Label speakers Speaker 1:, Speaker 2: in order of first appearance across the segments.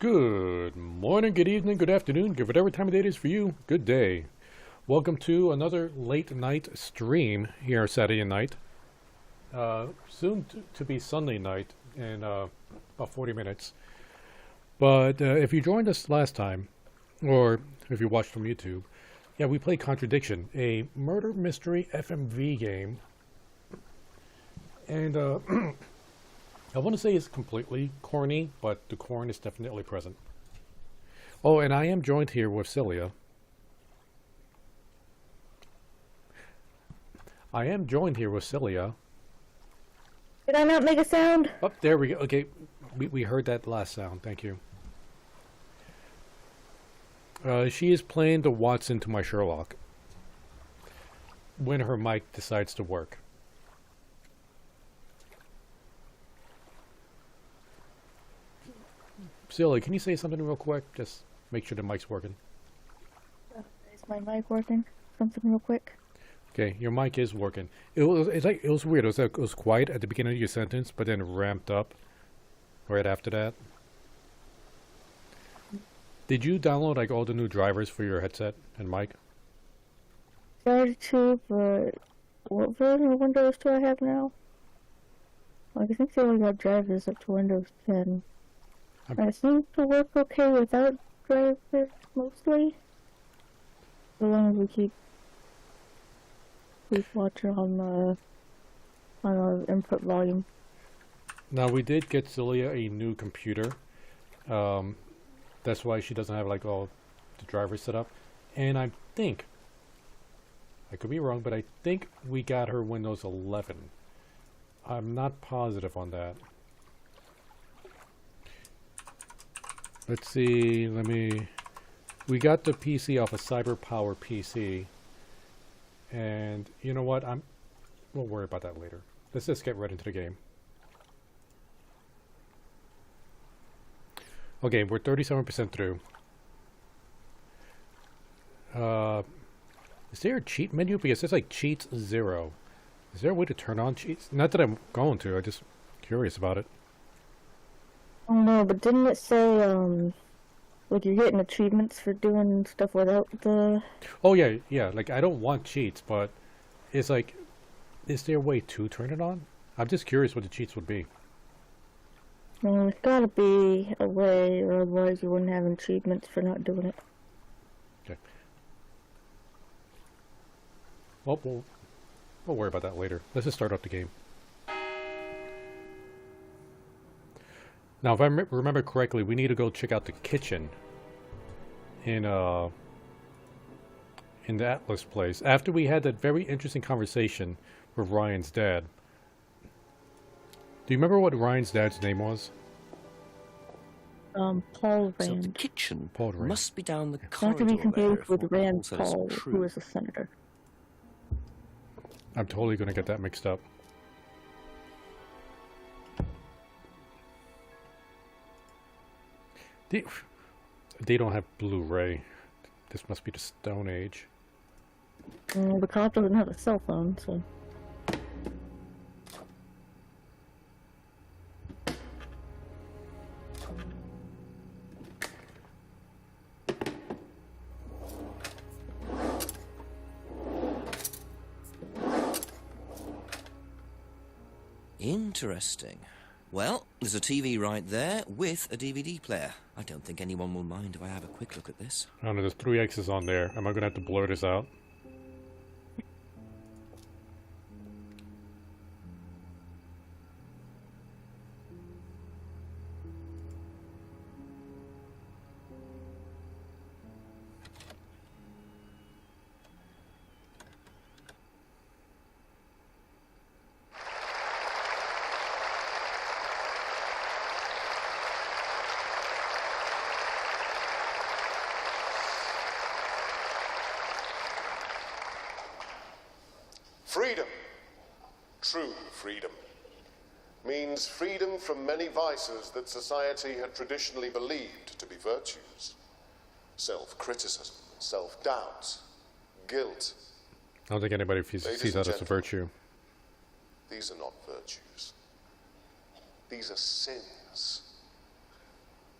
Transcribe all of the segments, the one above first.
Speaker 1: Good morning, good evening, good afternoon, good whatever time of day it is for you. Good day. Welcome to another late night stream here Saturday night. Soon to be Sunday night in about 40 minutes. But if you joined us last time, or if you watched from YouTube, yeah, we played Contradiction, a murder mystery FMV game. And I want to say it's completely corny, but the corn is definitely present. Oh, and I am joined here with Cyllya.
Speaker 2: Did I not make a sound?
Speaker 1: Oh, there we go. Okay, we heard that last sound. Thank you. She is playing the Watson to my Sherlock when her mic decides to work. Cyllya, can you say something real quick? Just make sure the mic's working.
Speaker 2: Is my mic working? Something real quick.
Speaker 1: Okay, your mic is working. It was weird. It was quiet at the beginning of your sentence, but then ramped up right after that. Did you download like all the new drivers for your headset and mic?
Speaker 2: Started to, but what version of Windows do I have now? Like, I think they only got drivers up to Windows 10. I seem to work okay without drivers mostly. As long as we keep watching on our input volume.
Speaker 1: Now we did get Cyllya a new computer. That's why she doesn't have like all the drivers set up. And I think, I could be wrong, but I think we got her Windows 11. I'm not positive on that. Let's see, we got the PC off a CyberPower PC. And you know what, we'll worry about that later. Let's just get right into the game. Okay, we're 37% through. Is there a cheat menu? Because it's like cheats 0. Is there a way to turn on cheats? Not that I'm going to, I'm just curious about it.
Speaker 2: Oh no, but didn't it say, like you're getting achievements for doing stuff without the...
Speaker 1: Oh yeah, like I don't want cheats, but it's like, is there a way to turn it on? I'm just curious what the cheats would be.
Speaker 2: There's gotta be a way, or otherwise you wouldn't have achievements for not doing it.
Speaker 1: Okay. Well, we'll worry about that later. Let's just start up the game. Now, if I remember correctly, we need to go check out the kitchen in the Atlas place. After we had that very interesting conversation with Ryan's dad. Do you remember what Ryan's dad's name was?
Speaker 2: Paul Rand.
Speaker 3: So the kitchen
Speaker 1: Paul Rand.
Speaker 3: must be down the
Speaker 2: Not
Speaker 3: corridor
Speaker 2: to be
Speaker 3: there,
Speaker 2: confused
Speaker 3: if
Speaker 2: with
Speaker 3: what
Speaker 2: Rand
Speaker 3: said is
Speaker 2: Paul,
Speaker 3: true.
Speaker 2: who is a senator.
Speaker 1: I'm totally going to get that mixed up. They don't have Blu-ray. This must be the Stone Age.
Speaker 2: The cop doesn't have a cell phone, so...
Speaker 3: Interesting. Well, there's a TV right there with a DVD player. I don't think anyone will mind if I have a quick look at this.
Speaker 1: I don't know, there's 3 X's on there. Am I going to have to blur this out?
Speaker 4: Freedom, true freedom, means freedom from many vices that society had traditionally believed to be virtues. Self-criticism, self-doubt, guilt.
Speaker 1: I don't think anybody sees that as a virtue.
Speaker 4: These are not virtues. These are sins.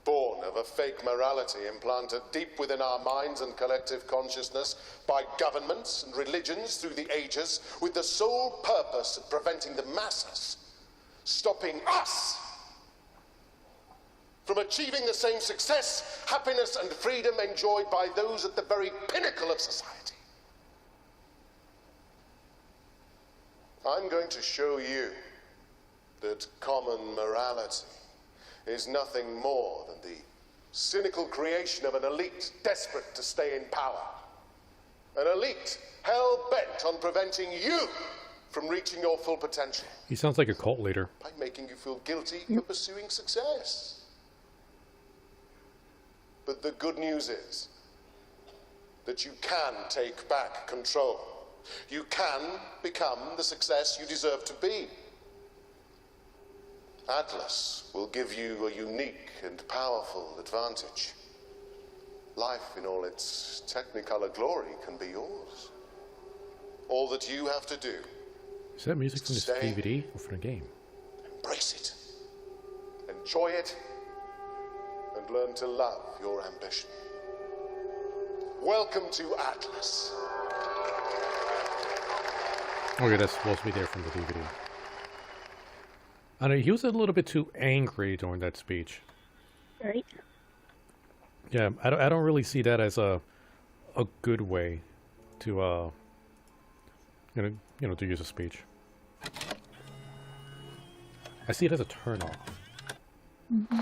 Speaker 4: born of a fake morality implanted deep within our minds and collective consciousness by governments and religions through the ages, with the sole purpose of preventing the masses, stopping us from achieving the same success, happiness, and freedom enjoyed by those at the very pinnacle of society. I'm going to show you that common morality is nothing more than the cynical creation of an elite desperate to stay in power. An elite hell-bent on preventing you from reaching your full potential.
Speaker 1: He sounds like a cult leader.
Speaker 4: By making you feel guilty for pursuing success. But the good news is that you can take back control. You can become the success you deserve to be. Atlas will give you a unique and powerful advantage. Life in all its technicolor glory can be yours. All that you have to do
Speaker 1: Is that music from this
Speaker 4: Stay.
Speaker 1: DVD or from the game?
Speaker 4: embrace it, enjoy it, and learn to love your ambition. Welcome to Atlas.
Speaker 1: Okay, that's supposed to be there from the DVD. I know he was a little bit too angry during that speech.
Speaker 2: Right?
Speaker 1: Yeah, I don't really see that as a good way to to use a speech. I see it as a turn off.
Speaker 2: Mm-hmm.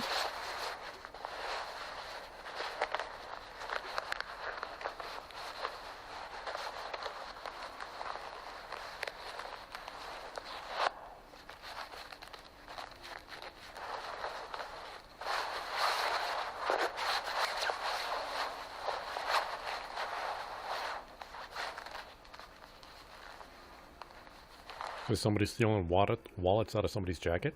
Speaker 1: Is somebody stealing wallets out of somebody's jacket?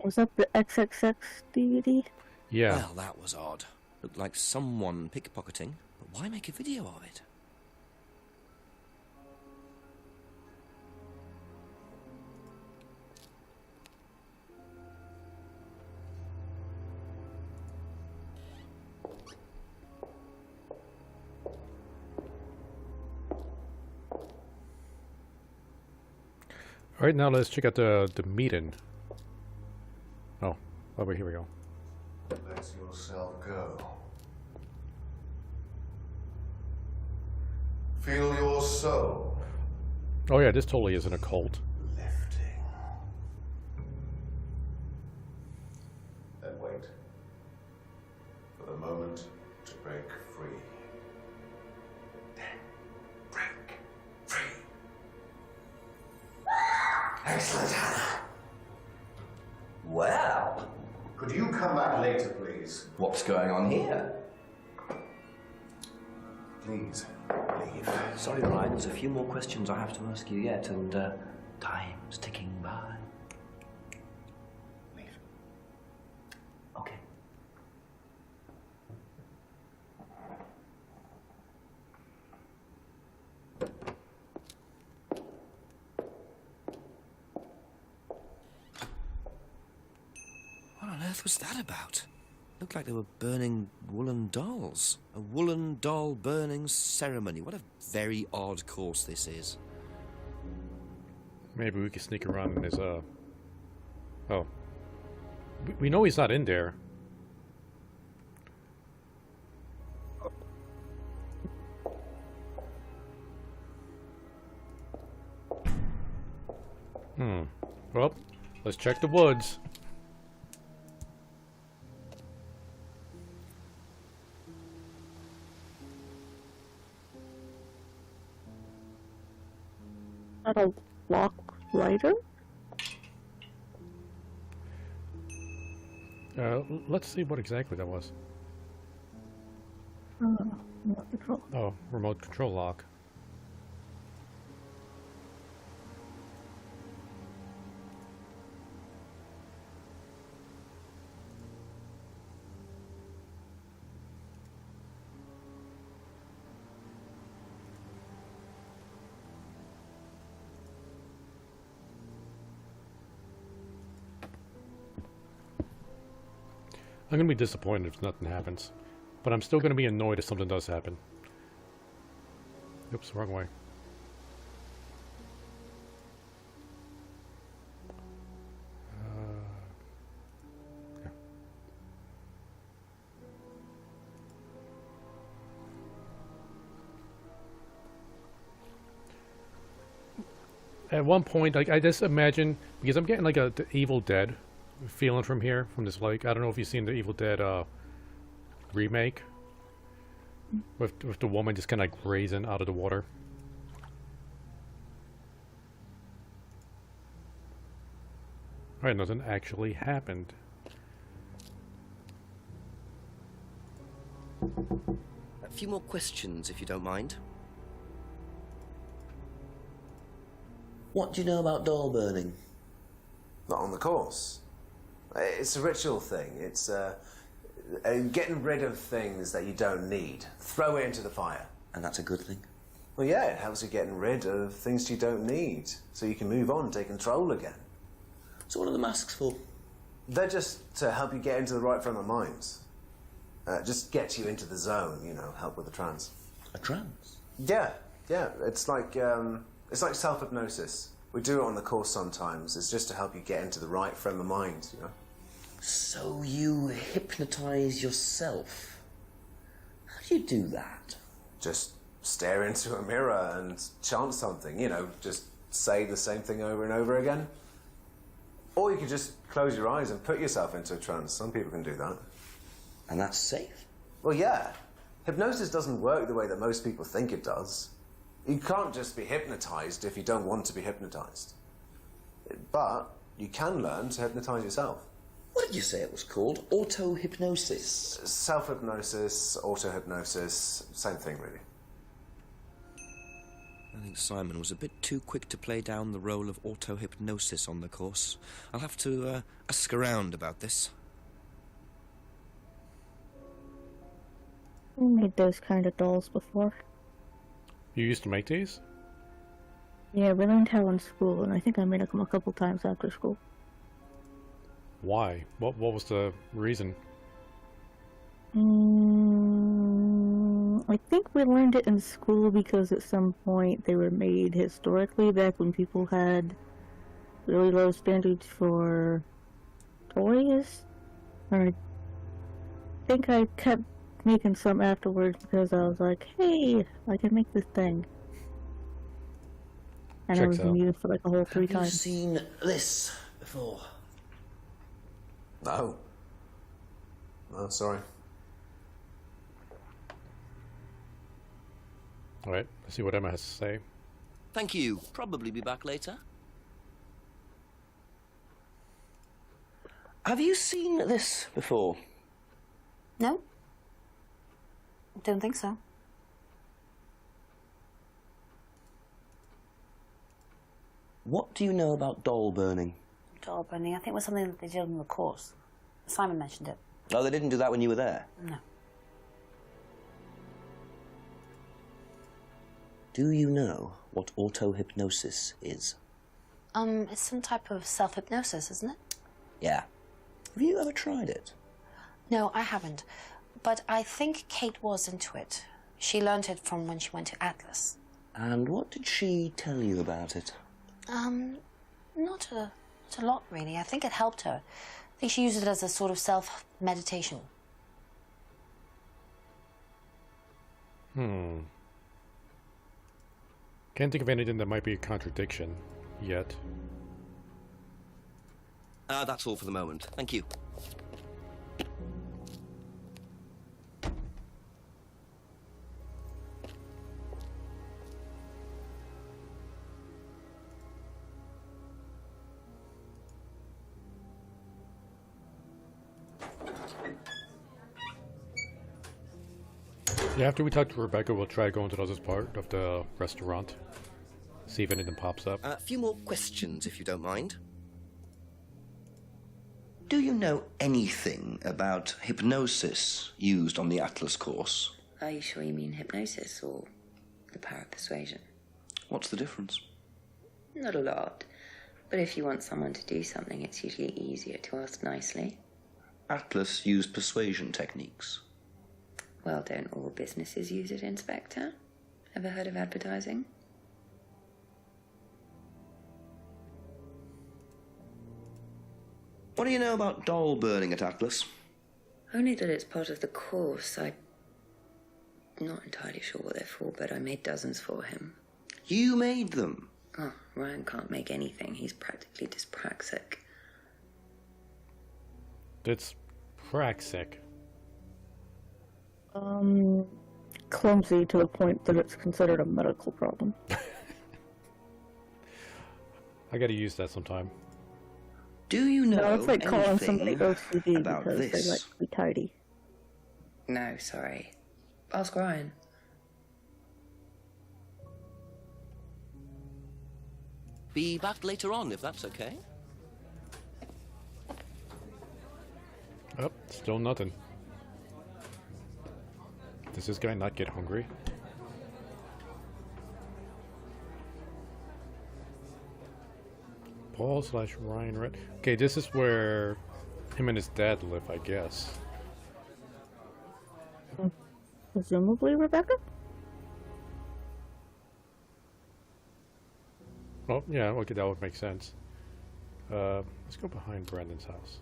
Speaker 2: Was that the XXX DVD?
Speaker 1: Yeah.
Speaker 3: Well, that was odd. Looked like someone pickpocketing, but why make a video of it?
Speaker 1: All right, now let's check out the meeting. Oh, over here we go.
Speaker 4: Let yourself go. Feel your soul
Speaker 1: Oh yeah, this totally isn't a cult.
Speaker 4: lifting. Then wait for the moment to break free. Then break free. Excellent, Hannah.
Speaker 5: Well,
Speaker 4: Could you come back later, please?
Speaker 5: what's going on here?
Speaker 4: Please, leave.
Speaker 5: Sorry, Ryan, there's a few more questions I have to ask you yet, and time's ticking by.
Speaker 4: Leave.
Speaker 5: Okay.
Speaker 3: What on earth was that about? Looked like they were burning woolen dolls. A woolen doll burning ceremony. What a very odd course this is.
Speaker 1: Maybe we can sneak around in his Oh. We know he's not in there. Well, let's check the woods.
Speaker 2: Not a lock lighter?
Speaker 1: Let's see what exactly that was.
Speaker 2: Not control.
Speaker 1: Oh, remote control lock. I'm going to be disappointed if nothing happens. But I'm still going to be annoyed if something does happen. Oops, wrong way. Yeah. At one point, like, I just imagine, because I'm getting like the Evil Dead feeling from here, from this lake. I don't know if you've seen the Evil Dead remake with the woman just kind of like raising out of the water. Alright, nothing actually happened.
Speaker 3: A few more questions, if you don't mind.
Speaker 6: What do you know about doll burning?
Speaker 7: Not on the course. It's a ritual thing. It's getting rid of things that you don't need. Throw it into the fire.
Speaker 6: And that's a good thing.
Speaker 7: Well, yeah, it helps you getting rid of things you don't need, so you can move on, take control again.
Speaker 6: So what are the masks for?
Speaker 7: They're just to help you get into the right frame of mind. Just get you into the zone, you know, help with the trance.
Speaker 6: A trance?
Speaker 7: Yeah. It's like self-hypnosis. We do it on the course sometimes. It's just to help you get into the right frame of mind, you know.
Speaker 6: So you hypnotize yourself? How do you do that?
Speaker 7: Just stare into a mirror and chant something, you know, just say the same thing over and over again. Or you could just close your eyes and put yourself into a trance. Some people can do that.
Speaker 6: And that's safe?
Speaker 7: Well, yeah. Hypnosis doesn't work the way that most people think it does. You can't just be hypnotized if you don't want to be hypnotized. But you can learn to hypnotize yourself.
Speaker 6: What did you say it was called? Auto-hypnosis?
Speaker 7: Self-hypnosis, auto-hypnosis, same thing, really.
Speaker 3: I think Simon was a bit too quick to play down the role of auto-hypnosis on the course. I'll have to ask around about this.
Speaker 2: We made those kind of dolls before.
Speaker 1: You used to make these?
Speaker 2: Yeah, we learned how in school, and I think I made them a couple times after school.
Speaker 1: Why? What was the reason?
Speaker 2: I think we learned it in school because at some point they were made historically back when people had really low standards for toys. And I think I kept making some afterwards because I was like, hey, I can make this thing. And I
Speaker 1: Checks
Speaker 2: was
Speaker 1: out.
Speaker 2: muted for like a whole 3
Speaker 6: Have you
Speaker 2: times.
Speaker 6: seen this before?
Speaker 7: No. Oh, sorry.
Speaker 1: Alright, let's see what Emma has to say.
Speaker 3: Thank you. Probably be back later.
Speaker 6: Have you seen this before?
Speaker 8: No? Don't think so.
Speaker 6: What do you know about doll burning?
Speaker 8: Doll burning, I think, was something that they did on the course. Simon mentioned it.
Speaker 6: Oh, they didn't do that when you were there?
Speaker 8: No.
Speaker 6: Do you know what auto-hypnosis is?
Speaker 8: It's some type of self-hypnosis, isn't it?
Speaker 6: Yeah. Have you ever tried it?
Speaker 8: No, I haven't. But I think Kate was into it. She learned it from when she went to Atlas.
Speaker 6: And what did she tell you about it?
Speaker 8: Not a lot, really. I think it helped her. I think she used it as a sort of self-meditation.
Speaker 1: Can't think of anything that might be a contradiction yet.
Speaker 3: That's all for the moment. Thank you.
Speaker 1: Yeah, after we talk to Rebecca, we'll try going to the other part of the restaurant. See if anything pops up.
Speaker 3: A few more questions, if you don't mind.
Speaker 6: Do you know anything about hypnosis used on the Atlas course?
Speaker 9: Are you sure you mean hypnosis or the power of persuasion?
Speaker 6: What's the difference?
Speaker 9: Not a lot. But if you want someone to do something, it's usually easier to ask nicely.
Speaker 6: Atlas used persuasion techniques.
Speaker 9: Well, don't all businesses use it, Inspector? Ever heard of advertising?
Speaker 6: What do you know about doll burning at Atlas?
Speaker 9: Only that it's part of the course. I'm not entirely sure what they're for, but I made dozens for him.
Speaker 6: You made them.
Speaker 9: Oh, Ryan can't make anything. He's practically dyspraxic.
Speaker 1: It's praxic.
Speaker 2: Clumsy to the point that it's considered a medical problem.
Speaker 1: I gotta use that sometime.
Speaker 6: Do you know
Speaker 2: No, it's like calling somebody
Speaker 6: anything
Speaker 2: OCD
Speaker 6: about
Speaker 2: because
Speaker 6: this?
Speaker 2: they like to be tidy.
Speaker 9: No, sorry. Ask Ryan.
Speaker 3: Be back later on, if that's okay.
Speaker 1: Oh, still nothing. Does this guy not get hungry? Paul/Ryan Red. Okay, this is where him and his dad live, I guess.
Speaker 2: Presumably Rebecca?
Speaker 1: Oh, yeah, okay, that would make sense. Let's go behind Brandon's house.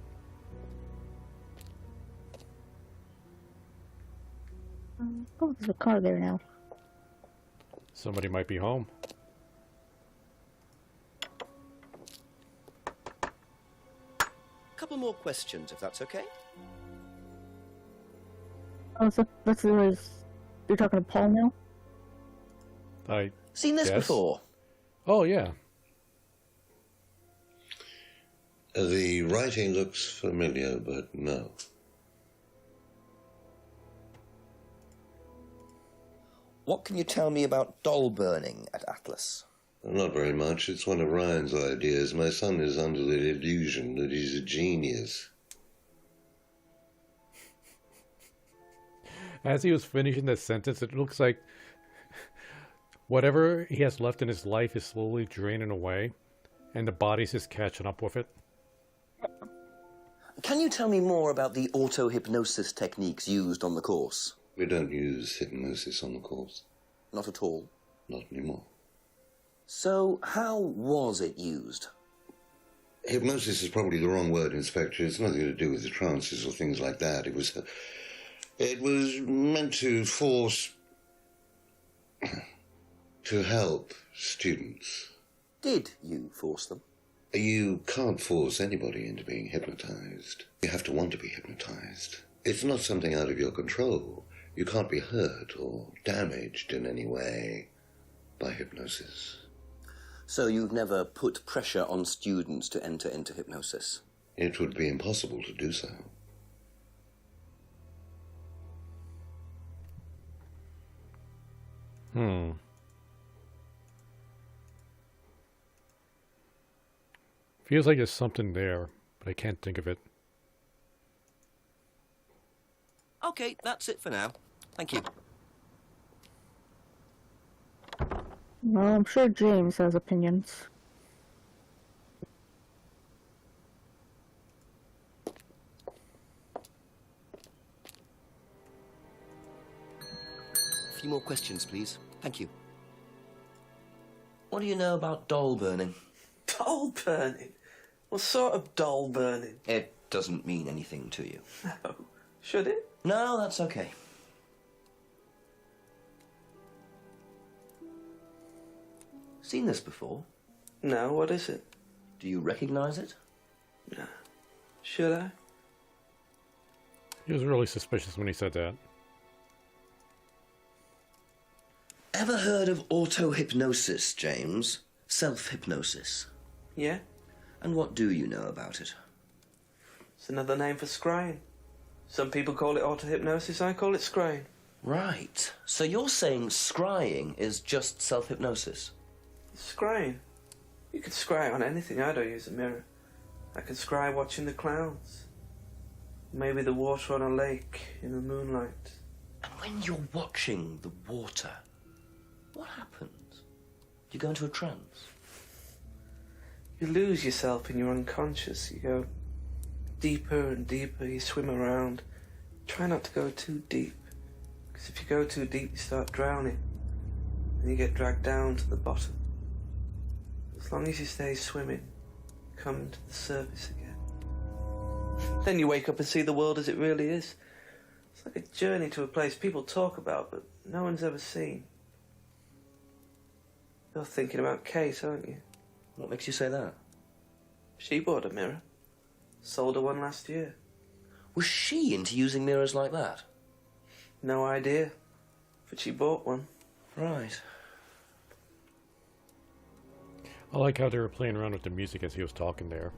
Speaker 2: Oh, there's a car there now.
Speaker 1: Somebody might be home.
Speaker 3: Couple more questions, if that's okay.
Speaker 2: Oh, so that's you're talking to Paul now?
Speaker 1: I
Speaker 6: Seen this
Speaker 1: guess.
Speaker 6: before?
Speaker 1: Oh, yeah.
Speaker 10: The writing looks familiar, but no.
Speaker 6: What can you tell me about doll burning at Atlas?
Speaker 10: Not very much. It's one of Ryan's ideas. My son is under the illusion that he's a genius.
Speaker 1: As he was finishing that sentence, it looks like whatever he has left in his life is slowly draining away, and the body's just catching up with it.
Speaker 6: Can you tell me more about the auto-hypnosis techniques used on the course?
Speaker 10: We don't use hypnosis on the course.
Speaker 6: Not at all.
Speaker 10: Not anymore.
Speaker 6: So, how was it used?
Speaker 10: Hypnosis is probably the wrong word, Inspector. It's nothing to do with the trances or things like that. It was meant to force... to help students.
Speaker 6: Did you force them?
Speaker 10: You can't force anybody into being hypnotized. You have to want to be hypnotized. It's not something out of your control. You can't be hurt or damaged in any way by hypnosis.
Speaker 6: So you've never put pressure on students to enter into hypnosis?
Speaker 10: It would be impossible to do so.
Speaker 1: Feels like there's something there, but I can't think of it.
Speaker 3: Okay, that's it for now. Thank you.
Speaker 2: Well, I'm sure James has opinions.
Speaker 3: A few more questions, please. Thank you.
Speaker 6: What do you know about doll burning?
Speaker 11: Doll burning? What sort of doll burning?
Speaker 6: It doesn't mean anything to you.
Speaker 11: No. Should it?
Speaker 6: No, that's okay. Seen this before?
Speaker 11: No, what is it?
Speaker 6: Do you recognize it?
Speaker 11: No. Should I?
Speaker 1: He was really suspicious when he said that.
Speaker 6: Ever heard of auto-hypnosis, James? Self-hypnosis.
Speaker 11: Yeah?
Speaker 6: And what do you know about it?
Speaker 11: It's another name for scrying. Some people call it auto-hypnosis, I call it scrying.
Speaker 6: Right. So you're saying scrying is just self-hypnosis?
Speaker 11: Scrying? You can scry on anything. I don't use a mirror. I can scry watching the clouds. Maybe the water on a lake in the moonlight.
Speaker 6: And when you're watching the water, what happens? Do you go into a trance?
Speaker 11: You lose yourself in your unconscious. You go deeper and deeper. You swim around. Try not to go too deep, because if you go too deep, you start drowning, and you get dragged down to the bottom. As long as you stay swimming, come to the surface again. Then you wake up and see the world as it really is. It's like a journey to a place people talk about, but no one's ever seen. You're thinking about Kate, aren't you?
Speaker 3: What makes you say that?
Speaker 11: She bought a mirror. Sold her one last year.
Speaker 3: Was she into using mirrors like that?
Speaker 11: No idea. But she bought one.
Speaker 3: Right.
Speaker 1: I like how they were playing around with the music as he was talking there.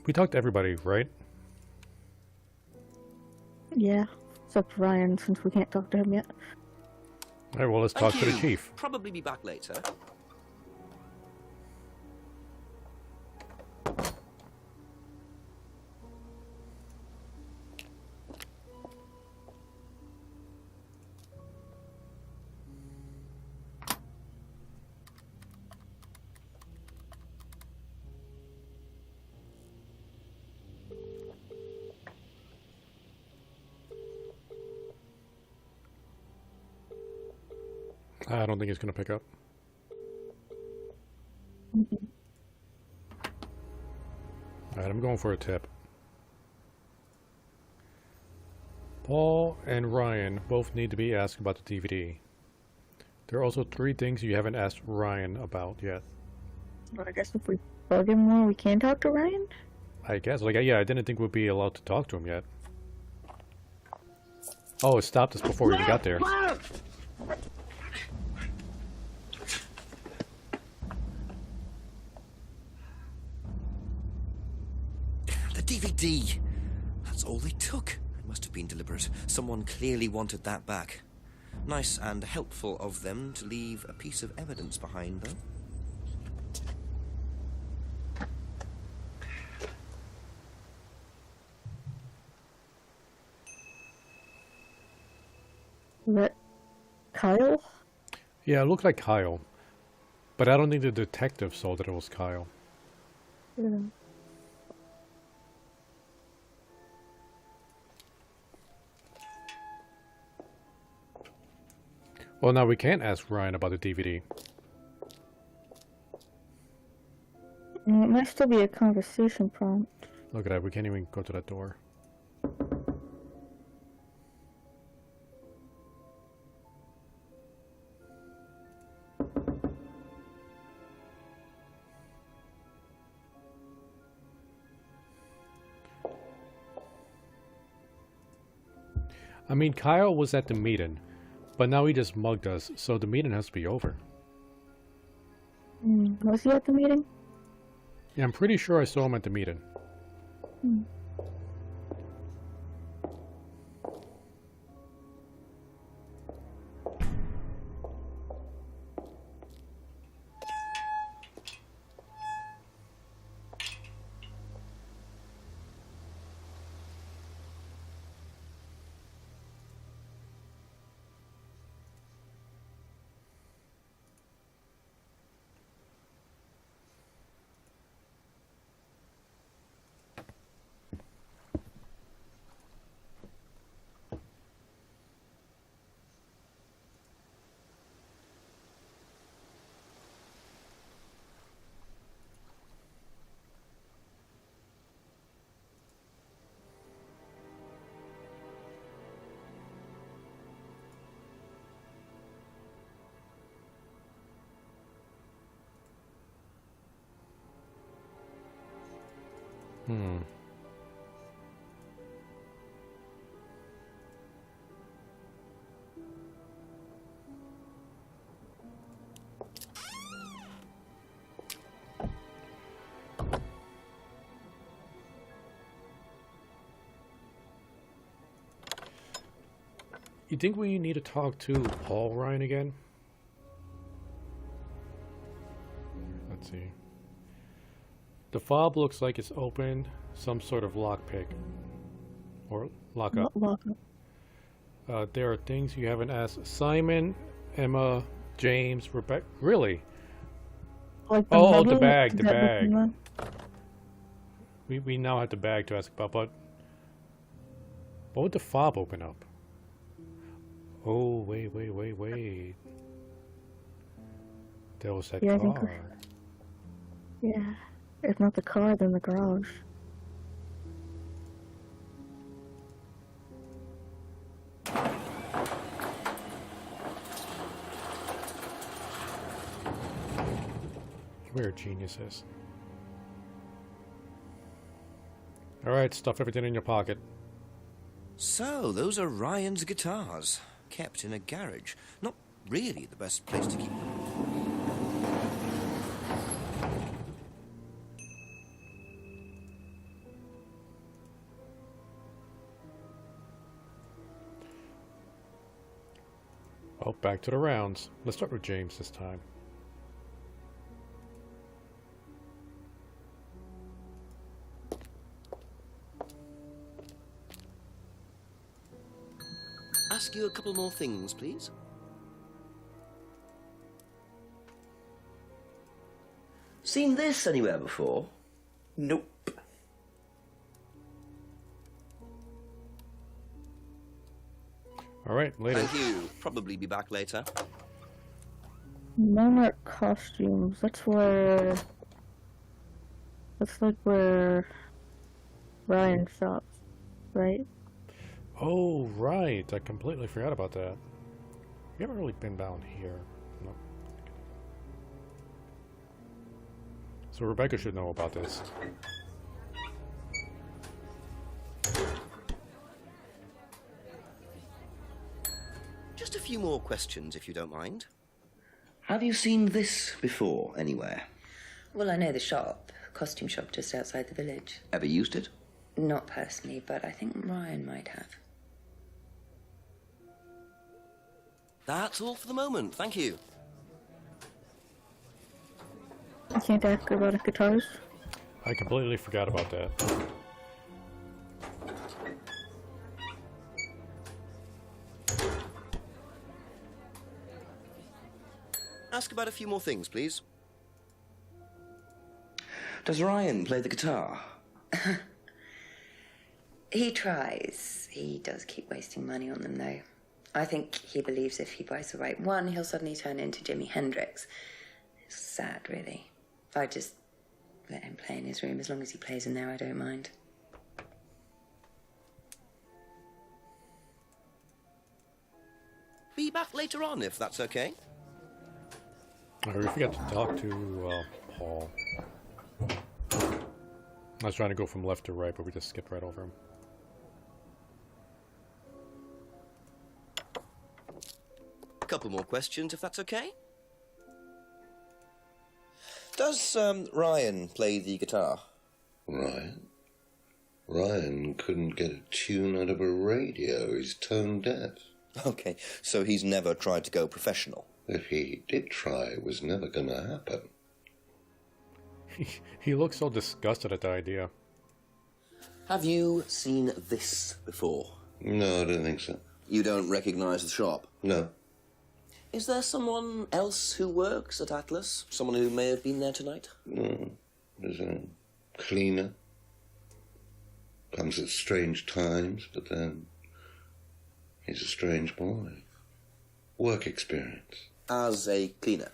Speaker 1: We talked to everybody, right?
Speaker 2: Yeah, except Ryan, since we can't talk to him yet.
Speaker 1: All right, well, let's talk
Speaker 3: Thank
Speaker 1: to the
Speaker 3: you.
Speaker 1: chief.
Speaker 3: Probably be back later.
Speaker 1: I don't think he's going to pick up. Alright, I'm going for a tip. Paul and Ryan both need to be asked about the DVD. There are also 3 things you haven't asked Ryan about yet.
Speaker 2: Well, I guess if we bug him more, we can talk to Ryan?
Speaker 1: I guess. Like, yeah, I didn't think we'd be allowed to talk to him yet. Oh, it stopped us before we even got there.
Speaker 3: The DVD! That's all they took. It must have been deliberate. Someone clearly wanted that back. Nice and helpful of them to leave a piece of evidence behind, though.
Speaker 2: Is that Kyle?
Speaker 1: Yeah, it looked like Kyle. But I don't think the detective saw that it was Kyle.
Speaker 2: Yeah.
Speaker 1: Well, now we can't ask Ryan about the DVD.
Speaker 2: It might still be a conversation prompt.
Speaker 1: Look at that, we can't even go to that door. I mean, Kyle was at the meeting, but now he just mugged us, so the meeting has to be over.
Speaker 2: Was he at the meeting?
Speaker 1: Yeah, I'm pretty sure I saw him at the meeting. You think we need to talk to Paul Ryan again? Let's see. The fob looks like it's opened. Some sort of lockpick. Or lockup. There are things you haven't asked Simon, Emma, James, Rebecca. Really?
Speaker 2: Like
Speaker 1: Oh, the
Speaker 2: money,
Speaker 1: bag,
Speaker 2: is
Speaker 1: the
Speaker 2: that
Speaker 1: bag.
Speaker 2: one?
Speaker 1: We now have the bag to ask about, but what would the fob open up? Oh, wait. There was that
Speaker 2: Yeah, I think
Speaker 1: car.
Speaker 2: Yeah. If not the car, then the garage.
Speaker 1: We're geniuses. Alright, stuff everything in your pocket.
Speaker 3: So, those are Ryan's guitars, kept in a garage. Not really the best place to keep them.
Speaker 1: Oh, back to the rounds. Let's start with James this time.
Speaker 3: Ask you a couple more things, please.
Speaker 6: Seen this anywhere before?
Speaker 11: Nope.
Speaker 1: Alright, later.
Speaker 3: Thank you. Probably be back later.
Speaker 2: Monarch costumes. That's where. That's like where Ryan shops, right?
Speaker 1: Oh, right. I completely forgot about that. We haven't really been down here. No. So Rebecca should know about this.
Speaker 3: Just a few more questions, if you don't mind.
Speaker 6: Have you seen this before anywhere?
Speaker 9: Well, I know the shop, costume shop just outside the village.
Speaker 6: Ever used it?
Speaker 9: Not personally, but I think Ryan might have.
Speaker 3: That's all for the moment, thank you.
Speaker 2: I can't ask about the guitars.
Speaker 1: I completely forgot about that.
Speaker 3: Ask about a few more things, please.
Speaker 6: Does Ryan play the guitar?
Speaker 9: He tries. He does keep wasting money on them, though. I think he believes if he buys the right one, he'll suddenly turn into Jimi Hendrix. It's sad, really. If I just let him play in his room, as long as he plays in there, I don't mind.
Speaker 3: Be back later on, if that's okay.
Speaker 1: Oh, we forgot to talk to Paul. I was trying to go from left to right, but we just skipped right over him.
Speaker 3: A couple more questions, if that's okay. Does Ryan play the guitar?
Speaker 10: Ryan? Ryan couldn't get a tune out of a radio. He's tone deaf.
Speaker 3: Okay, so he's never tried to go professional.
Speaker 10: If he did try, it was never going to happen.
Speaker 1: He looks so disgusted at the idea.
Speaker 3: Have you seen this before?
Speaker 10: No, I don't think so.
Speaker 3: You don't recognize the shop?
Speaker 10: No.
Speaker 3: Is there someone else who works at Atlas? Someone who may have been there tonight?
Speaker 10: No. There's a cleaner. Comes at strange times, but then he's a strange boy. Work experience.
Speaker 3: As a cleaner?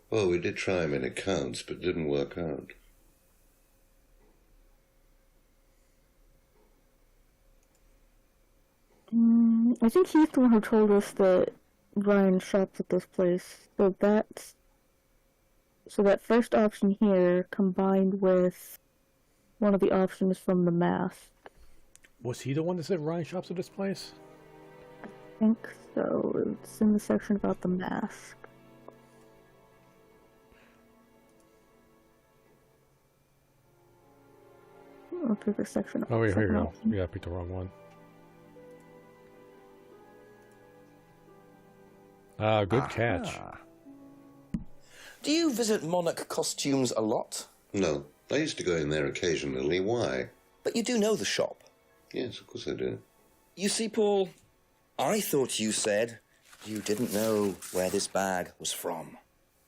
Speaker 10: Well, we did try him in accounts, but didn't work out.
Speaker 2: I think he's the one who told us that Ryan shops at this place. So that first option here combined with one of the options from the math.
Speaker 1: Was he the one that said Ryan shops at this place?
Speaker 2: I think so. It's in the section about the mask. I'll pick the section up.
Speaker 1: Oh, wait, here you
Speaker 2: second
Speaker 1: go.
Speaker 2: option.
Speaker 1: Yeah, I picked the wrong one. Good catch.
Speaker 3: Do you visit Monarch Costumes a lot?
Speaker 10: No. I used to go in there occasionally. Why?
Speaker 3: But you do know the shop.
Speaker 10: Yes, of course I do.
Speaker 3: You see, Paul, I thought you said you didn't know where this bag was from.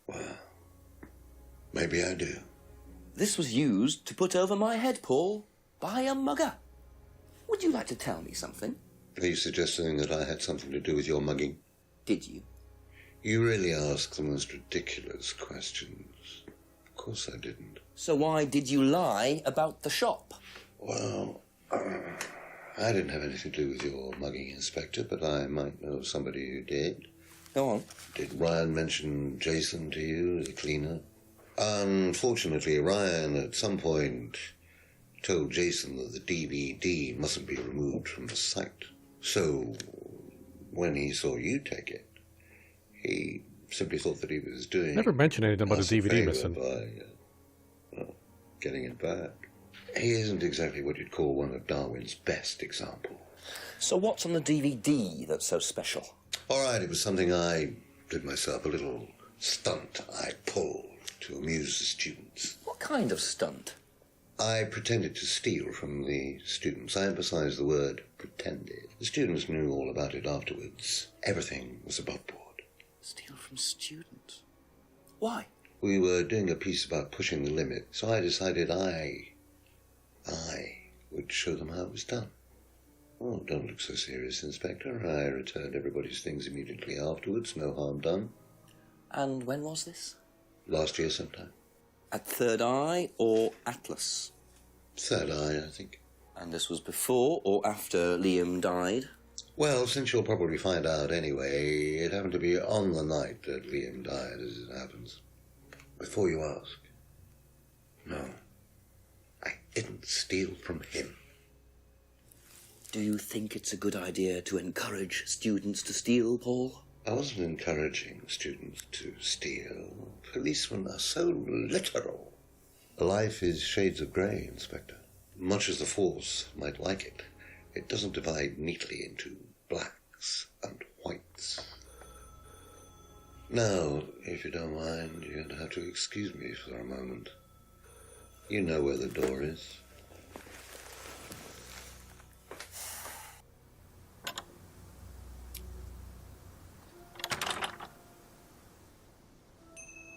Speaker 10: Well, Maybe I do.
Speaker 6: This was used to put over my head, Paul, by a mugger. Would you like to tell me something?
Speaker 10: Are you suggesting that I had something to do with your mugging?
Speaker 6: Did you?
Speaker 10: You really ask the most ridiculous questions. Of course I didn't.
Speaker 6: So why did you lie about the shop?
Speaker 10: Well, I didn't have anything to do with your mugging, Inspector, but I might know somebody who did.
Speaker 6: Go on.
Speaker 10: Did Ryan mention Jason to you, the cleaner? Unfortunately, Ryan at some point told Jason that the DVD mustn't be removed from the site. So, when he saw you take it, he simply thought that he was doing...
Speaker 1: Never mentioned anything about
Speaker 10: us
Speaker 1: the
Speaker 10: a
Speaker 1: DVD
Speaker 10: favour
Speaker 1: missing.
Speaker 10: by, getting it back. He isn't exactly what you'd call one of Darwin's best examples.
Speaker 6: So what's on the DVD that's so special?
Speaker 10: All right, it was something I did myself, a little stunt I pulled to amuse the students.
Speaker 6: What kind of stunt?
Speaker 10: I pretended to steal from the students. I emphasize the word pretended. The students knew all about it afterwards. Everything was above board.
Speaker 6: Steal from students? Why?
Speaker 10: We were doing a piece about pushing the limit, so I decided I would show them how it was done. Oh, don't look so serious, Inspector. I returned everybody's things immediately afterwards. No harm done.
Speaker 6: And when was this?
Speaker 10: Last year sometime.
Speaker 6: At Third Eye or Atlas?
Speaker 10: Third Eye, I think.
Speaker 6: And this was before or after Liam died?
Speaker 10: Well, since you'll probably find out anyway, it happened to be on the night that Liam died, as it happens. Before you ask, no, I didn't steal from him.
Speaker 6: Do you think it's a good idea to encourage students to steal, Paul?
Speaker 10: I wasn't encouraging students to steal. Policemen are so literal. Life is shades of grey, Inspector. Much as the Force might like it, it doesn't divide neatly into blacks and whites. Now, if you don't mind, you're going to have to excuse me for a moment. You know where the door is.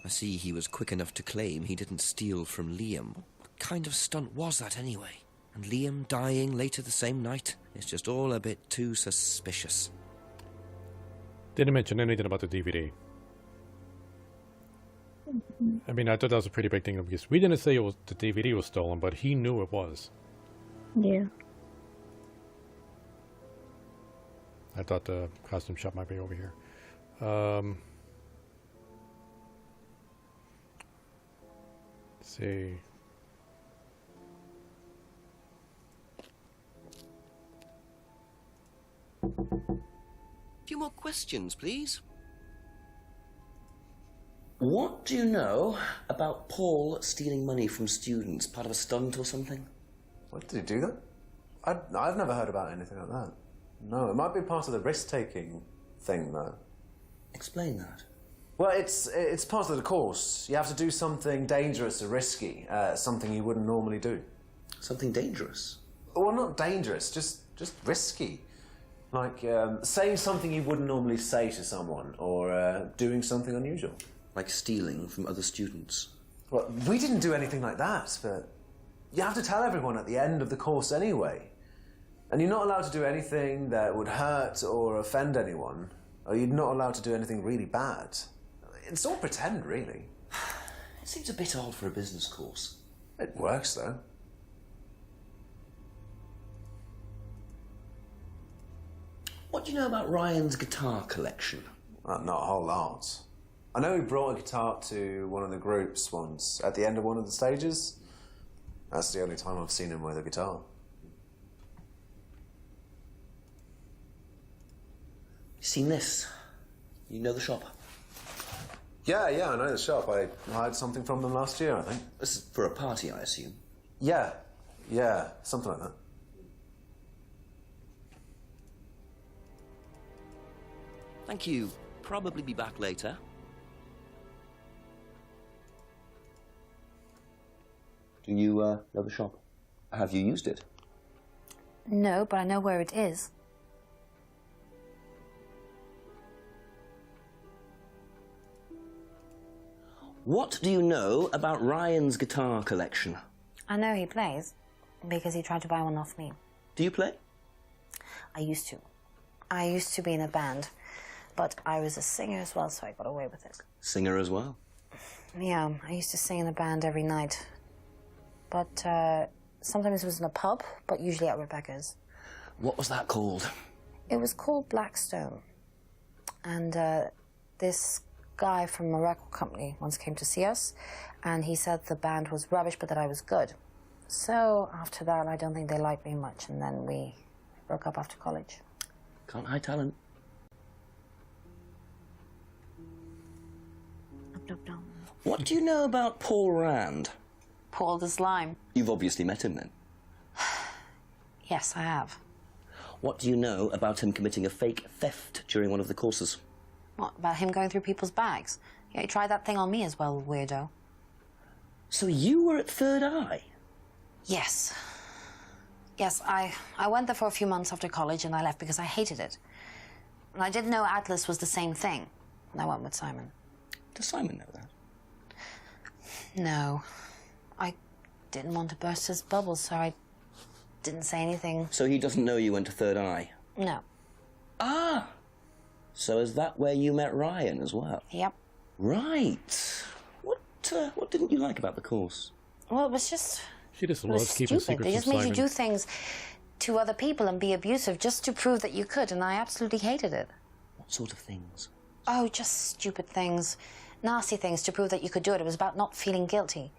Speaker 3: I see he was quick enough to claim he didn't steal from Liam. What kind of stunt was that anyway? And Liam dying later the same night? It's just all a bit too suspicious.
Speaker 1: Didn't mention anything about the DVD. I mean, I thought that was a pretty big thing because we didn't say it was the DVD was stolen, but he knew it was.
Speaker 2: Yeah.
Speaker 1: I thought the costume shop might be over here. Let's see.
Speaker 6: A few more questions, please. What do you know about Paul stealing money from students? Part of a stunt or something?
Speaker 7: What, did he do that? I've never heard about anything like that. No, it might be part of the risk-taking thing, though.
Speaker 6: Explain that.
Speaker 7: Well, it's part of the course. You have to do something dangerous or risky, something you wouldn't normally do.
Speaker 6: Something dangerous?
Speaker 7: Well, not dangerous, just risky. Like saying something you wouldn't normally say to someone, or doing something unusual.
Speaker 6: Like stealing from other students?
Speaker 7: Well, we didn't do anything like that, but you have to tell everyone at the end of the course anyway. And you're not allowed to do anything that would hurt or offend anyone, or you're not allowed to do anything really bad. It's all pretend, really.
Speaker 6: It seems a bit odd for a business course.
Speaker 7: It works, though.
Speaker 6: What do you know about Ryan's guitar collection?
Speaker 7: Not a whole lot. I know he brought a guitar to one of the groups once, at the end of one of the stages. That's the only time I've seen him with a guitar.
Speaker 6: You seen this? You know the shop?
Speaker 7: Yeah, I know the shop. I hired something from them last year, I think.
Speaker 6: This is for a party, I assume?
Speaker 7: Yeah, something like that.
Speaker 6: Thank you. Probably be back later. Do you know the shop? Have you used it?
Speaker 8: No, but I know where it is.
Speaker 6: What do you know about Ryan's guitar collection?
Speaker 8: I know he plays, because he tried to buy one off me.
Speaker 6: Do you play?
Speaker 8: I used to. I used to be in a band, but I was a singer as well, so I got away with it.
Speaker 6: Singer as well?
Speaker 8: Yeah, I used to sing in a band every night. But sometimes it was in a pub, but usually at Rebecca's.
Speaker 6: What was that called?
Speaker 8: It was called Blackstone. And this guy from a record company once came to see us, and he said the band was rubbish, but that I was good. So after that, I don't think they liked me much, and then we broke up after college.
Speaker 6: Can't hide talent.
Speaker 8: No.
Speaker 6: What do you know about Paul Rand?
Speaker 8: Paul the Slime.
Speaker 6: You've obviously met him then.
Speaker 8: Yes, I have.
Speaker 6: What do you know about him committing a fake theft during one of the courses?
Speaker 8: What, about him going through people's bags? Yeah, he tried that thing on me as well, weirdo.
Speaker 6: So you were at Third Eye?
Speaker 8: Yes. Yes, I went there for a few months after college and I left because I hated it. And I didn't know Atlas was the same thing. And I went with Simon.
Speaker 6: Does Simon know that?
Speaker 8: No. I didn't want to burst his bubble, so I didn't say anything.
Speaker 6: So he doesn't know you went to Third Eye?
Speaker 8: No.
Speaker 6: Ah! So is that where you met Ryan as well?
Speaker 8: Yep.
Speaker 6: Right. What didn't you like about the course?
Speaker 8: Well, it was just...
Speaker 1: She just
Speaker 8: it was
Speaker 1: loves keeping
Speaker 8: stupid.
Speaker 1: secrets
Speaker 8: They just
Speaker 1: from
Speaker 8: made you
Speaker 1: Simon.
Speaker 8: do things to other people and be abusive just to prove that you could, and I absolutely hated it.
Speaker 6: What sort of things?
Speaker 8: Oh, just stupid things. Nasty things to prove that you could do it. It was about not feeling guilty.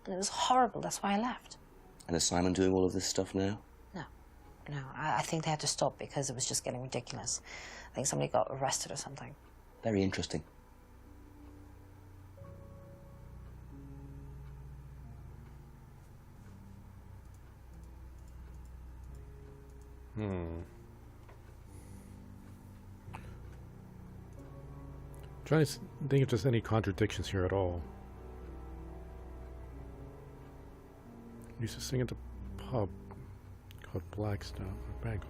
Speaker 8: And it was horrible. That's why I left.
Speaker 6: And is Simon doing all of this stuff now?
Speaker 8: No, I think they had to stop because it was just getting ridiculous. I think somebody got arrested or something.
Speaker 6: Very interesting.
Speaker 1: Trying to think if there's any contradictions here at all. Used to sing at the pub called Blackstone or Bank.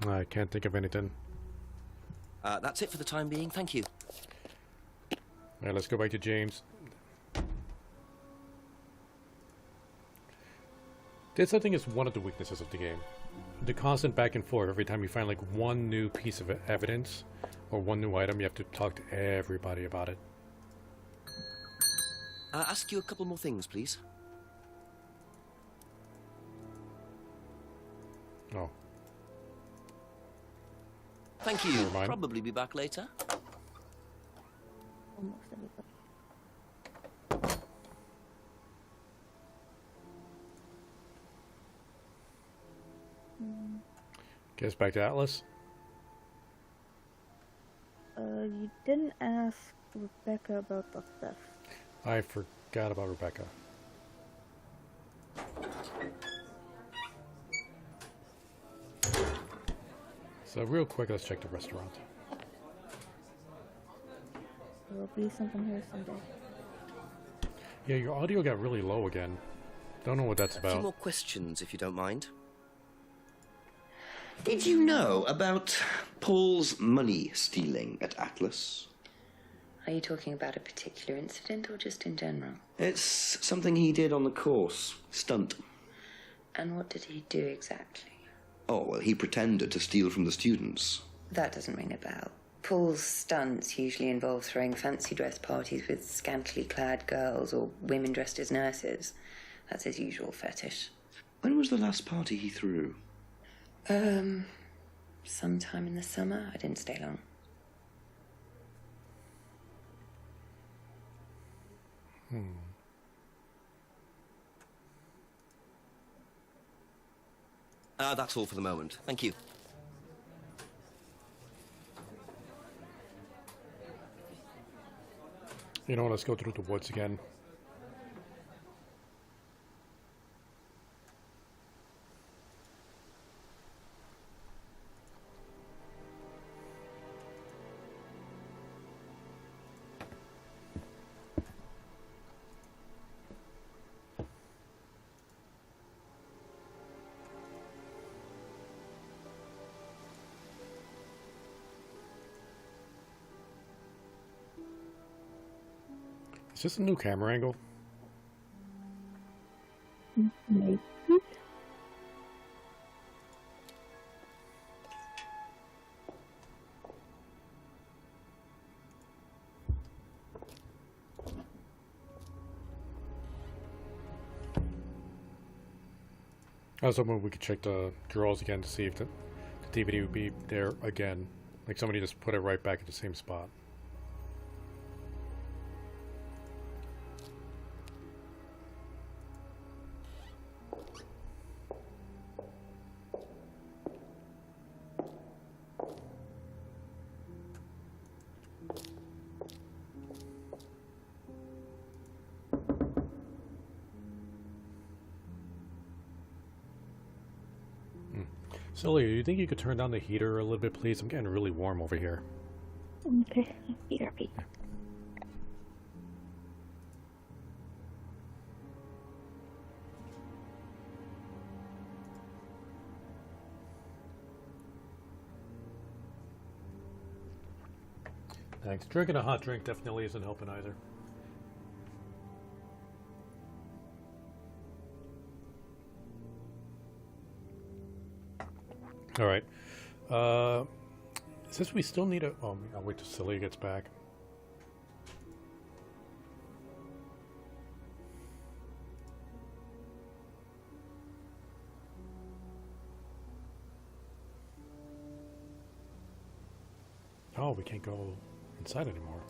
Speaker 1: I can't think of anything.
Speaker 3: That's it for the time being. Thank you.
Speaker 1: All right, let's go back to James. This, I think, is one of the weaknesses of the game. The constant back and forth. Every time you find like one new piece of evidence or one new item, you have to talk to everybody about it.
Speaker 3: Ask you a couple more things, please.
Speaker 1: Oh.
Speaker 3: Thank you.
Speaker 1: Never mind.
Speaker 3: Probably be back later.
Speaker 2: Almost everybody.
Speaker 1: Guess back to Atlas.
Speaker 2: You didn't ask Rebecca about the theft.
Speaker 1: I forgot about Rebecca. So real quick, let's check the restaurant.
Speaker 2: There will be something here someday.
Speaker 1: Yeah, your audio got really low again. Don't know what that's
Speaker 3: A few
Speaker 1: about.
Speaker 3: more questions, if you don't mind.
Speaker 6: Did you know about Paul's money stealing at Atlas?
Speaker 9: Are you talking about a particular incident or just in general?
Speaker 6: It's something he did on the course. Stunt.
Speaker 9: And what did he do exactly?
Speaker 6: Oh, well, he pretended to steal from the students.
Speaker 9: That doesn't ring a bell. Paul's stunts usually involve throwing fancy dress parties with scantily clad girls or women dressed as nurses. That's his usual fetish.
Speaker 6: When was the last party he threw?
Speaker 9: Sometime in the summer. I didn't stay long.
Speaker 3: That's all for the moment. Thank you.
Speaker 1: You know what, let's go through the woods again. Is this a new camera angle?
Speaker 2: Maybe.
Speaker 1: I was hoping we could check the drawers again to see if the DVD would be there again. Like somebody just put it right back at the same spot. Cyllya, you think you could turn down the heater a little bit, please? I'm getting really warm over here.
Speaker 2: Okay, Peter.
Speaker 1: Thanks. Drinking a hot drink definitely isn't helping either. All right. Since we still need a... Oh, I'll wait till Cyllya gets back. Oh, we can't go inside anymore.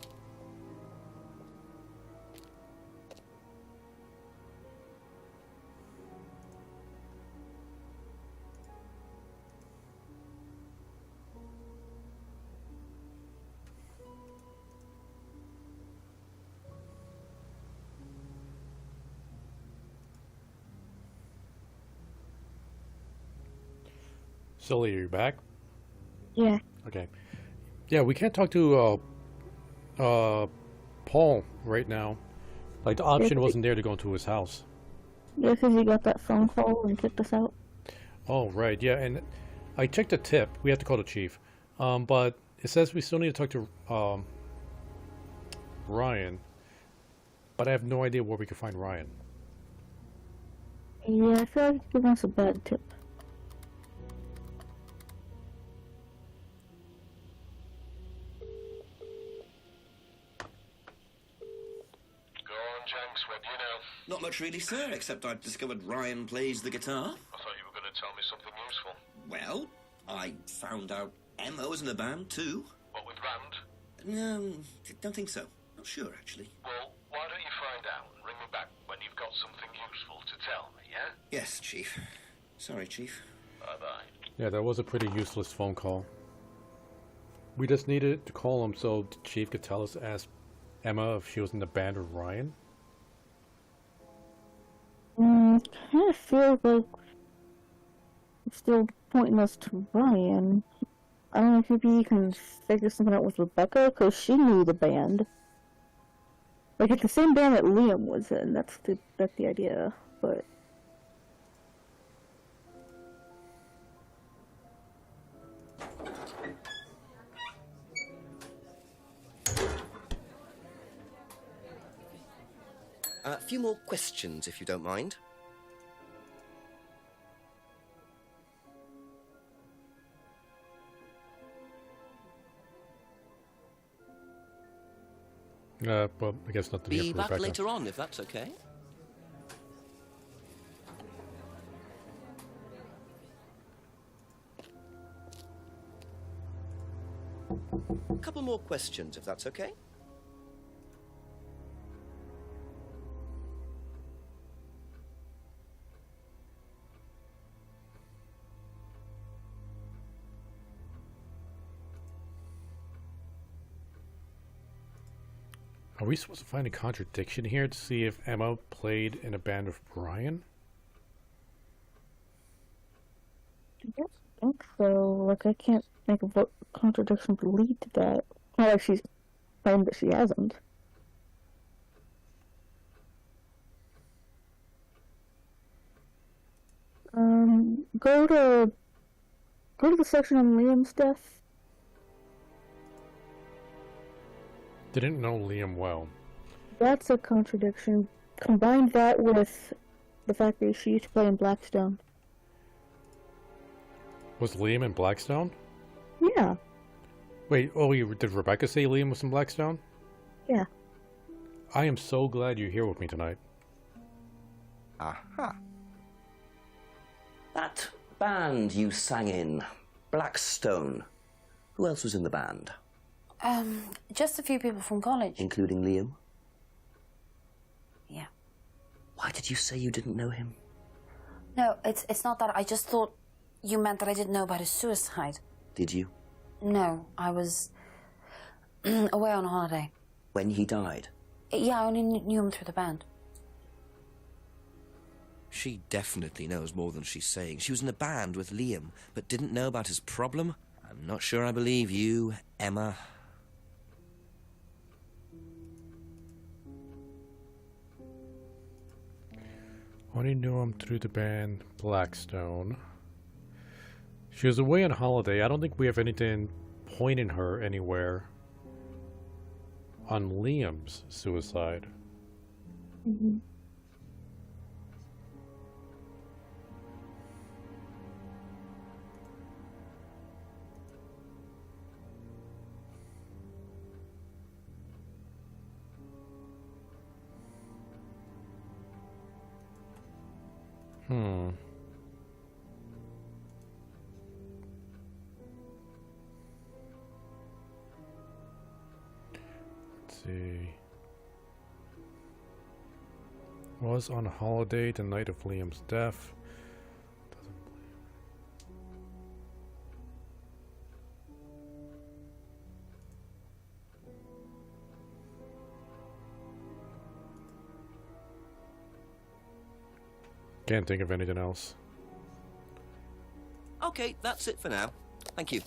Speaker 1: Cyllya, are you back?
Speaker 2: Yeah.
Speaker 1: Okay. Yeah, we can't talk to Paul right now. Like, the option wasn't there to go into his house.
Speaker 2: Yeah, because he got that phone call and kicked us out.
Speaker 1: Oh, right, yeah, and I checked the tip. We have to call the chief. But it says we still need to talk to Ryan. But I have no idea where we can find Ryan.
Speaker 2: Yeah, I feel like he's giving us a bad tip.
Speaker 3: Not much really, sir, except I've discovered Ryan plays the guitar.
Speaker 12: I thought you were going to tell me something useful.
Speaker 3: Well, I found out Emma was in a band, too.
Speaker 12: What, with Rand?
Speaker 3: No, don't think so. Not sure, actually.
Speaker 12: Well, why don't you find out and ring me back when you've got something useful to tell me, yeah?
Speaker 3: Yes, Chief. Sorry, Chief.
Speaker 12: Bye-bye.
Speaker 1: Yeah, that was a pretty useless phone call. We just needed to call him so the chief could tell us, ask Emma if she was in the band with Ryan.
Speaker 2: Kind of feels like it's still pointing us to Ryan. I don't know if maybe you can figure something out with Rebecca, because she knew the band. Like, it's the same band that Liam was in, that's the idea, but...
Speaker 3: A few more questions, if you don't mind.
Speaker 1: Well, I guess nothing here
Speaker 6: Be
Speaker 1: for
Speaker 6: back
Speaker 1: Rebecca.
Speaker 6: later on, if that's okay.
Speaker 3: A couple more questions, if that's okay.
Speaker 1: Are we supposed to find a contradiction here to see if Emma played in a band with Brian?
Speaker 2: I don't think so. Like, I can't think of what contradiction would lead to that. Not like she's claimed that she hasn't. Go to the section on Liam's death.
Speaker 1: Didn't know Liam well.
Speaker 2: That's a contradiction. Combine that with the fact that she used to play in Blackstone.
Speaker 1: Was Liam in Blackstone?
Speaker 2: Yeah.
Speaker 1: Wait, oh, did Rebecca say Liam was in Blackstone?
Speaker 2: Yeah.
Speaker 1: I am so glad you're here with me tonight.
Speaker 6: Aha. That band you sang in, Blackstone. Who else was in the band?
Speaker 8: Just a few people from college.
Speaker 6: Including Liam?
Speaker 8: Yeah.
Speaker 6: Why did you say you didn't know him?
Speaker 8: No, it's not that. I just thought you meant that I didn't know about his suicide.
Speaker 6: Did you?
Speaker 8: No, I was away on holiday.
Speaker 6: When he died?
Speaker 8: Yeah, I only knew him through the band.
Speaker 3: She definitely knows more than she's saying. She was in a band with Liam, but didn't know about his problem? I'm not sure I believe you, Emma.
Speaker 1: Only knew him through the band Blackstone. She was away on holiday. I don't think we have anything pointing her anywhere on Liam's suicide.
Speaker 2: Mm-hmm.
Speaker 1: Hmm. Let's see. Was on holiday the night of Liam's death. Can't think of anything else.
Speaker 3: Okay, that's it for now. Thank you.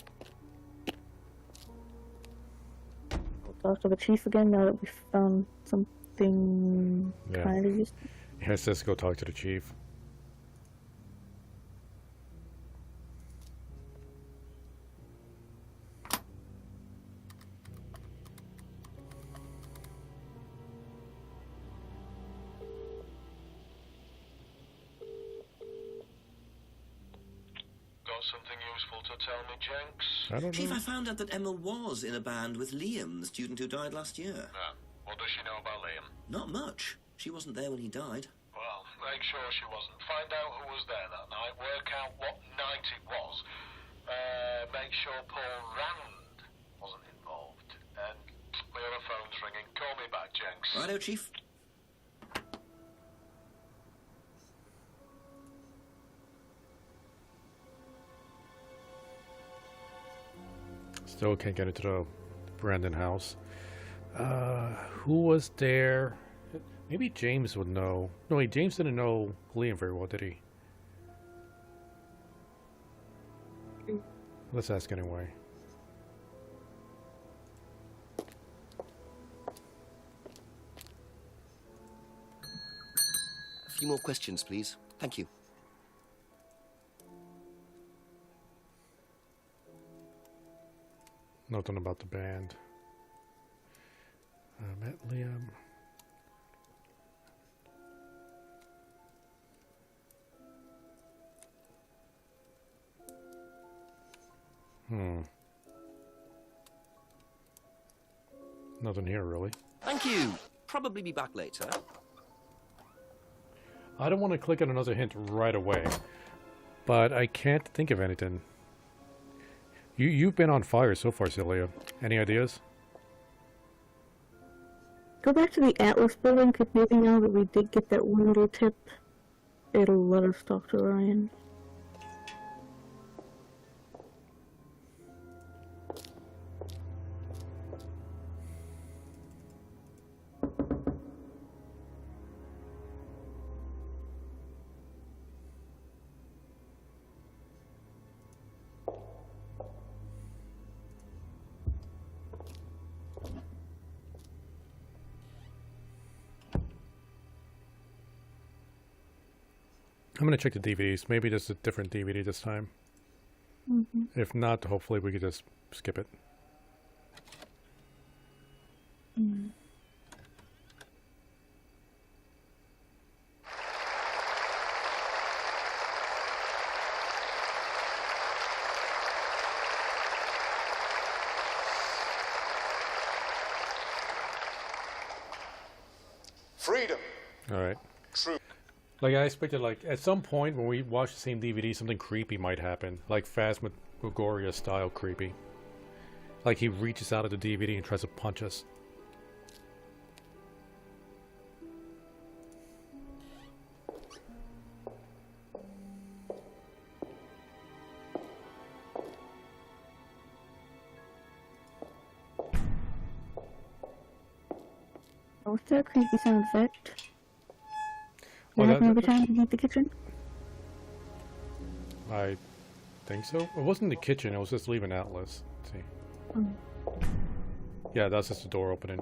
Speaker 2: We'll talk to the chief again now that we found something kind of useful.
Speaker 1: Yeah, it says go talk to the chief.
Speaker 12: Something useful to tell me, Jenks?
Speaker 1: I don't
Speaker 3: Chief,
Speaker 1: know.
Speaker 3: I found out that Emma was in a band with Liam, the student who died last year.
Speaker 12: What does she know about Liam?
Speaker 3: Not much. She wasn't there when he died.
Speaker 12: Well, make sure she wasn't. Find out who was there that night. Work out what night it was. Make sure Paul Rand wasn't involved. And my other phone's ringing. Call me back, Jenks.
Speaker 3: Righto, Chief.
Speaker 1: Still can't get into the Brandon house. Who was there? Maybe James would know. No, wait, James didn't know Liam very well, did he? Let's ask anyway.
Speaker 3: A few more questions, please. Thank you.
Speaker 1: Nothing about the band. Met Liam. Nothing here, really.
Speaker 3: Thank you. Probably be back later.
Speaker 1: I don't want to click on another hint right away, but I can't think of anything. You've been on fire so far, Cyllya. Any ideas?
Speaker 2: Go back to the Atlas building, because maybe now that we did get that one little tip, it'll let us talk to Ryan.
Speaker 1: I'm going to check the DVDs. Maybe there's a different DVD this time.
Speaker 2: Mm-hmm.
Speaker 1: If not, hopefully we could just skip it.
Speaker 2: Mm.
Speaker 4: Freedom.
Speaker 1: Alright.
Speaker 4: True.
Speaker 1: Like, I expected, like, at some point when we watch the same DVD, something creepy might happen. Like, Phasmagoria style creepy. Like, he reaches out of the DVD and tries to punch us.
Speaker 2: What's that creepy sound effect?
Speaker 1: Well,
Speaker 2: What happened every time you leave the kitchen?
Speaker 1: I think so. It wasn't the kitchen, it was just leaving Atlas. Let's see.
Speaker 2: Oh.
Speaker 1: Yeah, that's just the door opening.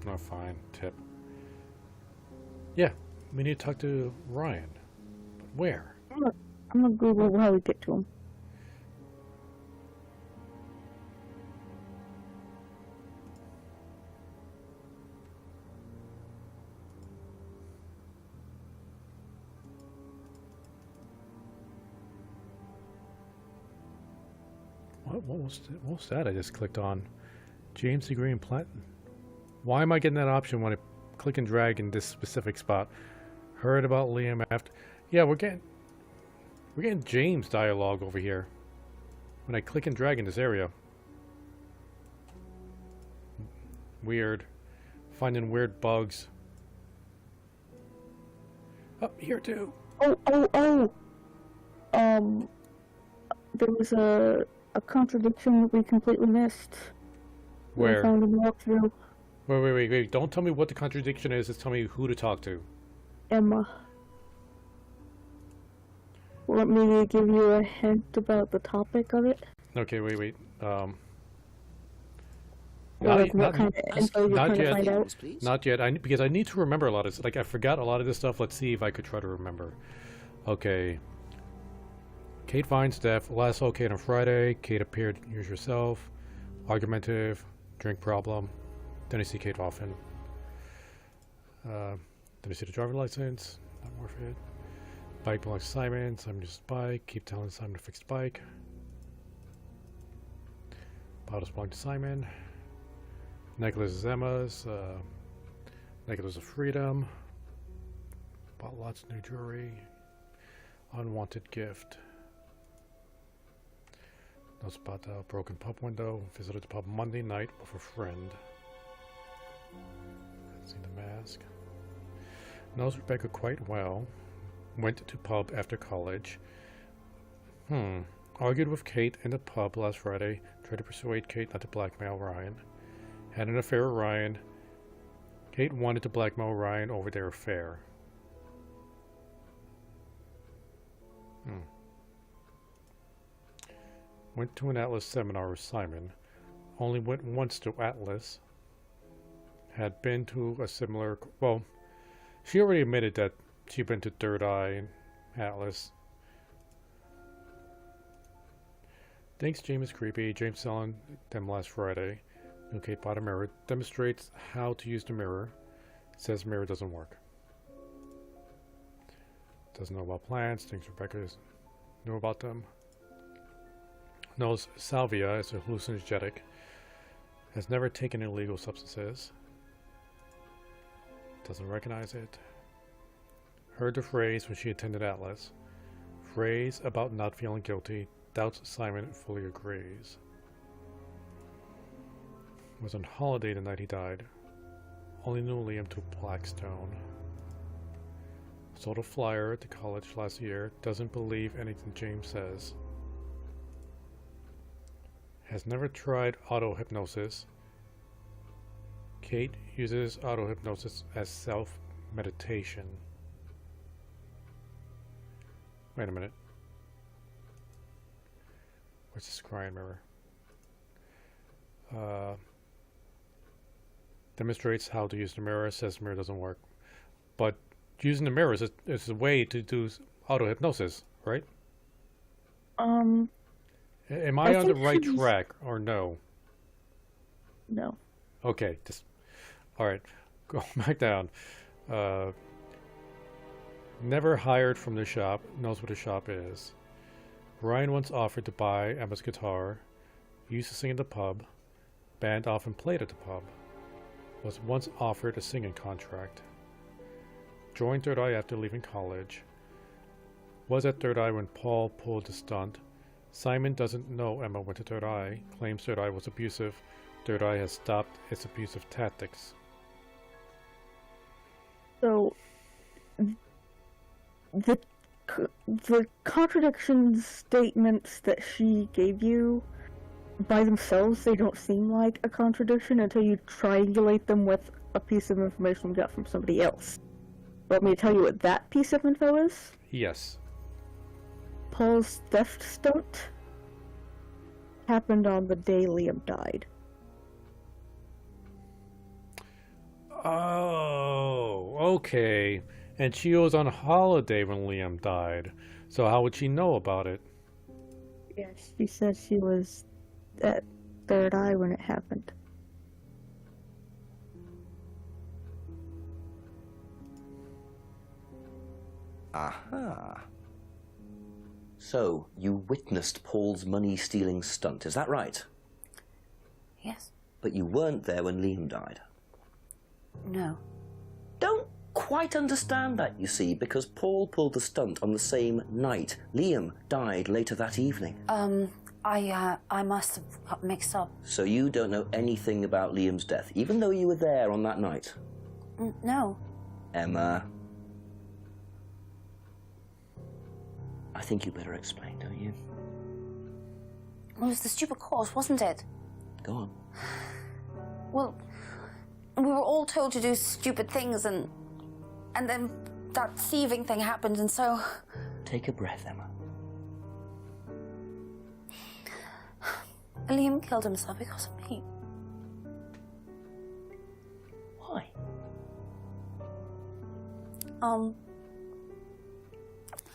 Speaker 1: Oh, fine. Tip. Yeah, we need to talk to Ryan. But where?
Speaker 2: I'm gonna Google how we get to him.
Speaker 1: What was that I just clicked on? James the Green Plant? Why am I getting that option when I click and drag in this specific spot? Heard about Liam after... Yeah, we're getting James dialogue over here. When I click and drag in this area. Weird. Finding weird bugs. Oh, here too.
Speaker 2: Oh! There was a contradiction that we completely missed.
Speaker 1: Where?
Speaker 2: We found a walkthrough.
Speaker 1: Wait. Don't tell me what the contradiction is. Just tell me who to talk to.
Speaker 2: Emma. Want me to give you a hint about the topic of it?
Speaker 1: Okay, wait.
Speaker 2: Or like what kind of info you're trying to find out?
Speaker 1: Not yet. Because I need to remember a lot of... Like, I forgot a lot of this stuff. Let's see if I could try to remember. Okay. Kate finds death. Last saw Kate on Friday. Kate appeared. Use yourself. Argumentative. Drink problem. Then I see Kate often. Then I see the driver license. Not worth it. Bike belongs to Simon. Simon uses bike. Keep telling Simon to fix the bike. Bottles belong to Simon. Necklace is Emma's. Necklace of freedom. Bought lots of new jewelry. Unwanted gift. Notes about the broken pub window. Visited the pub Monday night with a friend. See the mask. Knows Rebecca quite well. Went to pub after college. Argued with Kate in the pub last Friday. Tried to persuade Kate not to blackmail Ryan. Had an affair with Ryan. Kate wanted to blackmail Ryan over their affair. Went to an Atlas seminar with Simon. Only went once to Atlas. Had been to a similar... Well, she already admitted that she'd been to Third Eye and Atlas. Thinks James is creepy. James selling them last Friday. New Kate bought a mirror. Demonstrates how to use the mirror. Says mirror doesn't work. Doesn't know about plants. Thinks Rebecca knew about them. Knows Cyllya is a hallucinogenic. Has never taken illegal substances. Doesn't recognize it. Heard the phrase when she attended Atlas. Phrase about not feeling guilty. Doubts Simon fully agrees. Was on holiday the night he died. Only knew Liam to Blackstone. Sold a flyer at the college last year. Doesn't believe anything James says. Has never tried auto-hypnosis. Kate uses auto-hypnosis as self-meditation. Wait a minute. Where's the scrying mirror? Demonstrates how to use the mirror. Says the mirror doesn't work. But using the mirrors is a way to do auto hypnosis, right? Am I on the right track or no?
Speaker 2: No.
Speaker 1: Okay, just all right. Go back down. Never hired from the shop. Knows what a shop is. Ryan once offered to buy Emma's guitar. Used to sing in the pub. Band often played at the pub. Was once offered a singing contract. Joined Third Eye after leaving college. Was at Third Eye when Paul pulled the stunt. Simon doesn't know Emma went to Third Eye. Claims Third Eye was abusive. Third Eye has stopped its abusive tactics.
Speaker 2: So, the contradiction statements that she gave you, by themselves, they don't seem like a contradiction until you triangulate them with a piece of information we got from somebody else. Want me to tell you what that piece of info is?
Speaker 1: Yes.
Speaker 2: Paul's theft stunt happened on the day Liam died.
Speaker 1: Oh, okay. And she was on holiday when Liam died. So how would she know about it?
Speaker 2: Yes, she said she was at Third Eye when it happened.
Speaker 6: Aha. So, you witnessed Paul's money-stealing stunt, is that right?
Speaker 8: Yes.
Speaker 6: But you weren't there when Liam died.
Speaker 8: No.
Speaker 6: Don't quite understand that, you see, because Paul pulled the stunt on the same night. Liam died later that evening.
Speaker 8: I must have got mixed up.
Speaker 6: So you don't know anything about Liam's death, even though you were there on that night?
Speaker 8: No.
Speaker 6: Emma. I think you better explain, don't you?
Speaker 8: Well, it was the stupid course, wasn't it?
Speaker 6: Go on.
Speaker 8: Well, we were all told to do stupid things, and then that thieving thing happened, and so...
Speaker 6: Take a breath, Emma.
Speaker 8: Liam killed himself because of me.
Speaker 6: Why?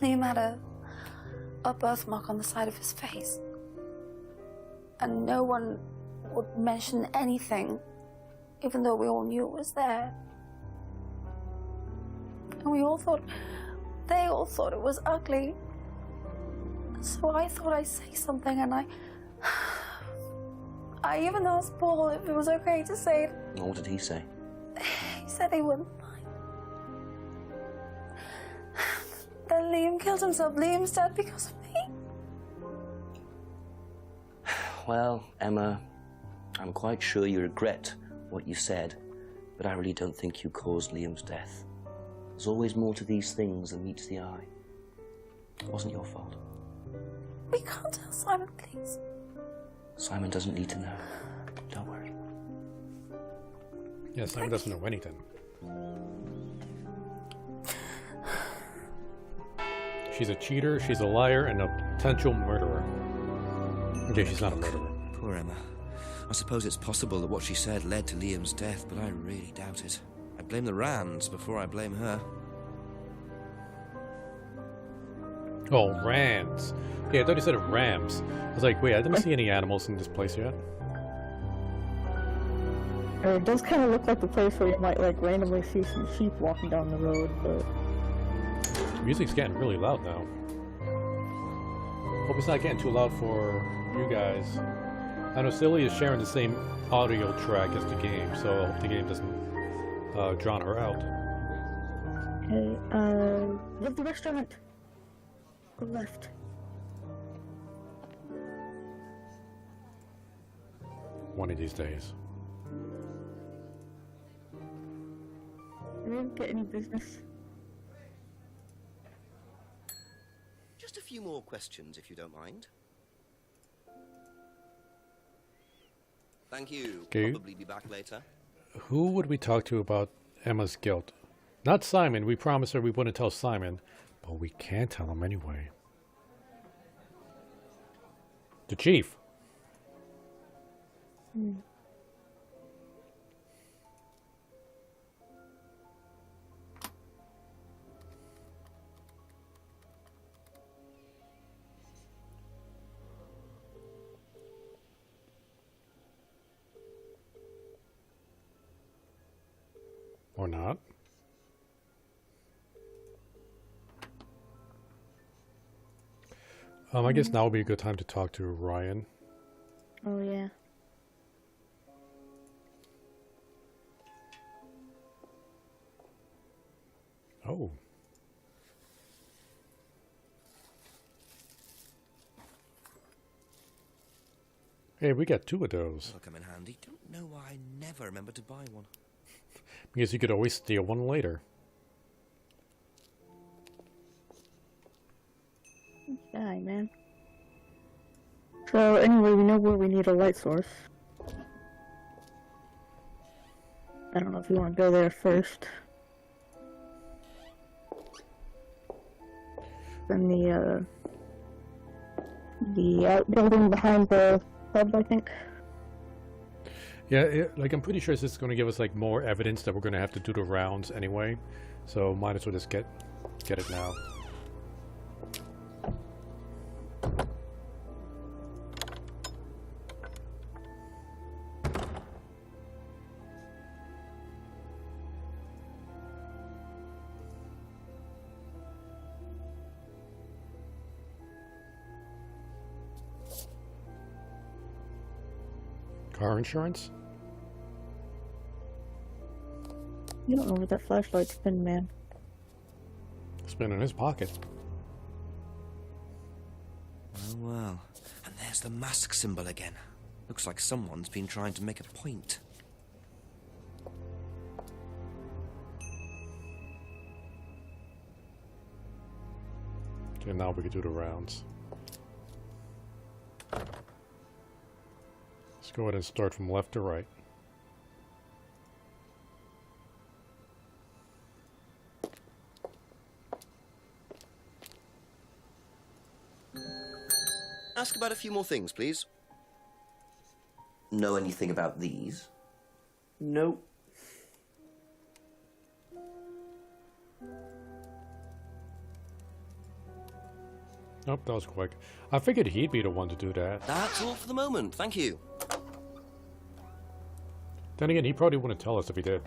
Speaker 8: Liam had a birthmark on the side of his face. And no one would mention anything, even though we all knew it was there. And we all thought, they all thought it was ugly. So I thought I'd say something, and I even asked Paul if it was okay to say it.
Speaker 6: What did he say?
Speaker 8: He said he wouldn't mind. Then Liam killed himself. Liam's dead because of me.
Speaker 6: Well, Emma, I'm quite sure you regret what you said, but I really don't think you caused Liam's death. There's always more to these things than meets the eye. It wasn't your fault.
Speaker 8: We can't tell Simon, please.
Speaker 6: Simon doesn't need to know. Don't worry.
Speaker 1: Yes, Simon doesn't know anything. She's a cheater, she's a liar, and a potential murderer. Okay, she's not a murderer.
Speaker 3: Poor Emma. I suppose it's possible that what she said led to Liam's death, but I really doubt it. I blame the Rands before I blame her.
Speaker 1: Oh, Rands. Yeah, I thought you said Rams. I was like, wait, I didn't see any animals in this place yet.
Speaker 2: It does kind of look like the place where you might like randomly see some sheep walking down the road, but...
Speaker 1: The music's getting really loud now. Hope it's not getting too loud for you guys. I know Cyllya is sharing the same audio track as the game, so I hope the game doesn't drown her out.
Speaker 2: Okay, leave the restaurant. Go left.
Speaker 1: One of these days.
Speaker 2: We didn't get any business.
Speaker 3: Just a few more questions, if you don't mind. Thank you.
Speaker 1: Okay.
Speaker 3: Probably be back later.
Speaker 1: Who would we talk to about Emma's guilt? Not Simon. We promised her we wouldn't tell Simon, but we can't tell him anyway. The chief. Or not. I guess now would be a good time to talk to Ryan.
Speaker 2: Oh, yeah.
Speaker 1: Oh. Hey, we got 2 of those.
Speaker 3: That'll come in handy. Don't know why I never remember to buy one.
Speaker 1: Because you could always steal one later.
Speaker 2: Die, man. So, anyway, we know where we need a light source. I don't know if you want to go there first. Then the outbuilding behind the pub, I think.
Speaker 1: Yeah, like I'm pretty sure this is going to give us like more evidence that we're going to have to do the rounds anyway. So might as well just get it now. Car insurance?
Speaker 2: You don't know where that flashlight's been, man.
Speaker 1: It's been in his pocket.
Speaker 3: Oh, well. And there's the mask symbol again. Looks like someone's been trying to make a point.
Speaker 1: Okay, now we can do the rounds. Let's go ahead and start from left to right.
Speaker 3: Ask about a few more things, please.
Speaker 6: Know anything about these?
Speaker 11: Nope.
Speaker 1: Nope, that was quick. I figured he'd be the one to do that.
Speaker 3: That's all for the moment, thank you.
Speaker 1: Then again, he probably wouldn't tell us if he did.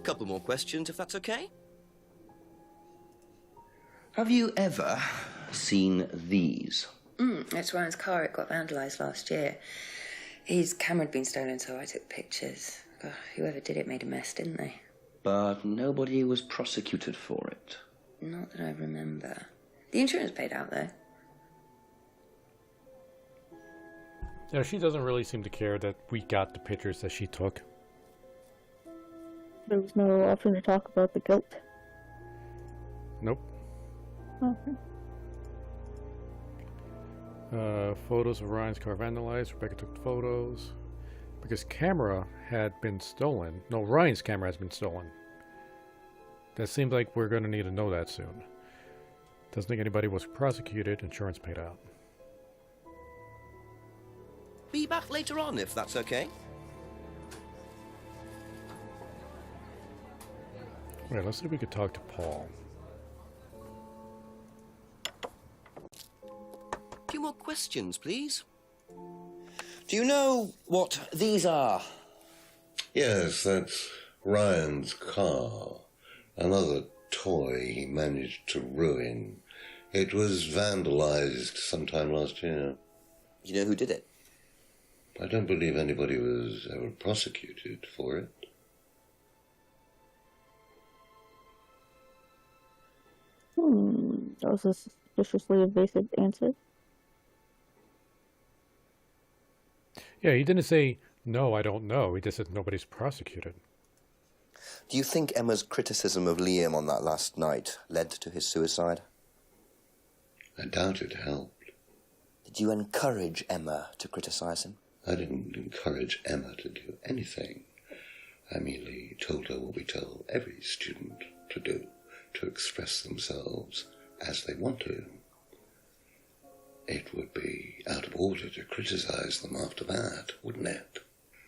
Speaker 3: Couple more questions, if that's okay.
Speaker 6: Have you ever seen these?
Speaker 9: It's Ryan's car. It got vandalised last year. His camera had been stolen, so I took pictures. God, whoever did it made a mess, didn't they?
Speaker 6: But nobody was prosecuted for it.
Speaker 9: Not that I remember. The insurance paid out, though.
Speaker 1: Yeah, she doesn't really seem to care that we got the pictures that she took.
Speaker 2: There was no option to talk about the guilt.
Speaker 1: Nope.
Speaker 2: Okay.
Speaker 1: Photos of Ryan's car vandalized. Rebecca took the photos. Because camera had been stolen. No, Ryan's camera has been stolen. That seems like we're going to need to know that soon. Doesn't think anybody was prosecuted. Insurance paid out.
Speaker 3: Be back later on, if that's okay.
Speaker 1: Right, let's see if we could talk to Paul.
Speaker 3: A few more questions, please. Do you know what these are?
Speaker 10: Yes, that's Ryan's car. Another toy he managed to ruin. It was vandalized sometime last year.
Speaker 3: You know who did it?
Speaker 10: I don't believe anybody was ever prosecuted for it.
Speaker 2: That was a suspiciously evasive answer.
Speaker 1: Yeah, he didn't say, no, I don't know. He just said nobody's prosecuted.
Speaker 3: Do you think Emma's criticism of Liam on that last night led to his suicide?
Speaker 10: I doubt it helped.
Speaker 3: Did you encourage Emma to criticize him?
Speaker 10: I didn't encourage Emma to do anything. I merely told her what we tell every student to do, to express themselves as they want to. It would be out of order to criticize them after that, wouldn't it?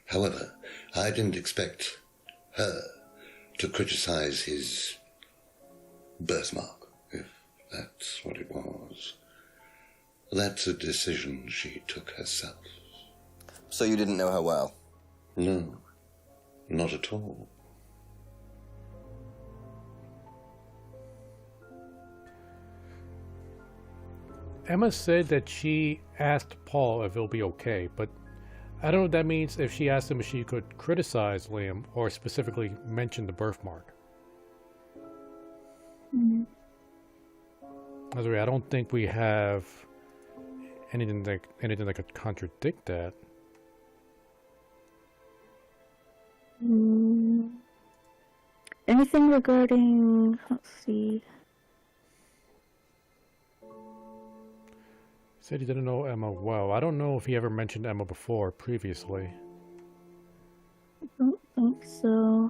Speaker 10: However, I didn't expect her to criticize his birthmark, if that's what it was. That's a decision she took herself.
Speaker 3: So you didn't know her well?
Speaker 10: No, not at all.
Speaker 1: Emma said that she asked Paul if it'll be okay, but I don't know what that means if she asked him if she could criticize Liam or specifically mention the birthmark.
Speaker 2: Mm-hmm.
Speaker 1: By the way, I don't think we have anything that could contradict that.
Speaker 2: Anything regarding, let's see.
Speaker 1: Said he didn't know Emma well. I don't know if he ever mentioned Emma before, previously.
Speaker 2: I don't think so.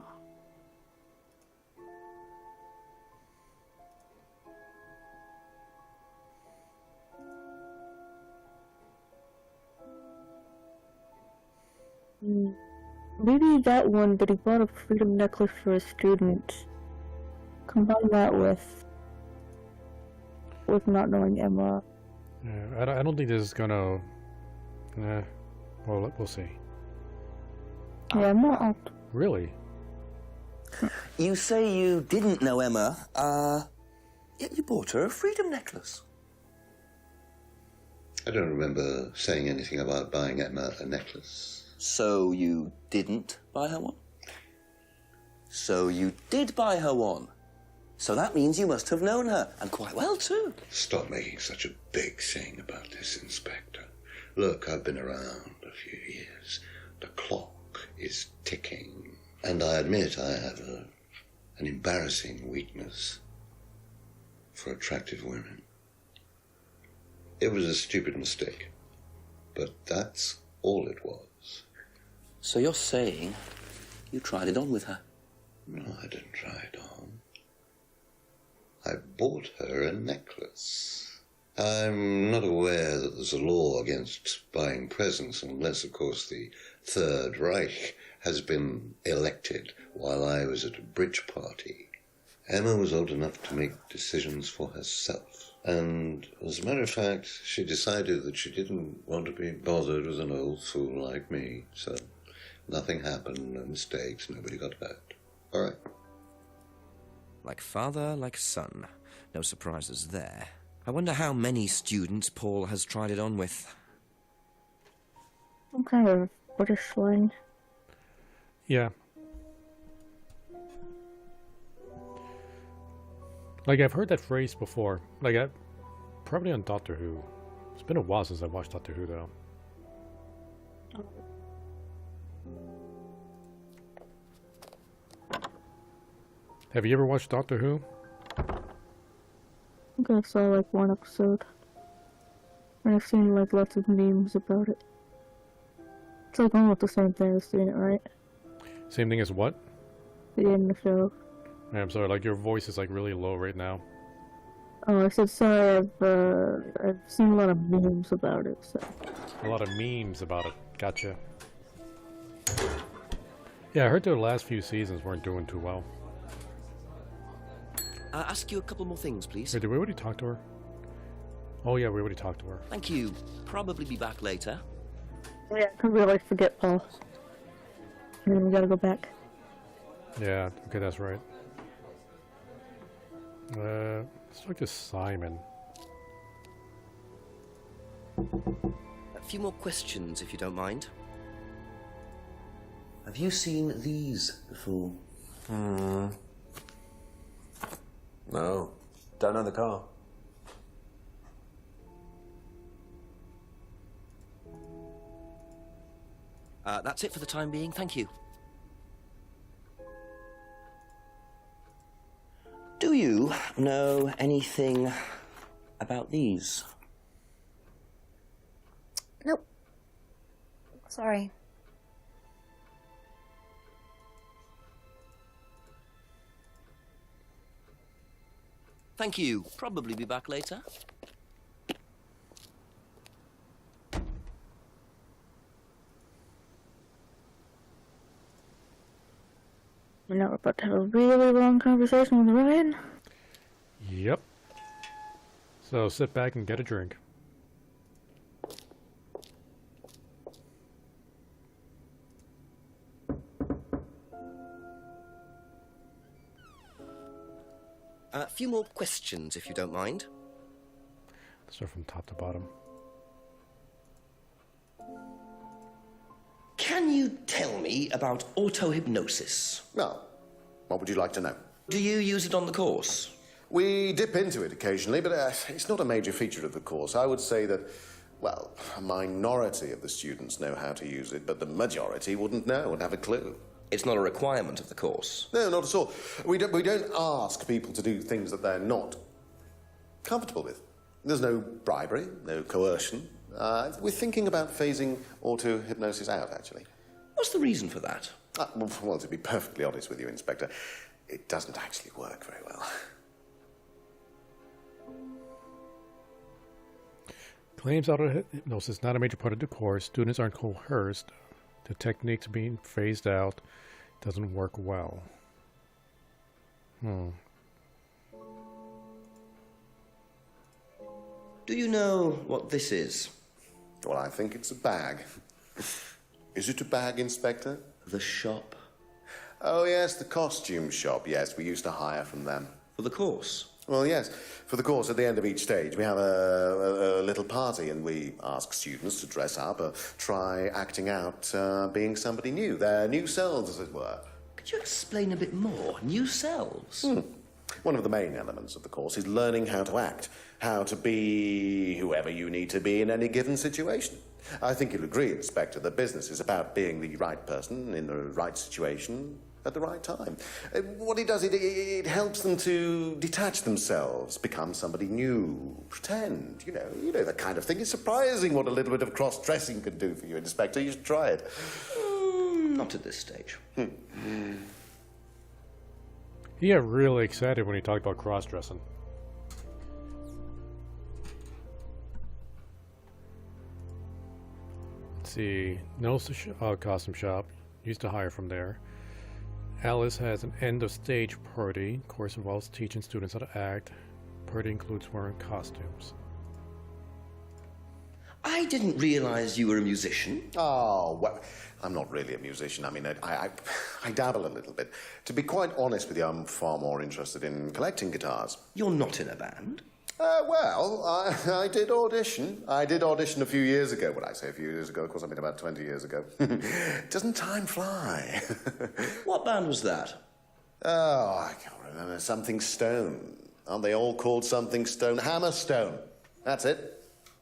Speaker 2: Maybe that one, but he bought a freedom necklace for a student. Combine that with not knowing Emma.
Speaker 1: Yeah, I don't think this is gonna... well, we'll see.
Speaker 2: Yeah, I'm not...
Speaker 1: Really?
Speaker 6: You say you didn't know Emma, yet you bought her a freedom necklace.
Speaker 10: I don't remember saying anything about buying Emma a necklace.
Speaker 6: So you didn't buy her one? So you did buy her one. So that means you must have known her, and quite well too.
Speaker 10: Stop making such a big thing about this, Inspector. Look, I've been around a few years. The clock is ticking. And I admit I have an embarrassing weakness for attractive women. It was a stupid mistake, but that's all it was.
Speaker 6: So you're saying you tried it on with her?
Speaker 10: No, I didn't try it on. I bought her a necklace. I'm not aware that there's a law against buying presents unless, of course, the Third Reich has been elected while I was at a bridge party. Emma was old enough to make decisions for herself. And, as a matter of fact, she decided that she didn't want to be bothered with an old fool like me. So, nothing happened, no mistakes, nobody got hurt. All right.
Speaker 3: Like father, like son. No surprises there. I wonder how many students Paul has tried it on with.
Speaker 2: Some kind of British slang.
Speaker 1: Yeah. Like, I've heard that phrase before. Like, probably on Doctor Who. It's been a while since I watched Doctor Who, though. Have you ever watched Doctor Who?
Speaker 2: I think I saw like one episode. And I've seen like lots of memes about it. It's like almost the same thing as seeing it, right?
Speaker 1: Same thing as what?
Speaker 2: The end of the show.
Speaker 1: I'm sorry, like your voice is like really low right now.
Speaker 2: Oh, I said sorry, I've seen a lot of memes about it, so.
Speaker 1: A lot of memes about it. Gotcha. Yeah, I heard the last few seasons weren't doing too well.
Speaker 6: Ask you a couple more things, please.
Speaker 1: Wait, did we already talk to her? Oh yeah, we already talked to her.
Speaker 6: Thank you. Probably be back later.
Speaker 2: Yeah, I could really forget Paul. And then we gotta go back.
Speaker 1: Yeah, okay, that's right. Let's talk to Simon.
Speaker 3: A few more questions, if you don't mind.
Speaker 6: Have you seen these before?
Speaker 7: No. Don't know the car.
Speaker 3: That's it for the time being, thank you.
Speaker 6: Do you know anything about these?
Speaker 8: Nope. Sorry.
Speaker 3: Thank you. Probably be back later.
Speaker 2: Now we're about to have a really long conversation with Ryan.
Speaker 1: Yep. So sit back and get a drink.
Speaker 3: A few more questions, if you don't mind.
Speaker 1: Start from top to bottom.
Speaker 3: Can you tell me about auto-hypnosis?
Speaker 4: Well, what would you like to know?
Speaker 3: Do you use it on the course?
Speaker 4: We dip into it occasionally, but it's not a major feature of the course. I would say that, well, a minority of the students know how to use it, but the majority wouldn't know and have a clue.
Speaker 3: It's not a requirement of the course?
Speaker 4: No, not at all. We don't ask people to do things that they're not comfortable with. There's no bribery, no coercion. We're thinking about phasing auto-hypnosis out, actually.
Speaker 3: What's the reason for that?
Speaker 4: Well, to be perfectly honest with you, Inspector, it doesn't actually work very well.
Speaker 1: Claims auto-hypnosis is not a major part of the course. Students aren't coerced. The techniques being phased out doesn't work well.
Speaker 3: Do you know what this is?
Speaker 4: Well, I think it's a bag. Is it a bag, Inspector?
Speaker 3: The shop.
Speaker 4: Oh, yes, the costume shop. Yes, we used to hire from them.
Speaker 3: For the course?
Speaker 4: Well, yes. For the course, at the end of each stage, we have a little party, and we ask students to dress up or try acting out being somebody new, their new selves, as it were.
Speaker 3: Could you explain a bit more? New selves?
Speaker 4: One of the main elements of the course is learning how to act, how to be whoever you need to be in any given situation. I think you'll agree, Inspector, that business is about being the right person in the right situation at the right time. What it does, it helps them to detach themselves, become somebody new, pretend, you know, that kind of thing. It's surprising what a little bit of cross-dressing can do for you, Inspector. You should try it.
Speaker 3: Not at this stage.
Speaker 1: He got really excited when he talked about cross-dressing. Let's see. Knows the costume shop. Used to hire from there. Alice has an end-of-stage party. Course involves teaching students how to act. Party includes wearing costumes.
Speaker 3: I didn't realize you were a musician.
Speaker 4: Oh, well, I'm not really a musician. I mean, I dabble a little bit. To be quite honest with you, I'm far more interested in collecting guitars.
Speaker 3: You're not in a band?
Speaker 4: Well, I did audition. I did audition a few years ago. When I say a few years ago, of course, I mean about 20 years ago. Doesn't time fly?
Speaker 3: What band was that?
Speaker 4: Oh, I can't remember. Something Stone. Aren't they all called Something Stone? Hammerstone. That's it.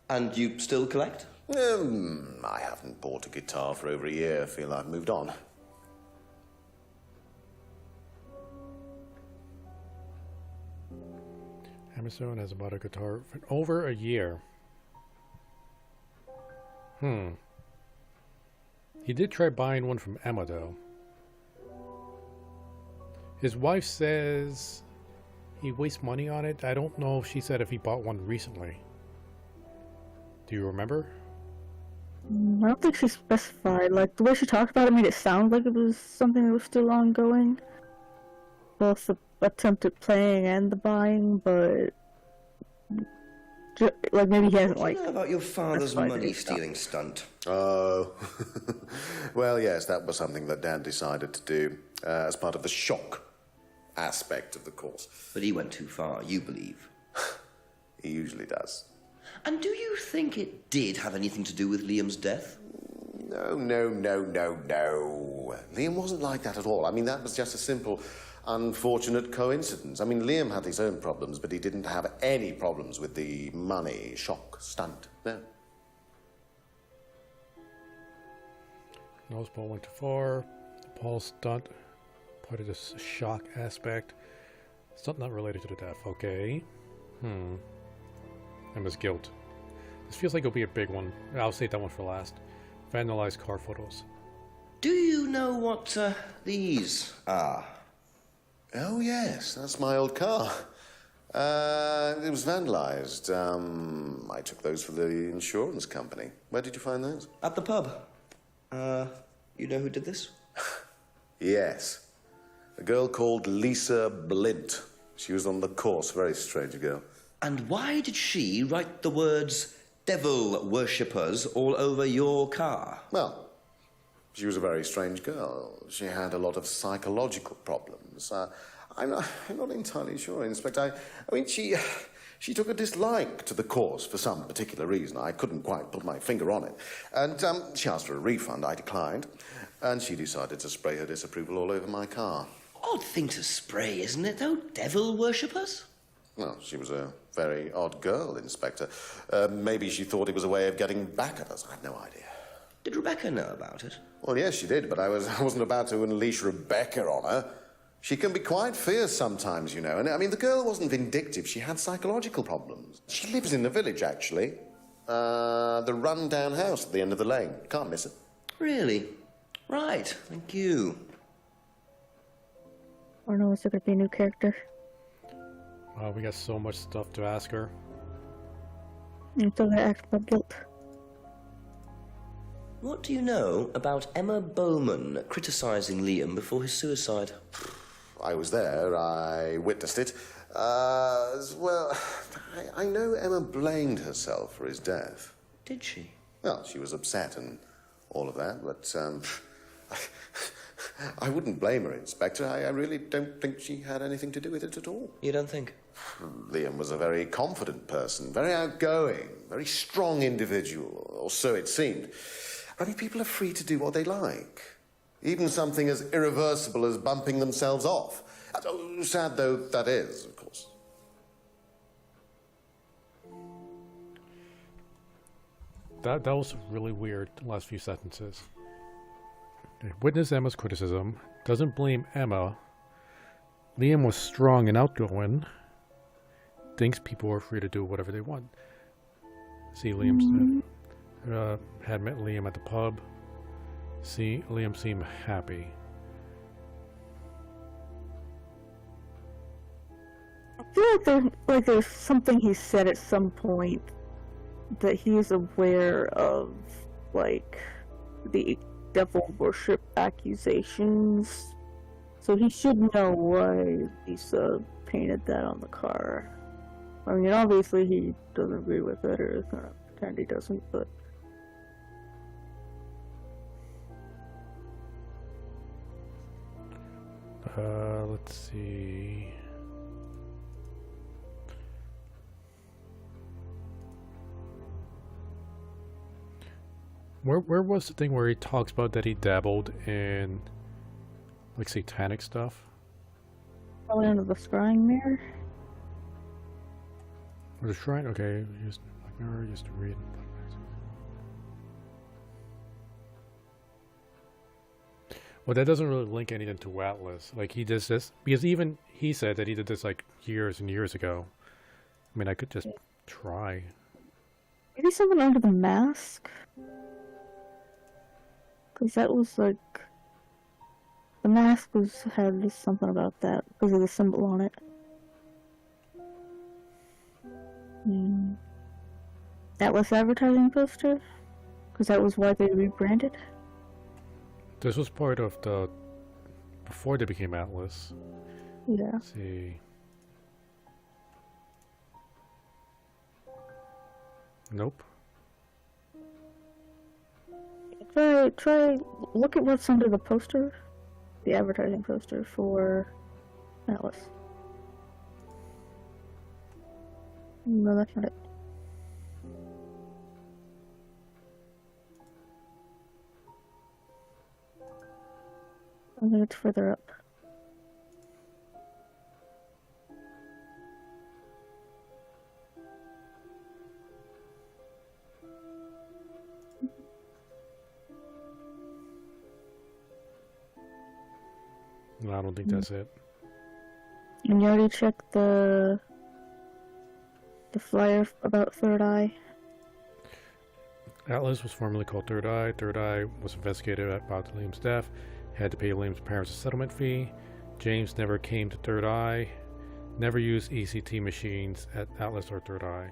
Speaker 3: And you still collect?
Speaker 4: I haven't bought a guitar for over a year. I feel I've moved on.
Speaker 1: Hammerstone has bought a guitar for over a year. He did try buying one from Emma, though. His wife says he wastes money on it. I don't know if she said if he bought one recently. Do you remember?
Speaker 2: I don't think she specified. Like, the way she talked about it made it sound like it was something that was still ongoing. Both the attempted playing and the buying, but... like, maybe he hasn't, like...
Speaker 3: What do you know about your father's money-stealing stunt?
Speaker 4: Oh. Well, yes, that was something that Dad decided to do as part of the shock aspect of the course.
Speaker 3: But he went too far, you believe?
Speaker 4: He usually does.
Speaker 3: And do you think it did have anything to do with Liam's death?
Speaker 4: No. Liam wasn't like that at all. I mean, that was just a simple, unfortunate coincidence. I mean, Liam had his own problems, but he didn't have any problems with the money shock stunt. No.
Speaker 1: Nose Paul went too far. Paul stunt. Part of this shock aspect. Stunt not related to the death. Okay. Emma's guilt. This feels like it'll be a big one. I'll save that one for last. Vandalized car photos.
Speaker 3: Do you know what these are?
Speaker 4: Oh, yes, that's my old car. It was vandalized. I took those for the insurance company. Where did you find those?
Speaker 3: At the pub. You know who did this?
Speaker 4: Yes. A girl called Lisa Blint. She was on the course, very strange girl.
Speaker 3: And why did she write the words devil worshippers all over your car?
Speaker 4: Well, she was a very strange girl. She had a lot of psychological problems. I'm not entirely sure, Inspector. I mean, she took a dislike to the course for some particular reason. I couldn't quite put my finger on it. And she asked for a refund. I declined. And she decided to spray her disapproval all over my car.
Speaker 3: Odd thing to spray, isn't it, though? Devil worshippers?
Speaker 4: Well, she was a very odd girl, Inspector. Maybe she thought it was a way of getting back at us. I've no idea.
Speaker 3: Did Rebecca know about it?
Speaker 4: Well, yes, she did, but I wasn't about to unleash Rebecca on her. She can be quite fierce sometimes, you know. And I mean, the girl wasn't vindictive. She had psychological problems. She lives in the village, actually. The run-down house at the end of the lane. Can't miss it.
Speaker 3: Really? Right, thank you.
Speaker 2: Or no, is there going to be a new character?
Speaker 1: We got so much stuff to ask her.
Speaker 2: You still got to ask about guilt.
Speaker 6: What do you know about Emma Bowman criticising Liam before his suicide?
Speaker 4: I was there. I witnessed it. Well, I know Emma blamed herself for his death.
Speaker 6: Did she?
Speaker 4: Well, she was upset and all of that, but I wouldn't blame her, Inspector. I really don't think she had anything to do with it at all.
Speaker 6: You don't think?
Speaker 4: Liam was a very confident person, very outgoing, very strong individual, or so it seemed. I mean, people are free to do what they like. Even something as irreversible as bumping themselves off. Sad though that is, of course.
Speaker 1: That was really weird, the last few sentences. Witness Emma's criticism. Doesn't blame Emma. Liam was strong and outgoing. Thinks people are free to do whatever they want. See, Liam had met Liam at the pub. See, Liam seemed happy.
Speaker 2: I feel like there's something he said at some point that he's aware of, like, the devil worship accusations. So he should know why Lisa painted that on the car. I mean, obviously he doesn't agree with it, or is gonna pretend he doesn't, but...
Speaker 1: Let's see... Where was the thing where he talks about that he dabbled in, like, satanic stuff?
Speaker 2: Probably under the scrying mirror.
Speaker 1: Or the shrine? Okay, used Black Mirror, used to read. Well, that doesn't really link anything to Atlas. Like, he does this because even he said that he did this like years and years ago. I mean, I could just try.
Speaker 2: Maybe something under the mask? Because that was like... The mask had something about that because of the symbol on it. Atlas advertising poster? Because that was why they rebranded?
Speaker 1: This was part of the... before they became Atlas.
Speaker 2: Yeah.
Speaker 1: Let's see... Nope.
Speaker 2: Try, look at what's under the poster. The advertising poster for Atlas. No, that's not it. I think it's further up.
Speaker 1: No, I don't think that's it.
Speaker 2: And you already checked the flyer about Third Eye?
Speaker 1: Atlas was formerly called Third Eye. Third Eye was investigated about Liam's death. Had to pay Liam's parents a settlement fee. James never came to Third Eye. Never used ECT machines at Atlas or Third Eye.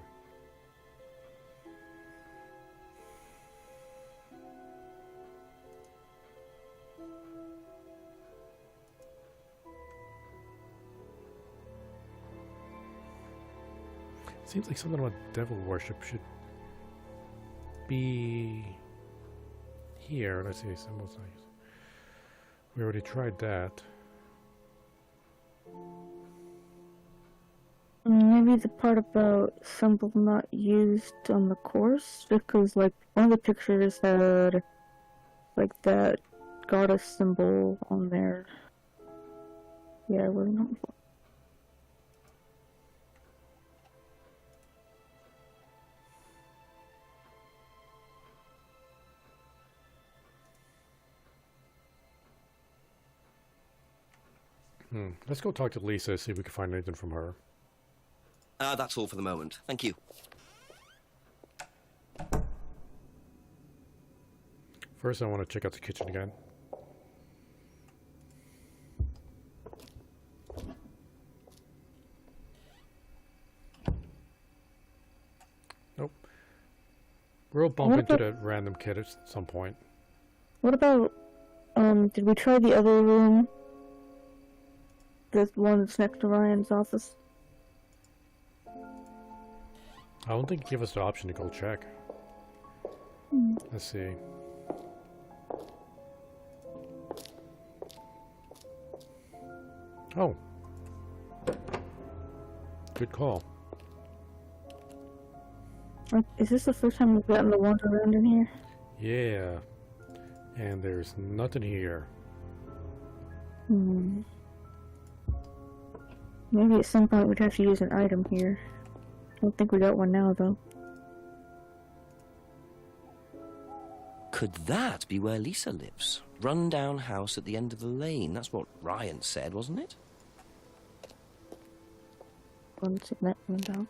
Speaker 1: Seems like something about devil worship should be here. Let's see, symbols. We already tried that.
Speaker 2: Maybe the part about symbol not used on the course, because like one of the pictures had like that goddess symbol on there. Yeah, we're not.
Speaker 1: Let's go talk to Lisa, see if we can find anything from her.
Speaker 3: That's all for the moment. Thank you.
Speaker 1: First, I want to check out the kitchen again. Nope. We'll bump into the random kid at some point.
Speaker 2: What about, did we try the other room? The one that's next to Ryan's office?
Speaker 1: I don't think it gave us the option to go check. Let's see. Oh. Good call.
Speaker 2: Is this the first time we've gotten to wander around in here?
Speaker 1: Yeah. And there's nothing here.
Speaker 2: Maybe at some point we'd have to use an item here. I don't think we got one now, though.
Speaker 3: Could that be where Lisa lives? Run-down house at the end of the lane. That's what Ryan said, wasn't it?
Speaker 2: Once that one down.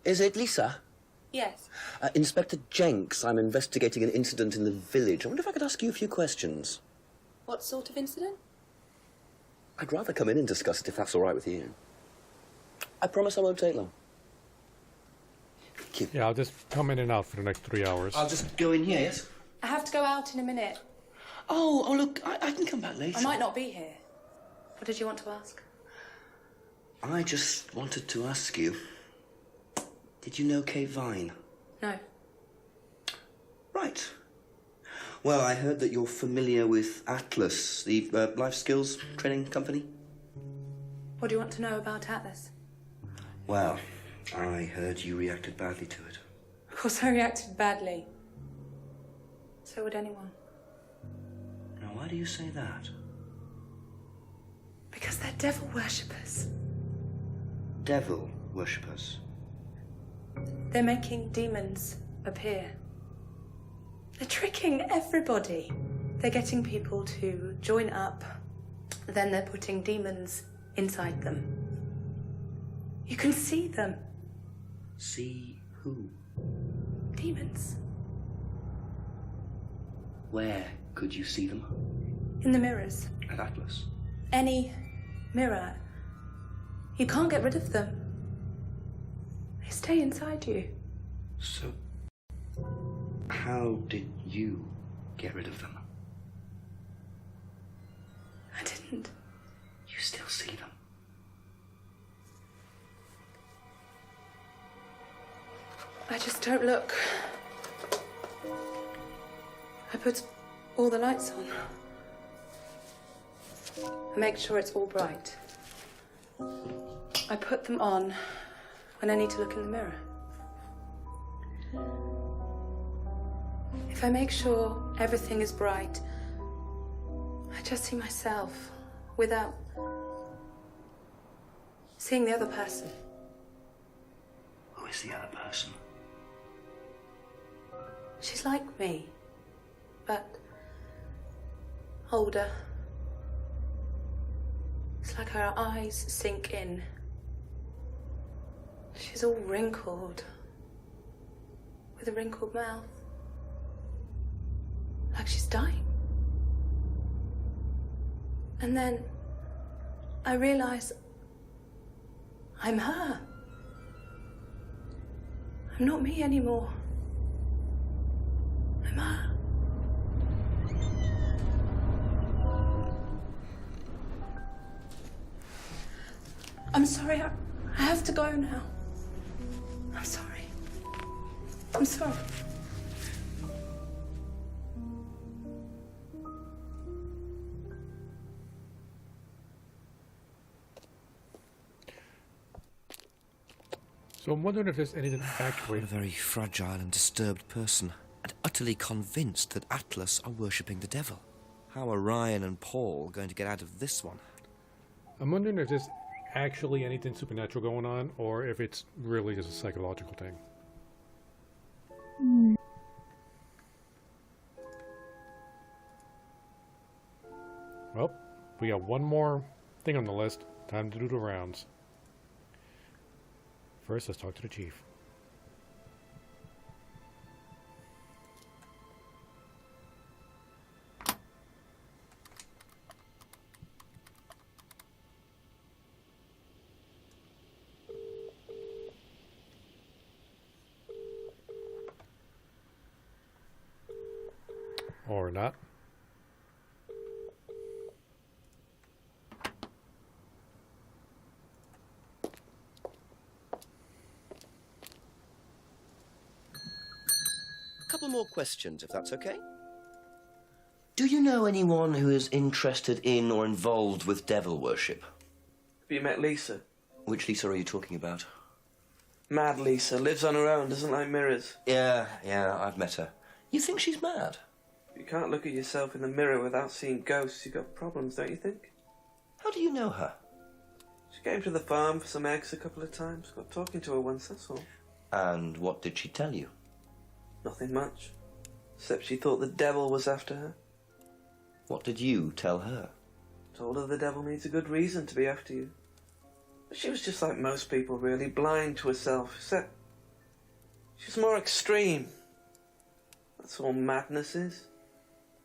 Speaker 6: Is it Lisa?
Speaker 13: Yes.
Speaker 6: Inspector Jenks, I'm investigating an incident in the village. I wonder if I could ask you a few questions.
Speaker 13: What sort of incident?
Speaker 6: I'd rather come in and discuss it if that's all right with you. I promise I won't take long. Thank you.
Speaker 1: Yeah, I'll just come in and out for the next 3 hours.
Speaker 6: I'll just go in here, yes?
Speaker 13: I have to go out in a minute.
Speaker 6: Oh, look, I can come back later.
Speaker 13: I might not be here. What did you want to ask?
Speaker 6: I just wanted to ask you, did you know Kate Vine?
Speaker 13: No.
Speaker 6: Right. Well, I heard that you're familiar with Atlas, the life skills training company.
Speaker 13: What do you want to know about Atlas?
Speaker 6: Well, I heard you reacted badly to it.
Speaker 13: Of course I reacted badly. So would anyone.
Speaker 6: Now, why do you say that?
Speaker 13: Because they're devil worshippers.
Speaker 6: Devil worshippers?
Speaker 13: They're making demons appear. They're tricking everybody. They're getting people to join up, then they're putting demons inside them. You can see them.
Speaker 6: See who?
Speaker 13: Demons.
Speaker 6: Where could you see them?
Speaker 13: In the mirrors.
Speaker 6: At Atlas?
Speaker 13: Any mirror. You can't get rid of them. They stay inside you.
Speaker 6: So, how did you get rid of them?
Speaker 13: I didn't.
Speaker 6: You still see them?
Speaker 13: I just don't look. I put all the lights on. I make sure it's all bright. I put them on when I need to look in the mirror. If I make sure everything is bright, I just see myself without seeing the other person.
Speaker 6: Who is the other person?
Speaker 13: She's like me, but older. It's like her eyes sink in. She's all wrinkled, with a wrinkled mouth. Like she's dying. And then I realize I'm her. I'm not me anymore. Emma. I'm sorry, I have to go now. I'm sorry. I'm sorry.
Speaker 1: So I'm wondering if there's anything actually...
Speaker 3: A very fragile and disturbed person, and utterly convinced that Atlas are worshipping the devil. How are Ryan and Paul going to get out of this one?
Speaker 1: I'm wondering if there's actually anything supernatural going on, or if it's really just a psychological thing. Well, we got one more thing on the list. Time to do the rounds. First, let's talk to the chief. Or not.
Speaker 6: A couple more questions, if that's okay. Do you know anyone who is interested in or involved with devil worship?
Speaker 11: Have you met Lisa?
Speaker 6: Which Lisa are you talking about?
Speaker 11: Mad Lisa. Lives on her own, doesn't like mirrors.
Speaker 6: Yeah, I've met her. You think she's mad?
Speaker 11: You can't look at yourself in the mirror without seeing ghosts. You've got problems, don't you think?
Speaker 6: How do you know her?
Speaker 11: She came to the farm for some eggs a couple of times. Got talking to her once, that's all.
Speaker 6: And what did she tell you?
Speaker 11: Nothing much. Except she thought the devil was after her.
Speaker 6: What did you tell her?
Speaker 11: Told her the devil needs a good reason to be after you. But she was just like most people, really, blind to herself, except she's more extreme. That's all madness is.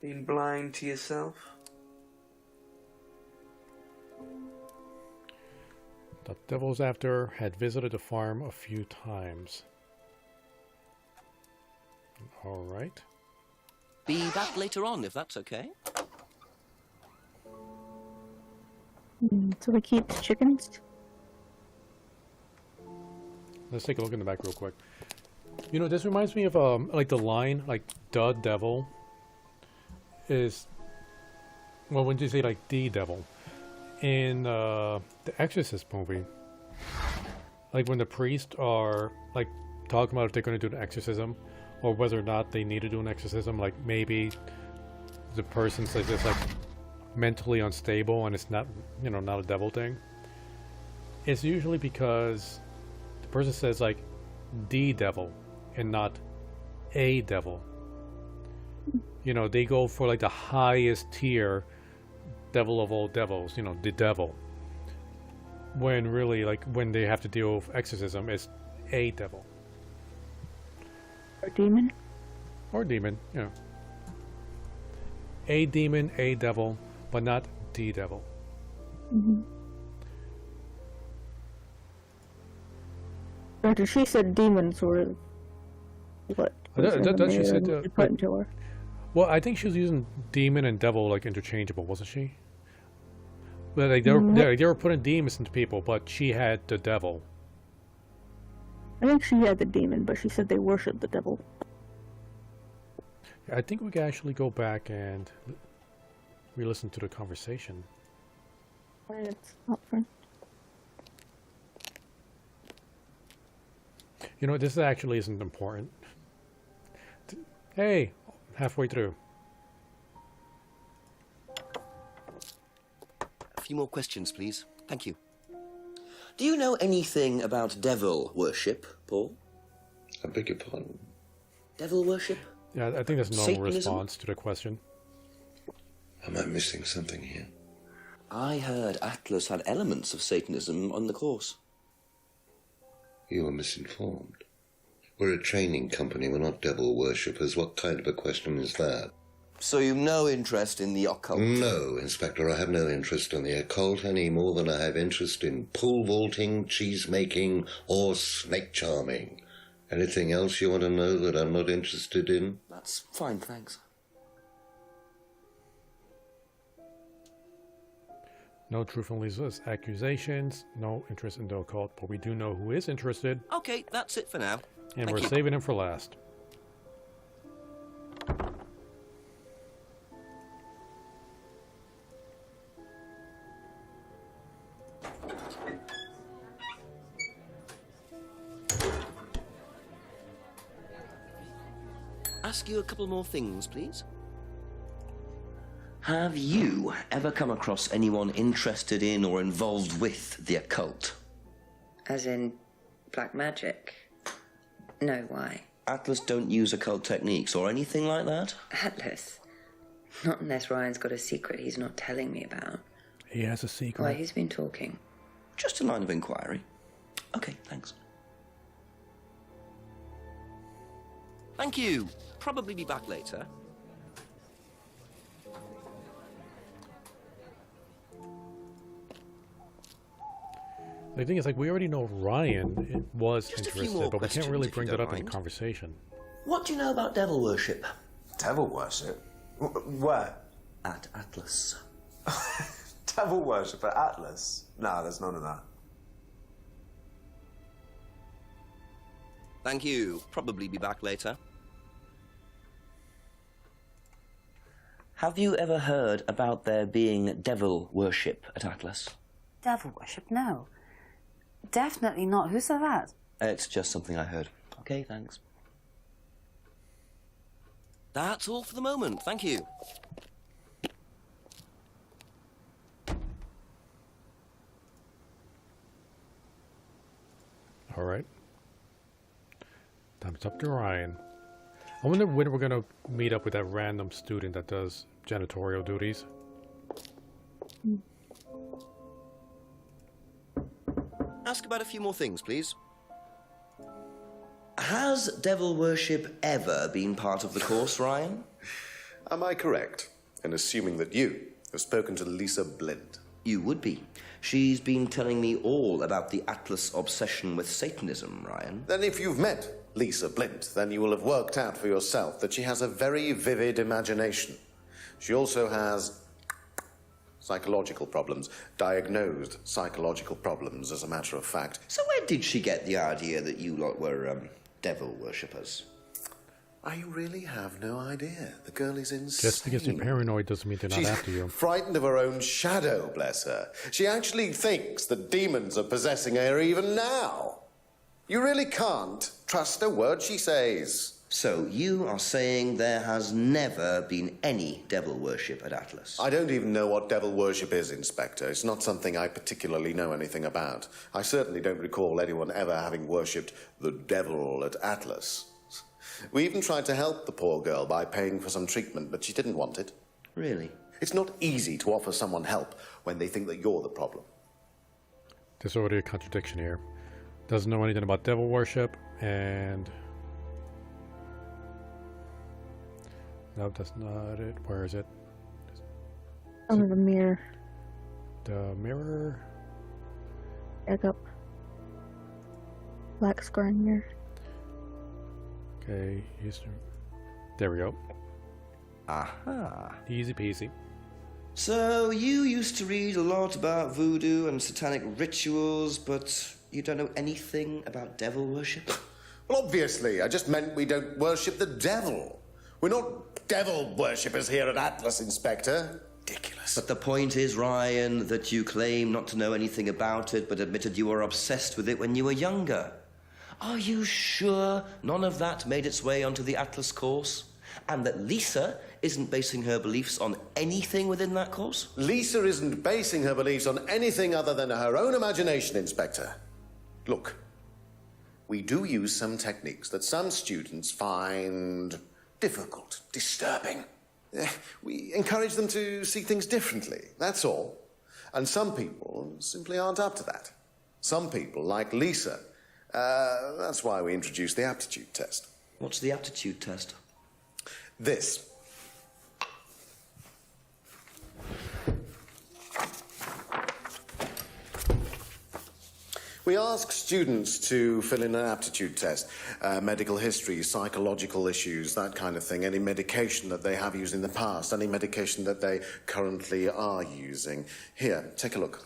Speaker 11: Being blind to yourself.
Speaker 1: The devil's after had visited the farm a few times. All right.
Speaker 6: Be back later on, if that's okay.
Speaker 2: So we keep the chickens?
Speaker 1: Let's take a look in the back real quick. You know, this reminds me of like the line, like the devil is, well, when you say like the devil in the Exorcist movie, like when the priests are like talking about if they're going to do an exorcism or whether or not they need to do an exorcism, like maybe the person's like just like mentally unstable and it's not, you know, not a devil thing. It's usually because the person says like the devil and not a devil. You know, they go for like the highest tier devil of all devils, you know, the devil. When really, like, when they have to deal with exorcism, it's a devil.
Speaker 2: Or demon?
Speaker 1: Or demon, yeah. A demon, a devil, but not the devil.
Speaker 2: After she said demons were what?
Speaker 1: She said
Speaker 2: put into her.
Speaker 1: Well, I think she was using demon and devil like interchangeable, wasn't she? But like they were putting demons into people, but she had the devil.
Speaker 2: I think she had the demon, but she said they worship the devil.
Speaker 1: I think we can actually go back and re-listen to the conversation.
Speaker 2: It's not fun.
Speaker 1: You know, this actually isn't important. Hey, halfway through.
Speaker 6: A few more questions, please. Thank you. Do you know anything about devil worship, Paul?
Speaker 10: I beg your pardon?
Speaker 6: Devil worship?
Speaker 1: Yeah, I think there's no
Speaker 6: Satanism?
Speaker 1: response to the question.
Speaker 10: Am I missing something here?
Speaker 6: I heard Atlas had elements of Satanism on the course.
Speaker 10: You were misinformed. We're a training company, we're not devil worshippers. What kind of a question is that?
Speaker 6: So you've no interest in the occult?
Speaker 10: No, Inspector, I have no interest in the occult any more than I have interest in pole vaulting, cheese making, or snake charming. Anything else you want to know that I'm not interested in?
Speaker 6: That's fine, thanks.
Speaker 1: No truthfully accusations, no interest in the occult, but we do know who is interested,
Speaker 6: Okay, that's it for now.
Speaker 1: and
Speaker 6: Thank
Speaker 1: we're
Speaker 6: you.
Speaker 1: saving him for last.
Speaker 6: Ask you a couple more things, please. Have you ever come across anyone interested in or involved with the occult?
Speaker 9: As in black magic? No, why?
Speaker 6: Atlas don't use occult techniques or anything like that?
Speaker 9: Atlas? Not unless Ryan's got a secret he's not telling me about.
Speaker 1: He has a secret.
Speaker 9: Why, who's been talking?
Speaker 6: Just a line of inquiry. Okay, thanks. Thank you. Probably be back later.
Speaker 1: The thing is, like, we already know Ryan was
Speaker 6: Just a few
Speaker 1: interested,
Speaker 6: more
Speaker 1: but we can't
Speaker 6: questions,
Speaker 1: really
Speaker 6: if you
Speaker 1: bring
Speaker 6: don't
Speaker 1: that up in
Speaker 6: mind.
Speaker 1: the conversation.
Speaker 6: What do you know about devil worship?
Speaker 7: Devil worship? Where?
Speaker 6: At Atlas.
Speaker 7: Devil worship at Atlas? No, there's none of that.
Speaker 6: Thank you. Probably be back later. Have you ever heard about there being devil worship at Atlas?
Speaker 8: Devil worship? No. Definitely not. Who said that?
Speaker 6: It's just something I heard. Okay, thanks. That's all for the moment. Thank you.
Speaker 1: All right. Thumbs up to Ryan. I wonder when we're going to meet up with that random student that does janitorial duties.
Speaker 6: Ask about a few more things, please. Has devil worship ever been part of the course, Ryan?
Speaker 4: Am I correct in assuming that you have spoken to Lisa Blind?
Speaker 6: You would be. She's been telling me all about the Atlas obsession with Satanism, Ryan.
Speaker 4: Then if you've met Lisa Blind, then you will have worked out for yourself that she has a very vivid imagination. She also has psychological problems, diagnosed psychological problems, as a matter of fact.
Speaker 6: So where did she get the idea that you lot were, devil worshippers?
Speaker 4: I really have no idea. The girl is insane.
Speaker 1: Just because you're paranoid doesn't mean they're not
Speaker 4: She's
Speaker 1: after you.
Speaker 4: frightened of her own shadow, bless her. She actually thinks that demons are possessing her even now. You really can't trust a word she says.
Speaker 6: So you are saying there has never been any devil worship at Atlas?
Speaker 4: I don't even know what devil worship is, Inspector. It's not something I particularly know anything about. I certainly don't recall anyone ever having worshipped the devil at Atlas. We even tried to help the poor girl by paying for some treatment, but she didn't want it.
Speaker 6: Really?
Speaker 4: It's not easy to offer someone help when they think that you're the problem.
Speaker 1: There's already a contradiction here. Doesn't know anything about devil worship, and... No, that's not it. Where is it?
Speaker 2: Under the mirror.
Speaker 1: The mirror?
Speaker 2: Back up. Black screen mirror.
Speaker 1: Okay, there we go.
Speaker 6: Aha.
Speaker 1: Easy peasy.
Speaker 6: So you used to read a lot about voodoo and satanic rituals, but you don't know anything about devil worship?
Speaker 4: Well, obviously. I just meant we don't worship the devil. We're not devil worshippers here at Atlas, Inspector. Ridiculous.
Speaker 6: But the point is, Ryan, that you claim not to know anything about it, but admitted you were obsessed with it when you were younger. Are you sure none of that made its way onto the Atlas course? And that Lisa isn't basing her beliefs on anything within that course?
Speaker 4: Lisa isn't basing her beliefs on anything other than her own imagination, Inspector. Look, we do use some techniques that some students find difficult, disturbing. We encourage them to see things differently, that's all. And some people simply aren't up to that. Some people, like Lisa, that's why we introduced the aptitude test.
Speaker 6: What's the aptitude test?
Speaker 4: This. We ask students to fill in an aptitude test, medical history, psychological issues, that kind of thing, any medication that they have used in the past, any medication that they currently are using. Here, take a look.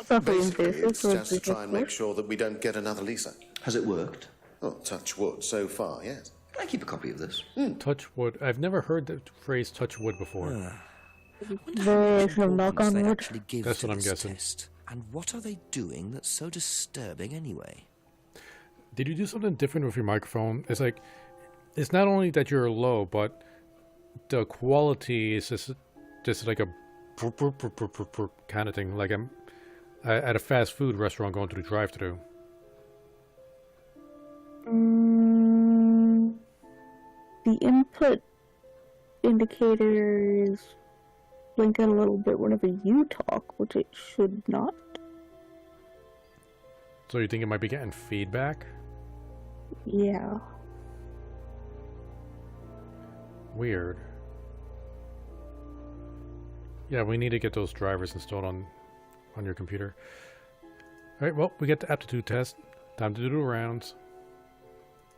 Speaker 4: Basically, it's just to try and make sure that we don't get another Lisa.
Speaker 6: Has it worked?
Speaker 4: Oh, touch wood, so far, yes.
Speaker 6: Can I keep a copy of this?
Speaker 1: Touch wood. I've never heard the phrase touch wood before.
Speaker 2: Variation of knock on wood.
Speaker 1: That's what I'm guessing.
Speaker 3: Test. And what are they doing that's so disturbing anyway?
Speaker 1: Did you do something different with your microphone? It's like, it's not only that you're low, but the quality is just like a kind of thing. Like I'm at a fast food restaurant going through the drive-thru.
Speaker 2: The input indicator is blinking a little bit whenever you talk, which it should not.
Speaker 1: So you think it might be getting feedback?
Speaker 2: Yeah.
Speaker 1: Weird. Yeah, we need to get those drivers installed on your computer. Alright, well, we get the aptitude test. Time to do the rounds.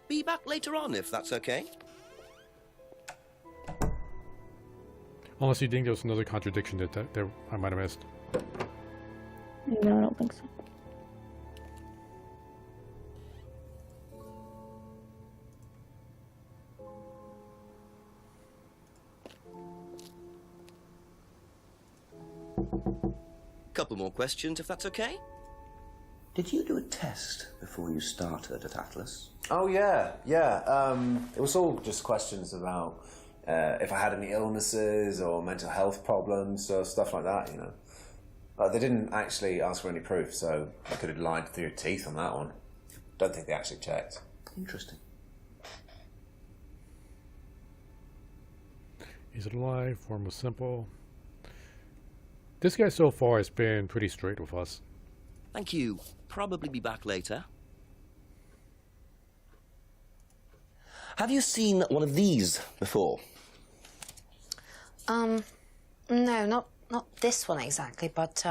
Speaker 3: Be back later on, if that's okay.
Speaker 1: Unless you think there was another contradiction that I might have missed.
Speaker 2: No, I don't think so.
Speaker 3: Couple more questions, if that's okay.
Speaker 6: Did you do a test before you started at Atlas?
Speaker 7: Oh, yeah. It was all just questions about if I had any illnesses or mental health problems or stuff like that, you know. They didn't actually ask for any proof, so I could have lied through your teeth on that one. Don't think they actually checked.
Speaker 6: Interesting.
Speaker 1: Is it alive? Form was simple. This guy so far has been pretty straight with us.
Speaker 3: Thank you. Probably be back later.
Speaker 6: Have you seen one of these before?
Speaker 8: No, not this one exactly, but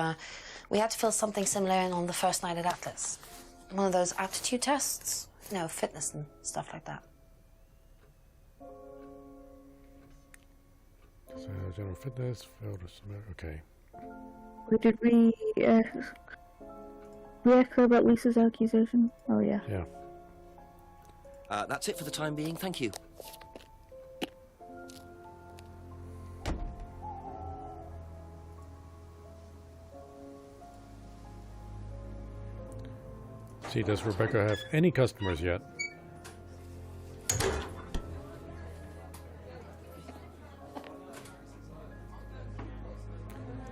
Speaker 8: we had to fill something similar in on the first night at Atlas. One of those aptitude tests, you know, fitness and stuff like that.
Speaker 1: So, general fitness, okay.
Speaker 2: Wait, did we ask her about Lisa's accusation? Oh, yeah.
Speaker 1: Yeah.
Speaker 3: That's it for the time being, thank you.
Speaker 1: See, does Rebecca have any customers yet?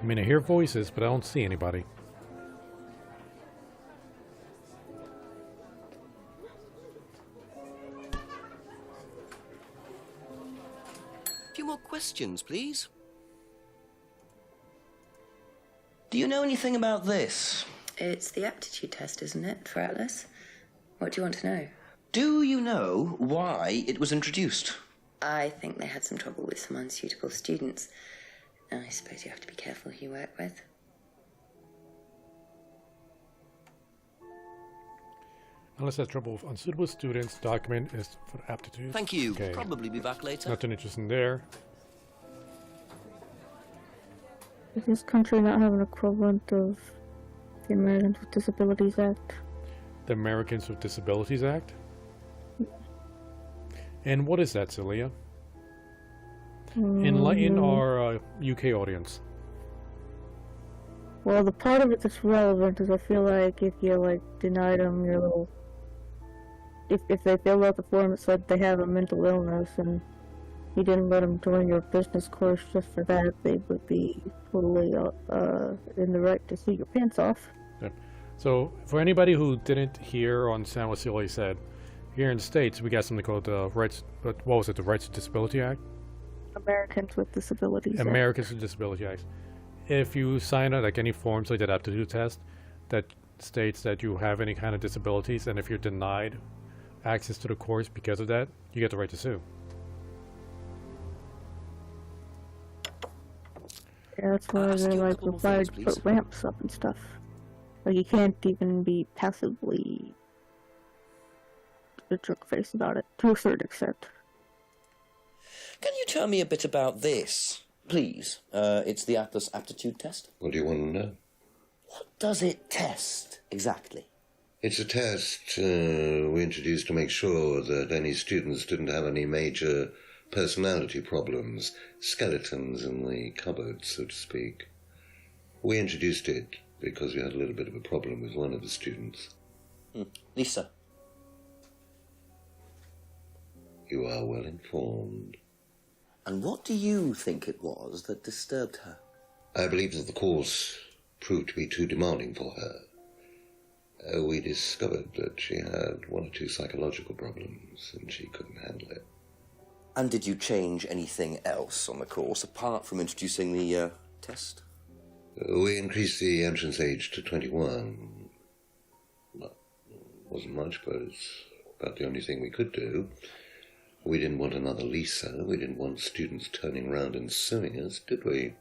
Speaker 1: I mean, I hear voices, but I don't see anybody.
Speaker 3: A few more questions, please.
Speaker 6: Do you know anything about this?
Speaker 9: It's the aptitude test, isn't it, for Atlas? What do you want to know?
Speaker 6: Do you know why it was introduced?
Speaker 9: I think they had some trouble with some unsuitable students. I suppose you have to be careful who you work with.
Speaker 1: Unless has trouble with unsuitable students, document is for aptitude.
Speaker 3: Thank you.
Speaker 1: Okay.
Speaker 3: Probably be back later.
Speaker 1: Nothing interesting there.
Speaker 2: Does this country not have an equivalent of the Americans with Disabilities Act?
Speaker 1: The Americans with Disabilities Act? And what is that, Cyllya? Enlighten our UK audience.
Speaker 2: Well, the part of it that's relevant is I feel like if you, like, denied them your little... If they filled out the form that said they have a mental illness and you didn't let them join your business course just for that, they would be totally in the right to sue your pants off.
Speaker 1: Yeah. So, for anybody who didn't hear or understand what Cyllya said, here in the States, we got something called the Rights... What was it? The Rights to Disability Act?
Speaker 2: Americans with Disabilities Act.
Speaker 1: Americans with Disability Act. If you sign out like any forms like that aptitude test that states that you have any kind of disabilities, and if you're denied access to the course because of that, you get the right to sue.
Speaker 2: Yeah, that's why they like required to put ramps up and stuff. Like, you can't even be passively a jerk face about it, to a certain extent.
Speaker 6: Can you tell me a bit about this, please? It's the Atlas aptitude test.
Speaker 10: What do you want to know?
Speaker 6: What does it test, exactly?
Speaker 10: It's a test we introduced to make sure that any students didn't have any major personality problems, skeletons in the cupboard, so to speak. We introduced it because we had a little bit of a problem with one of the students.
Speaker 6: Lisa.
Speaker 10: You are well informed.
Speaker 6: And what do you think it was that disturbed her?
Speaker 10: I believe that the course proved to be too demanding for her. We discovered that she had one or two psychological problems and she couldn't handle it.
Speaker 6: And did you change anything else on the course apart from introducing the test?
Speaker 10: We increased the entrance age to 21. Well, wasn't much, but it's about the only thing we could do. We didn't want another Lisa. We didn't want students turning around and suing us, did we?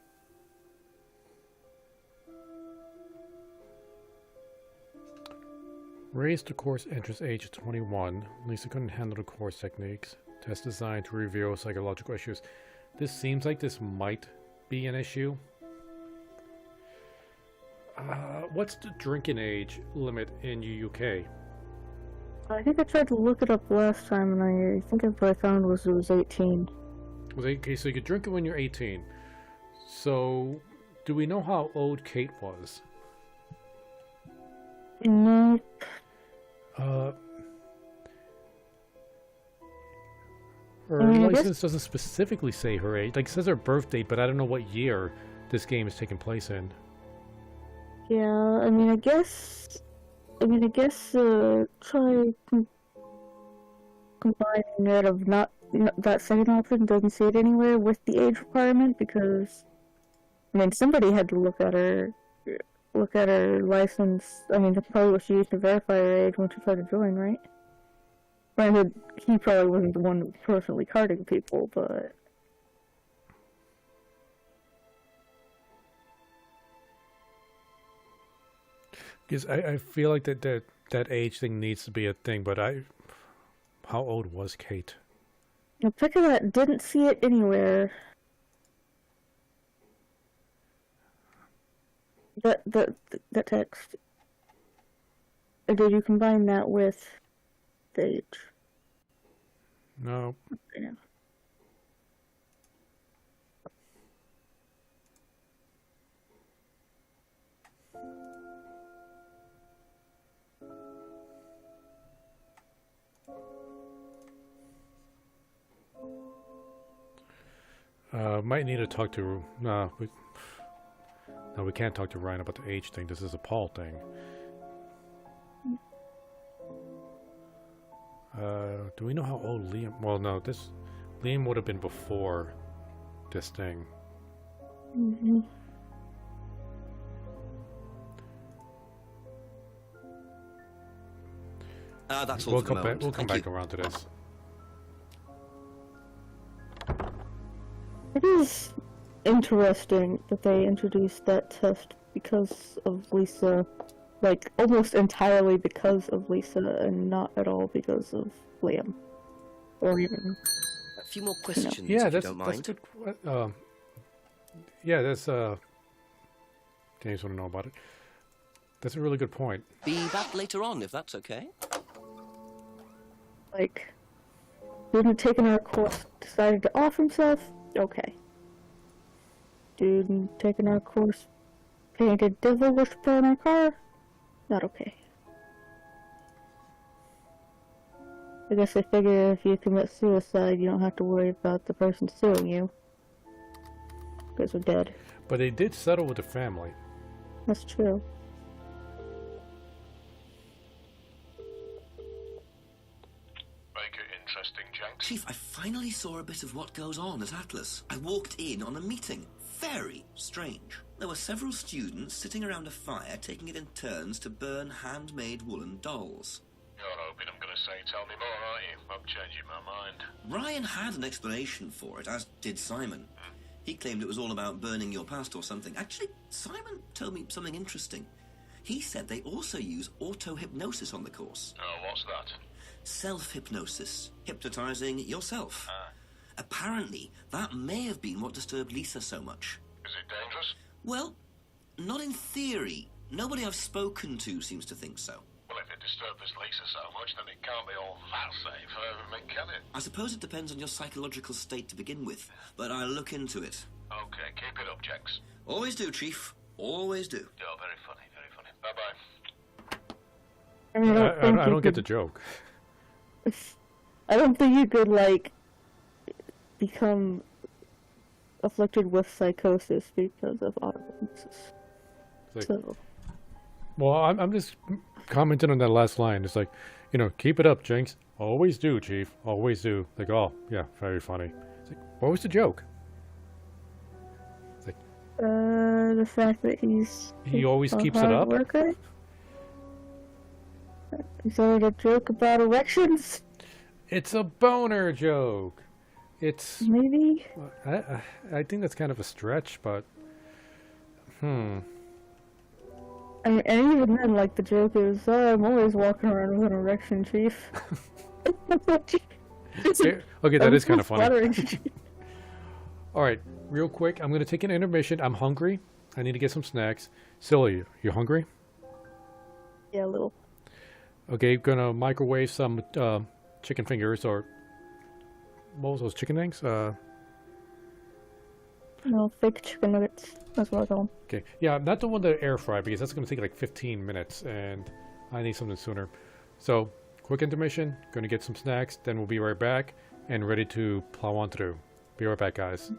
Speaker 1: Raised the course entrance age to 21. Lisa couldn't handle the course techniques. Test designed to reveal psychological issues. This seems like this might be an issue. What's the drinking age limit in the UK?
Speaker 2: I think I tried to look it up last time, and I think what I found was it was 18.
Speaker 1: Okay, so you could drink it when you're 18. So, do we know how old Kate was?
Speaker 2: Nope.
Speaker 1: Her license doesn't specifically say her age. Like, it says her birth date, but I don't know what year this game is taking place in.
Speaker 2: Yeah, I guess try combining it of not that second option doesn't say it anywhere with the age requirement, because somebody had to look at her license. That's probably what she used to verify her age when she tried to join, right? Granted, he probably wasn't the one personally carding people, but
Speaker 1: because I feel like that age thing needs to be a thing, but how old was Kate?
Speaker 2: Pick of that didn't see it anywhere. That text. Or did you combine that with the age?
Speaker 1: No.
Speaker 2: Yeah.
Speaker 1: Might need to talk to... No, we can't talk to Ryan about the age thing. This is a Paul thing. Do we know how old Liam... Well, no, Liam would have been before this thing.
Speaker 2: Mm-hmm.
Speaker 3: That's all for the moment.
Speaker 1: We'll come back around to this.
Speaker 2: It is interesting that they introduced that test because of Lisa, like almost entirely because of Lisa and not at all because of Liam. Or even...
Speaker 3: A few more questions,
Speaker 1: yeah,
Speaker 3: if
Speaker 1: that's,
Speaker 3: you don't
Speaker 1: that's
Speaker 3: mind.
Speaker 1: good. Yeah, that's... James want to know about it. That's a really good point.
Speaker 3: Be back later on, if that's okay.
Speaker 2: Like, student taking our course decided to off himself? Okay. Student taking our course painted devil worshiper in our car? Not okay. I guess they figure if you commit suicide, you don't have to worry about the person suing you. Because they're dead.
Speaker 1: But they did settle with the family.
Speaker 2: That's true.
Speaker 3: Chief, I finally saw a bit of what goes on at Atlas. I walked in on a meeting. Very strange. There were several students sitting around a fire taking it in turns to burn handmade woolen dolls.
Speaker 12: You're hoping I'm going to say tell me more, aren't you? I'm changing my mind.
Speaker 3: Ryan had an explanation for it, as did Simon. He claimed it was all about burning your past or something. Actually, Simon told me something interesting. He said they also use auto-hypnosis on the course.
Speaker 12: Oh, what's that?
Speaker 3: Self-hypnosis. Hypnotizing yourself. Apparently, that may have been what disturbed Lisa so much.
Speaker 12: Is it dangerous?
Speaker 3: Well, not in theory. Nobody I've spoken to seems to think so.
Speaker 12: Well, if it disturbed this Lisa so much, then it can't be all that safe, can it?
Speaker 3: I suppose it depends on your psychological state to begin with, but I'll look into it.
Speaker 12: Okay, keep it up, Jex.
Speaker 3: Always do, Chief. Always do.
Speaker 12: Oh, very funny, very funny. Bye-bye.
Speaker 1: I don't get the joke.
Speaker 2: I don't think you could, like, become afflicted with psychosis because of autohypnosis.
Speaker 1: Like,
Speaker 2: So,
Speaker 1: well, I'm just commenting on that last line. It's like, you know, keep it up, Jinx. Always do, Chief. Always do. Like, oh, yeah, very funny. It's like, what was the joke? It's like,
Speaker 2: the fact that
Speaker 1: he always
Speaker 2: a
Speaker 1: keeps it
Speaker 2: hard
Speaker 1: up?
Speaker 2: Worker? Is that a joke about erections?
Speaker 1: It's a boner joke. It's
Speaker 2: maybe.
Speaker 1: I think that's kind of a stretch, but
Speaker 2: I mean, and even then, like, the joke is, oh, I'm always walking around with an erection, Chief.
Speaker 1: Okay, that is kind of funny. All right, real quick, I'm going to take an intermission. I'm hungry. I need to get some snacks. Cyllya, you hungry?
Speaker 2: Yeah, a little.
Speaker 1: Okay, gonna microwave some chicken fingers, or what was those chicken things?
Speaker 2: No, fake chicken nuggets. That's what I call them.
Speaker 1: Okay, yeah, not the one that air fry, because that's gonna take like 15 minutes, and I need something sooner. So, quick intermission. Gonna get some snacks. Then we'll be right back and ready to plow on through. Be right back, guys.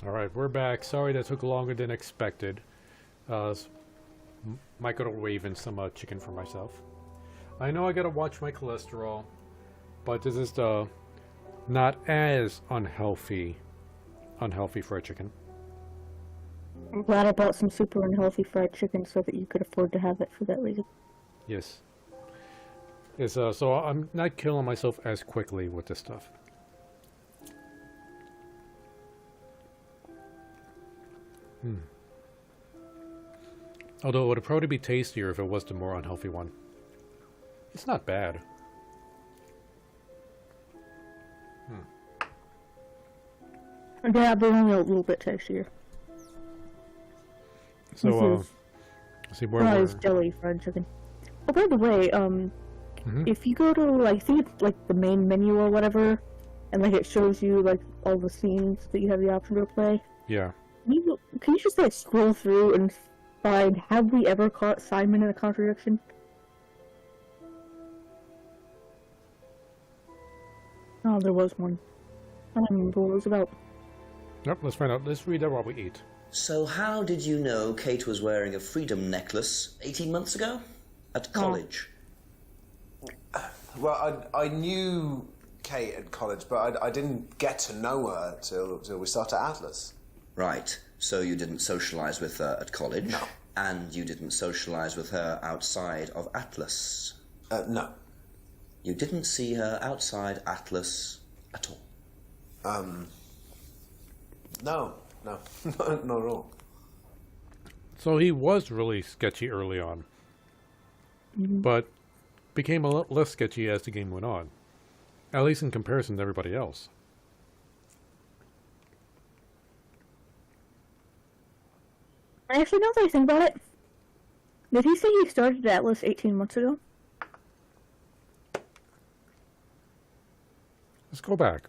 Speaker 1: Alright, we're back. Sorry that took longer than expected. Microwaving some chicken for myself. I know I gotta watch my cholesterol, but this is the not as unhealthy fried chicken.
Speaker 2: I'm glad I bought some super unhealthy fried chicken so that you could afford to have it for that reason.
Speaker 1: Yes. It's, so I'm not killing myself as quickly with this stuff. Although it would probably be tastier if it was the more unhealthy one. It's not bad.
Speaker 2: Yeah, but only a little bit tastier.
Speaker 1: So, see where we're...
Speaker 2: jelly fried chicken. Oh, by the way, if you go to, I think it's like the main menu or whatever, and like it shows you like all the scenes that you have the option to play.
Speaker 1: Yeah.
Speaker 2: Can you just like scroll through and find, have we ever caught Simon in a contradiction? Oh, there was one. I don't remember what it was about.
Speaker 1: Yep, let's find out. Let's read that while we eat.
Speaker 6: So how did you know Kate was wearing a freedom necklace 18 months ago? At college?
Speaker 7: Well, I knew Kate at college, but I didn't get to know her till we started Atlas.
Speaker 6: Right. So you didn't socialise with her at college?
Speaker 7: No.
Speaker 6: And you didn't socialise with her outside of Atlas?
Speaker 7: No.
Speaker 6: You didn't see her outside Atlas at all?
Speaker 7: No, not at all.
Speaker 1: So he was really sketchy early on, but became a lot less sketchy as the game went on, at least in comparison to everybody else.
Speaker 2: Actually, now that I think about it, did he say he started Atlas 18 months ago?
Speaker 1: Let's go back.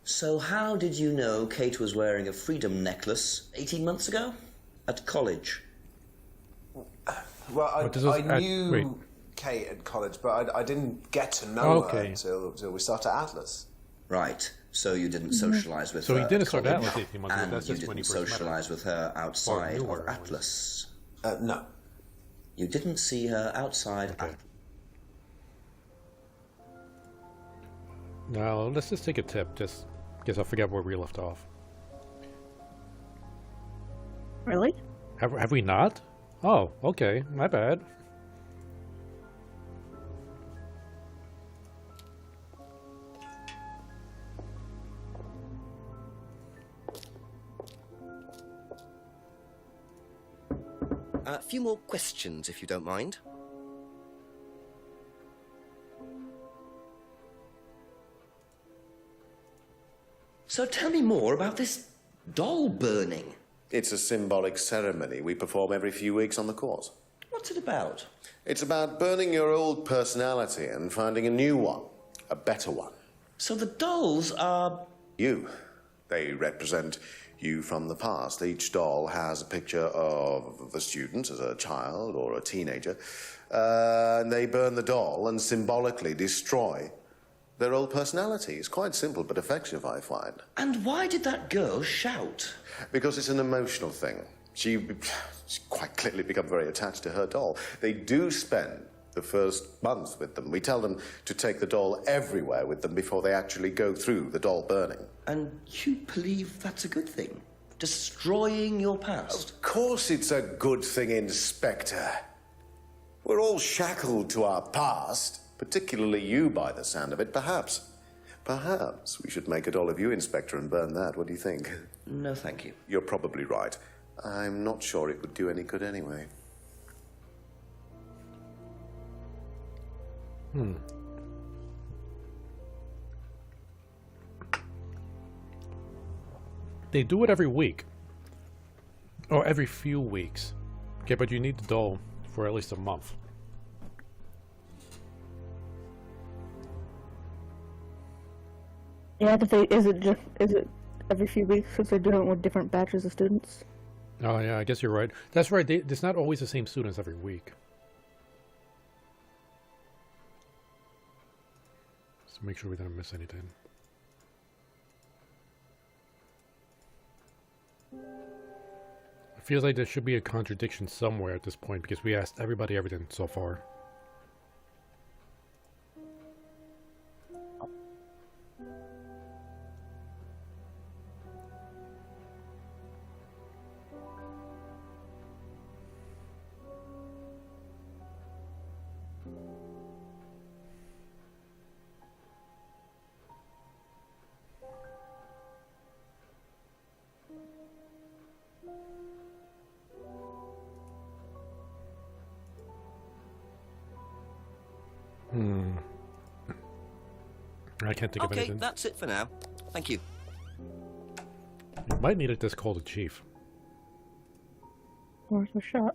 Speaker 6: So how did you know Kate was wearing a freedom necklace 18 months ago? At college?
Speaker 7: Well, I knew Kate at college, but I didn't get to know her till we started Atlas.
Speaker 6: Right. So you didn't socialise with her.
Speaker 1: So he didn't start
Speaker 6: college,
Speaker 1: Atlas 18 months ago.
Speaker 6: and
Speaker 1: That's
Speaker 6: you
Speaker 1: just when
Speaker 6: didn't
Speaker 1: he first met her.
Speaker 6: socialise with her outside of Atlas.
Speaker 7: No.
Speaker 6: You didn't see her outside Atlas.
Speaker 1: Now let's just take a tip, just because I forget where we left off.
Speaker 2: Really?
Speaker 1: Have we not? Oh, okay, my bad.
Speaker 3: A few more questions, if you don't mind.
Speaker 6: So tell me more about this doll burning.
Speaker 4: It's a symbolic ceremony we perform every few weeks on the course.
Speaker 6: What's it about?
Speaker 4: It's about burning your old personality and finding a new one, a better one.
Speaker 6: So the dolls are...
Speaker 4: You. They represent you from the past. Each doll has a picture of the student as a child or a teenager. And they burn the doll and symbolically destroy their old personality. It's quite simple but effective, I find.
Speaker 6: And why did that girl shout?
Speaker 4: Because it's an emotional thing. She's quite clearly become very attached to her doll. They do spend the first month with them. We tell them to take the doll everywhere with them before they actually go through the doll burning.
Speaker 6: And you believe that's a good thing? Destroying your past?
Speaker 4: Of course it's a good thing, Inspector. We're all shackled to our past, particularly you by the sound of it. Perhaps we should make a doll of you, Inspector, and burn that. What do you think?
Speaker 6: No, thank you.
Speaker 4: You're probably right. I'm not sure it would do any good anyway.
Speaker 1: They do it every week. Or every few weeks. Okay, but you need the doll for at least a month.
Speaker 2: Yeah, but is it every few weeks because they're doing it with different batches of students?
Speaker 1: Oh yeah, I guess you're right. That's right. It's not always the same students every week. So make sure we don't miss anything. Feels like there should be a contradiction somewhere at this point because we asked everybody everything so far. I can't think of
Speaker 3: Okay,
Speaker 1: anything.
Speaker 3: that's it for now. Thank you.
Speaker 1: You might need to just call the chief.
Speaker 2: Where's the shot?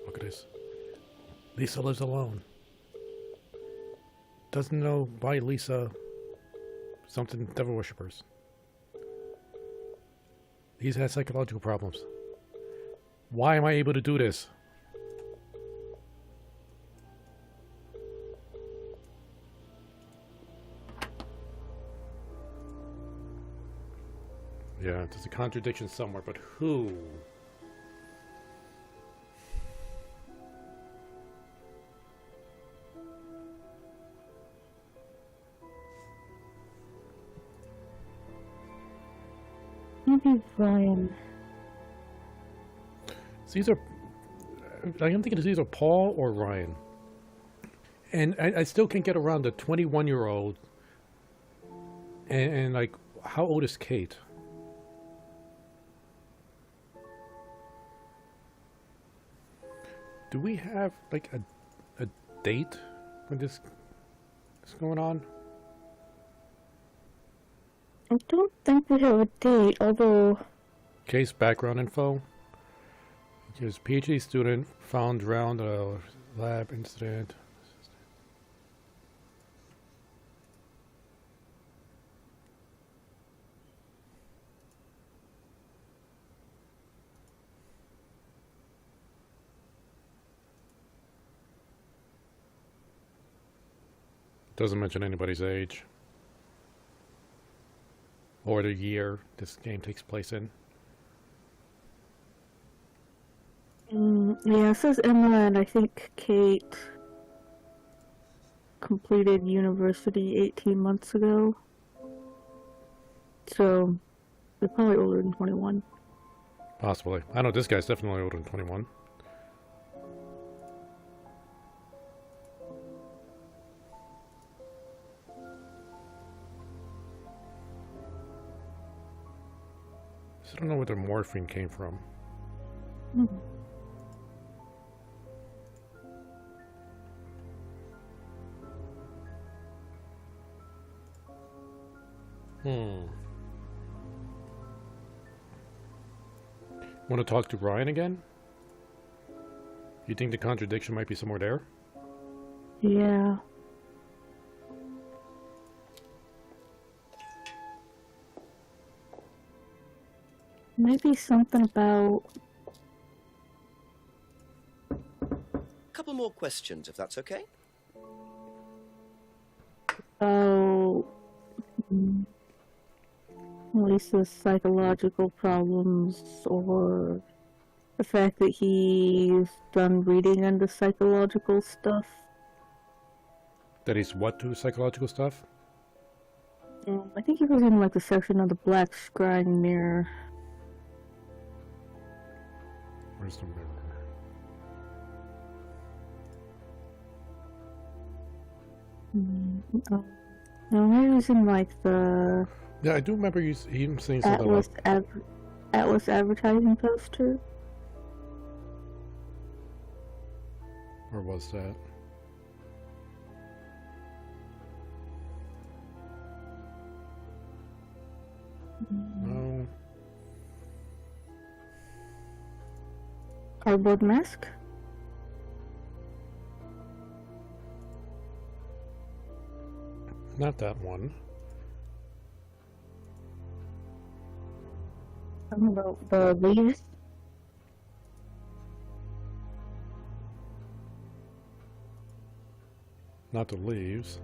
Speaker 1: Look at this. Lisa lives alone. Doesn't know why Lisa... Something devil worshippers. He's had psychological problems. Why am I able to do this? Yeah, there's a contradiction somewhere, but who?
Speaker 2: Maybe Ryan.
Speaker 1: It's either... I'm thinking it's either Paul or Ryan. And I still can't get around the 21-year-old. And like, how old is Kate? Do we have, like, a date when this is going on?
Speaker 2: I don't think we have a date, although...
Speaker 1: Case background info. His PhD student found drowned at a lab incident. Doesn't mention anybody's age. Or the year this game takes place in.
Speaker 2: Yeah, it says Emma and I think Kate completed university 18 months ago. So, they're probably older than 21.
Speaker 1: Possibly. I know this guy's definitely older than 21. I don't know where the morphine came from. Want to talk to Ryan again? You think the contradiction might be somewhere there?
Speaker 2: Yeah. Maybe something about...
Speaker 3: A couple more questions, if that's okay.
Speaker 2: Oh... Lisa's psychological problems, or the fact that he's done reading into psychological stuff.
Speaker 1: That he's what to psychological stuff?
Speaker 2: I think he was in like the section of the black scrying mirror.
Speaker 1: Where's the mirror?
Speaker 2: Oh. No, maybe he was in like the...
Speaker 1: Yeah, I do remember him saying something about...
Speaker 2: Atlas advertising poster.
Speaker 1: Where was that? No.
Speaker 2: Cardboard mask?
Speaker 1: Not that one.
Speaker 2: Something about the leaves?
Speaker 1: not the leaves.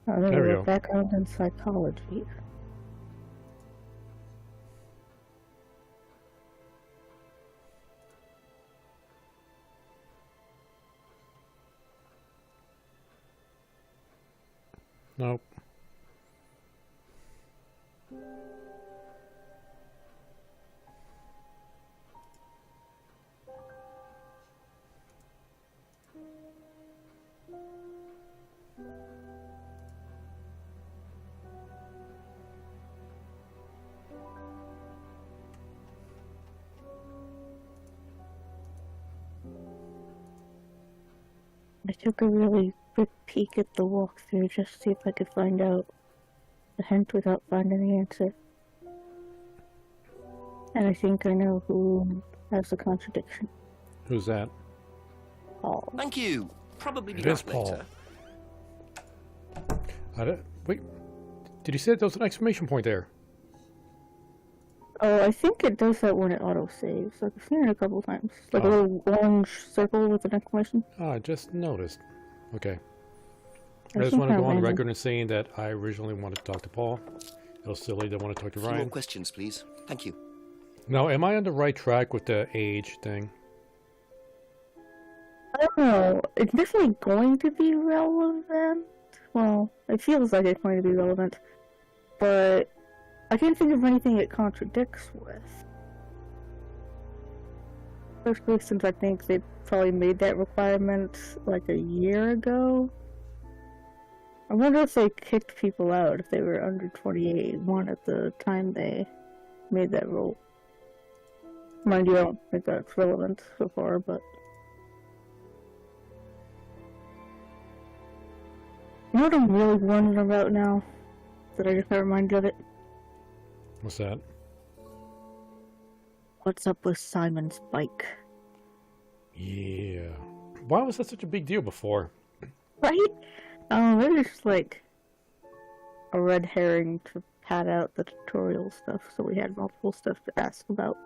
Speaker 2: Oh,
Speaker 1: There we
Speaker 2: go.
Speaker 1: go.
Speaker 2: Background in psychology.
Speaker 1: Nope.
Speaker 2: I took a really quick peek at the walkthrough just to see if I could find out the hint without finding the answer. And I think I know who has the contradiction.
Speaker 1: Who's that?
Speaker 2: Paul.
Speaker 3: Thank you. Probably be
Speaker 1: It is
Speaker 3: back
Speaker 1: Paul.
Speaker 3: later.
Speaker 1: Wait, did you say there was an exclamation point there?
Speaker 2: Oh, I think it does that when it auto-saves. Like, I've seen it a couple times. Like a little orange circle with an exclamation.
Speaker 1: Oh, I just noticed. Okay. I
Speaker 2: There's
Speaker 1: just
Speaker 2: some
Speaker 1: want to
Speaker 2: kind
Speaker 1: go
Speaker 2: of
Speaker 1: on
Speaker 2: random-
Speaker 1: record and saying that I originally wanted to talk to Paul. It was silly that I want to talk to
Speaker 3: A few more
Speaker 1: Ryan.
Speaker 3: questions, please. Thank you.
Speaker 1: Now, am I on the right track with the age thing?
Speaker 2: I don't know. It's definitely going to be relevant. Well, it feels like it's going to be relevant. But I can't think of anything it contradicts with. Especially since I think they probably made that requirement like a year ago. I wonder if they kicked people out if they were under 21 at the time they made that rule. Mind you, I don't think that's relevant so far, but... You know what I'm really wondering about now? That I just got reminded of it?
Speaker 1: What's that?
Speaker 2: What's up with Simon's bike?
Speaker 1: Yeah. Why was that such a big deal before?
Speaker 2: Right? Maybe it's just like a red herring to pad out the tutorial stuff, so we had multiple stuff to ask about.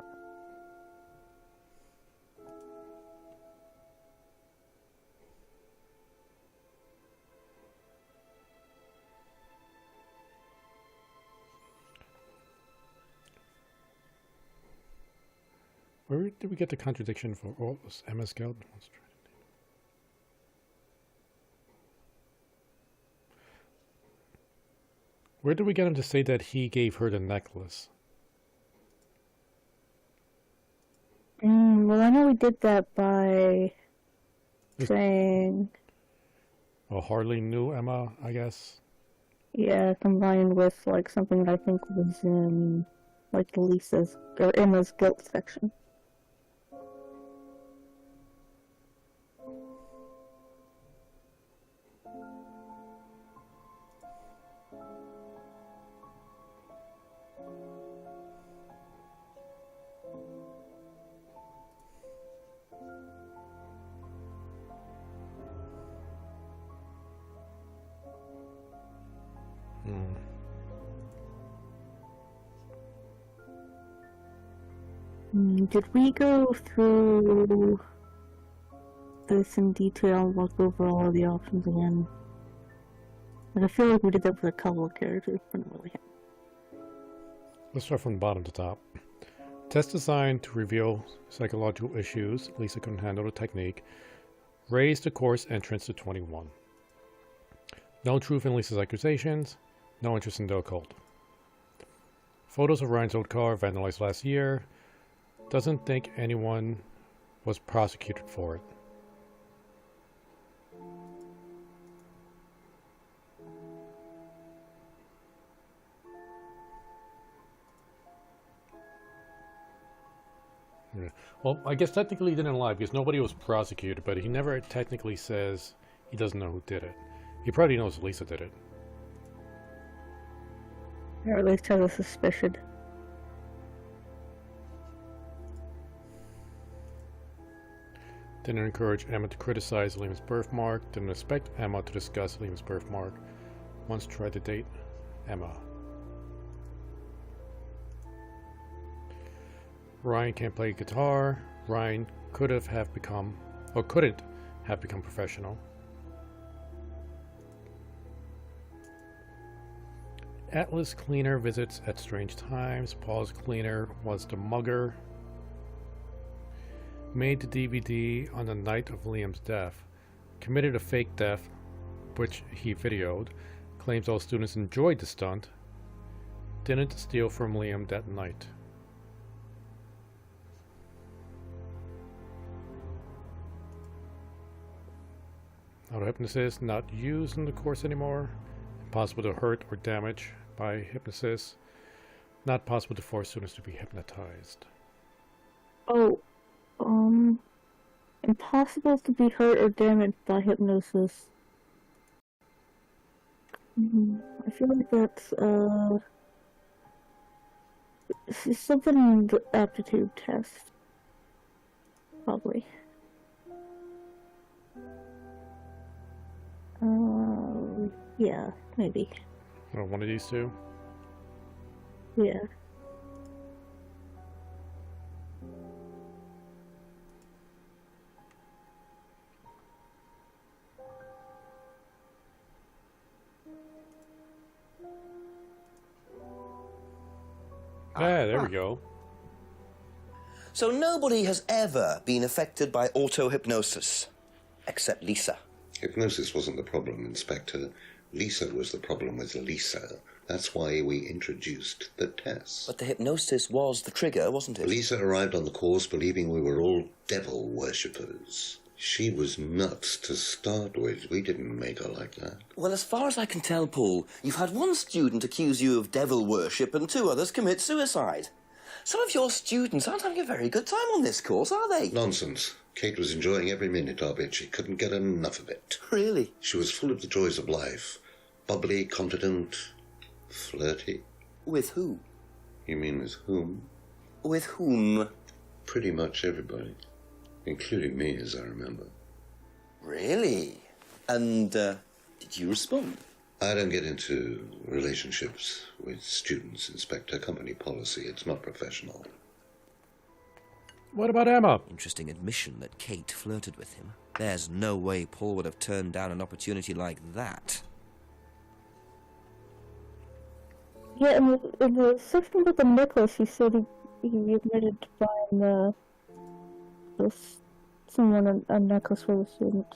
Speaker 1: Where did we get the contradiction for? Oh, it was MS Guild. Let's try it. Where did we get him to say that he gave her the necklace?
Speaker 2: Well, I know we did that by saying,
Speaker 1: Well, hardly knew Emma, I guess.
Speaker 2: yeah, combined with like something that I think was in like Lisa's or Emma's guilt section. Did we go through this in detail and look over all of the options again? Like, I feel like we did that with a couple of characters, but not really.
Speaker 1: Let's start from the bottom to top. Test designed to reveal psychological issues. Lisa couldn't handle the technique. Raised the course entrance to 21. No truth in Lisa's accusations. No interest in the occult. Photos of Ryan's old car vandalized last year. Doesn't think anyone was prosecuted for it. Yeah. Well, I guess technically he didn't lie because nobody was prosecuted, but he never technically says he doesn't know who did it. He probably knows Lisa did it.
Speaker 2: Or at least has a suspicion.
Speaker 1: Didn't encourage Emma to criticize Liam's birthmark. Didn't expect Emma to discuss Liam's birthmark. Once tried to date Emma. Ryan can't play guitar. Ryan could have become or couldn't have become professional. Atlas Cleaner visits at strange times. Paul's cleaner was the mugger. Made the DVD on the night of Liam's death. Committed a fake death, which he videoed. Claims all students enjoyed the stunt. Didn't steal from Liam that night. Auto-hypnosis not used in the course anymore. Impossible to hurt or damage by hypnosis. Not possible to force students to be hypnotized.
Speaker 2: Oh, impossible to be hurt or damaged by hypnosis. I feel like that's, it's something in the aptitude test. Probably. Yeah, maybe.
Speaker 1: Or one of these two?
Speaker 2: Yeah.
Speaker 1: There we go.
Speaker 3: So nobody has ever been affected by auto-hypnosis, except Lisa.
Speaker 10: Hypnosis wasn't the problem, Inspector. Lisa was the problem with Lisa. That's why we introduced the test.
Speaker 3: But the hypnosis was the trigger, wasn't it?
Speaker 10: Lisa arrived on the course believing we were all devil worshippers. She was nuts to start with. We didn't make her like that.
Speaker 3: Well, as far as I can tell, Paul, you've had one student accuse you of devil worship and 2 others commit suicide. Some of your students aren't having a very good time on this course, are they?
Speaker 10: Nonsense. Kate was enjoying every minute of it. She couldn't get enough of it.
Speaker 3: Really?
Speaker 10: She was full of the joys of life. Bubbly, confident, flirty.
Speaker 3: With who?
Speaker 10: You mean with whom?
Speaker 3: With whom?
Speaker 10: Pretty much everybody. Including me, as I remember.
Speaker 3: Really? And, did you respond?
Speaker 10: I don't get into relationships with students, Inspector. Company policy. It's not professional.
Speaker 1: What about Emma?
Speaker 3: Interesting admission that Kate flirted with him. There's no way Paul would have turned down an opportunity like that.
Speaker 2: Yeah, in the section with the necklace, he said he admitted to buying someone a necklace for the student.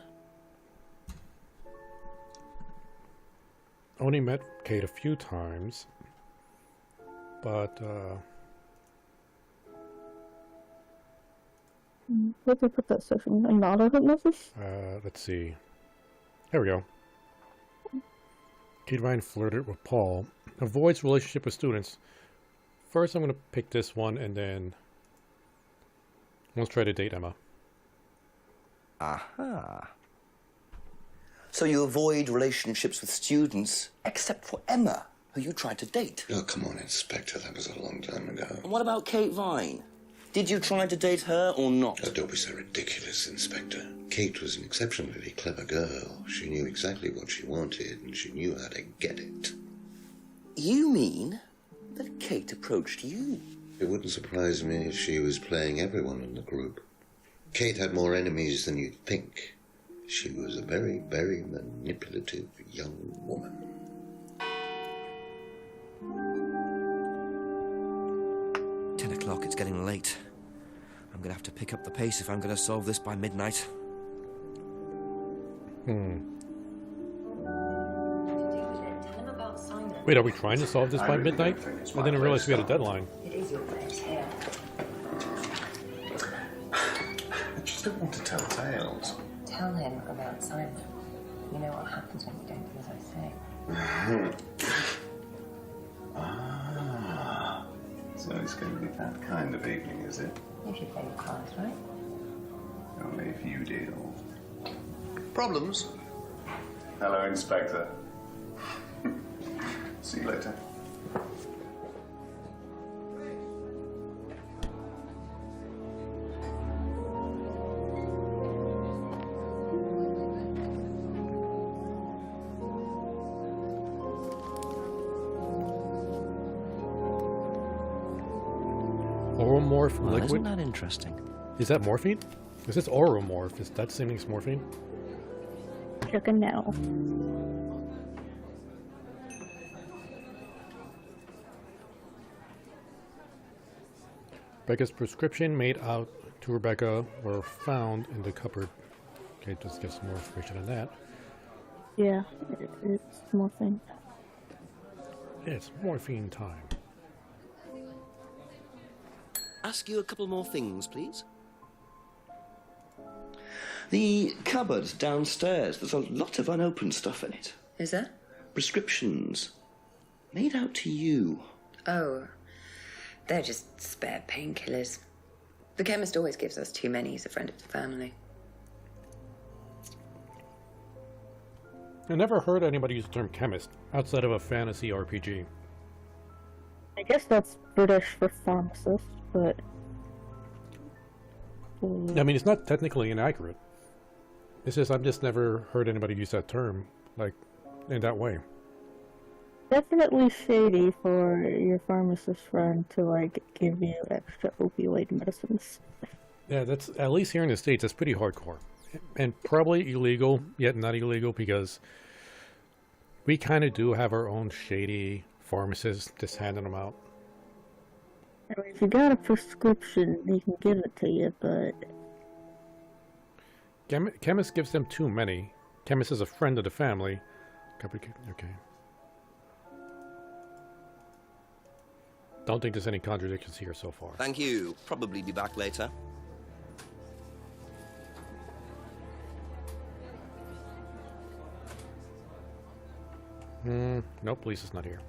Speaker 1: Only met Kate a few times, but
Speaker 2: Where did I put that section? In auto-hypnosis?
Speaker 1: let's see. There we go. Kate Ryan flirted with Paul. Avoids relationship with students. First, I'm going to pick this one, and then let's try to date Emma.
Speaker 3: Aha. So you avoid relationships with students, except for Emma, who you tried to date.
Speaker 10: Oh, come on, Inspector. That was a long time ago.
Speaker 3: And what about Kate Vine? Did you try to date her or not?
Speaker 10: Oh, don't be so ridiculous, Inspector. Kate was an exceptionally clever girl. She knew exactly what she wanted, and she knew how to get it.
Speaker 3: You mean that Kate approached you?
Speaker 10: It wouldn't surprise me if she was playing everyone in the group. Kate had more enemies than you'd think. She was a very, very manipulative young woman.
Speaker 3: O'clock, it's getting late. I'm gonna have to pick up the pace if I'm gonna solve this by midnight.
Speaker 1: Wait, are we trying to solve this by midnight? I didn't realize we had a deadline.
Speaker 14: It is your place here.
Speaker 4: I just don't want to tell tales.
Speaker 14: Tell him about Simon. You know what happens when you don't do as I say.
Speaker 4: So it's going to be that kind of evening, is it?
Speaker 14: If you play your cards right.
Speaker 4: Only if you deal.
Speaker 3: Problems?
Speaker 4: Hello, Inspector. See you later.
Speaker 1: Oral morph
Speaker 3: Well,
Speaker 1: liquid.
Speaker 3: isn't that interesting?
Speaker 1: Is that morphine? Is this oromorph? Is that same thing as morphine?
Speaker 2: Checking now.
Speaker 1: Rebecca's prescription made out to Rebecca were found in the cupboard. Okay, just get some more information on that.
Speaker 2: Yeah, it's morphine.
Speaker 1: It's morphine time.
Speaker 6: Ask you a couple more things, please. The cupboard downstairs, there's a lot of unopened stuff in it.
Speaker 9: Is there?
Speaker 6: Prescriptions. Made out to you.
Speaker 9: Oh, they're just spare painkillers. The chemist always gives us too many. He's a friend of the family.
Speaker 1: I never heard anybody use the term chemist outside of a fantasy RPG.
Speaker 2: I guess that's British for pharmacist, but...
Speaker 1: I mean, it's not technically inaccurate. It's just I've just never heard anybody use that term, like, in that way.
Speaker 2: Definitely shady for your pharmacist friend to, like, give you extra opioid medicines.
Speaker 1: Yeah, that's, at least here in the States, that's pretty hardcore. And probably illegal, yet not illegal, because we kind of do have our own shady pharmacists just handing them out.
Speaker 2: I mean, if you got a prescription, they can give it to you, but...
Speaker 1: Chemist gives them too many. Chemist is a friend of the family. Okay. Don't think there's any contradictions here so far.
Speaker 6: Thank you. Probably be back later.
Speaker 1: Nope, Lisa's not here.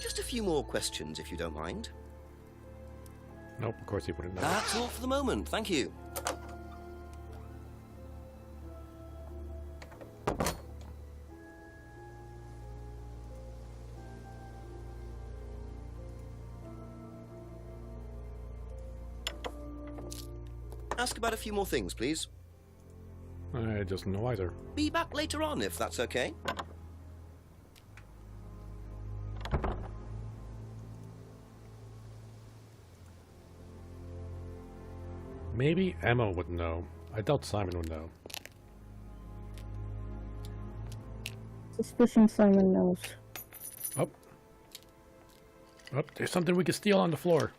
Speaker 6: Just a few more questions, if you don't mind.
Speaker 1: Nope, of course he wouldn't know.
Speaker 6: That's all for the moment. Thank you. Ask about a few more things, please.
Speaker 1: I just know either.
Speaker 6: Be back later on, if that's okay.
Speaker 1: Maybe Emma would know. I doubt Simon would know.
Speaker 2: Suspicion Simon knows.
Speaker 1: Oh, there's something we could steal on the floor.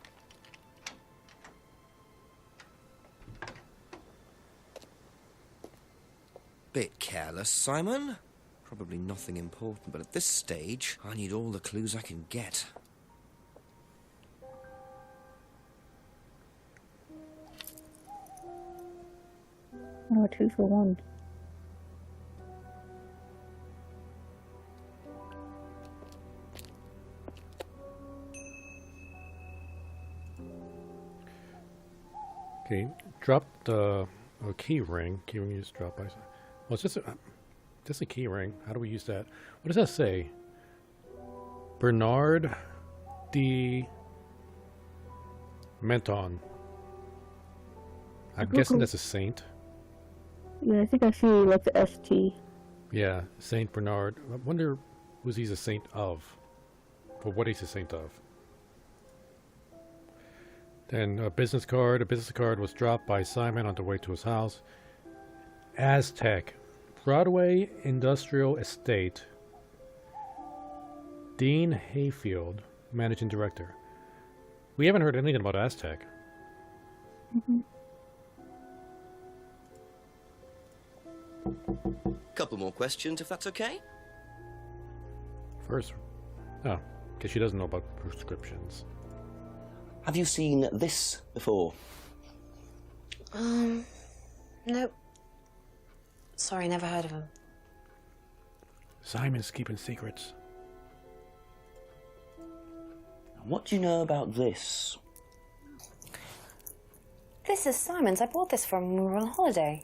Speaker 3: Bit careless, Simon. Probably nothing important, but at this stage, I need all the clues I can get.
Speaker 2: Oh, 2 for 1.
Speaker 1: Okay, dropped a key ring. Key ring is dropped by... Well, it's just a key ring. How do we use that? What does that say? Bernard de Menton. I'm guessing that's a saint.
Speaker 2: Yeah, I think I see like the ST.
Speaker 1: Yeah, Saint Bernard. I wonder who he's a saint of, or what he's a saint of. Then a business card. A business card was dropped by Simon on the way to his house. Aztec, Broadway Industrial Estate. Dean Hayfield, Managing Director. We haven't heard anything about Aztec.
Speaker 6: Couple more questions, if that's okay.
Speaker 1: First, oh, because she doesn't know about prescriptions.
Speaker 6: Have you seen this before?
Speaker 8: Nope. Sorry, never heard of him.
Speaker 1: Simon's keeping secrets.
Speaker 6: What do you know about this?
Speaker 8: This is Simon's. I bought this from when we were on holiday.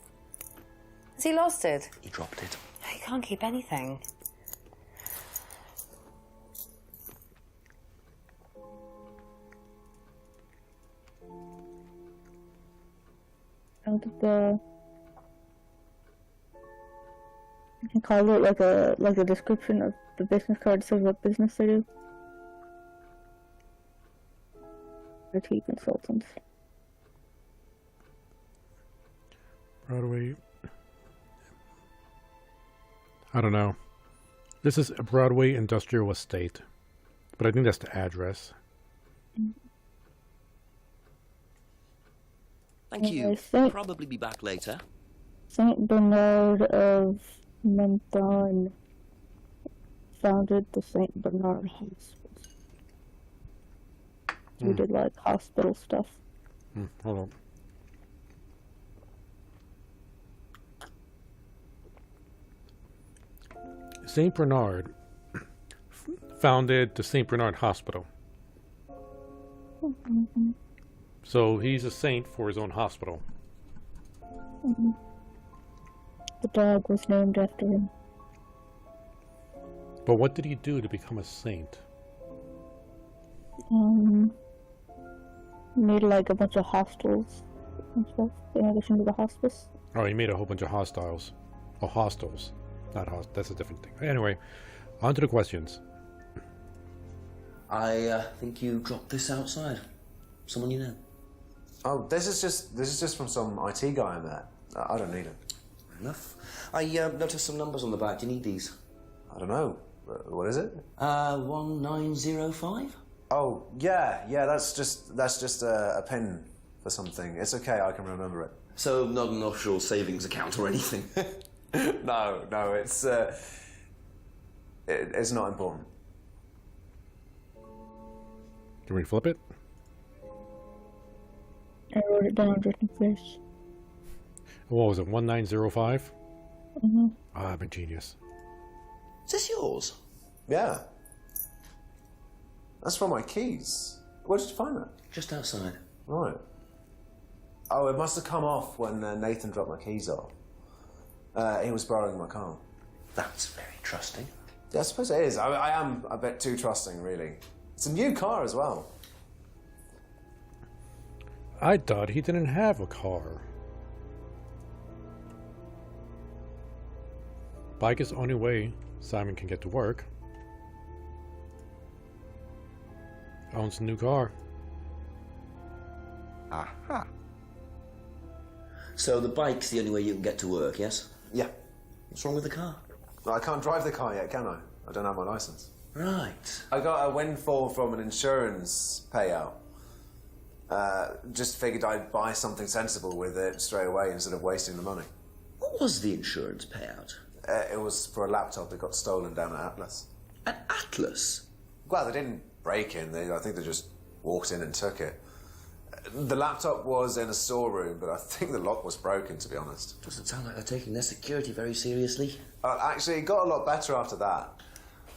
Speaker 8: Has he lost it?
Speaker 6: He dropped it.
Speaker 8: He can't keep anything.
Speaker 2: Out of the... You can call it like a description of the business card says what business they do. IT consultants.
Speaker 1: Broadway. I don't know. This is a Broadway Industrial Estate, but I think that's the address.
Speaker 6: Thank you. Probably be back later.
Speaker 2: Saint Bernard of Menthon founded the Saint Bernard Hospice. We did like hospital stuff.
Speaker 1: Hold on. Saint Bernard founded the Saint Bernard Hospital. So he's a saint for his own hospital.
Speaker 2: The dog was named after him.
Speaker 1: But what did he do to become a saint?
Speaker 2: Made like a bunch of hostels and stuff in addition to the hospice.
Speaker 1: Oh, he made a whole bunch of hostels. Oh, hostels. Not that's a different thing. Anyway, on to the questions.
Speaker 6: I think you dropped this outside. Someone you know.
Speaker 7: Oh, this is just from some IT guy I met. I don't need it.
Speaker 6: Fair enough. I noticed some numbers on the back. Do you need these?
Speaker 7: I don't know. What is it?
Speaker 6: 1905.
Speaker 7: Oh, yeah, that's just a pin for something. It's okay, I can remember it.
Speaker 6: So not an offshore savings account or anything?
Speaker 7: No, it's not important.
Speaker 1: Can we flip it?
Speaker 2: I wrote it down just in case.
Speaker 1: What was it, 1905? Ah, I'm a genius.
Speaker 6: Is this yours?
Speaker 7: Yeah. That's from my keys. Where did you find that?
Speaker 6: Just outside.
Speaker 7: Right. Oh, it must have come off when Nathan dropped my keys off. He was borrowing my car.
Speaker 6: That's very trusting.
Speaker 7: Yeah, I suppose it is. I am a bit too trusting, really. It's a new car as well.
Speaker 1: I thought he didn't have a car. Bike is the only way Simon can get to work. Owns a new car.
Speaker 6: Aha. So the bike's the only way you can get to work, yes?
Speaker 7: Yeah.
Speaker 6: What's wrong with the car?
Speaker 7: Well, I can't drive the car yet, can I? I don't have my license.
Speaker 6: Right.
Speaker 7: I got a windfall from an insurance payout. Just figured I'd buy something sensible with it straight away instead of wasting the money.
Speaker 6: What was the insurance payout?
Speaker 7: It was for a laptop that got stolen down at Atlas.
Speaker 6: At Atlas?
Speaker 7: Well, they didn't break in. I think they just walked in and took it. The laptop was in a storeroom, but I think the lock was broken, to be honest.
Speaker 6: Doesn't sound like they're taking their security very seriously.
Speaker 7: Actually, it got a lot better after that.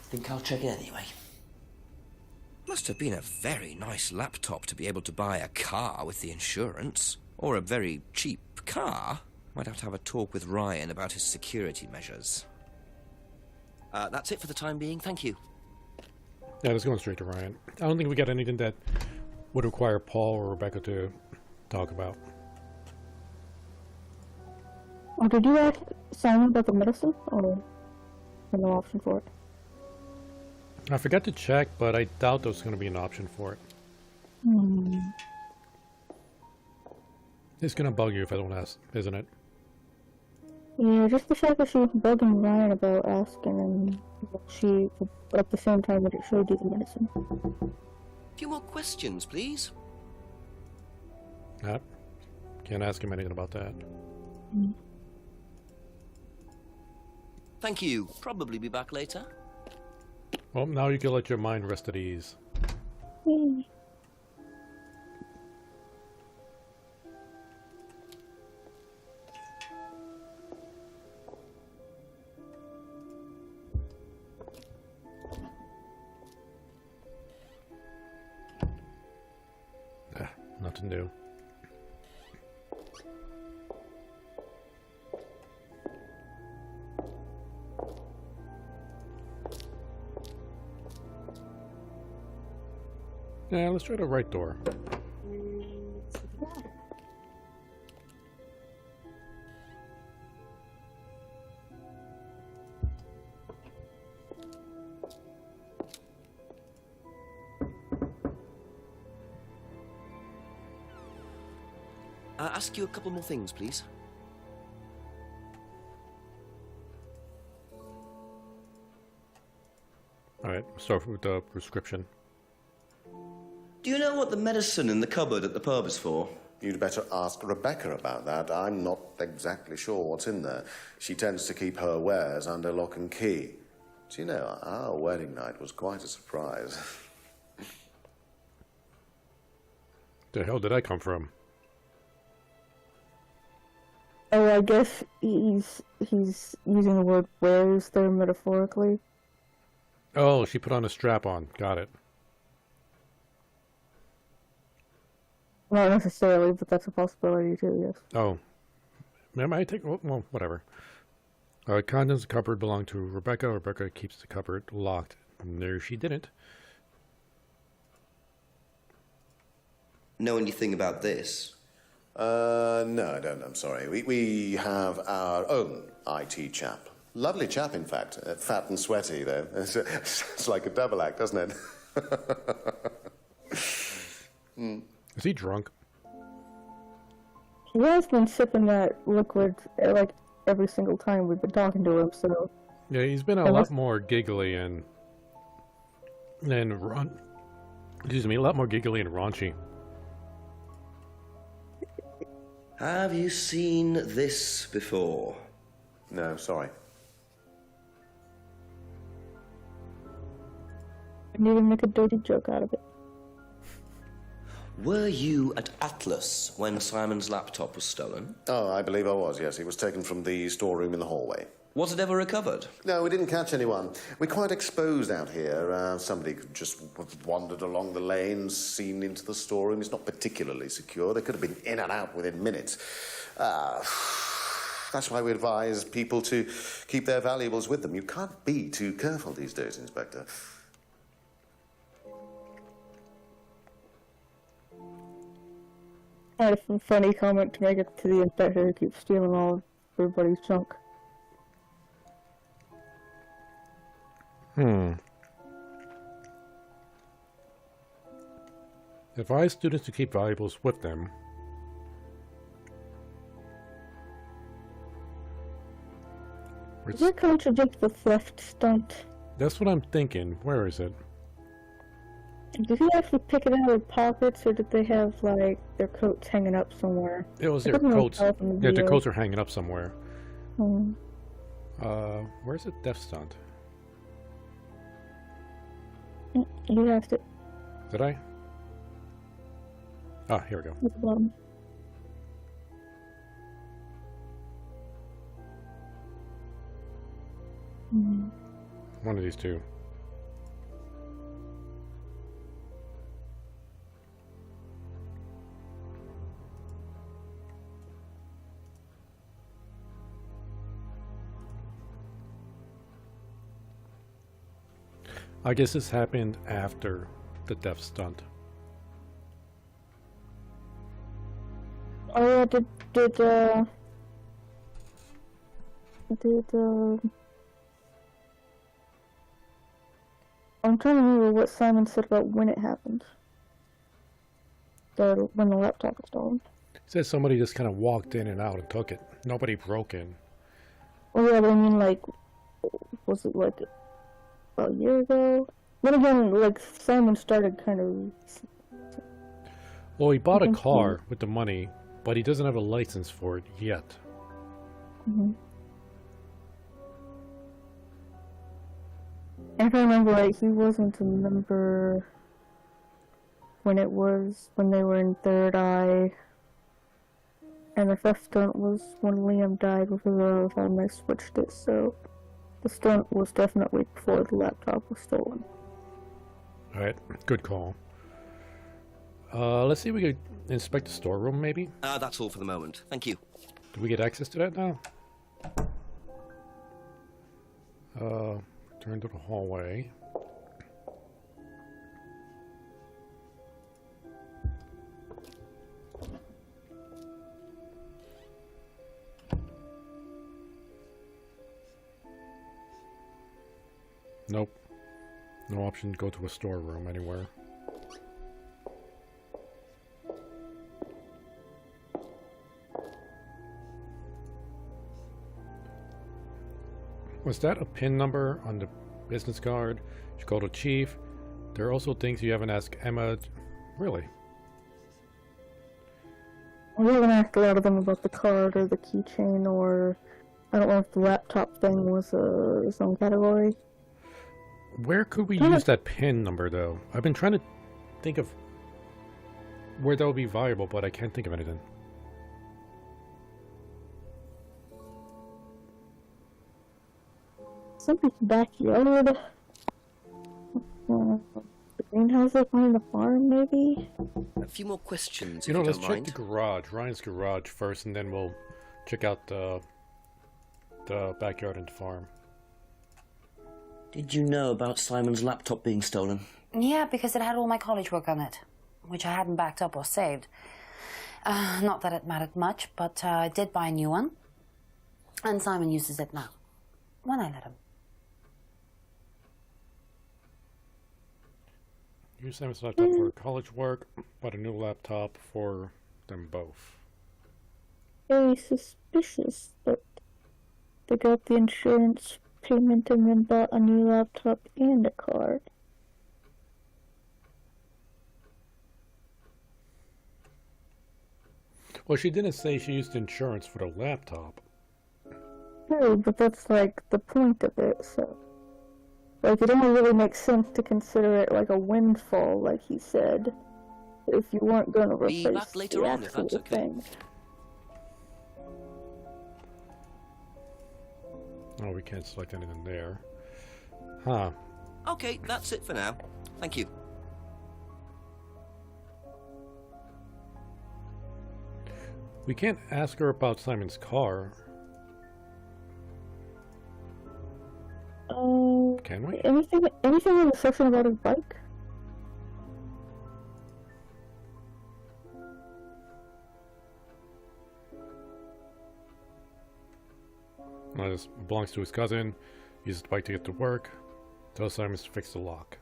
Speaker 6: Think I'll check it anyway.
Speaker 3: Must have been a very nice laptop to be able to buy a car with the insurance. Or a very cheap car. Might have to have a talk with Ryan about his security measures.
Speaker 6: That's it for the time being, thank you.
Speaker 1: Yeah, let's go straight to Ryan. I don't think we got anything that would require Paul or Rebecca to talk about.
Speaker 2: Oh, did you ask Simon about the medicine, or no option for it?
Speaker 1: I forgot to check, but I doubt there's going to be an option for it. It's going to bug you if I don't ask, isn't it?
Speaker 2: Yeah, just the fact that she was bugging Ryan about asking, and she, at the same time that it showed you the medicine.
Speaker 6: A few more questions, please.
Speaker 1: Yep. Can't ask him anything about that.
Speaker 6: Thank you. Probably be back later.
Speaker 1: Well, now you can let your mind rest at ease. Nothing new. Yeah, let's try the right door.
Speaker 3: Ask you a couple more things, please.
Speaker 1: Alright, start with the prescription.
Speaker 6: Do you know what the medicine in the cupboard at the pub is for?
Speaker 4: You'd better ask Rebecca about that. I'm not exactly sure what's in there. She tends to keep her wares under lock and key. Do you know, our wedding night was quite a surprise.
Speaker 1: The hell did I come from?
Speaker 2: Oh, I guess he's using the word wears there metaphorically.
Speaker 1: Oh, she put on a strap on. Got it.
Speaker 2: Not necessarily, but that's a possibility too, yes.
Speaker 1: Oh. Am I take... Well, whatever. Condoms cupboard belonged to Rebecca. Rebecca keeps the cupboard locked. No, she didn't.
Speaker 6: Know anything about this?
Speaker 4: No, I don't. I'm sorry. We have our own IT chap. Lovely chap, in fact. Fat and sweaty, though. It's like a double act, doesn't it?
Speaker 1: Is he drunk?
Speaker 2: He has been sipping that liquid like every single time we've been talking to him, so...
Speaker 1: Yeah, he's been a lot more giggly a lot more giggly and raunchy.
Speaker 6: Have you seen this before?
Speaker 4: No, sorry.
Speaker 2: I need to make a dirty joke out of it.
Speaker 6: Were you at Atlas when Simon's laptop was stolen?
Speaker 4: Oh, I believe I was, yes. It was taken from the storeroom in the hallway.
Speaker 6: Was it ever recovered?
Speaker 4: No, we didn't catch anyone. We're quite exposed out here. Somebody could just have wandered along the lanes, seen into the storeroom. It's not particularly secure. They could have been in and out within minutes. That's why we advise people to keep their valuables with them. You can't be too careful these days, Inspector.
Speaker 2: I had a funny comment to make it to the inspector who keeps stealing all of everybody's junk.
Speaker 1: Advise students to keep valuables with them.
Speaker 2: Does that contradict the theft stunt?
Speaker 1: That's what I'm thinking. Where is it?
Speaker 2: Did he actually pick it out of their pockets, or did they have, like, their coats hanging up somewhere?
Speaker 1: It was
Speaker 2: I
Speaker 1: their
Speaker 2: couldn't really
Speaker 1: coats.
Speaker 2: tell from the
Speaker 1: Yeah, their
Speaker 2: video.
Speaker 1: coats are hanging up somewhere.
Speaker 2: Hmm.
Speaker 1: Where's the death stunt?
Speaker 2: You have to...
Speaker 1: Did I? Ah, here we go.
Speaker 2: At the bottom.
Speaker 1: One of these two. I guess this happened after the death stunt.
Speaker 2: Oh yeah, did I'm trying to remember what Simon said about when it happened. When the laptop was stolen.
Speaker 1: It says somebody just kind of walked in and out and took it. Nobody broke in.
Speaker 2: Oh yeah, but I mean, like, was it like a year ago? Then again, like, Simon started kind of...
Speaker 1: Well, he bought a car with the money, but he doesn't have a license for it yet.
Speaker 2: Mm-hmm. And if I remember right, he wasn't a member when they were in Third Eye. And the theft stunt was when Liam died with his other time they switched it, so the stunt was definitely before the laptop was stolen.
Speaker 1: Alright, good call. Let's see if we could inspect the storeroom, maybe?
Speaker 3: That's all for the moment. Thank you.
Speaker 1: Do we get access to that now? Turn to the hallway. Nope. No option to go to a storeroom anywhere. Was that a PIN number on the business card? You called a chief. There are also things you haven't asked Emma. Really?
Speaker 2: I haven't asked a lot of them about the card or the keychain, or I don't know if the laptop thing was its own category.
Speaker 1: Where could we use that PIN number, though? I've been trying to think of where that would be viable, but I can't think of anything.
Speaker 2: Somebody's backyard. The greenhouse behind the farm, maybe?
Speaker 3: A few more questions,
Speaker 1: You know,
Speaker 3: if you
Speaker 1: let's
Speaker 3: don't
Speaker 1: check
Speaker 3: mind.
Speaker 1: the garage, Ryan's garage first, and then we'll check out the backyard and farm.
Speaker 6: Did you know about Simon's laptop being stolen?
Speaker 8: Yeah, because it had all my college work on it, which I hadn't backed up or saved. Not that it mattered much, but I did buy a new one. And Simon uses it now, when I let him.
Speaker 1: Use Simon's laptop for college work, but a new laptop for them both.
Speaker 2: Very suspicious, but they got the insurance payment and then bought a new laptop and a car.
Speaker 1: Well, she didn't say she used insurance for the laptop.
Speaker 2: No, but that's like the point of it, so. Like, it only really makes sense to consider it like a windfall, like he said, if you weren't going to
Speaker 3: Be
Speaker 2: replace
Speaker 3: back later
Speaker 2: the
Speaker 3: on, if
Speaker 2: actual
Speaker 3: that's okay.
Speaker 2: thing.
Speaker 1: Oh, we can't select anything there. Huh.
Speaker 3: Okay, that's it for now. Thank you.
Speaker 1: We can't ask her about Simon's car. Can we?
Speaker 2: Anything in the section about his bike?
Speaker 1: No, this belongs to his cousin. He uses the bike to get to work. Tells Simon to fix the lock.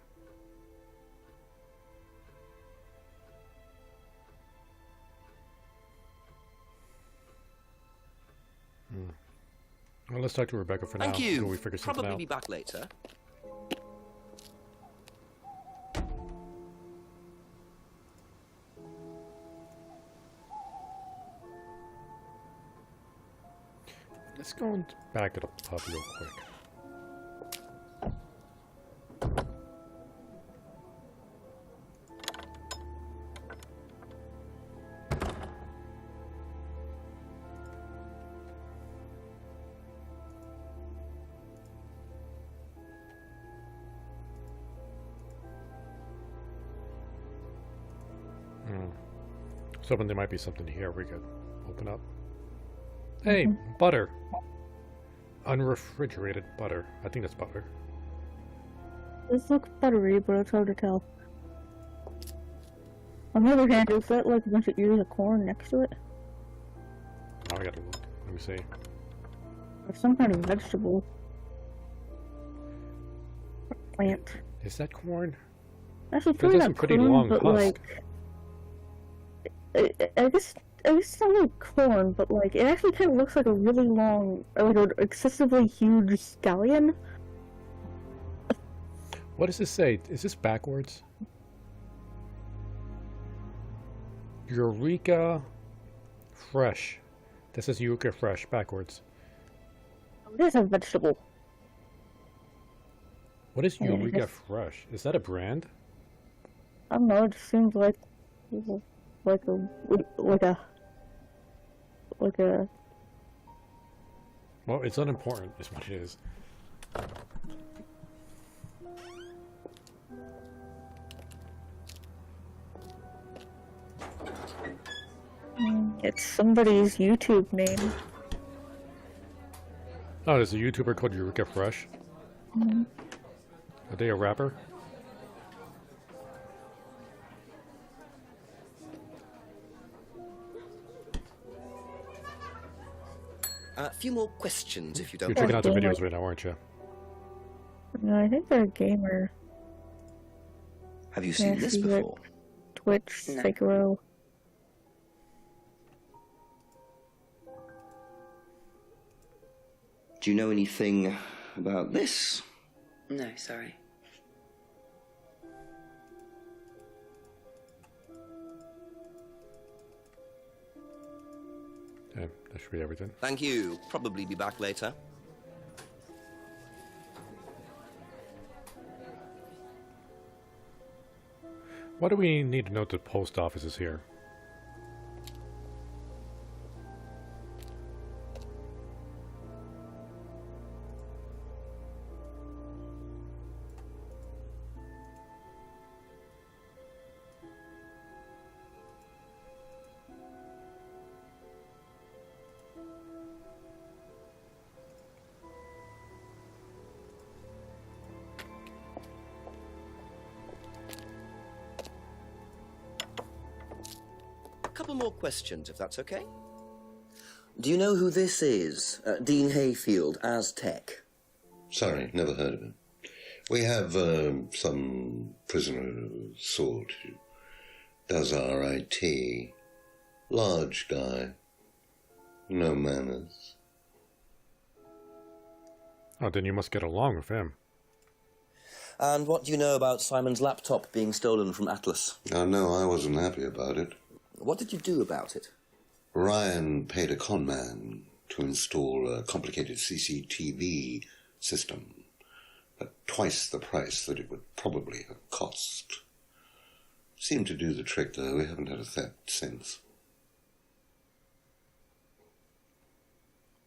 Speaker 1: Well, let's talk to Rebecca for now.
Speaker 3: Thank you.
Speaker 1: Until we figure something
Speaker 3: Probably
Speaker 1: out.
Speaker 3: be back later.
Speaker 1: Let's go back to the pub real quick. So there might be something here we could open up. Hey, butter. Unrefrigerated butter. I think that's butter.
Speaker 2: This looks buttery, but it's hard to tell. On the other hand, is that like a bunch of ears of corn next to it?
Speaker 1: Oh, I gotta look. Let me see.
Speaker 2: Or some kind of vegetable. Or plant.
Speaker 1: Is that corn?
Speaker 2: Actually,
Speaker 1: That
Speaker 2: probably
Speaker 1: is
Speaker 2: not
Speaker 1: a pretty
Speaker 2: corn,
Speaker 1: long
Speaker 2: but
Speaker 1: husk.
Speaker 2: like... I guess it's not like corn, but like, it actually kind of looks like a really long, like an excessively huge scallion.
Speaker 1: What does this say? Is this backwards? Eureka Fresh. This is Eureka Fresh backwards.
Speaker 2: It is a vegetable.
Speaker 1: What is
Speaker 2: Yeah,
Speaker 1: Eureka
Speaker 2: this-
Speaker 1: Fresh? Is that a brand?
Speaker 2: I don't know, it just seems like a
Speaker 1: Well, it's unimportant, is what it is.
Speaker 2: it's somebody's YouTube name.
Speaker 1: Oh, there's a YouTuber called Eureka Fresh.
Speaker 2: Mhm.
Speaker 1: Are they a rapper?
Speaker 3: A few more questions, if you
Speaker 1: You're
Speaker 3: don't
Speaker 1: checking
Speaker 3: mind.
Speaker 1: out the videos right now, aren't you?
Speaker 2: No, I think they're a gamer.
Speaker 3: Have you seen this
Speaker 2: see, like,
Speaker 3: before?
Speaker 2: Twitch,
Speaker 9: No.
Speaker 2: Sekiro.
Speaker 3: Do you know anything
Speaker 6: about this?
Speaker 9: No, sorry.
Speaker 1: Okay, that should be everything.
Speaker 3: Thank you. Probably be back later.
Speaker 1: Why do we need to note the post office is here?
Speaker 3: Couple more questions, if that's okay. Do you know who this is? Dean Hayfield, Aztec.
Speaker 10: Sorry, never heard of him. We have some prisoner of sort who does our IT. Large guy. No manners.
Speaker 1: Oh, then you must get along with him.
Speaker 3: And what do you know about Simon's laptop being stolen from Atlas?
Speaker 10: Oh, no, I wasn't happy about it.
Speaker 3: What did you do about it?
Speaker 10: Ryan paid a con man to install a complicated CCTV system at twice the price that it would probably have cost. Seemed to do the trick, though. We haven't had a theft since.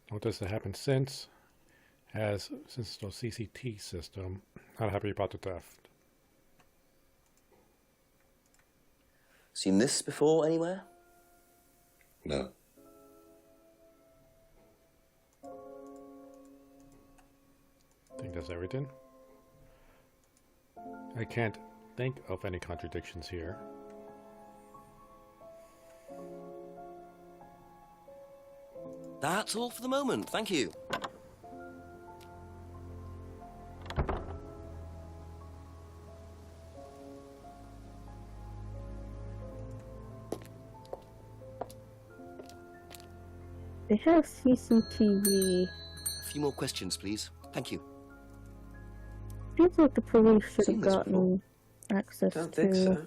Speaker 1: What does that happen since? Since the CCT system, not happy about the theft.
Speaker 3: Seen this before anywhere?
Speaker 10: No.
Speaker 1: I think that's everything. I can't think of any contradictions here.
Speaker 3: That's all for the moment, thank you.
Speaker 2: They have CCTV.
Speaker 3: A few more questions, please. Thank you.
Speaker 2: Seems like the police should have
Speaker 3: Seen this
Speaker 2: gotten access
Speaker 11: Don't
Speaker 2: to
Speaker 11: think so.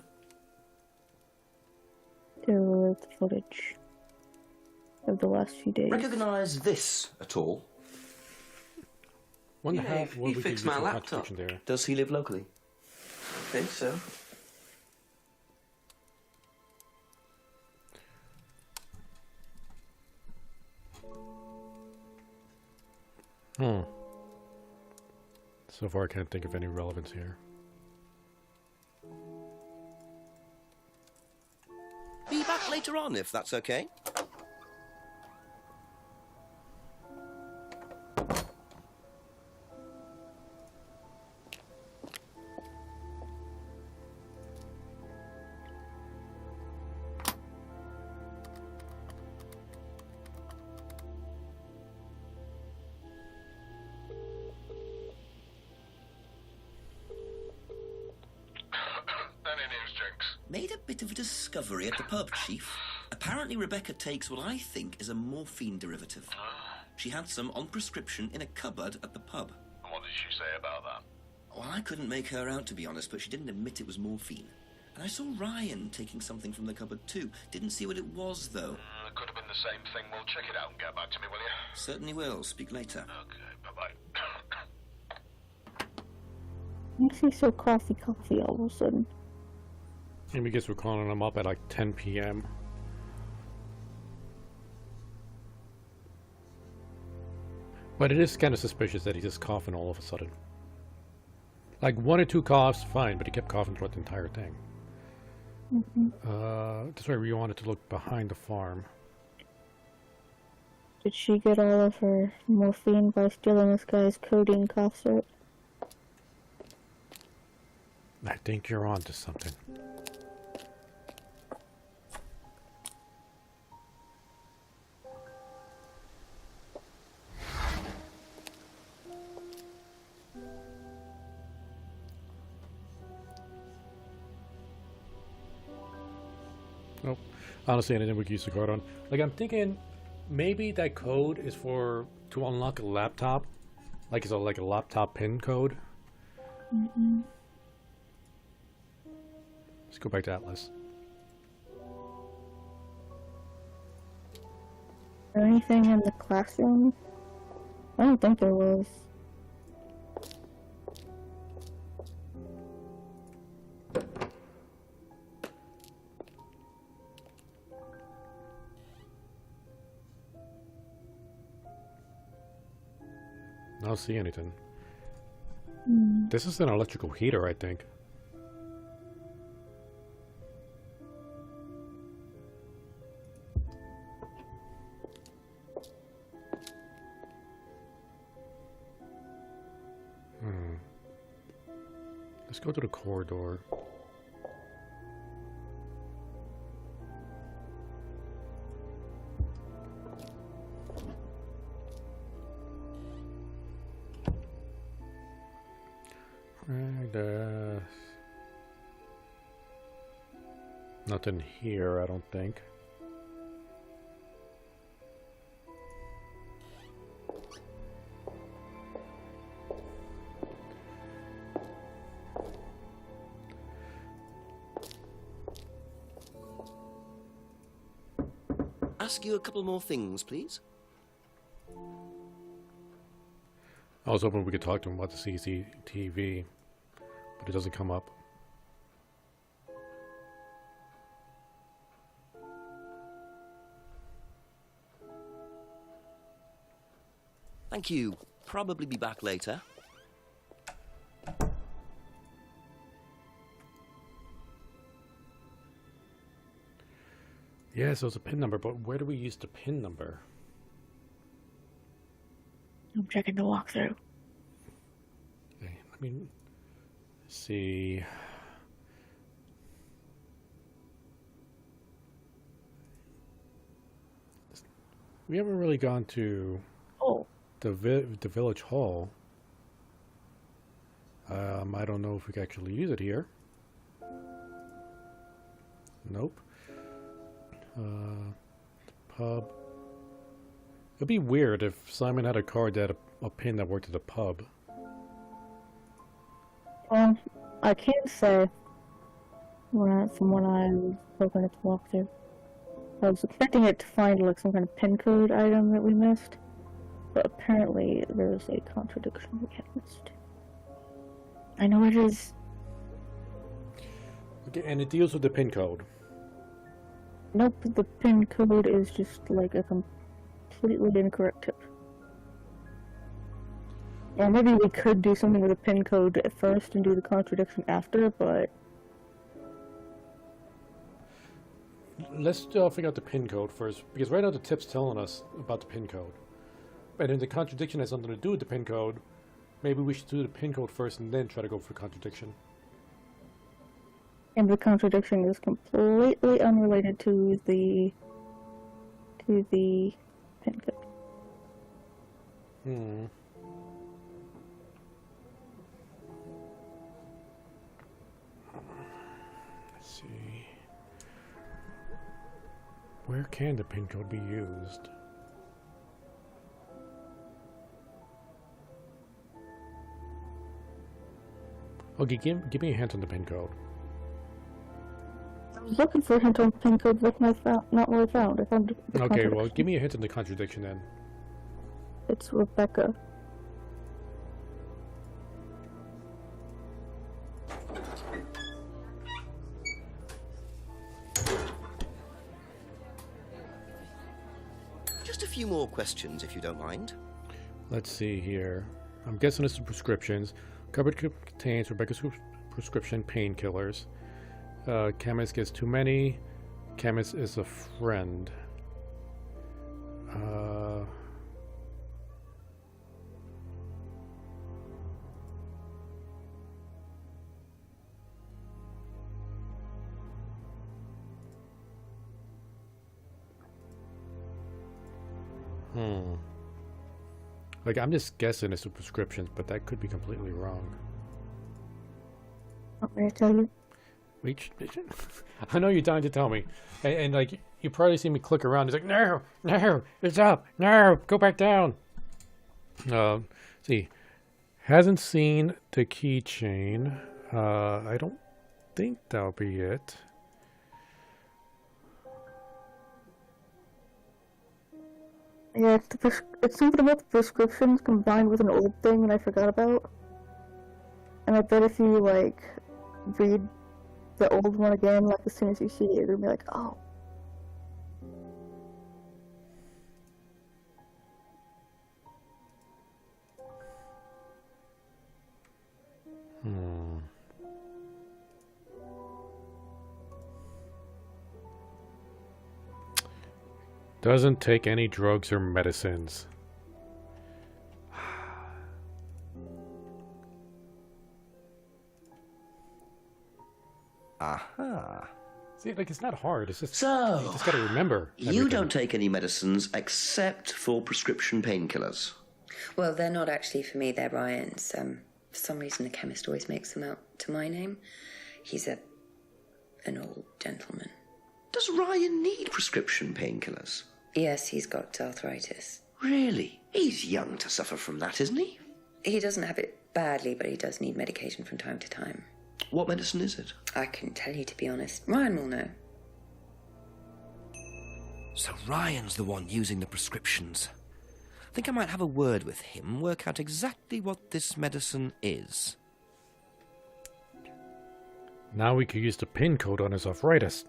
Speaker 2: the footage of the last few days.
Speaker 3: Recognise this at all?
Speaker 1: Wonder
Speaker 11: Yeah,
Speaker 1: how
Speaker 11: he
Speaker 1: what we could
Speaker 11: fixed
Speaker 1: use
Speaker 11: my
Speaker 1: for
Speaker 11: laptop.
Speaker 1: contradiction there.
Speaker 3: Does he live locally?
Speaker 11: I think so.
Speaker 1: So far, I can't think of any relevance here.
Speaker 3: Be back later on, if that's okay. Made a bit of a discovery at the pub, Chief. Apparently Rebecca takes what I think is a morphine derivative. She had some on prescription in a cupboard at the pub.
Speaker 12: And what did she say about that?
Speaker 3: Well, I couldn't make her out, to be honest, but she didn't admit it was morphine. And I saw Ryan taking something from the cupboard too. Didn't see what it was, though.
Speaker 12: It could have been the same thing. We'll check it out and get back to me, will you?
Speaker 3: Certainly will. Speak later.
Speaker 12: Okay, bye-bye.
Speaker 2: Makes me so coffee all of a sudden.
Speaker 1: Maybe guess we're calling him up at like 10 p.m. But it is kind of suspicious that he's just coughing all of a sudden. Like 1 or 2 coughs, fine, but he kept coughing throughout the entire thing. That's why we wanted to look behind the farm.
Speaker 2: Did she get all of her morphine by stealing this guy's codeine cough syrup?
Speaker 1: I think you're on to something. Nope. Honestly, anything we could use the code on. Like, I'm thinking maybe that code is to unlock a laptop Like it's like a laptop pin code.
Speaker 2: Mm-mm.
Speaker 1: Let's go back to Atlas.
Speaker 2: Is there anything in the classroom? I don't think there was.
Speaker 1: I don't see anything.
Speaker 2: Hmm.
Speaker 1: This is an electrical heater, I think. Let's go to the corridor. And, nothing here, I don't think.
Speaker 3: Ask you a couple more things, please.
Speaker 1: I was hoping we could talk to him about the CCTV, but it doesn't come up.
Speaker 3: Thank you. Probably be back later.
Speaker 1: Yeah, so it's a PIN number, but where do we use the PIN number?
Speaker 2: I'm checking the walkthrough.
Speaker 1: Okay, let me see. We haven't really gone to the village hall. I don't know if we can actually use it here. Nope. Pub. It'd be weird if Simon had a card that had a pin that worked at the pub.
Speaker 2: Well, I can't say from when I was looking at the walkthrough. I was expecting it to find like some kind of pin code item that we missed, but apparently there's a contradiction we had missed. I know it is.
Speaker 1: Okay, and it deals with the pin code.
Speaker 2: Nope, the pin code is just like a completely incorrect tip. Or maybe we could do something with the pin code at first and do the contradiction after, but...
Speaker 1: Let's figure out the pin code first, because right now the tip's telling us about the pin code. And then the contradiction has something to do with the pin code. Maybe we should do the pin code first and then try to go for contradiction.
Speaker 2: And the contradiction is completely unrelated to the pin code.
Speaker 1: Let's see. Where can the pin code be used? Okay, give me a hint on the pin code.
Speaker 2: I was looking for a hint on pin code, but not what I found. I found the
Speaker 1: Okay, well, give me a hint on the contradiction then.
Speaker 2: It's Rebecca.
Speaker 3: Just a few more questions, if you don't mind.
Speaker 1: Let's see here. I'm guessing this is prescriptions. Cupboard contains Rebecca's prescription painkillers. Chemist gets too many. Chemist is a friend. Like, I'm just guessing it's the prescriptions, but that could be completely wrong.
Speaker 2: Want me to tell you?
Speaker 1: Wait, I know you're dying to tell me. And like, you probably see me click around. He's like, no, it's up, no, go back down. See, Hasn't seen the keychain. I don't think that'll be it.
Speaker 2: Yeah, it's something about the prescriptions combined with an old thing that I forgot about. And I bet if you, like, read the old one again, like, as soon as you see it, you're gonna be like, oh.
Speaker 1: Doesn't take any drugs or medicines.
Speaker 3: Aha.
Speaker 1: See, like, it's not hard. It's just
Speaker 6: So,
Speaker 1: you just gotta remember.
Speaker 6: You
Speaker 1: everything.
Speaker 6: don't take any medicines except for prescription painkillers.
Speaker 9: Well, they're not actually for me, they're Ryan's. For some reason, the chemist always makes them out to my name. He's an old gentleman.
Speaker 6: Does Ryan need prescription painkillers?
Speaker 9: Yes, he's got arthritis.
Speaker 6: Really? He's young to suffer from that, isn't he?
Speaker 9: He doesn't have it badly, but he does need medication from time to time.
Speaker 6: What medicine is it?
Speaker 9: I couldn't tell you, to be honest. Ryan will know.
Speaker 3: So Ryan's the one using the prescriptions. I think I might have a word with him, work out exactly what this medicine is.
Speaker 1: Now we could use the pin code on his arthritis.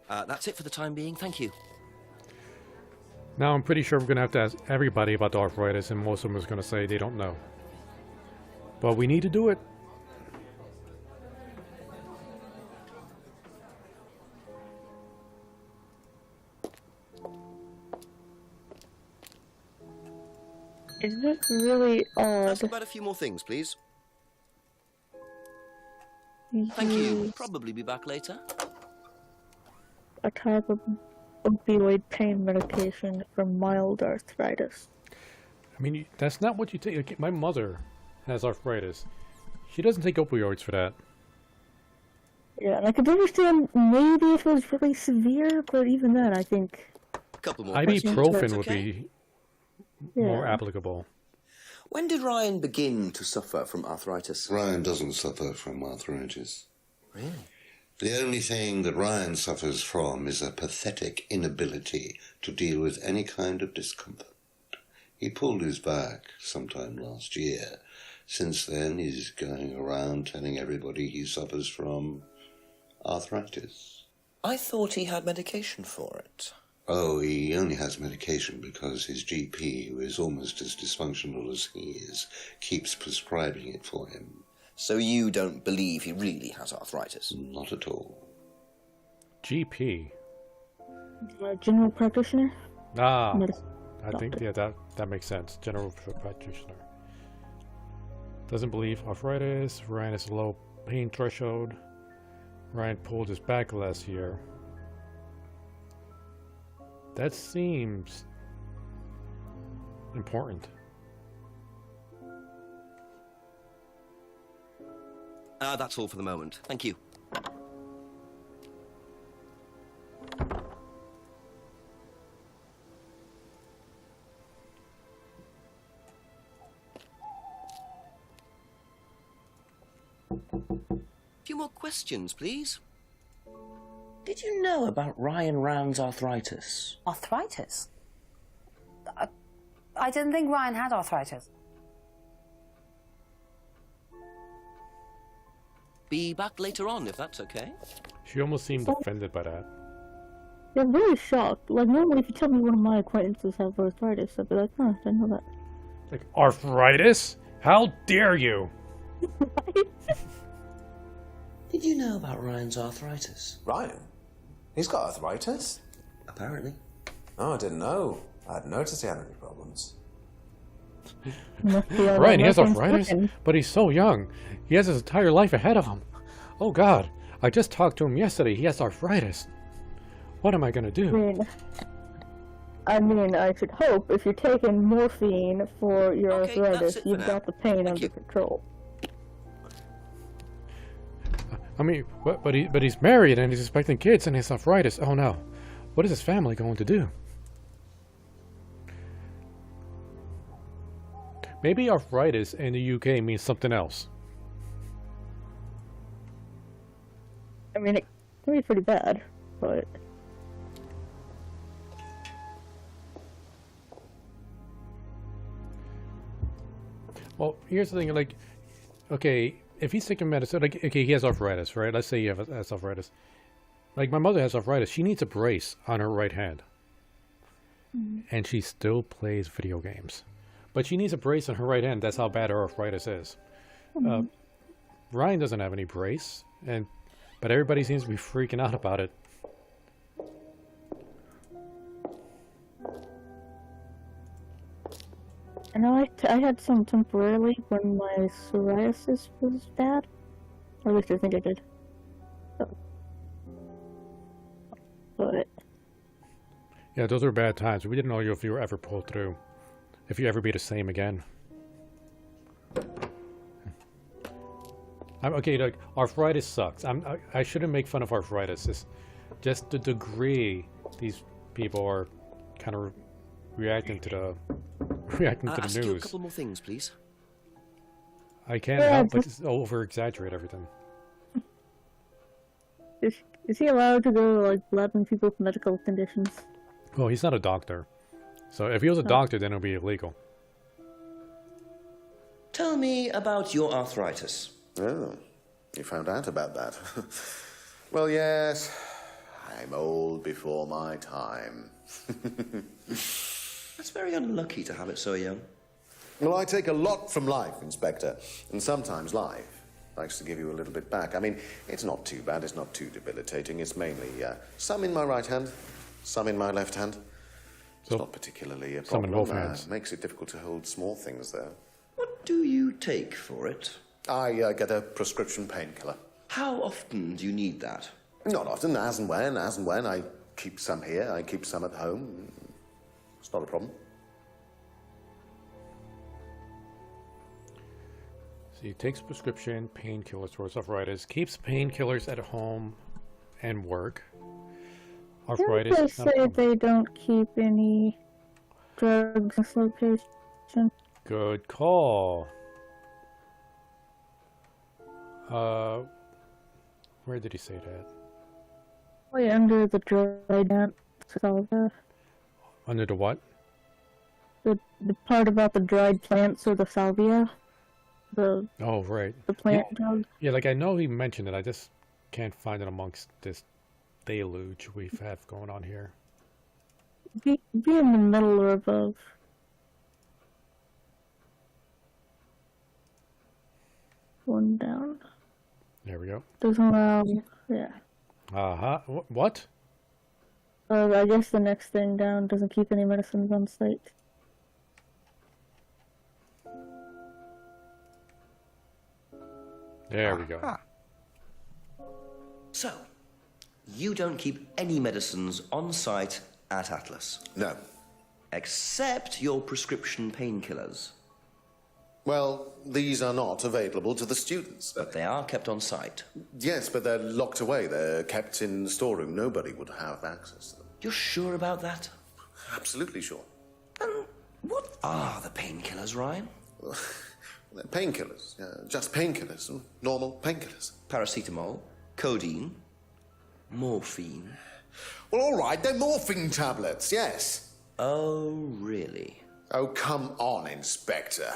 Speaker 3: That's it for the time being, thank you.
Speaker 1: Now I'm pretty sure we're gonna have to ask everybody about the arthritis, and most of them is gonna say they don't know. But we need to do it.
Speaker 2: Isn't it really odd?
Speaker 3: Ask about a few more things, please. Thank you. Probably be back later.
Speaker 2: A type of opioid pain medication for mild arthritis.
Speaker 1: I mean, that's not what you take. Like, my mother has arthritis. She doesn't take opioids for that.
Speaker 2: Yeah, and I could understand maybe if it was really severe, but even then, I think
Speaker 3: Couple more
Speaker 1: ibuprofen would
Speaker 3: okay?
Speaker 1: be more applicable.
Speaker 6: When did Ryan begin to suffer from arthritis?
Speaker 10: Ryan doesn't suffer from arthritis.
Speaker 6: Really?
Speaker 10: The only thing that Ryan suffers from is a pathetic inability to deal with any kind of discomfort. He pulled his back sometime last year. Since then, he's going around telling everybody he suffers from arthritis.
Speaker 6: I thought he had medication for it.
Speaker 10: Oh, he only has medication because his GP, who is almost as dysfunctional as he is, keeps prescribing it for him.
Speaker 6: So you don't believe he really has arthritis?
Speaker 10: Not at all.
Speaker 1: GP.
Speaker 2: General practitioner.
Speaker 1: Ah, I think that makes sense. General practitioner. Doesn't believe arthritis. Ryan has a low pain threshold. Ryan pulled his back last year. That seems important.
Speaker 3: That's all for the moment. Thank you. A few more questions, please.
Speaker 6: Did you know about Ryan Round's arthritis?
Speaker 8: Arthritis? I didn't think Ryan had arthritis.
Speaker 3: Be back later on, if that's okay.
Speaker 1: She almost seemed offended by that.
Speaker 2: Yeah, I'm really shocked. Like, normally if you tell me one of my acquaintances have arthritis, I'd be like, huh, didn't know that.
Speaker 1: Like, arthritis? How dare you?
Speaker 6: Did you know about Ryan's arthritis?
Speaker 7: Ryan? He's got arthritis?
Speaker 6: Apparently.
Speaker 7: Oh, I didn't know. I hadn't noticed he had any problems.
Speaker 1: Ryan, he has arthritis? But he's so young. He has his entire life ahead of him. Oh God, I just talked to him yesterday. He has arthritis. What am I gonna do?
Speaker 2: I mean, I should hope if you're taking morphine for your arthritis, you've got the pain under control.
Speaker 1: I mean, but he's married and he's expecting kids and he has arthritis. Oh no, what is his family going to do? Maybe arthritis in the UK means something else.
Speaker 2: I mean, it can be pretty bad, but...
Speaker 1: Well, here's the thing, like, okay, if he's taking medicine, like, okay, he has arthritis, right? Let's say he has arthritis. Like, my mother has arthritis. She needs a brace on her right hand. And she still plays video games. But she needs a brace on her right hand. That's how bad her arthritis is. Ryan doesn't have any brace, but everybody seems to be freaking out about it.
Speaker 2: I know I had some temporarily when my psoriasis was bad. Or at least I think I did. But...
Speaker 1: Yeah, those are bad times. We didn't know if you were ever pulled through. If you ever be the same again. Okay, like, arthritis sucks. I shouldn't make fun of arthritis. It's just the degree these people are kind of reacting to the
Speaker 3: ask
Speaker 1: news.
Speaker 3: you a couple more things, please.
Speaker 1: I can't help but over-exaggerate everything.
Speaker 2: Is he allowed to go, like, blabbing people with medical conditions?
Speaker 1: Well, he's not a doctor. So if he was a doctor, then it would be illegal.
Speaker 6: Tell me about your arthritis.
Speaker 4: Oh, you found out about that. Well, yes, I'm old before my time.
Speaker 6: That's very unlucky to have it so young.
Speaker 4: Well, I take a lot from life, Inspector, and sometimes life likes to give you a little bit back. I mean, it's not too bad, it's not too debilitating. It's mainly some in my right hand, some in my left hand. It's not particularly a problem.
Speaker 1: Some in both hands.
Speaker 4: Makes it difficult to hold small things, though.
Speaker 6: What do you take for it?
Speaker 4: I get a prescription painkiller.
Speaker 6: How often do you need that?
Speaker 4: Not often, as and when. I keep some here, I keep some at home. It's not a problem.
Speaker 1: So he takes prescription painkillers for his arthritis, keeps painkillers at home and work. Arthritis.
Speaker 2: Didn't they say they don't keep any drugs in this location?
Speaker 1: Good call. Where did he say that?
Speaker 2: Way under the dried salvia.
Speaker 1: Under the what?
Speaker 2: The part about the dried plants or the salvia.
Speaker 1: Oh, right.
Speaker 2: The plant drug.
Speaker 1: Yeah, like I know he mentioned it. I just can't find it amongst this deluge we have going on here.
Speaker 2: Be in the middle or above. One down.
Speaker 1: There we go.
Speaker 2: Doesn't allow. Yeah.
Speaker 1: What?
Speaker 2: I guess the next thing down doesn't keep any medicines on site.
Speaker 1: There we go.
Speaker 6: So, you don't keep any medicines on site at Atlas?
Speaker 4: No.
Speaker 6: Except your prescription painkillers?
Speaker 4: Well, these are not available to the students.
Speaker 6: But they are kept on site?
Speaker 4: Yes, but they're locked away. They're kept in the storeroom. Nobody would have access to them.
Speaker 6: You're sure about that?
Speaker 4: Absolutely sure.
Speaker 6: And what are the painkillers, Ryan?
Speaker 4: They're painkillers. Just painkillers. Normal painkillers.
Speaker 6: Paracetamol, codeine, morphine.
Speaker 4: Well, all right, they're morphine tablets, yes.
Speaker 6: Oh, really?
Speaker 4: Oh, come on, Inspector.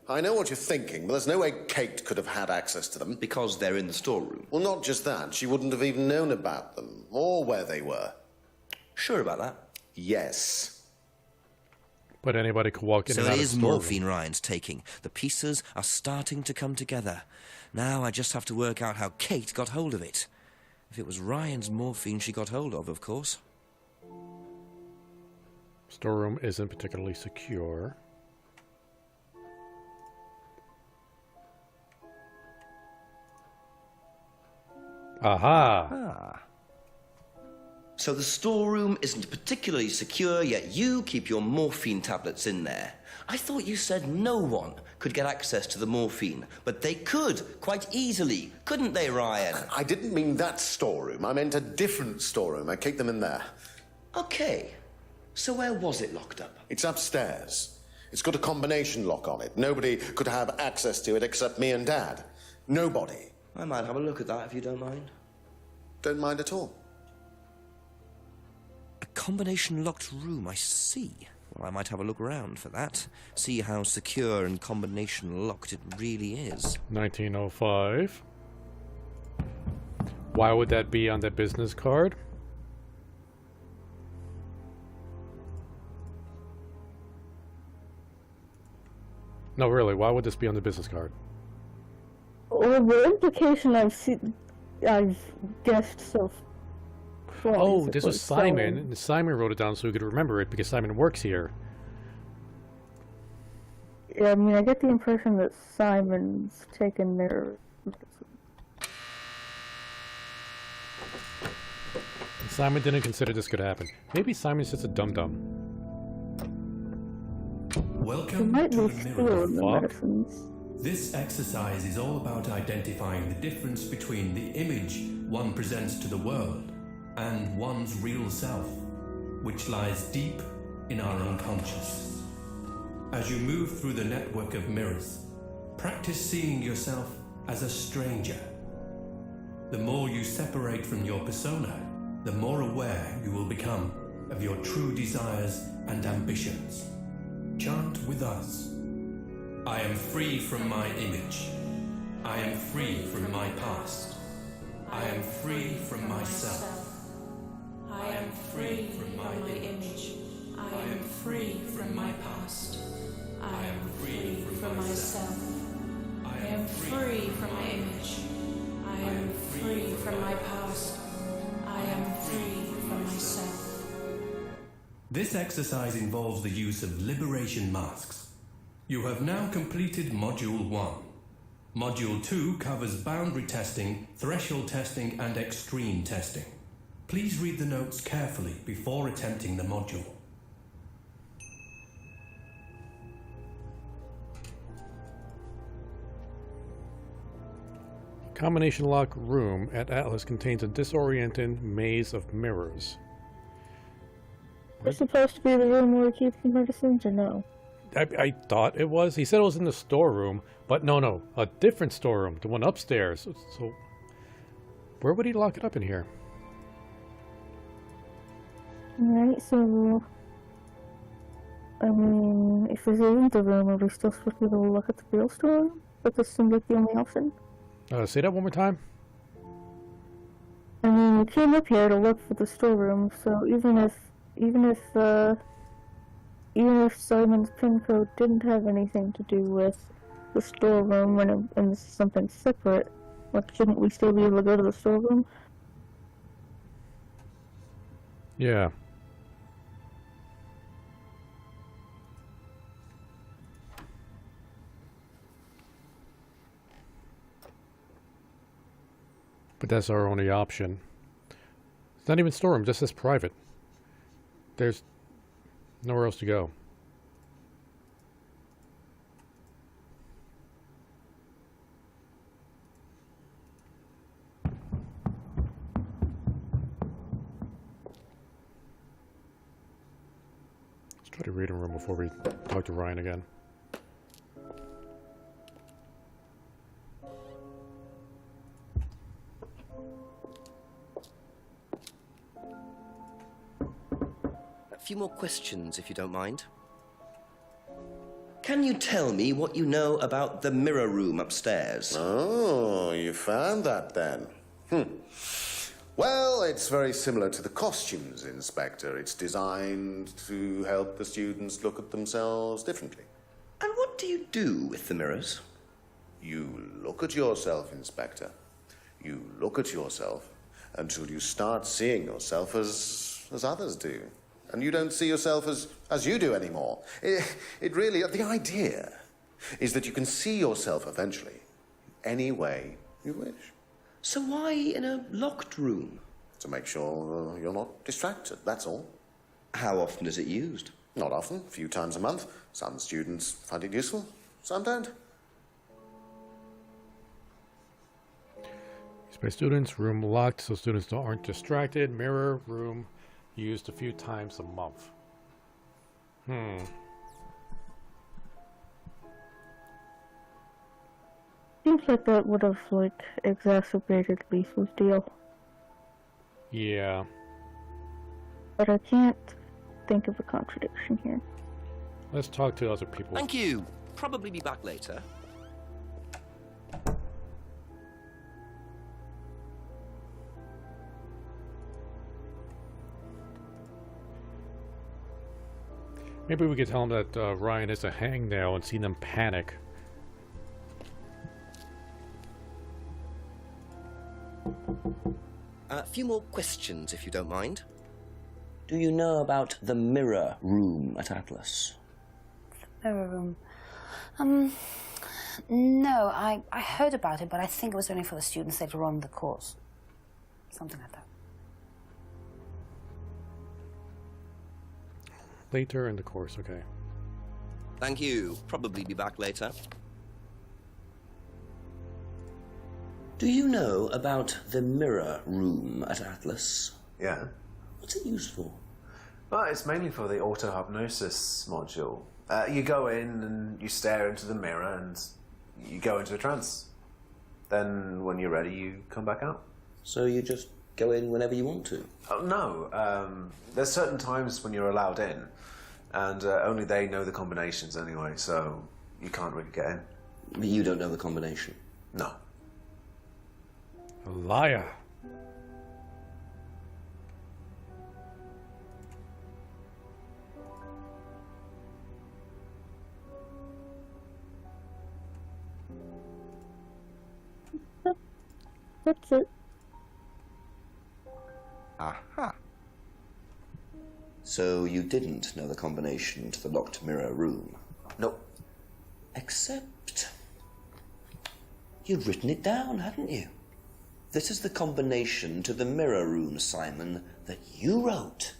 Speaker 4: I know what you're thinking, but there's no way Kate could have had access to them.
Speaker 6: Because they're in the storeroom?
Speaker 4: Well, not just that. She wouldn't have even known about them, or where they were.
Speaker 6: Sure about that?
Speaker 4: Yes.
Speaker 1: But anybody could walk in and out of the
Speaker 3: So it is
Speaker 1: storeroom.
Speaker 3: morphine Ryan's taking. The pieces are starting to come together. Now I just have to work out how Kate got hold of it. If it was Ryan's morphine she got hold of course.
Speaker 1: Storeroom isn't particularly secure. Aha!
Speaker 6: So the storeroom isn't particularly secure, yet you keep your morphine tablets in there. I thought you said no one could get access to the morphine, but they could, quite easily, couldn't they, Ryan?
Speaker 4: I didn't mean that storeroom. I meant a different storeroom. I keep them in there.
Speaker 6: Okay. So where was it locked up?
Speaker 4: It's upstairs. It's got a combination lock on it. Nobody could have access to it except me and Dad. Nobody.
Speaker 5: I might have a look at that if you don't mind.
Speaker 4: Don't mind at all.
Speaker 3: A combination locked room, I see. Well, I might have a look around for that. See how secure and combination locked it really is.
Speaker 1: 1905. Why would that be on the business card? No, really, why would this be on the business card?
Speaker 2: Well, the implication I've guessed so far.
Speaker 1: Oh, this was Simon. And Simon wrote it down so we could remember it because Simon works here.
Speaker 2: Yeah, I mean, I get the impression that Simon's taken their medicine.
Speaker 1: And Simon didn't consider this could happen. Maybe Simon's just a dum-dum.
Speaker 2: Welcome to the mirror. Medicines.
Speaker 15: This exercise is all about identifying the difference between the image one presents to the world and one's real self, which lies deep in our unconscious. As you move through the network of mirrors, practice seeing yourself as a stranger. The more you separate from your persona, the more aware you will become of your true desires and ambitions. Chant with us. I am free from my image. I am free from my past. I am free from myself.
Speaker 16: I am free from my image. I am free from my past. I am free from myself. I am free from my image. I am free from my past. I am free from myself.
Speaker 15: This exercise involves the use of liberation masks. You have now completed Module 1. Module 2 covers boundary testing, threshold testing, and extreme testing. Please read the notes carefully before attempting the module.
Speaker 1: Combination lock room at Atlas contains a disorienting maze of mirrors.
Speaker 2: Is this supposed to be the room where we keep the medicines, or no?
Speaker 1: I thought it was. He said it was in the storeroom, but no, a different storeroom, the one upstairs. So where would he lock it up in here?
Speaker 2: Alright, so I mean, if this isn't the room, are we still supposed to go look at the real storeroom? But this seems like the only option.
Speaker 1: Say that one more time.
Speaker 2: I mean, we came up here to look for the storeroom, so even if Simon's pin code didn't have anything to do with the storeroom and this is something separate, like, shouldn't we still be able to go to the storeroom?
Speaker 1: Yeah. But that's our only option. It's not even storeroom, just says private. There's nowhere else to go. Let's try to read a room before we talk to Ryan again.
Speaker 3: A few more questions, if you don't mind. Can you tell me what you know about the mirror room upstairs?
Speaker 4: Oh, you found that then. Well, it's very similar to the costumes, Inspector. It's designed to help the students look at themselves differently.
Speaker 3: And what do you do with the mirrors?
Speaker 4: You look at yourself, Inspector. You look at yourself until you start seeing yourself as others do. And you don't see yourself as you do anymore. It really, the idea is that you can see yourself eventually any way you wish.
Speaker 3: So why in a locked room?
Speaker 4: To make sure you're not distracted, that's all.
Speaker 3: How often is it used?
Speaker 4: Not often, a few times a month. Some students find it useful, some don't.
Speaker 1: Used by students, room locked so students aren't distracted. Mirror room used a few times a month.
Speaker 2: seems like that would have, like, exacerbated Lisa's deal.
Speaker 1: Yeah.
Speaker 2: But I can't think of a contradiction here.
Speaker 1: Let's talk to other people.
Speaker 3: Thank you. Probably be back later.
Speaker 1: Maybe we could tell them that Ryan is a hangnail and see them panic.
Speaker 3: A few more questions, if you don't mind.
Speaker 6: Do you know about the mirror room at Atlas?
Speaker 8: Mirror room. No, I heard about it, but I think it was only for the students later on in the course. Something like that.
Speaker 1: Later in the course, okay.
Speaker 3: Thank you. Probably be back later.
Speaker 6: Do you know about the mirror room at Atlas?
Speaker 7: Yeah.
Speaker 6: What's it used for?
Speaker 7: Well, it's mainly for the auto-hypnosis module. You go in and you stare into the mirror and you go into a trance. Then when you're ready, you come back out.
Speaker 6: So you just go in whenever you want to?
Speaker 7: Oh, no. There's certain times when you're allowed in, and only they know the combinations anyway, so you can't really get in.
Speaker 6: But you don't know the combination?
Speaker 7: No.
Speaker 1: A liar.
Speaker 2: That's it.
Speaker 3: Aha.
Speaker 6: So you didn't know the combination to the locked mirror room?
Speaker 7: Nope.
Speaker 6: Except you'd written it down, hadn't you? This is the combination to the mirror room, Simon, that you wrote.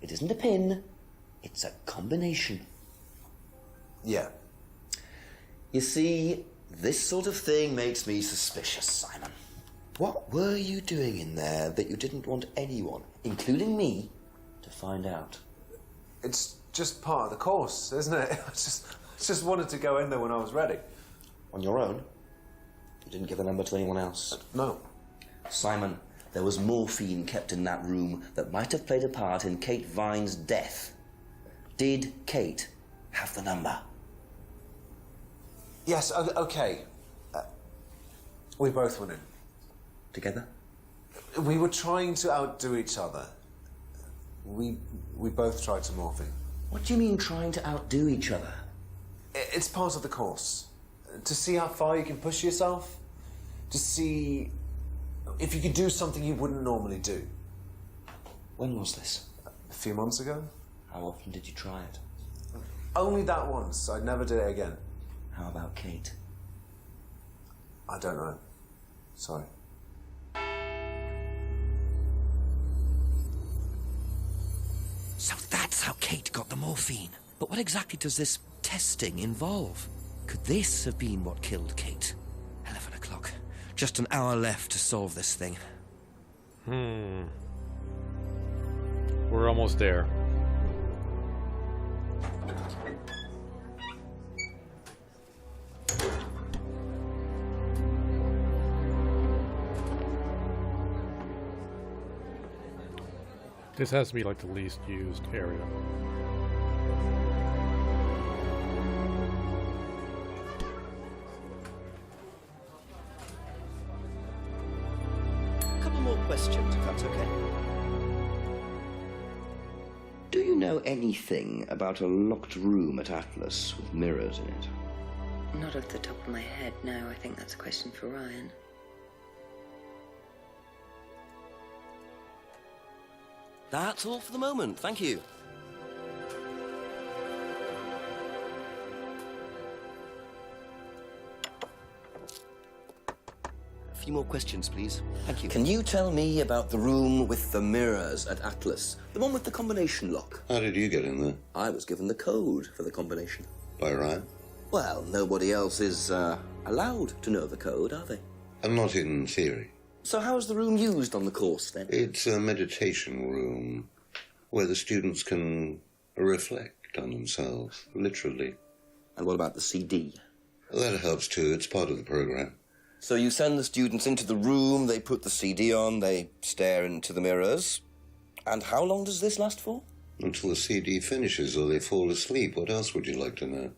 Speaker 6: It isn't a pin, it's a combination.
Speaker 7: Yeah.
Speaker 6: You see, this sort of thing makes me suspicious, Simon. What were you doing in there that you didn't want anyone, including me, to find out?
Speaker 7: It's just part of the course, isn't it? I just wanted to go in there when I was ready.
Speaker 6: On your own? You didn't give the number to anyone else?
Speaker 7: No.
Speaker 6: Simon, there was morphine kept in that room that might have played a part in Kate Vine's death. Did Kate have the number?
Speaker 7: Yes, okay. We both went in.
Speaker 6: Together?
Speaker 7: We were trying to outdo each other. We both tried to morphine.
Speaker 6: What do you mean trying to outdo each other?
Speaker 7: It's part of the course. To see how far you can push yourself. To see if you could do something you wouldn't normally do.
Speaker 6: When was this?
Speaker 7: A few months ago.
Speaker 6: How often did you try it?
Speaker 7: Only that once. I'd never do it again.
Speaker 6: How about Kate?
Speaker 7: I don't know. Sorry.
Speaker 3: So that's how Kate got the morphine. But what exactly does this testing involve? Could this have been what killed Kate? 11 o'clock. Just an hour left to solve this thing.
Speaker 1: We're almost there. This has to be like the least used area.
Speaker 3: A couple more questions, if that's okay.
Speaker 6: Do you know anything about a locked room at Atlas with mirrors in it?
Speaker 9: Not off the top of my head, no. I think that's a question for Ryan.
Speaker 3: That's all for the moment. Thank you. A few more questions, please. Thank you.
Speaker 6: Can you tell me about the room with the mirrors at Atlas? The one with the combination lock?
Speaker 10: How did you get in there?
Speaker 6: I was given the code for the combination.
Speaker 10: By Ryan?
Speaker 6: Well, nobody else is allowed to know the code, are they?
Speaker 10: And not in theory.
Speaker 6: So how's the room used on the course, then?
Speaker 10: It's a meditation room where the students can reflect on themselves, literally.
Speaker 6: And what about the CD?
Speaker 10: That helps too. It's part of the program.
Speaker 3: So you send the students into the room, they put the CD on, they stare into the mirrors. And how long does this last for?
Speaker 10: Until the CD finishes or they fall asleep. What else would you like to know?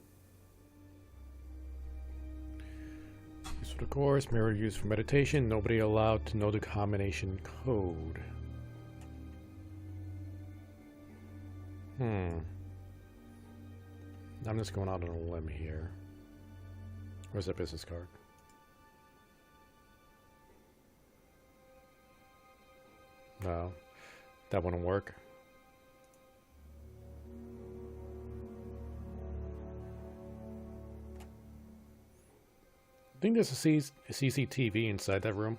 Speaker 1: Use for the course, mirror used for meditation. Nobody allowed to know the combination code. I'm just going out on a limb here. Where's that business card? No, that wouldn't work. I think there's a CCTV inside that room.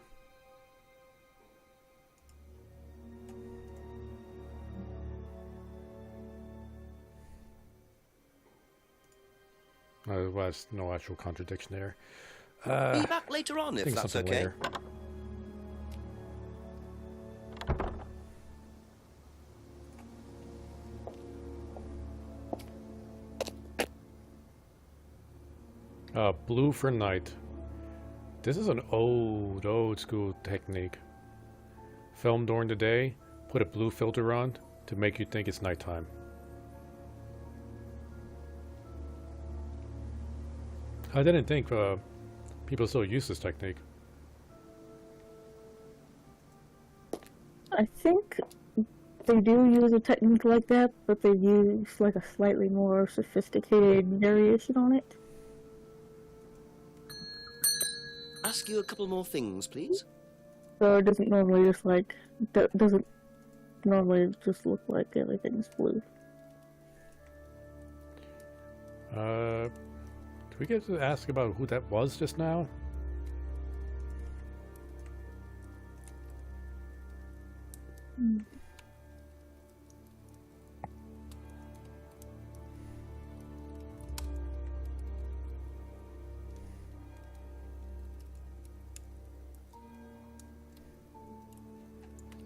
Speaker 1: There was no actual contradiction there.
Speaker 3: Be back later on if that's okay.
Speaker 1: Later. Blue for night. This is an old school technique. Film during the day, put a blue filter on to make you think it's nighttime. I didn't think people still use this technique.
Speaker 2: I think they do use a technique like that, but they use like a slightly more sophisticated variation on it.
Speaker 3: Ask you a couple more things, please.
Speaker 2: So it doesn't normally just like doesn't normally just look like everything's blue.
Speaker 1: Do we get to ask about who that was just now?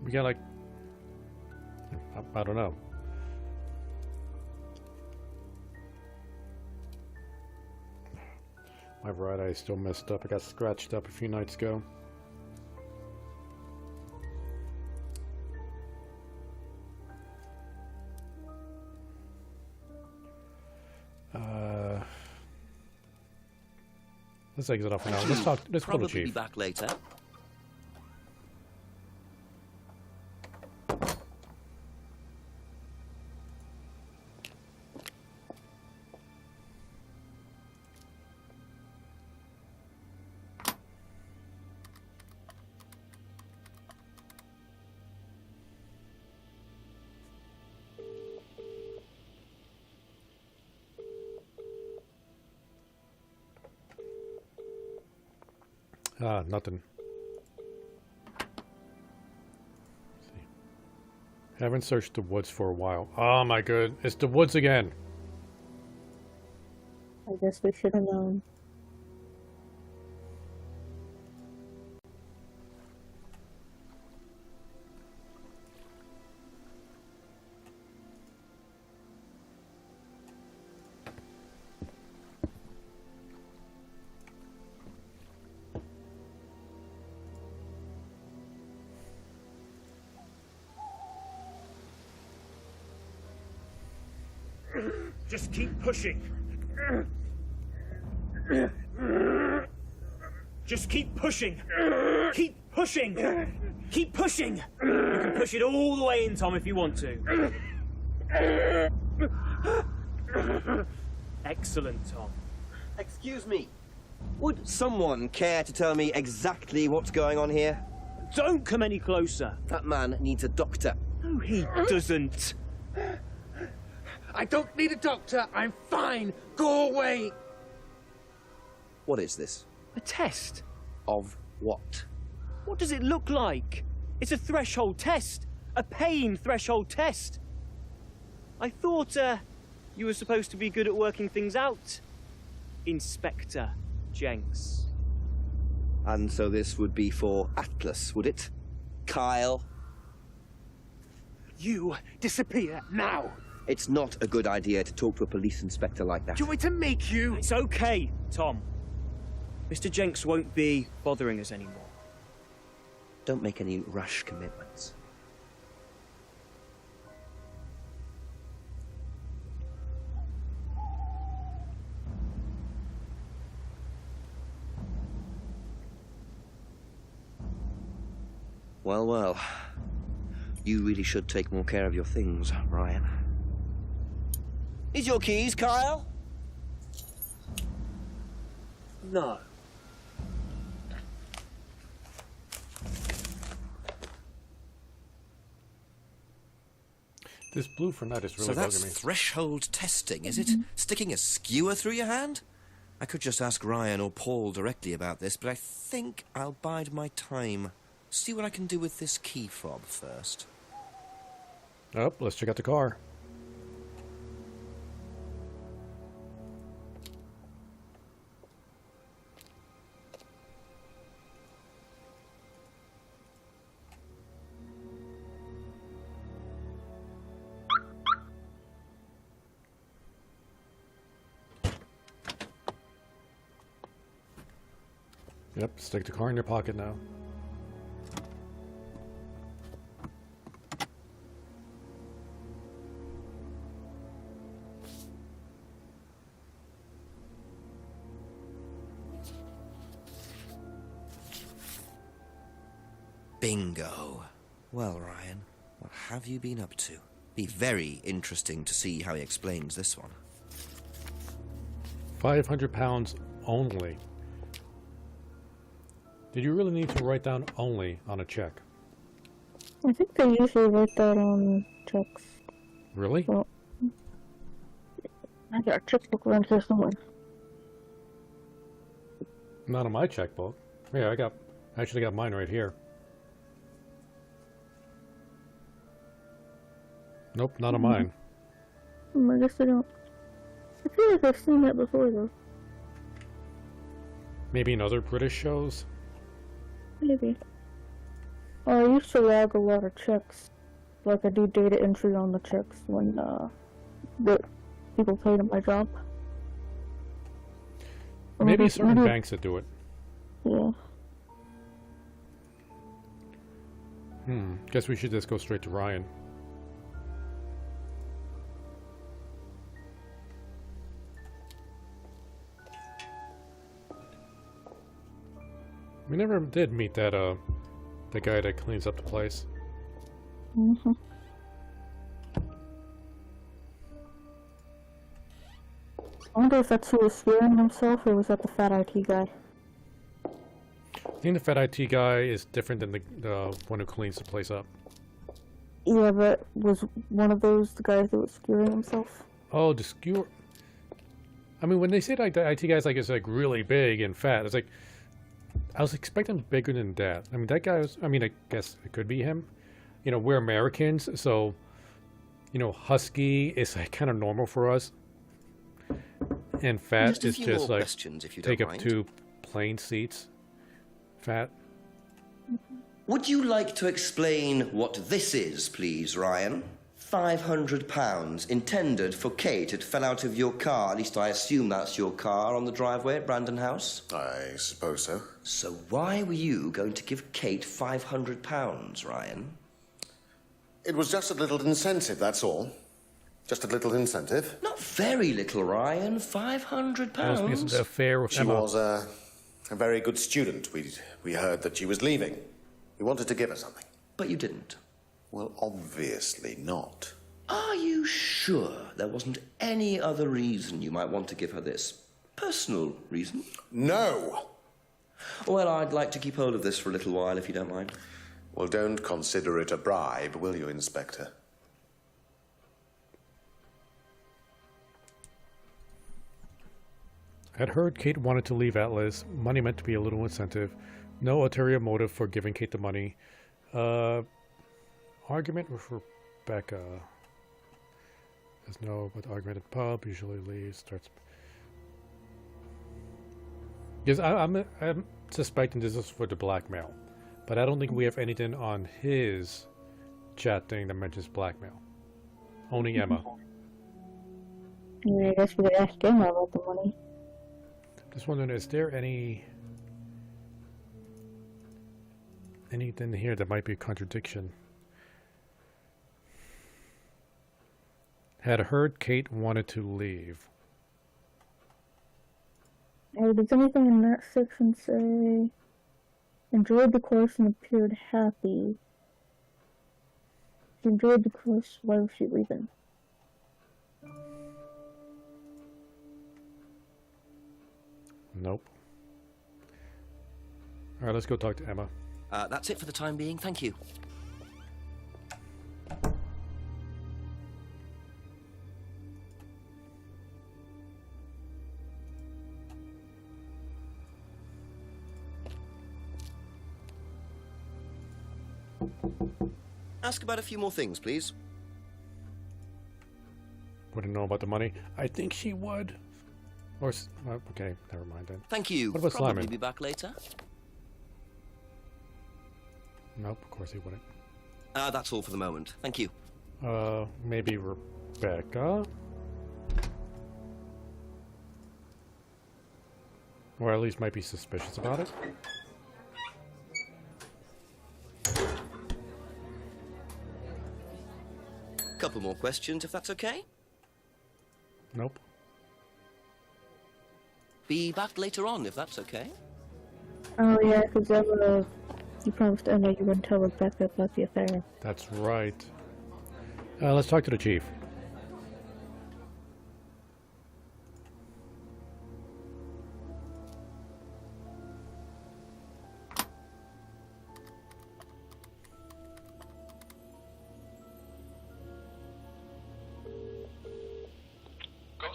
Speaker 1: We got like, I don't know. My right eye is still messed up. I got scratched up a few nights ago. Let's exit off for now. Let's talk. Let's call the
Speaker 3: Probably be
Speaker 1: chief.
Speaker 3: back later.
Speaker 1: Nothing. Let's see. Haven't searched the woods for a while. Oh my god, it's the woods again.
Speaker 2: I guess we should have known.
Speaker 17: Just keep pushing. Just keep pushing. Keep pushing. Keep pushing. You can push it all the way in, Tom, if you want to. Excellent, Tom.
Speaker 3: Excuse me. Would someone care to tell me exactly what's going on here?
Speaker 17: Don't come any closer.
Speaker 3: That man needs a doctor.
Speaker 17: No, he doesn't.
Speaker 18: I don't need a doctor. I'm fine. Go away.
Speaker 3: What is this?
Speaker 17: A test.
Speaker 3: Of what?
Speaker 17: What does it look like? It's a threshold test. A pain threshold test. I thought, you were supposed to be good at working things out, Inspector Jenks.
Speaker 3: And so this would be for Atlas, would it? Kyle?
Speaker 18: You disappear now.
Speaker 3: It's not a good idea to talk to a police inspector like that.
Speaker 18: Do you want me to make you?
Speaker 17: It's okay, Tom. Mr. Jenks won't be bothering us anymore.
Speaker 6: Don't make any rash commitments. Well, well. You really should take more care of your things, Ryan. Is your keys, Kyle?
Speaker 17: No.
Speaker 1: This blue for night is really
Speaker 3: So that's
Speaker 1: bugging me.
Speaker 3: threshold testing, is it? Sticking a skewer through your hand? I could just ask Ryan or Paul directly about this, but I think I'll bide my time. See what I can do with this key fob first.
Speaker 1: Oh, let's check out the car. Yep, stick the car in your pocket now.
Speaker 3: Bingo. Well, Ryan, what have you been up to? Be very interesting to see how he explains this one.
Speaker 1: 500 pounds only. Did you really need to write down only on a check?
Speaker 2: I think they usually write that on checks.
Speaker 1: Really?
Speaker 2: Well, I got a checkbook around here somewhere.
Speaker 1: Not on my checkbook. Yeah, I actually got mine right here. Nope, not on mine.
Speaker 2: I guess I don't. I feel like I've seen that before, though.
Speaker 1: Maybe in other British shows?
Speaker 2: Maybe. Oh, I used to log a lot of checks. Like, I do data entry on the checks when, the people paid at my job.
Speaker 1: Maybe certain banks that do it.
Speaker 2: Yeah.
Speaker 1: Guess we should just go straight to Ryan. We never did meet that, the guy that cleans up the place.
Speaker 2: Mm-hmm. I wonder if that's who was scaring himself, or was that the fat IT guy?
Speaker 1: I think the fat IT guy is different than the one who cleans the place up.
Speaker 2: Yeah, but was one of those the guys that was scaring himself?
Speaker 1: Oh, the skewer. I mean, when they say like the IT guy's like is like really big and fat, it's like I was expecting bigger than that. I mean, that guy was. I mean, I guess it could be him. You know, we're Americans, so you know, husky is like kind of normal for us, and fat is just like take up 2 plain seats. Fat.
Speaker 6: Would you like to explain what this is, please, Ryan? £500 intended for Kate. It fell out of your car. At least I assume that's your car on the driveway at Brandon House.
Speaker 4: I suppose so.
Speaker 6: So why were you going to give Kate £500, Ryan?
Speaker 4: It was just a little incentive, that's all. Just a little incentive.
Speaker 6: Not very little, Ryan. £500.
Speaker 1: Must be a affair with
Speaker 4: She
Speaker 1: Emma.
Speaker 4: was a very good student. We heard that she was leaving. We wanted to give her something.
Speaker 6: But you didn't.
Speaker 4: Well, obviously not.
Speaker 6: Are you sure there wasn't any other reason you might want to give her this? Personal reason?
Speaker 4: No!
Speaker 6: Well, I'd like to keep hold of this for a little while, if you don't mind.
Speaker 4: Well, don't consider it a bribe, will you, Inspector?
Speaker 1: Had heard Kate wanted to leave Atlas. Money meant to be a little incentive. No ulterior motive for giving Kate the money. Argument with Rebecca. There's no but argument at the pub. Usually leaves. Starts. Because I'm suspecting this is for the blackmail, but I don't think we have anything on his chat thing that mentions blackmail. Only Emma.
Speaker 2: Yeah, I guess we could ask Emma about the money.
Speaker 1: Just wondering, is there any anything here that might be a contradiction. Had heard Kate wanted to leave.
Speaker 2: Or does anything in that section say enjoyed the course and appeared happy? She enjoyed the course, why was she leaving?
Speaker 1: Nope. Alright, let's go talk to Emma.
Speaker 3: That's it for the time being, thank you. Ask about a few more things, please.
Speaker 1: Wouldn't know about the money. I think she would. Or, okay, never mind then.
Speaker 3: Thank you.
Speaker 1: What about
Speaker 3: Probably
Speaker 1: Simon?
Speaker 3: be back later.
Speaker 1: Nope, of course he wouldn't.
Speaker 3: That's all for the moment. Thank you.
Speaker 1: Maybe Rebecca? Or at least might be suspicious about it.
Speaker 3: Couple more questions, if that's okay.
Speaker 1: Nope.
Speaker 3: Be back later on, if that's okay.
Speaker 2: Oh yeah, because Emma, you promised Emma you wouldn't tell Rebecca about the affair.
Speaker 1: That's right. Let's talk to the chief.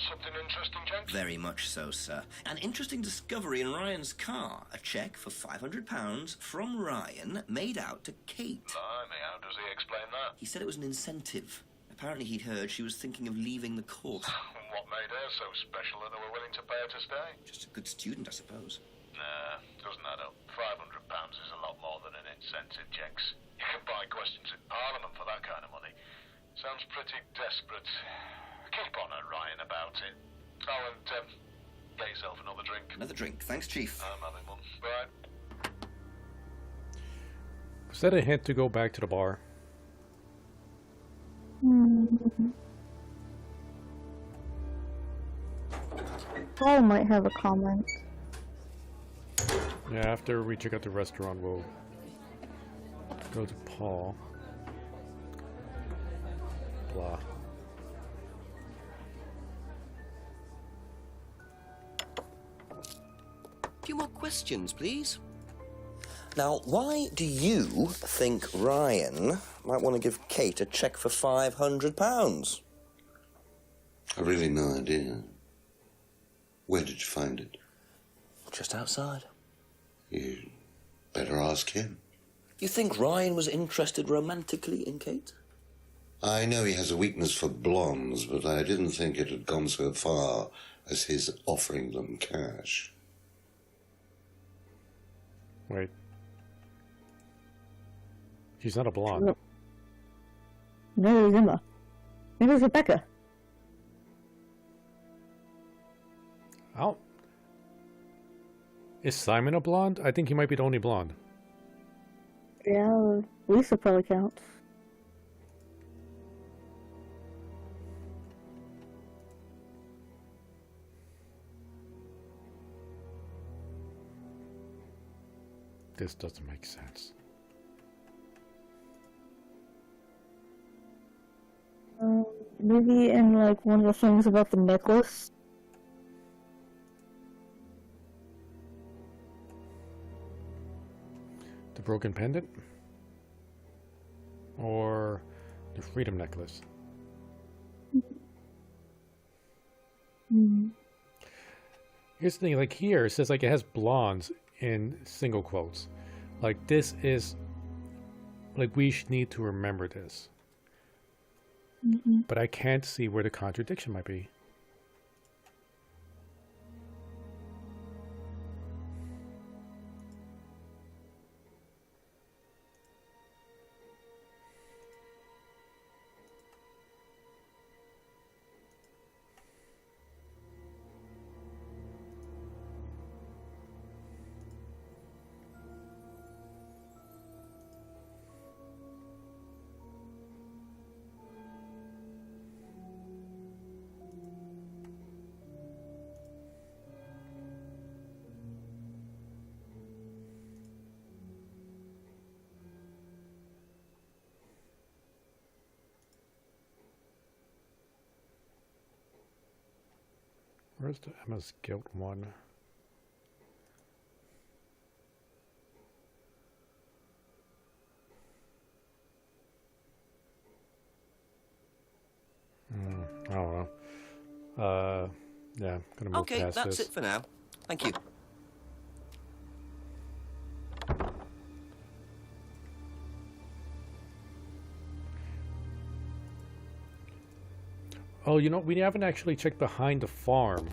Speaker 12: Something interesting, Jenks?
Speaker 3: Very much so, sir. An interesting discovery in Ryan's car. A cheque for £500 from Ryan made out to Kate.
Speaker 12: Blimey, how does he explain that?
Speaker 3: He said it was an incentive. Apparently he'd heard she was thinking of leaving the course.
Speaker 12: What made her so special that they were willing to pay her to stay?
Speaker 3: Just a good student, I suppose.
Speaker 12: Nah, doesn't add up. £500 is a lot more than an incentive, Jenks. You can buy questions in Parliament for that kind of money. Sounds pretty desperate. Keep on at Ryan about it. Oh, and get yourself another drink.
Speaker 3: Another drink. Thanks, Chief.
Speaker 12: I'm having one. Bye.
Speaker 1: Was that a hint to go back to the bar?
Speaker 2: Paul might have a comment.
Speaker 1: Yeah, after we check out the restaurant, we'll go to Paul. Blah.
Speaker 3: A few more questions, please. Now, why do you think Ryan might want to give Kate a cheque for £500?
Speaker 10: I've really no idea. Where did you find it?
Speaker 3: Just outside.
Speaker 10: You better ask him.
Speaker 3: You think Ryan was interested romantically in Kate?
Speaker 10: I know he has a weakness for blondes, but I didn't think it had gone so far as his offering them cash.
Speaker 1: Wait. She's not a blonde.
Speaker 2: No, it's Emma. Maybe it's Rebecca.
Speaker 1: Oh. Is Simon a blonde? I think he might be the only blonde.
Speaker 2: Yeah, Lisa probably counts.
Speaker 1: This doesn't make sense.
Speaker 2: Maybe in like one of the things about the necklace.
Speaker 1: The broken pendant? Or the freedom necklace? Here's the thing, like here it says like it has blondes in single quotes. Like this is like we need to remember this. But I can't see where the contradiction might be. Where's the Emma's Guilt one? I don't know. Yeah, I'm gonna move
Speaker 3: Okay,
Speaker 1: past
Speaker 3: that's
Speaker 1: this.
Speaker 3: it for now. Thank you.
Speaker 1: Oh, you know, we haven't actually checked behind the farm.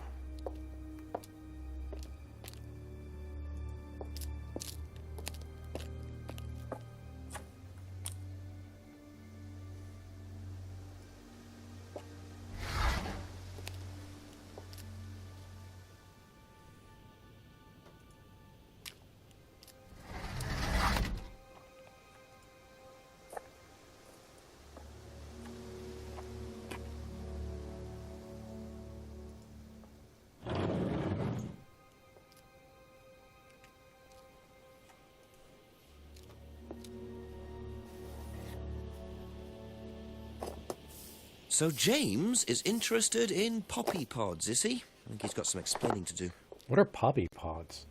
Speaker 3: So James is interested in poppy pods, is he? I think he's got some explaining to do.
Speaker 1: What are poppy pods?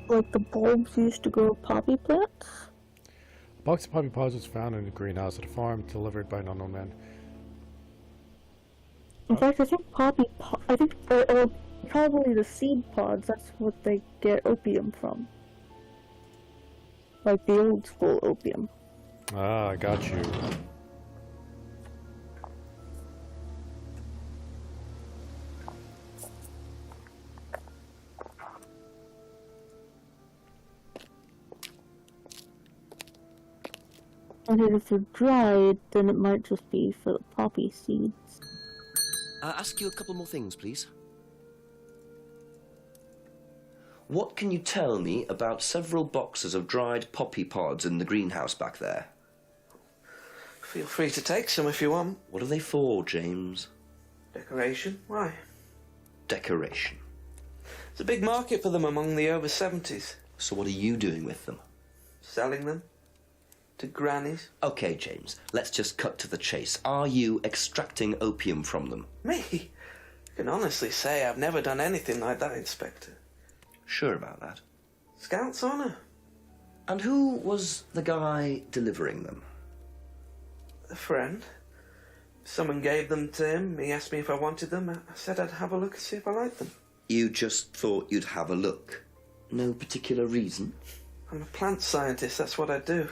Speaker 2: Like the bulbs used to grow poppy plants?
Speaker 1: A box of poppy pods was found in the greenhouse at a farm, delivered by an unknown man.
Speaker 2: In fact, I think probably the seed pods, that's what they get opium from. Like the old school opium.
Speaker 1: Ah, I got you.
Speaker 2: And if they're dried, then it might just be for the poppy seeds.
Speaker 3: Ask you a couple more things, please.
Speaker 6: What can you tell me about several boxes of dried poppy pods in the greenhouse back there?
Speaker 11: Feel free to take some if you want.
Speaker 6: What are they for, James?
Speaker 11: Decoration? Why?
Speaker 6: Decoration.
Speaker 11: There's a big market for them among the over 70s.
Speaker 6: So what are you doing with them?
Speaker 11: Selling them. To grannies.
Speaker 6: Okay, James, let's just cut to the chase. Are you extracting opium from them?
Speaker 11: Me? I can honestly say I've never done anything like that, Inspector.
Speaker 6: Sure about that?
Speaker 11: Scout's honour.
Speaker 6: And who was the guy delivering them?
Speaker 11: A friend. Someone gave them to him. He asked me if I wanted them. I said I'd have a look and see if I liked them.
Speaker 6: You just thought you'd have a look? No particular reason?
Speaker 11: I'm a plant scientist, that's what I do.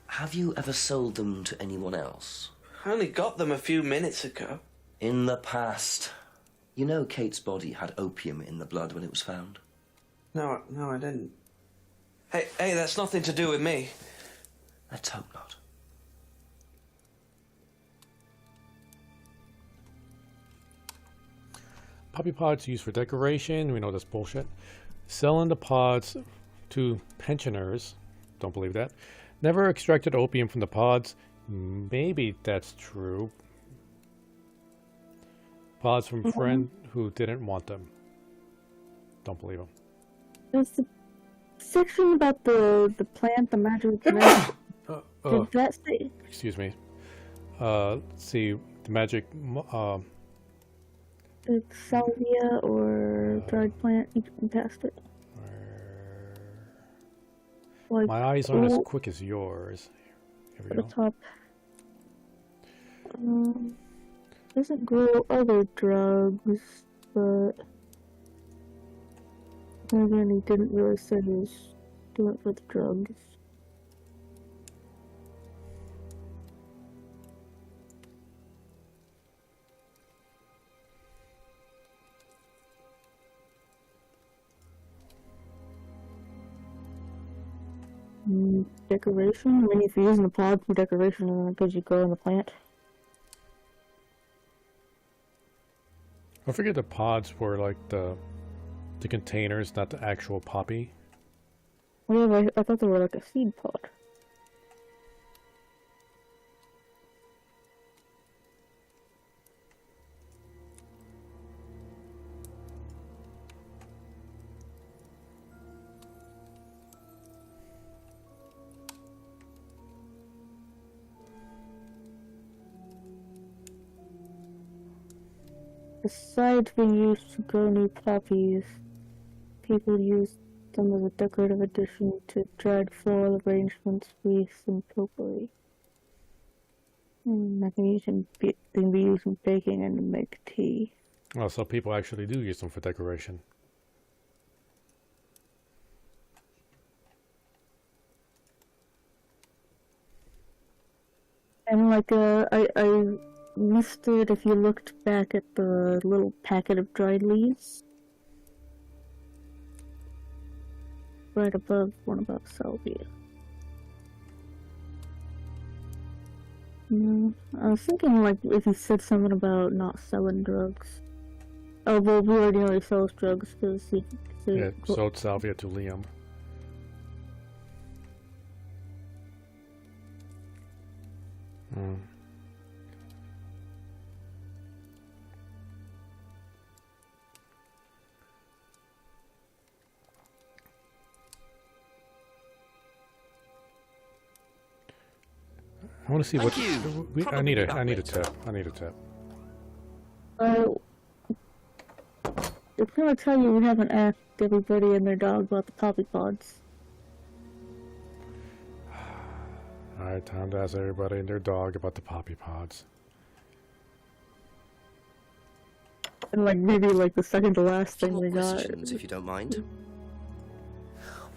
Speaker 6: Have you ever sold them to anyone else?
Speaker 11: I only got them a few minutes ago.
Speaker 6: In the past. You know Kate's body had opium in the blood when it was found?
Speaker 11: No, I didn't. Hey, that's nothing to do with me.
Speaker 6: Let's hope not.
Speaker 1: Poppy pods used for decoration. We know that's bullshit. Selling the pods to pensioners. Don't believe that. Never extracted opium from the pods. Maybe that's true. Pods from friend who didn't want them. Don't believe him.
Speaker 2: There's the section about the plant, the magic plant. Did that say?
Speaker 1: Excuse me. Let's see. The magic...
Speaker 2: it's Cyllya or dried plant. You can cast it. Like,
Speaker 1: my eyes aren't as quick as yours. Here we go.
Speaker 2: The top. Doesn't grow other drugs, but again, he didn't really say he was doing it for the drugs. Decoration? I mean, if you're using the pod for decoration, then it gives you grow in the plant.
Speaker 1: I figured the pods were like the containers, not the actual poppy.
Speaker 2: Oh yeah, but I thought they were like a seed pod. besides being used to grow new poppies, people use them as a decorative addition to dried floral arrangements, wreaths, and potpourri. They can be used in baking and to make tea.
Speaker 1: Oh, so people actually do use them for decoration.
Speaker 2: And like, I missed it if you looked back at the little packet of dried leaves. Right above one about Cyllya. I was thinking like if he said something about not selling drugs. Oh, well, we already know he sells drugs because he
Speaker 1: sold Cyllya to Liam. I want to see
Speaker 3: Thank
Speaker 1: what
Speaker 3: you.
Speaker 1: I need a tip. I need a tip.
Speaker 2: It's gonna tell you haven't asked everybody and their dog about the poppy pods.
Speaker 1: Alright, time to ask everybody and their dog about the poppy pods.
Speaker 2: And like maybe like the second to last thing we got.
Speaker 3: Questions, if you don't mind.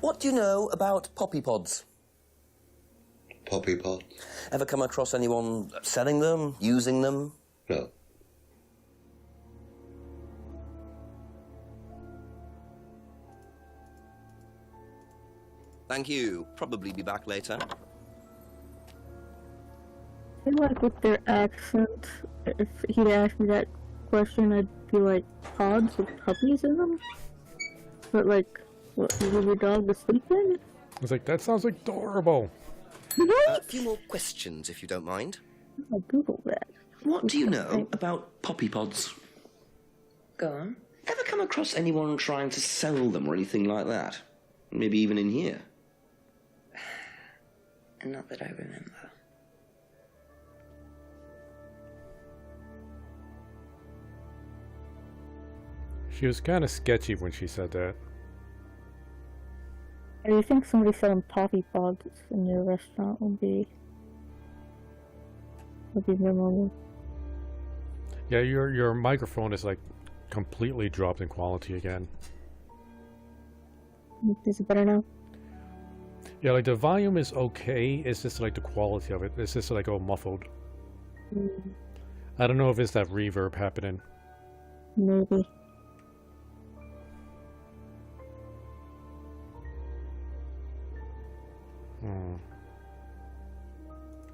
Speaker 3: What do you know about poppy pods?
Speaker 10: Poppy pods?
Speaker 3: Ever come across anyone selling them, using them?
Speaker 10: No.
Speaker 3: Thank you. Probably be back later.
Speaker 2: I feel like with their accent, if he'd asked me that question, I'd be like, pods with puppies in them? But like, what, you give your dog to sleep in?
Speaker 1: I was like, that sounds adorable.
Speaker 3: A few more questions, if you don't mind.
Speaker 2: I'll Google that.
Speaker 6: What do you know about poppy pods?
Speaker 9: Go on.
Speaker 6: Ever come across anyone trying to sell them or anything like that? Maybe even in here?
Speaker 9: Not that I remember.
Speaker 1: She was kind of sketchy when she said that.
Speaker 2: Do you think somebody selling poppy pods in your restaurant would be memorable?
Speaker 1: Yeah, your microphone is like completely dropped in quality again.
Speaker 2: Is it better now?
Speaker 1: Yeah, like the volume is okay. It's just like the quality of it. It's just like all muffled. I don't know if it's that reverb happening.
Speaker 2: Maybe.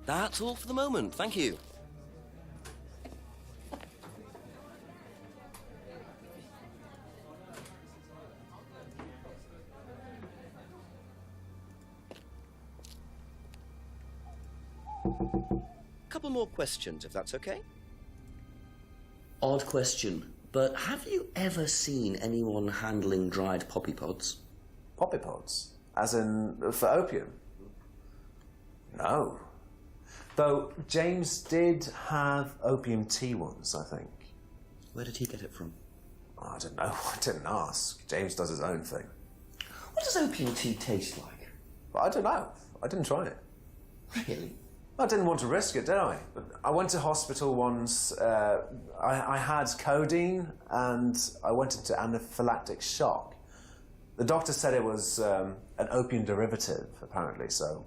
Speaker 3: That's all for the moment. Thank you. Couple more questions, if that's okay.
Speaker 6: Odd question, but have you ever seen anyone handling dried poppy pods?
Speaker 7: Poppy pods? As in, for opium? No. Though James did have opium tea once, I think.
Speaker 6: Where did he get it from?
Speaker 7: I don't know. I didn't ask. James does his own thing.
Speaker 6: What does opium tea taste like?
Speaker 7: I don't know. I didn't try it.
Speaker 6: Really?
Speaker 7: I didn't want to risk it, did I? But I went to hospital once. I had codeine and I went into anaphylactic shock. The doctor said it was an opium derivative, apparently, so...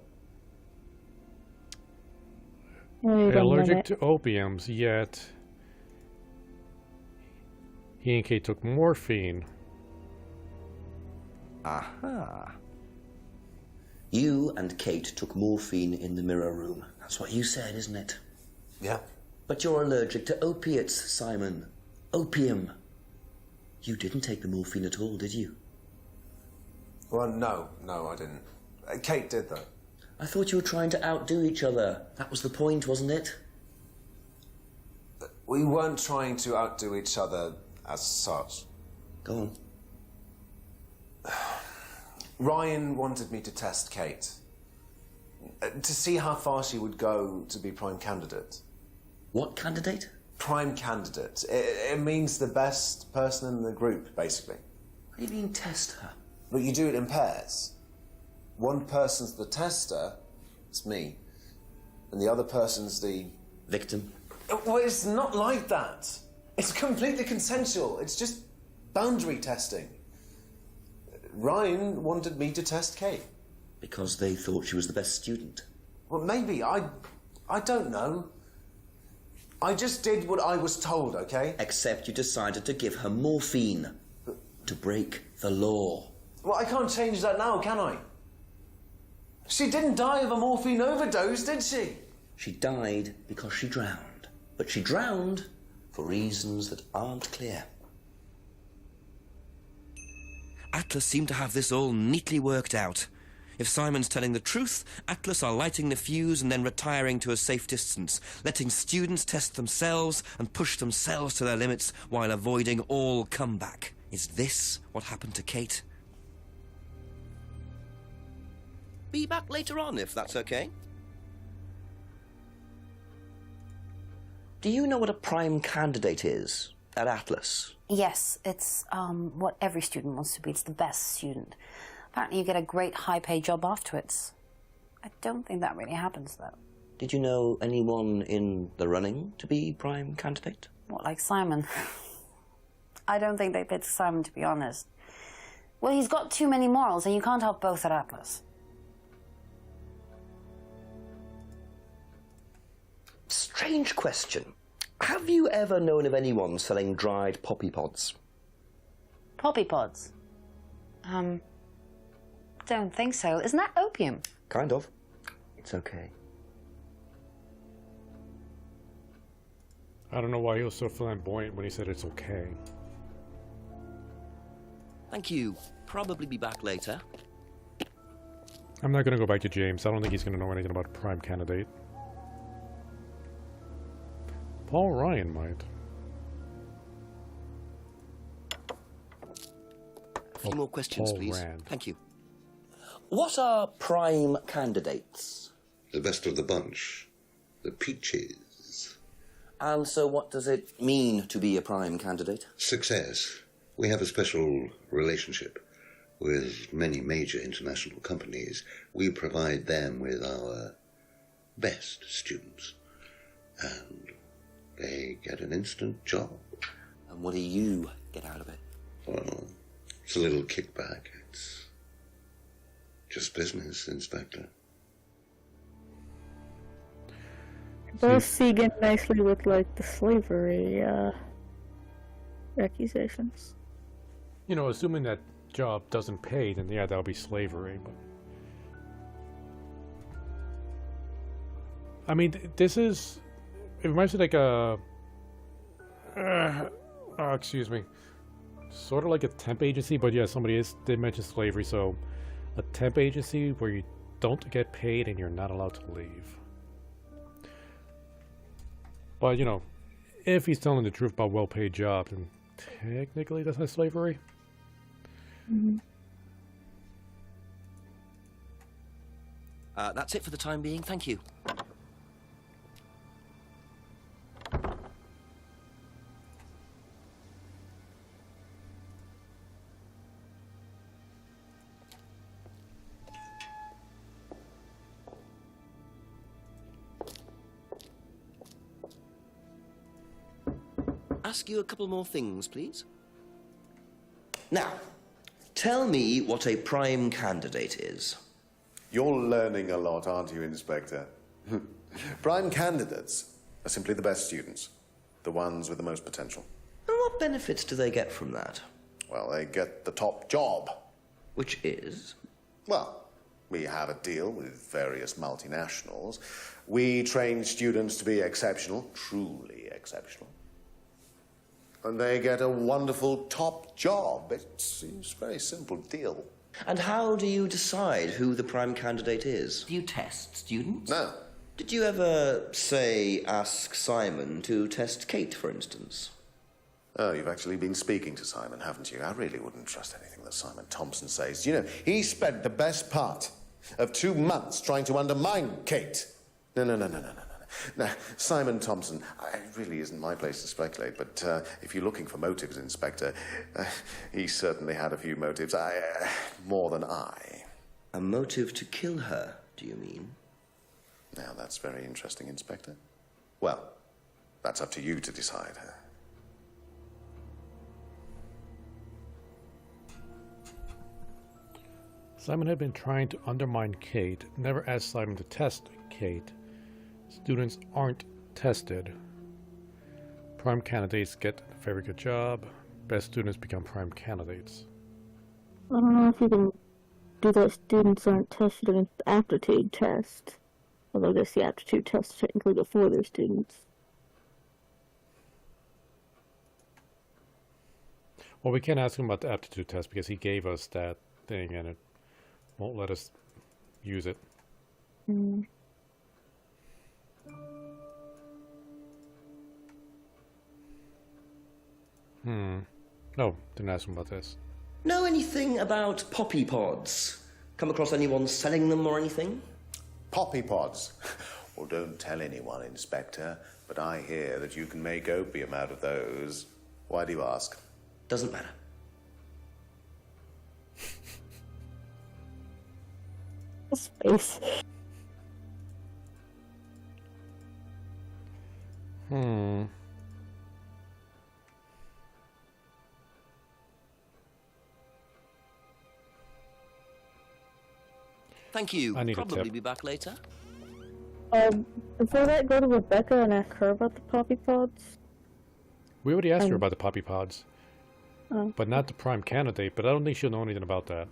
Speaker 1: Allergic to opiums, yet he and Kate took morphine.
Speaker 3: Aha.
Speaker 6: You and Kate took morphine in the mirror room. That's what you said, isn't it?
Speaker 7: Yeah.
Speaker 6: But you're allergic to opiates, Simon. Opium. You didn't take the morphine at all, did you?
Speaker 7: Well, no, I didn't. Kate did, though.
Speaker 6: I thought you were trying to outdo each other. That was the point, wasn't it?
Speaker 7: We weren't trying to outdo each other as such.
Speaker 6: Go on.
Speaker 7: Ryan wanted me to test Kate. To see how far she would go to be prime candidate.
Speaker 6: What candidate?
Speaker 7: prime candidate. It means the best person in the group, basically.
Speaker 6: What do you mean, test her?
Speaker 7: But you do it in pairs. One person's the tester, it's me, and the other person's the...
Speaker 6: victim?
Speaker 7: Well, it's not like that. It's completely consensual. It's just boundary testing. Ryan wanted me to test Kate.
Speaker 6: Because they thought she was the best student?
Speaker 7: Well, maybe. I don't know. I just did what I was told, okay?
Speaker 6: Except you decided to give her morphine. To break the law.
Speaker 7: Well, I can't change that now, can I? She didn't die of a morphine overdose, did she?
Speaker 6: She died because she drowned. But she drowned for reasons that aren't clear.
Speaker 3: Atlas seemed to have this all neatly worked out. If Simon's telling the truth, Atlas are lighting the fuse and then retiring to a safe distance, letting students test themselves and push themselves to their limits while avoiding all comeback. Is this what happened to Kate? Be back later on, if that's okay.
Speaker 6: Do you know what a prime candidate is at Atlas?
Speaker 8: Yes, it's what every student wants to be. It's the best student. Apparently you get a great high-paid job afterwards. I don't think that really happens, though.
Speaker 6: Did you know anyone in the running to be prime candidate?
Speaker 8: What, like Simon? I don't think they picked Simon, to be honest. Well, he's got too many morals, and you can't have both at Atlas.
Speaker 6: Strange question. Have you ever known of anyone selling dried poppy pods?
Speaker 8: Poppy pods? Don't think so. Isn't that opium?
Speaker 6: Kind of. It's okay.
Speaker 1: I don't know why he was so flamboyant when he said it's okay.
Speaker 3: Thank you. Probably be back later.
Speaker 1: I'm not going to go back to James. I don't think he's going to know anything about a prime candidate. Paul Ryan might.
Speaker 3: A few more questions,
Speaker 1: Paul
Speaker 3: please.
Speaker 1: Rand.
Speaker 3: Thank you.
Speaker 6: What are prime candidates?
Speaker 10: The best of the bunch. The peaches.
Speaker 6: And so what does it mean to be a prime candidate?
Speaker 10: Success. We have a special relationship with many major international companies. We provide them with our best students. And they get an instant job.
Speaker 6: And what do you get out of it?
Speaker 10: Well, it's a little kickback. It's just business, Inspector.
Speaker 2: Does Segan nicely with, like, the slavery, accusations.
Speaker 1: You know, assuming that job doesn't pay, then yeah, that'll be slavery, but... I mean, this is... It reminds me like a... oh, excuse me. Sort of like a temp agency, but yeah, somebody did mention slavery, so... A temp agency where you don't get paid and you're not allowed to leave. But, you know, if he's telling the truth about well-paid jobs, then technically that's not slavery.
Speaker 2: Mm-hmm.
Speaker 3: That's it for the time being. Thank you. Ask you a couple more things, please. Now, tell me what a prime candidate is.
Speaker 4: You're learning a lot, aren't you, Inspector? Prime candidates are simply the best students, the ones with the most potential.
Speaker 3: And what benefits do they get from that?
Speaker 4: Well, they get the top job.
Speaker 3: Which is?
Speaker 4: Well, we have a deal with various multinationals. We train students to be exceptional, truly exceptional. And they get a wonderful top job. It's a very simple deal.
Speaker 3: And how do you decide who the prime candidate is? Do you test students?
Speaker 4: No.
Speaker 3: Did you ever, say, ask Simon to test Kate, for instance?
Speaker 4: Oh, you've actually been speaking to Simon, haven't you? I really wouldn't trust anything that Simon Thompson says. You know, he spent the best part of 2 months trying to undermine Kate. No. Now, Simon Thompson, it really isn't my place to speculate, but if you're looking for motives, Inspector, he certainly had a few motives. More than I.
Speaker 6: A motive to kill her, do you mean?
Speaker 4: Now, that's very interesting, Inspector. Well, that's up to you to decide.
Speaker 1: Simon had been trying to undermine Kate, never asked Simon to test Kate. Students aren't tested. Prime candidates get a very good job. Best students become prime candidates.
Speaker 2: I don't know if you can do that. Students aren't tested against the aptitude test. Although I guess the aptitude test is technically before they're students.
Speaker 1: Well, we can't ask him about the aptitude test because he gave us that thing and it won't let us use it.
Speaker 2: Mm.
Speaker 1: No, didn't ask him about this.
Speaker 6: Know anything about poppy pods? Come across anyone selling them or anything?
Speaker 4: Poppy pods? Well, don't tell anyone, Inspector, but I hear that you can make opium out of those. Why do you ask?
Speaker 6: Doesn't matter.
Speaker 2: Space.
Speaker 6: Thank you.
Speaker 1: I need a
Speaker 6: Probably
Speaker 1: tip.
Speaker 6: be back later.
Speaker 2: Before that, go to Rebecca and ask her about the poppy pods.
Speaker 1: We already asked her about the poppy pods,
Speaker 2: Oh.
Speaker 1: but not the prime candidate, but I don't think she'll know anything about that.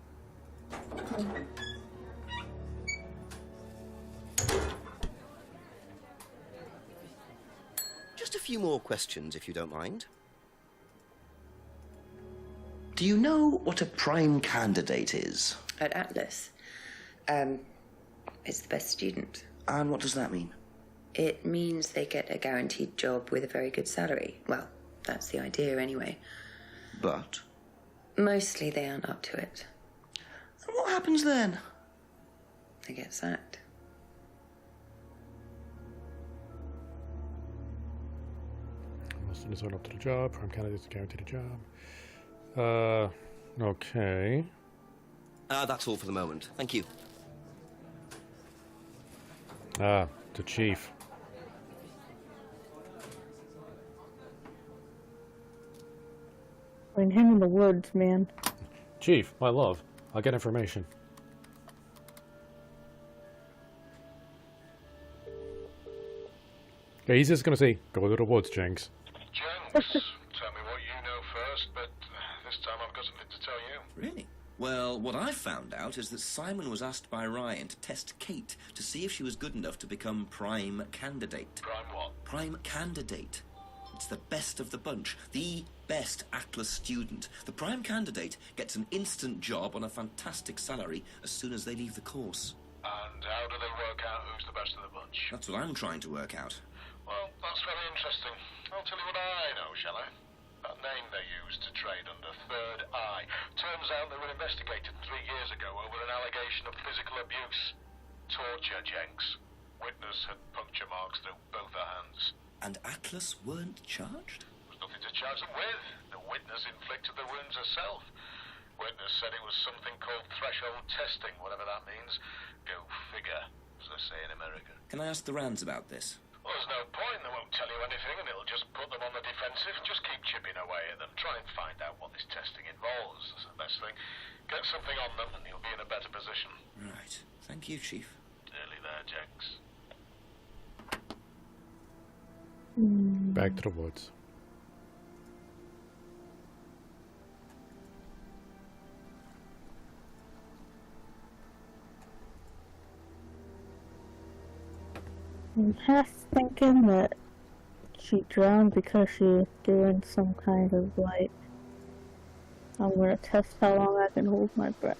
Speaker 3: Just a few more questions, if you don't mind. Do you know what a prime candidate is?
Speaker 9: At Atlas, it's the best student.
Speaker 3: And what does that mean?
Speaker 9: It means they get a guaranteed job with a very good salary. Well, that's the idea anyway.
Speaker 3: But?
Speaker 9: Mostly they aren't up to it.
Speaker 3: And what happens then?
Speaker 9: They get sacked.
Speaker 1: Most students aren't up to the job. Prime candidates guaranteed a job. Okay.
Speaker 3: That's all for the moment. Thank you.
Speaker 1: The chief.
Speaker 2: I mean, him in the woods, man.
Speaker 1: Chief, my love. I'll get information. Okay, he's just gonna say, go to the woods, Jenks.
Speaker 12: Jenks, tell me what you know first, but this time I've got something to tell you.
Speaker 3: Really? Well, what I found out is that Simon was asked by Ryan to test Kate to see if she was good enough to become prime candidate.
Speaker 12: Prime what?
Speaker 3: Prime candidate. It's the best of the bunch. The best Atlas student. The prime candidate gets an instant job on a fantastic salary as soon as they leave the course.
Speaker 12: And how do they work out who's the best of the bunch?
Speaker 3: That's what I'm trying to work out.
Speaker 12: Well, that's very interesting. I'll tell you what I know, shall I? That name they used to trade under, Third Eye. Turns out they were investigated 3 years ago over an allegation of physical abuse. Torture, Jenks. Witness had puncture marks through both her hands.
Speaker 3: And Atlas weren't charged?
Speaker 12: There was nothing to charge them with. The witness inflicted the wounds herself. Witness said it was something called threshold testing, whatever that means. Go figure, as they say in America.
Speaker 3: Can I ask the Rands about this?
Speaker 12: Well, there's no point. They won't tell you anything, and it'll just put them on the defensive. Just keep chipping away at them. Try and find out what this testing involves. That's the best thing. Get something on them, and you'll be in a better position.
Speaker 3: Right. Thank you, Chief.
Speaker 12: Nearly there, Jenks.
Speaker 1: Back to the woods.
Speaker 2: I'm half thinking that she drowned because she was doing some kind of like, I'm gonna test how long I can hold my breath.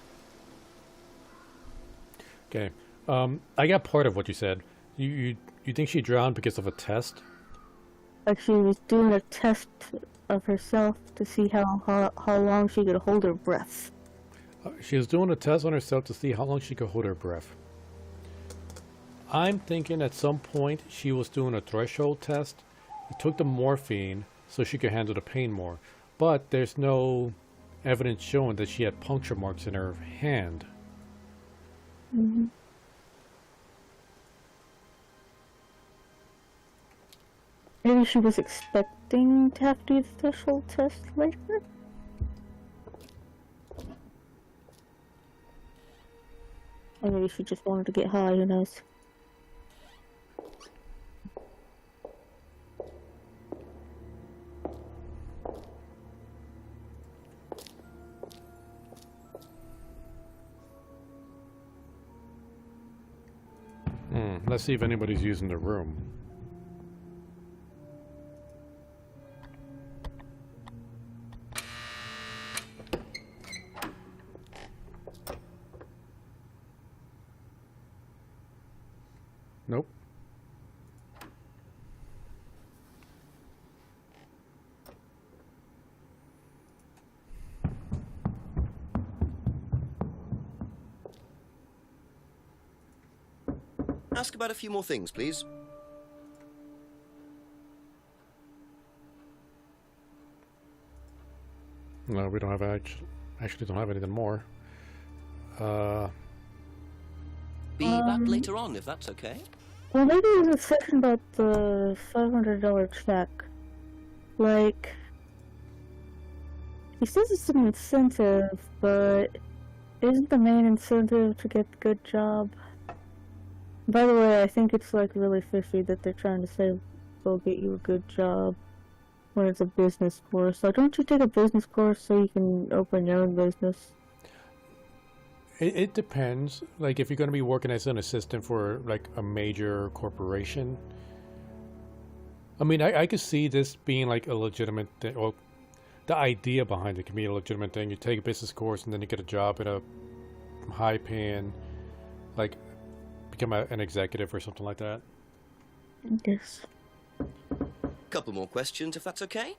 Speaker 1: Okay. I got part of what you said. You think she drowned because of a test?
Speaker 2: Like she was doing a test of herself to see how long she could hold her breath.
Speaker 1: She was doing a test on herself to see how long she could hold her breath. I'm thinking at some point she was doing a threshold test. It took the morphine so she could handle the pain more. But there's no evidence showing that she had puncture marks in her hand.
Speaker 2: Mm-hmm. Maybe she was expecting to have to do the threshold test later? Or maybe she just wanted to get high, who knows?
Speaker 1: Let's see if anybody's using the room. Nope.
Speaker 3: Ask about a few more things, please.
Speaker 1: No, we don't have actually don't have anything more.
Speaker 3: Be back later on, if that's okay.
Speaker 2: Well, maybe there's a section about the $500 check. Like, he says it's an incentive, but isn't the main incentive to get the good job? By the way, I think it's like really fishy that they're trying to say they'll get you a good job when it's a business course. So don't you take a business course so you can open your own business?
Speaker 1: It depends. Like, if you're going to be working as an assistant for like a major corporation, I mean, I could see this being like a legitimate thing, or the idea behind it can be a legitimate thing. You take a business course and then you get a job in a high-paying, like, become an executive or something like that.
Speaker 2: Yes.
Speaker 3: Couple more questions, if that's okay.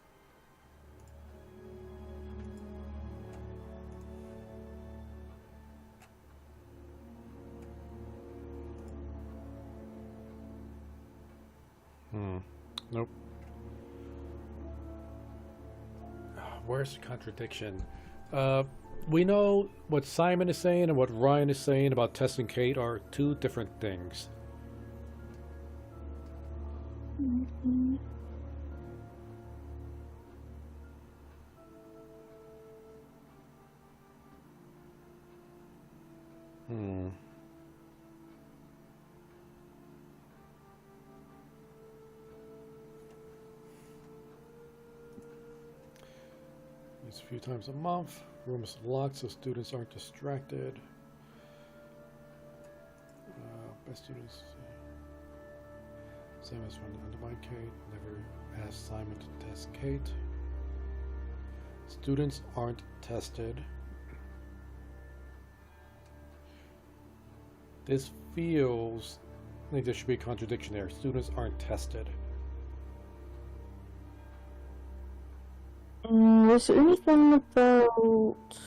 Speaker 1: Nope. Where's the contradiction? We know what Simon is saying and what Ryan is saying about Tess and Kate are two different things.
Speaker 2: Mm-hmm.
Speaker 1: It's a few times a month. Rooms locked so students aren't distracted. Best students. Same as when undermined Kate. Never asked Simon to test Kate. Students aren't tested. This feels like there should be a contradiction there. Students aren't tested.
Speaker 2: Was there anything about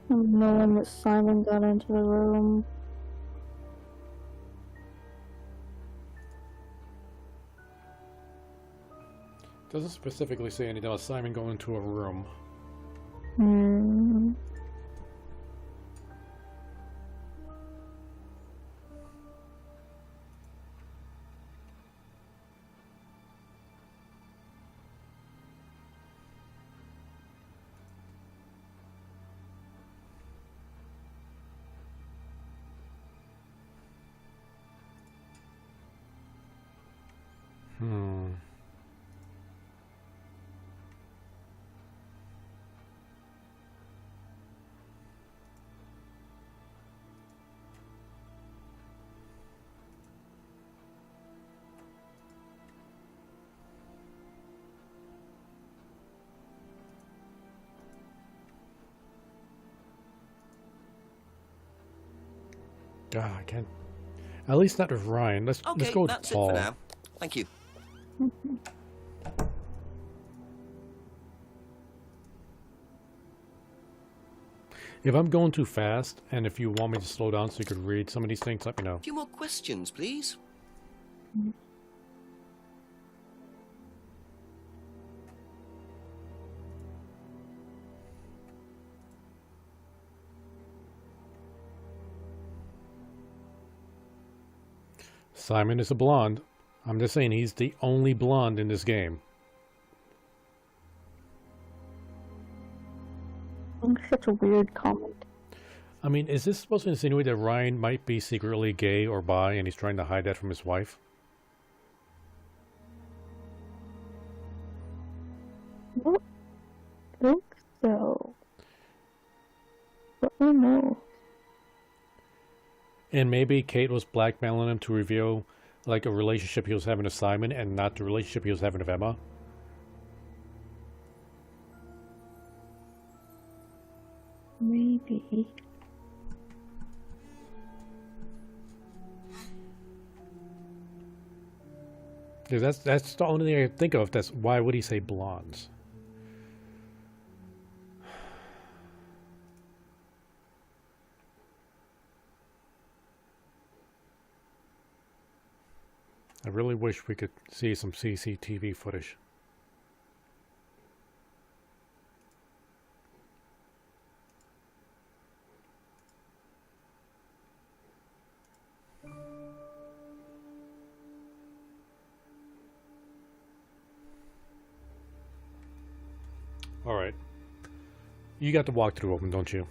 Speaker 2: knowing that Simon got into the room?
Speaker 1: Doesn't specifically say anything about Simon going into a room. God, I can't. At least not with Ryan. Let's go with
Speaker 3: that's
Speaker 1: Paul.
Speaker 3: it for now. Thank you.
Speaker 1: If I'm going too fast, and if you want me to slow down so you could read some of these things, let me know.
Speaker 3: A few more questions, please.
Speaker 1: Simon is a blonde. I'm just saying he's the only blonde in this game.
Speaker 2: Such a weird comment.
Speaker 1: I mean, is this supposed to insinuate that Ryan might be secretly gay or bi and he's trying to hide that from his wife?
Speaker 2: I don't think so. But who knows?
Speaker 1: And maybe Kate was blackmailing him to reveal like a relationship he was having with Simon and not the relationship he was having with Emma.
Speaker 2: Maybe.
Speaker 1: Because that's the only thing I can think of. That's why would he say blondes? I really wish we could see some CCTV footage. All right. You got the walkthrough open, don't you?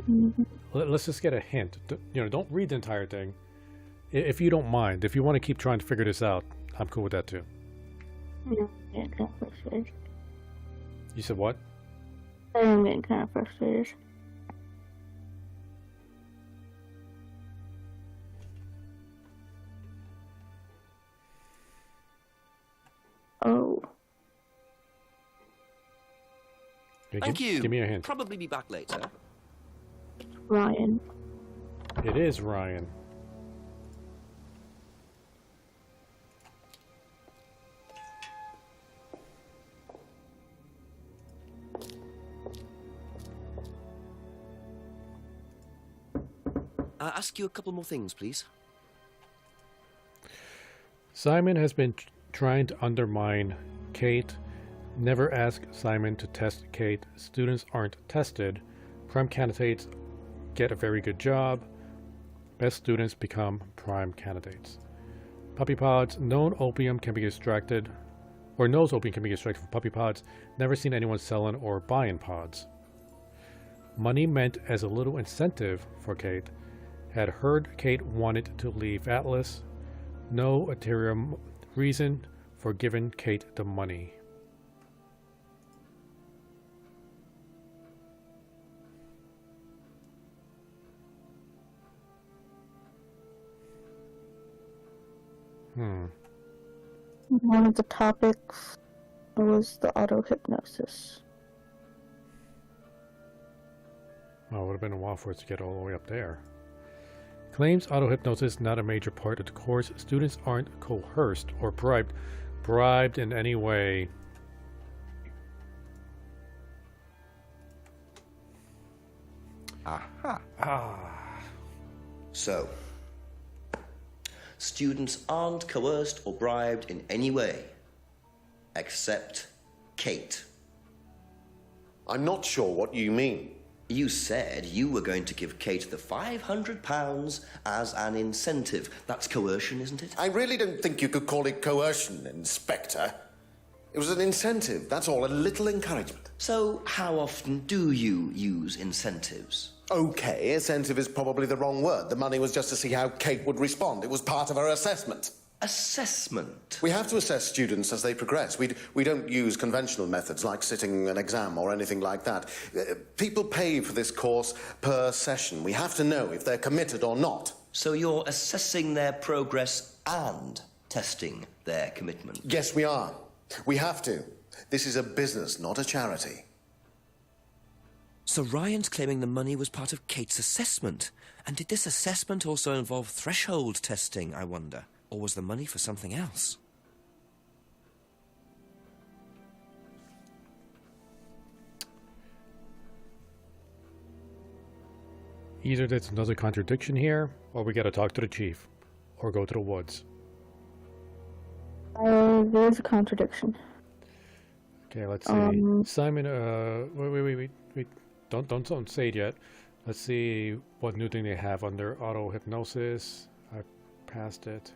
Speaker 2: Mm-hmm.
Speaker 1: Let's just get a hint. You know, don't read the entire thing. If you don't mind, if you want to keep trying to figure this out, I'm cool with that too.
Speaker 2: Yeah, getting kind of frustrated.
Speaker 1: You said what?
Speaker 2: I am getting kind of frustrated. Oh.
Speaker 3: Thank you.
Speaker 1: Give me a hint.
Speaker 3: Probably be back later.
Speaker 2: Ryan.
Speaker 1: It is Ryan.
Speaker 3: Ask you a couple more things, please.
Speaker 1: Simon has been trying to undermine Kate. Never ask Simon to test Kate. Students aren't tested. Prime candidates get a very good job. Best students become prime candidates. Puppy pods. Known opium can be extracted, or knows opium can be extracted from puppy pods. Never seen anyone selling or buying pods. Money meant as a little incentive for Kate. Had heard Kate wanted to leave Atlas. No ulterior reason for giving Kate the money.
Speaker 2: One of the topics was the auto-hypnosis.
Speaker 1: Well, it would have been a while for us to get all the way up there. Claims auto-hypnosis not a major part of the course. Students aren't coerced or bribed in any way.
Speaker 3: Aha. So, students aren't coerced or bribed in any way, except Kate.
Speaker 4: I'm not sure what you mean.
Speaker 3: You said you were going to give Kate the £500 as an incentive. That's coercion, isn't it?
Speaker 4: I really don't think you could call it coercion, Inspector. It was an incentive, that's all, a little encouragement.
Speaker 3: So, how often do you use incentives?
Speaker 4: Okay, incentive is probably the wrong word. The money was just to see how Kate would respond. It was part of her assessment.
Speaker 3: Assessment?
Speaker 4: We have to assess students as they progress. We don't use conventional methods like sitting an exam or anything like that. People pay for this course per session. We have to know if they're committed or not.
Speaker 3: So you're assessing their progress and testing their commitment?
Speaker 4: Yes, we are. We have to. This is a business, not a charity.
Speaker 3: So Ryan's claiming the money was part of Kate's assessment. And did this assessment also involve threshold testing, I wonder? Or was the money for something else?
Speaker 1: Either there's another contradiction here, or we gotta talk to the chief, or go to the woods.
Speaker 2: There's a contradiction.
Speaker 1: Okay, let's see. Simon, wait. Don't say it yet. Let's see what new thing they have under auto hypnosis. I passed it.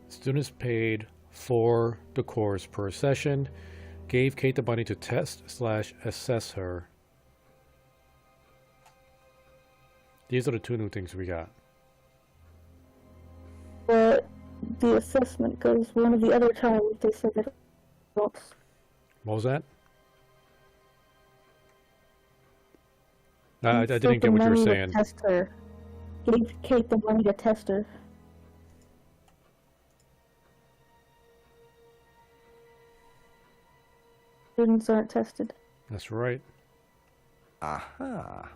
Speaker 1: Students paid for the course per session. Gave Kate the money to test/assess her. These are the two new things we got.
Speaker 2: But the assessment goes one of the other times they said that it helps.
Speaker 1: What was that? I didn't get what you were saying.
Speaker 2: Test her. Gave Kate the money to test her. Students aren't tested.
Speaker 1: That's right.
Speaker 3: Aha.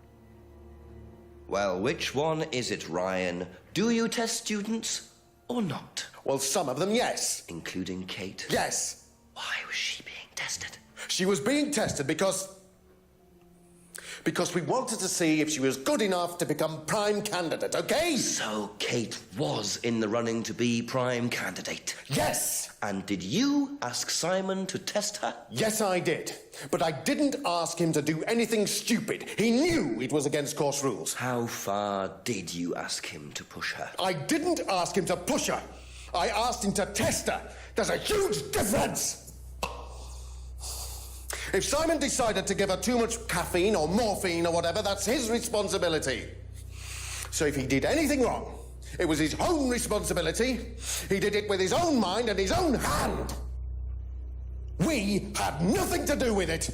Speaker 3: Well, which one is it, Ryan? Do you test students or not?
Speaker 4: Well, some of them, yes.
Speaker 3: Including Kate?
Speaker 4: Yes.
Speaker 3: Why was she being tested?
Speaker 4: She was being tested because we wanted to see if she was good enough to become prime candidate, okay?
Speaker 3: So Kate was in the running to be prime candidate?
Speaker 4: Yes!
Speaker 3: And did you ask Simon to test her?
Speaker 4: Yes, I did. But I didn't ask him to do anything stupid. He knew it was against course rules.
Speaker 3: How far did you ask him to push her?
Speaker 4: I didn't ask him to push her. I asked him to test her. There's a huge difference! If Simon decided to give her too much caffeine or morphine or whatever, that's his responsibility. So if he did anything wrong, it was his own responsibility. He did it with his own mind and his own hand. We had nothing to do with it.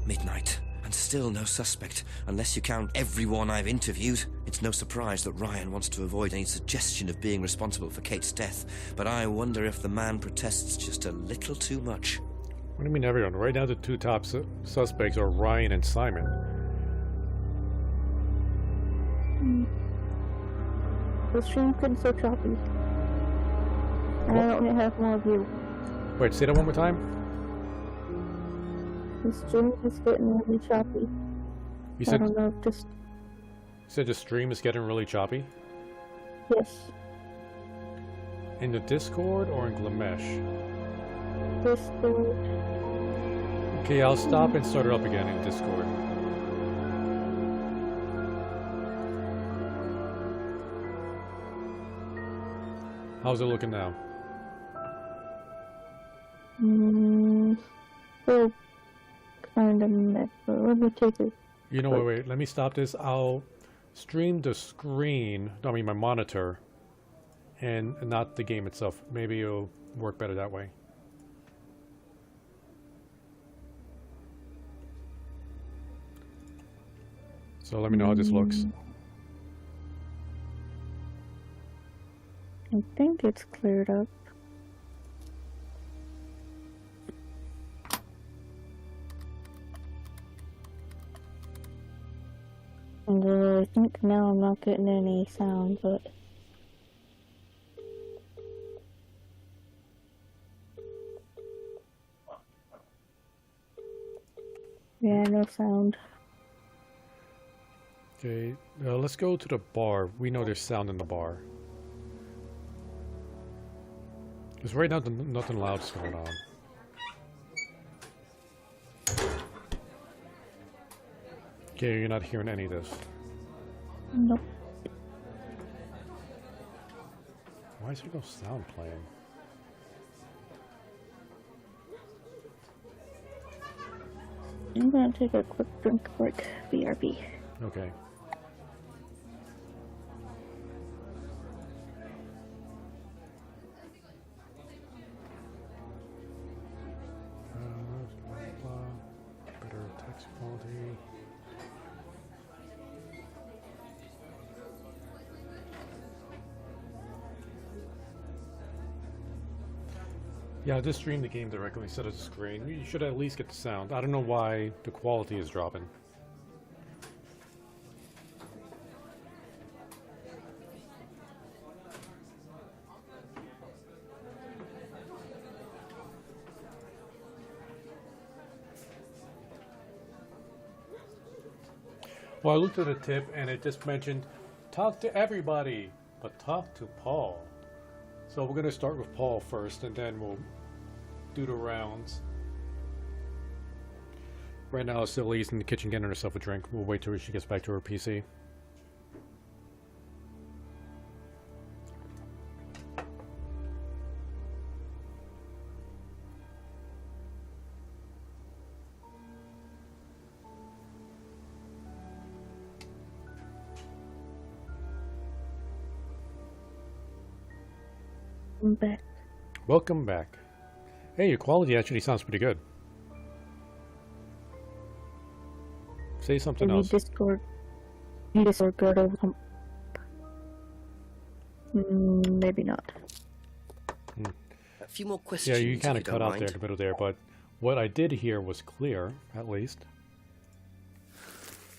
Speaker 3: Midnight. And still no suspect, unless you count everyone I've interviewed. It's no surprise that Ryan wants to avoid any suggestion of being responsible for Kate's death, but I wonder if the man protests just a little too much.
Speaker 1: What do you mean everyone? Right now the two top suspects are Ryan and Simon.
Speaker 2: The stream couldn't so choppy. And I only have more of you.
Speaker 1: Wait, say that one more time?
Speaker 2: The stream is getting really choppy.
Speaker 1: You said,
Speaker 2: I don't know, just...
Speaker 1: You said the stream is getting really choppy?
Speaker 2: Yes.
Speaker 1: In the Discord or in Glamesh?
Speaker 2: Discord.
Speaker 1: Okay, I'll stop and start it up again in Discord. How's it looking now?
Speaker 2: Still kind of mess, but let me take it.
Speaker 1: You know, wait, let me stop this. I'll stream the screen, I mean my monitor, and not the game itself. Maybe it'll work better that way. So let me know how this looks.
Speaker 2: I think it's cleared up. And I think now I'm not getting any sound, but... Yeah, no sound.
Speaker 1: Okay, let's go to the bar. We know there's sound in the bar. Because right now nothing loud's going on. Okay, you're not hearing any of this.
Speaker 2: Nope.
Speaker 1: Why is there no sound playing?
Speaker 2: I'm gonna take a quick drink break. BRB.
Speaker 1: Okay. Better text quality. Yeah, I just streamed the game directly instead of the screen. You should at least get the sound. I don't know why the quality is dropping. Well, I looked at the tip and it just mentioned talk to everybody, but talk to Paul. So we're going to start with Paul first and then we'll do the rounds. Right now, Cylya's in the kitchen getting herself a drink. We'll wait till she gets back to her PC.
Speaker 2: I'm back.
Speaker 1: Welcome back. Hey, your quality actually sounds pretty good. Say something
Speaker 2: Maybe
Speaker 1: else.
Speaker 2: Discord good over maybe not.
Speaker 3: A few more questions.
Speaker 1: Yeah, you kind
Speaker 3: if
Speaker 1: of
Speaker 3: you
Speaker 1: cut
Speaker 3: don't
Speaker 1: out there
Speaker 3: mind.
Speaker 1: in the middle there, but what I did hear was clear, at least.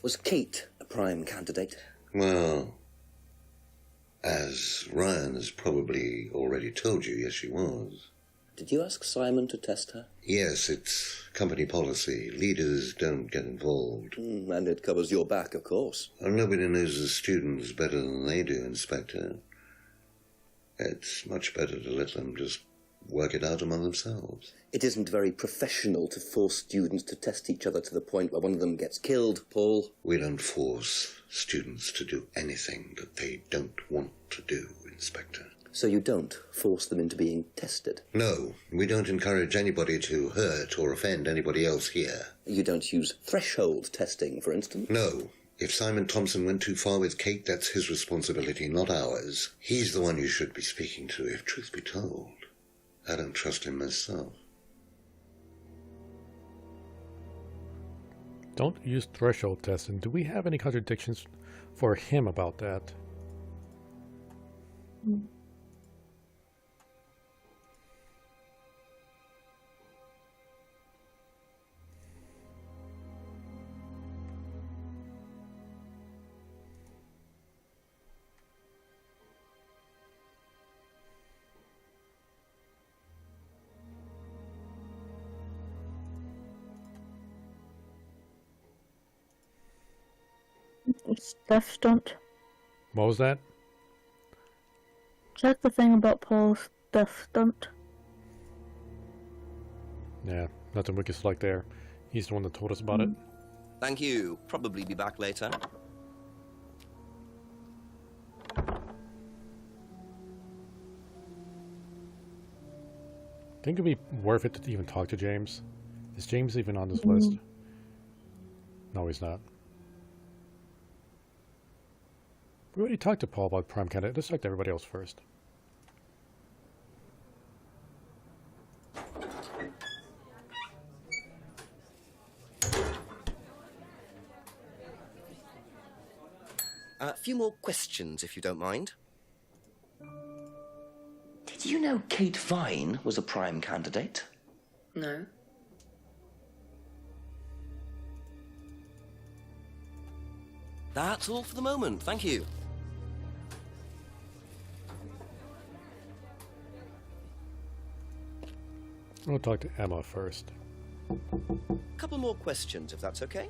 Speaker 6: Was Kate a prime candidate?
Speaker 10: Well, as Ryan has probably already told you, yes, she was.
Speaker 6: Did you ask Simon to test her?
Speaker 10: Yes, it's company policy. Leaders don't get involved.
Speaker 6: And it covers your back, of course.
Speaker 10: And nobody knows the students better than they do, Inspector. It's much better to let them just work it out among themselves.
Speaker 6: It isn't very professional to force students to test each other to the point where one of them gets killed, Paul.
Speaker 10: We don't force students to do anything that they don't want to do, Inspector.
Speaker 6: So you don't force them into being tested?
Speaker 10: No, we don't encourage anybody to hurt or offend anybody else here.
Speaker 6: You don't use threshold testing, for instance?
Speaker 10: No. If Simon Thompson went too far with Kate, that's his responsibility, not ours. He's the one you should be speaking to, if truth be told. I don't trust him myself.
Speaker 1: Don't use threshold testing. Do we have any contradictions for him about that?
Speaker 2: It's death stunt.
Speaker 1: What was that?
Speaker 2: Check the thing about Paul's death stunt.
Speaker 1: Yeah, nothing we can select there. He's the one that told us about it.
Speaker 3: Thank you. Probably be back later.
Speaker 1: Think it'd be worth it to even talk to James? Is James even on this list? No, he's not. We already talked to Paul about Prime Candidate. Let's talk to everybody else first.
Speaker 3: A few more questions, if you don't mind.
Speaker 6: Did you know Kate Vine was a prime candidate?
Speaker 9: No.
Speaker 3: That's all for the moment. Thank you.
Speaker 1: We'll talk to Emma first.
Speaker 3: Couple more questions, if that's okay.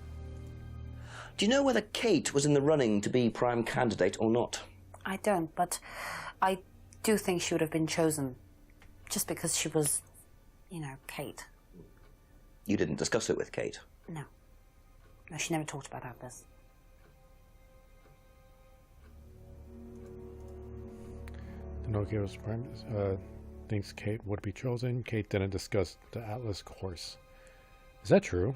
Speaker 6: Do you know whether Kate was in the running to be prime candidate or not?
Speaker 8: I don't, but I do think she would have been chosen just because she was, Kate.
Speaker 6: You didn't discuss it with Kate?
Speaker 8: No. No, she never talked about this.
Speaker 1: Pinocchio's prime thinks Kate would be chosen. Kate didn't discuss the Atlas course. Is that true?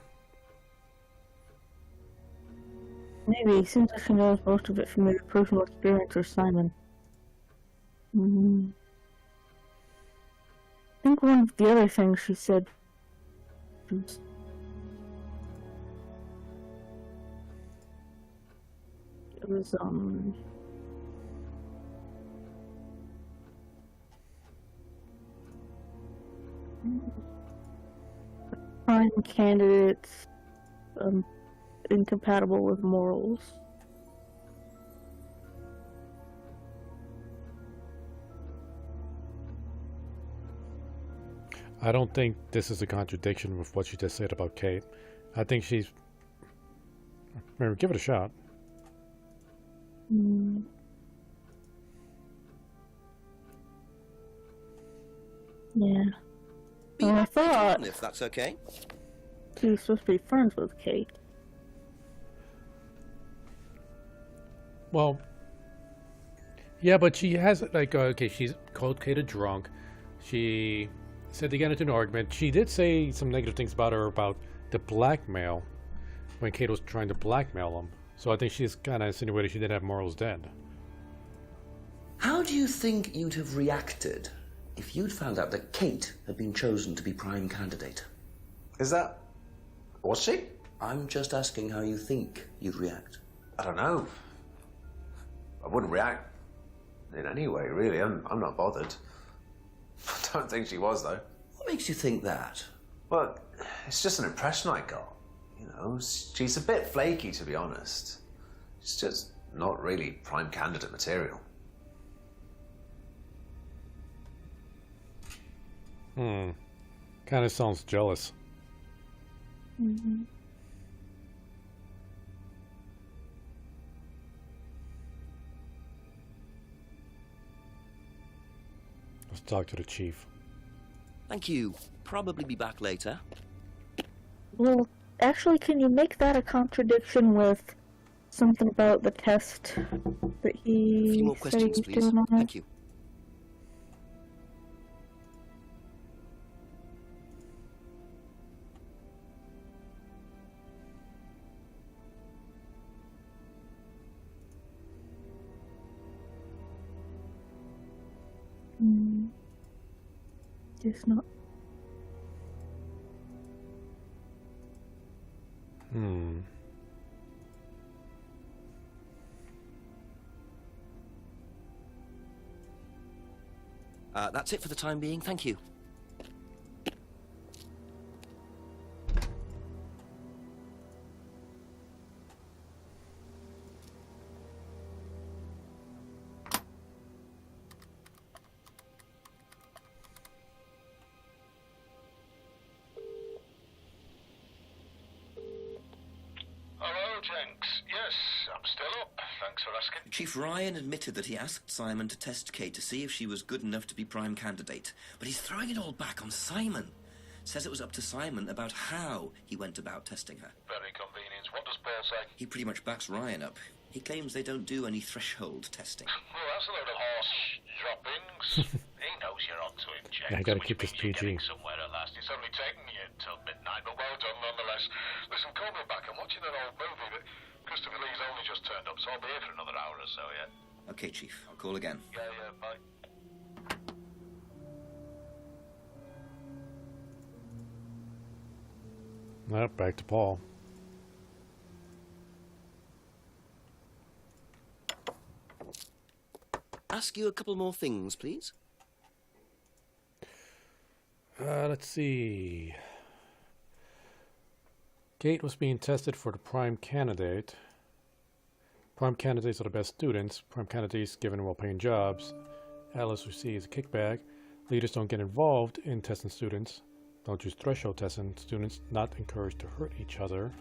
Speaker 2: Maybe, seems like she knows most of it from either personal experience or Simon. I think one of the other things she said was it was prime candidates incompatible with morals.
Speaker 1: I don't think this is a contradiction with what you just said about Kate. I think she's... Remember, give it a shot.
Speaker 2: Yeah. Well, I thought
Speaker 3: If that's okay.
Speaker 2: she was supposed to be friends with Kate.
Speaker 1: Well, yeah, but she has, like, okay, she's called Kate a drunk. She said they got into an argument. She did say some negative things about her, about the blackmail, when Kate was trying to blackmail him. So I think she's kind of insinuated she didn't have morals then.
Speaker 6: How do you think you'd have reacted if you'd found out that Kate had been chosen to be prime candidate?
Speaker 7: Is that... was she?
Speaker 6: I'm just asking how you think you'd react.
Speaker 7: I don't know. I wouldn't react in any way, really. I'm not bothered. I don't think she was, though.
Speaker 6: What makes you think that?
Speaker 7: Well, it's just an impression I got. You know, she's a bit flaky, to be honest. She's just not really prime candidate material.
Speaker 1: Kind of sounds jealous.
Speaker 2: Mm-hmm.
Speaker 1: Let's talk to the chief.
Speaker 6: Thank you. Probably be back later.
Speaker 2: Well, actually, can you make that a contradiction with something about the test that he
Speaker 3: A few more
Speaker 2: said
Speaker 3: questions,
Speaker 2: he was
Speaker 3: please.
Speaker 2: doing on it?
Speaker 3: Thank you.
Speaker 2: Just not.
Speaker 3: That's it for the time being. Thank you.
Speaker 12: Hello, Jenks. Yes, I'm still up. Thanks for asking.
Speaker 3: Chief Ryan admitted that he asked Simon to test Kate to see if she was good enough to be prime candidate. But he's throwing it all back on Simon. Says it was up to Simon about how he went about testing her.
Speaker 12: Very convenient. What does Paul say?
Speaker 3: He pretty much backs Ryan up. He claims they don't do any threshold testing.
Speaker 12: Well, that's a load of horse droppings. He knows you're onto him, Jenks.
Speaker 1: Yeah, I gotta
Speaker 12: which
Speaker 1: keep this
Speaker 12: means you're
Speaker 1: PG.
Speaker 12: getting somewhere at last. It's only taken you till midnight, but well done nonetheless. Listen, call me back. I'm watching an old movie that Christopher Lee's only just turned up, so I'll be here for another hour or so, yeah?
Speaker 3: Okay, Chief. I'll call again.
Speaker 12: Yeah, bye.
Speaker 1: Back to Paul.
Speaker 3: Ask you a couple more things, please.
Speaker 1: Let's see. Kate was being tested for the prime candidate. Prime candidates are the best students. Prime candidates given well-paying jobs. Alice receives a kickback. Leaders don't get involved in testing students. Don't use threshold testing. Students not encouraged to hurt each other.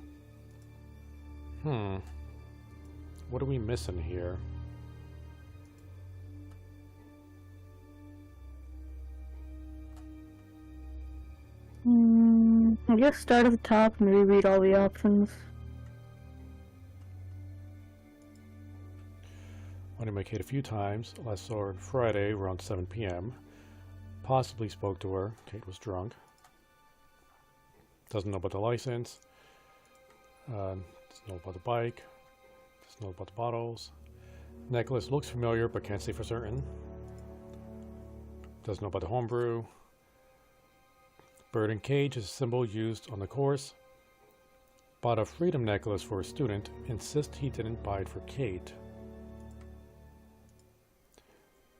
Speaker 1: What are we missing here?
Speaker 2: I guess start at the top and reread all the options.
Speaker 1: Only met Kate a few times. Last saw her on Friday around 7 p.m. Possibly spoke to her. Kate was drunk. Doesn't know about the license. Doesn't know about the bike. Doesn't know about the bottles. Necklace looks familiar but can't say for certain. Doesn't know about the homebrew. Bird and cage is a symbol used on the course. Bought a freedom necklace for a student. Insists he didn't buy it for Kate.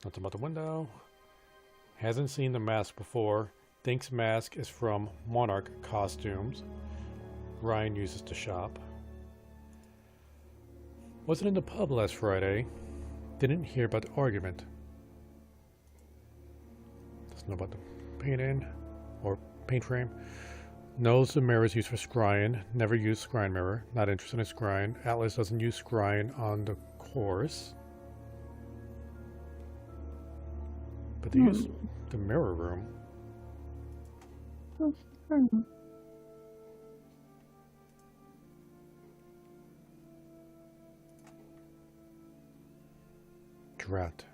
Speaker 1: Nothing about the window. Hasn't seen the mask before. Thinks mask is from Monarch Costumes. Ryan uses to shop. Wasn't in the pub last Friday. Didn't hear about the argument. Doesn't know about the paint-in or paint frame. Knows the mirror is used for scrying. Never used scrying mirror. Not interested in scrying. Atlas doesn't use scrying on the course. But they use the mirror room. Drat.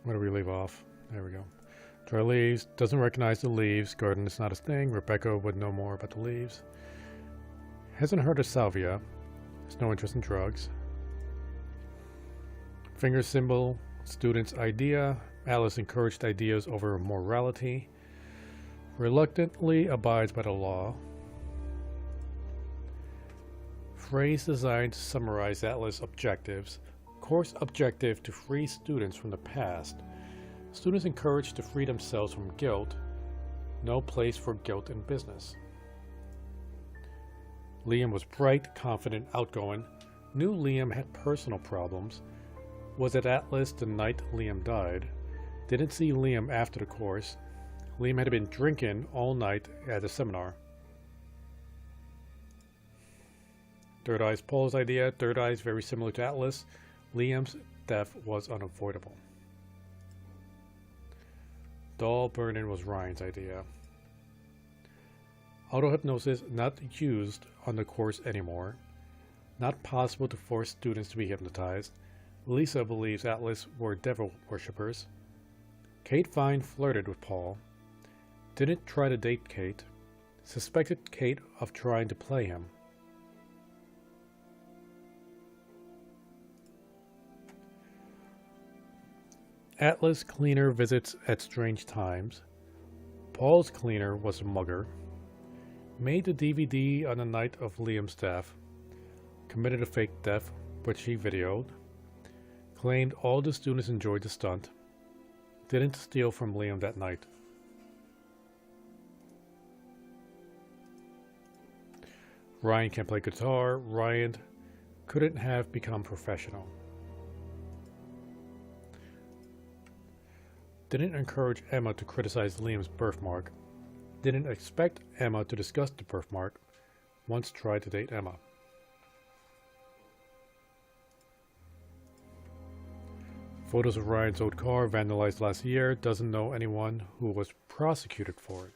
Speaker 1: Where do we leave off? There we go. Dry leaves. Doesn't recognize the leaves. Garden is not his thing. Rebecca would know more about the leaves. Hasn't heard of salvia. Has no interest in drugs. Finger symbol. Student's idea. Alice encouraged ideas over morality. Reluctantly abides by the law. Phrase designed to summarize Atlas' objectives. Course objective to free students from the past. Students encouraged to free themselves from guilt. No place for guilt in business. Liam was bright, confident, outgoing. Knew Liam had personal problems. Was at Atlas the night Liam died. Didn't see Liam after the course. Liam had been drinking all night at the seminar. Third Eye's Paul's idea. Third Eye's very similar to Atlas. Liam's death was unavoidable. Doll burning was Ryan's idea. Auto-hypnosis not used on the course anymore. Not possible to force students to be hypnotized. Lisa believes Atlas were devil worshippers. Kate Vine flirted with Paul. Didn't try to date Kate. Suspected Kate of trying to play him. Atlas cleaner visits at strange times. Paul's cleaner was a mugger. Made the DVD on the night of Liam's death. Committed a fake death, which he videoed. Claimed all the students enjoyed the stunt. Didn't steal from Liam that night. Ryan can play guitar. Ryan couldn't have become professional. Didn't encourage Emma to criticize Liam's birthmark. Didn't expect Emma to discuss the birthmark. Once tried to date Emma. Photos of Ryan's old car vandalized last year. Doesn't know anyone who was prosecuted for it.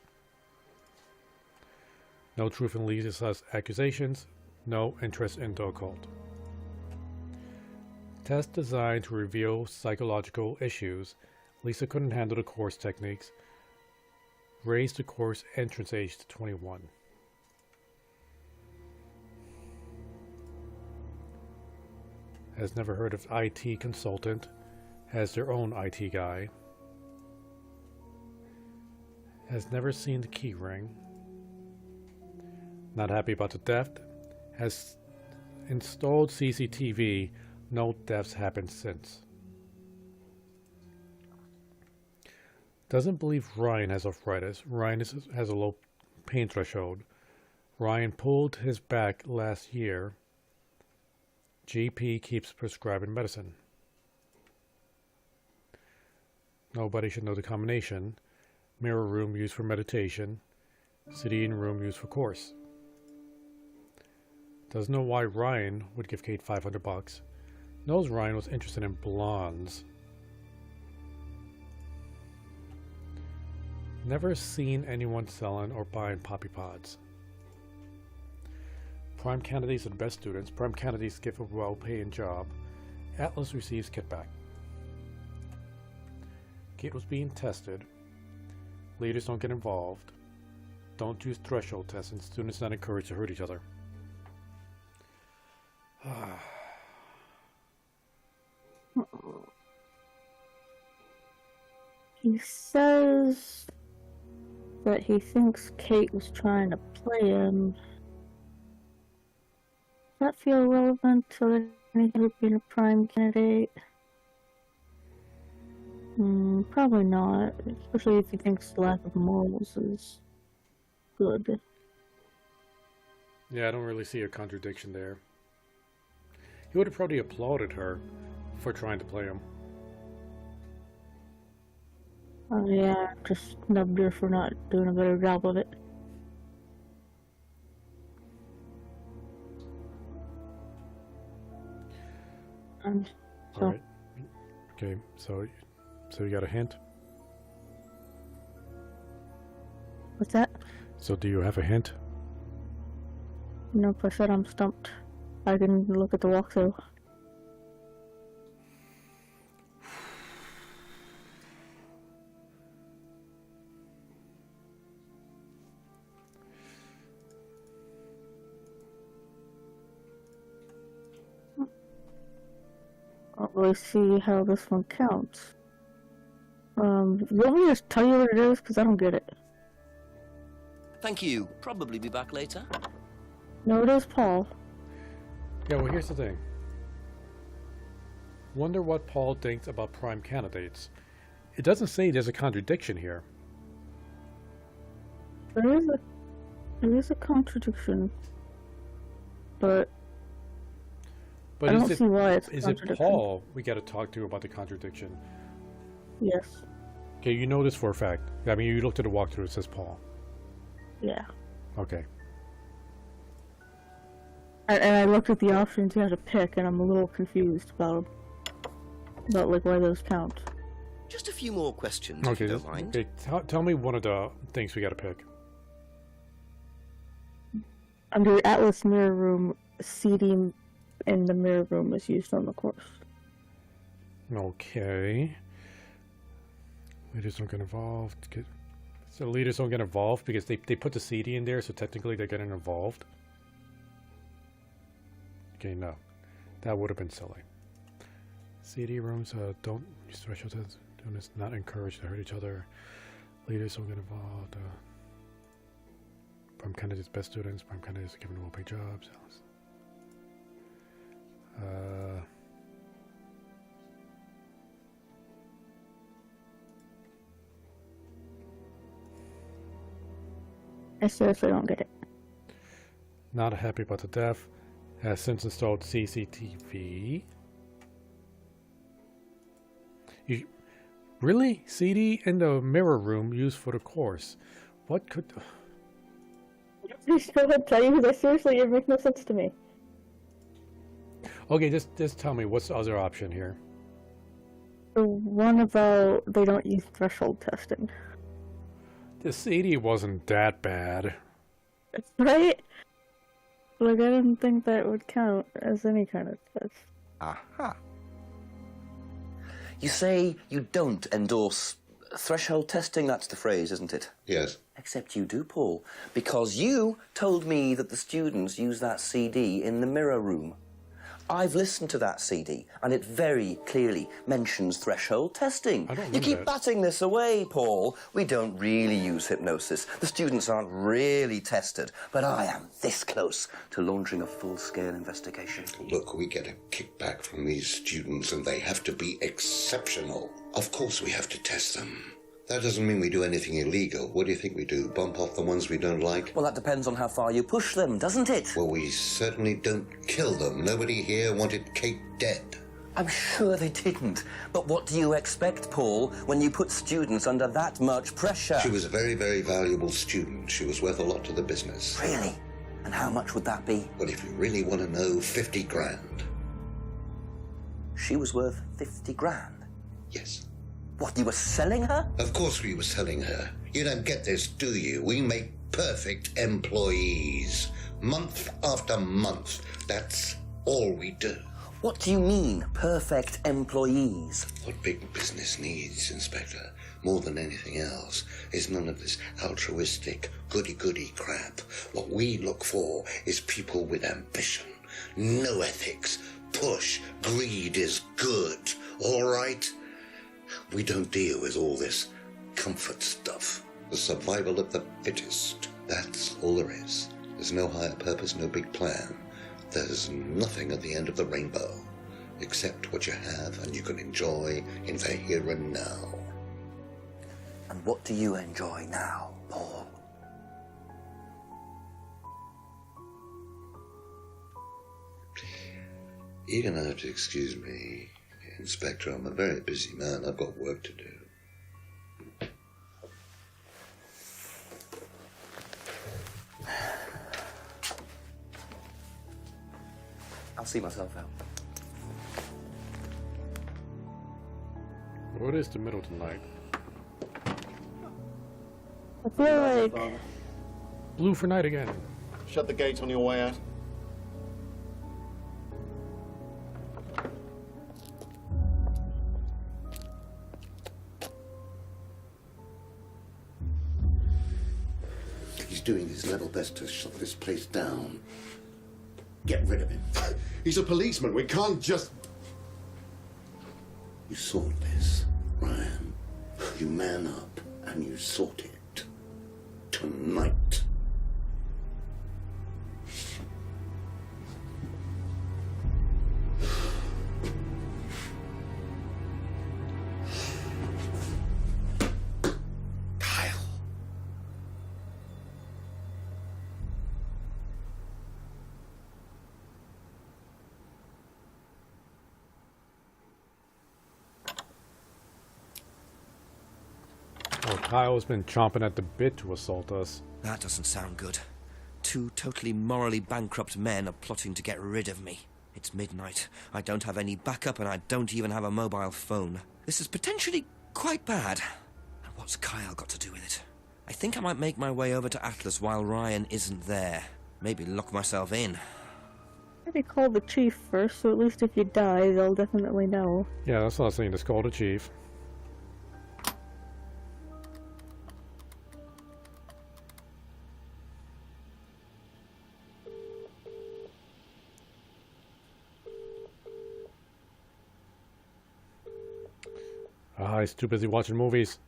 Speaker 1: No truth in Lisa's accusations. No interest in the occult. Test designed to reveal psychological issues. Lisa couldn't handle the course techniques. Raised the course entrance age to 21. Has never heard of IT consultant. Has their own IT guy. Has never seen the key ring. Not happy about the theft. Has installed CCTV. No thefts happened since. Doesn't believe Ryan has arthritis. Ryan has a low pain threshold. Ryan pulled his back last year. GP keeps prescribing medicine. Nobody should know the combination. Mirror room used for meditation. Sitting room used for course. Doesn't know why Ryan would give Kate $500. Knows Ryan was interested in blondes. Never seen anyone selling or buying poppy pods. Prime candidates are the best students. Prime candidates give a well-paying job. Atlas receives kickback. Kate was being tested. Leaders don't get involved. Don't use threshold tests, and students not encouraged to hurt each other.
Speaker 2: He says that he thinks Kate was trying to play him. Does that feel relevant to anything with being a prime candidate? Probably not, especially if he thinks lack of morals is good.
Speaker 1: Yeah, I don't really see a contradiction there. He would have probably applauded her for trying to play him.
Speaker 2: Oh yeah, just snubbed her for not doing a better job of it. So,
Speaker 1: All right. Okay, so you got a hint?
Speaker 2: what's that?
Speaker 1: So do you have a hint?
Speaker 2: Nope, I said I'm stumped. I didn't look at the walkthrough. I don't really see how this one counts. You want me to just tell you what it is? Because I don't get it.
Speaker 6: Thank you. Probably be back later.
Speaker 2: No, it is Paul.
Speaker 1: Yeah, well, here's the thing. Wonder what Paul thinks about prime candidates. It doesn't say there's a contradiction here.
Speaker 2: There is a contradiction, but I don't see why it's a
Speaker 1: is it
Speaker 2: contradiction.
Speaker 1: Paul we got to talk to about the contradiction?
Speaker 2: Yes.
Speaker 1: Okay, you know this for a fact. I mean, you looked at the walkthrough, it says Paul.
Speaker 2: Yeah.
Speaker 1: Okay.
Speaker 2: And I looked at the options you had to pick, and I'm a little confused about like why those count.
Speaker 6: Just a few more questions,
Speaker 1: Okay,
Speaker 6: if you don't mind.
Speaker 1: okay, tell me one of the things we got to pick.
Speaker 2: Under the Atlas Mirror Room, seating in the mirror room is used on the course.
Speaker 1: Okay. Leaders don't get involved. So leaders don't get involved because they put the CD in there, so technically they're getting involved. Okay, no. That would have been silly. CD rooms don't use threshold tests. It's not encouraged to hurt each other. Leaders don't get involved. Prime candidates, best students. Prime candidates are given well-paid jobs.
Speaker 2: I seriously don't get it.
Speaker 1: Not happy about the death. Has since installed CCTV. Really? CD in the mirror room used for the course. What could...
Speaker 2: Please go ahead, tell you, because seriously, it makes no sense to me.
Speaker 1: Okay, just tell me, what's the other option here?
Speaker 2: The one about they don't use threshold testing.
Speaker 1: The CD wasn't that bad.
Speaker 2: Right? Like, I didn't think that would count as any kind of test.
Speaker 6: Aha. You say you don't endorse threshold testing, that's the phrase, isn't it?
Speaker 10: Yes.
Speaker 6: Except you do, Paul, because you told me that the students use that CD in the mirror room. I've listened to that CD, and it very clearly mentions threshold testing. You keep batting this away, Paul. We don't really use hypnosis. The students aren't really tested, but I am this close to launching a full-scale investigation.
Speaker 10: Look, we get a kickback from these students, and they have to be exceptional. Of course we have to test them. That doesn't mean we do anything illegal. What do you think we do? Bump off the ones we don't like?
Speaker 6: Well, that depends on how far you push them, doesn't it?
Speaker 10: Well, we certainly don't kill them. Nobody here wanted Kate dead.
Speaker 6: I'm sure they didn't. But what do you expect, Paul, when you put students under that much pressure?
Speaker 10: She was a very, very valuable student. She was worth a lot to the business.
Speaker 6: Really? And how much would that be?
Speaker 10: Well, if you really want to know, 50 grand.
Speaker 6: She was worth 50 grand?
Speaker 10: Yes.
Speaker 6: What, you were selling her?
Speaker 10: Of course we were selling her. You don't get this, do you? We make perfect employees. Month after month. That's all we do.
Speaker 6: What do you mean, perfect employees?
Speaker 10: What big business needs, Inspector, more than anything else, is none of this altruistic, goody-goody crap. What we look for is people with ambition, no ethics, push, greed is good, all right? We don't deal with all this comfort stuff. The survival of the fittest. That's all there is. There's no higher purpose, no big plan. There's nothing at the end of the rainbow, except what you have and you can enjoy in the here and now.
Speaker 6: And what do you enjoy now, Paul?
Speaker 10: You're going to have to excuse me, Inspector. I'm a very busy man. I've got work to do.
Speaker 6: I'll see myself out.
Speaker 1: What is the middle tonight?
Speaker 2: I feel like
Speaker 1: Blue for night again.
Speaker 4: Shut the gate on your way out.
Speaker 10: He's doing his level best to shut this place down. Get rid of him.
Speaker 4: He's a policeman. We can't just...
Speaker 10: You sort this, Ryan. You man up and you sort it. Tonight.
Speaker 1: Oh, Kyle's been chomping at the bit to assault us.
Speaker 3: That doesn't sound good. Two totally morally bankrupt men are plotting to get rid of me. It's midnight. I don't have any backup and I don't even have a mobile phone. This is potentially quite bad. And what's Kyle got to do with it? I think I might make my way over to Atlas while Ryan isn't there. Maybe lock myself in.
Speaker 2: maybe call the chief first, so at least if you die, they'll definitely know.
Speaker 1: Yeah, that's not saying. Just call the chief. Ah, he's too busy watching movies.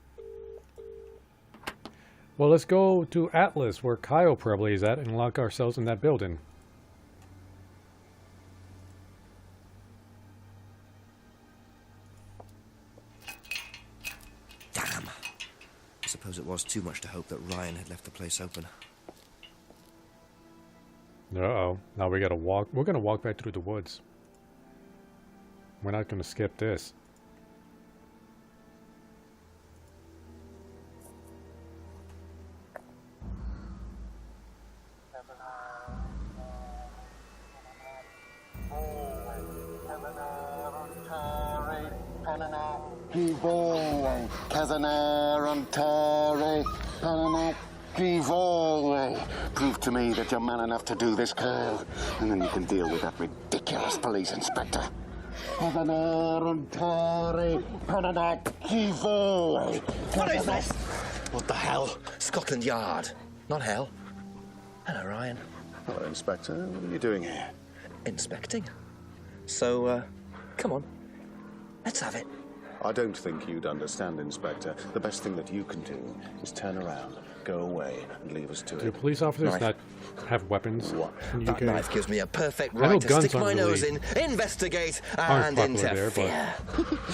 Speaker 1: Well, let's go to Atlas, where Kyle probably is at, and lock ourselves in that building.
Speaker 3: Damn. I suppose it was too much to hope that Ryan had left the place open.
Speaker 1: Uh-oh. Now we gotta walk. We're gonna walk back through the woods. We're not gonna skip this.
Speaker 10: Prove to me that you're man enough to do this, Kyle, and then you can deal with that ridiculous police inspector.
Speaker 3: What is this? What the hell? Scotland Yard, not hell. Hello, Ryan.
Speaker 4: Hello, Inspector. What are you doing here?
Speaker 3: Inspecting. So, come on. Let's have it.
Speaker 4: I don't think you'd understand, Inspector. The best thing that you can do is turn around, go away, and leave us to it.
Speaker 1: Do police officers not have weapons?
Speaker 4: What?
Speaker 1: In the
Speaker 3: That
Speaker 1: UK?
Speaker 3: knife gives me a perfect
Speaker 1: I know
Speaker 3: right to
Speaker 1: guns
Speaker 3: stick my
Speaker 1: aren't
Speaker 3: nose
Speaker 1: really-
Speaker 3: in, investigate,
Speaker 1: aren't
Speaker 3: and
Speaker 1: popular there,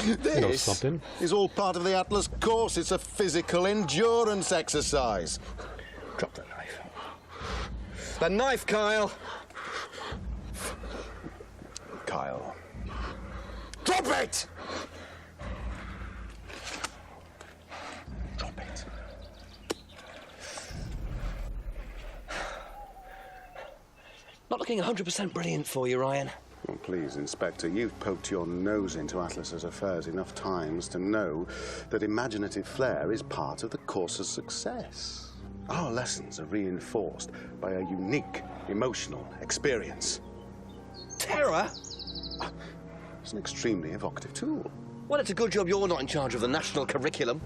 Speaker 3: interfere.
Speaker 1: You know something.
Speaker 4: Is all part of the Atlas course. It's a physical endurance exercise.
Speaker 3: Drop the knife. The knife, Kyle!
Speaker 4: Kyle.
Speaker 3: Drop it!
Speaker 4: Drop it.
Speaker 3: Not looking 100% brilliant for you, Ryan.
Speaker 4: Well, please, Inspector, you've poked your nose into Atlas's affairs enough times to know that imaginative flair is part of the course's success. Our lessons are reinforced by a unique emotional experience.
Speaker 3: Terror?
Speaker 4: It's an extremely evocative tool.
Speaker 3: Well, it's a good job you're not in charge of the national curriculum.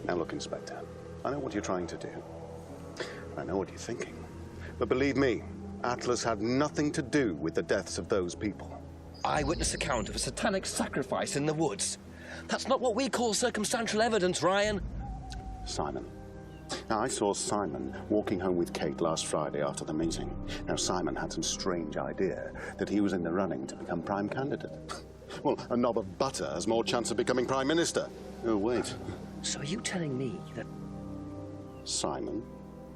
Speaker 4: Now look, Inspector, I know what you're trying to do. I know what you're thinking. But believe me, Atlas had nothing to do with the deaths of those people.
Speaker 3: Eyewitness account of a satanic sacrifice in the woods. That's not what we call circumstantial evidence, Ryan.
Speaker 4: Simon. Now, I saw Simon walking home with Kate last Friday after the meeting. Now, Simon had some strange idea that he was in the running to become prime candidate. Well, a knob of butter has more chance of becoming prime minister. Oh, wait.
Speaker 3: So are you telling me that
Speaker 4: Simon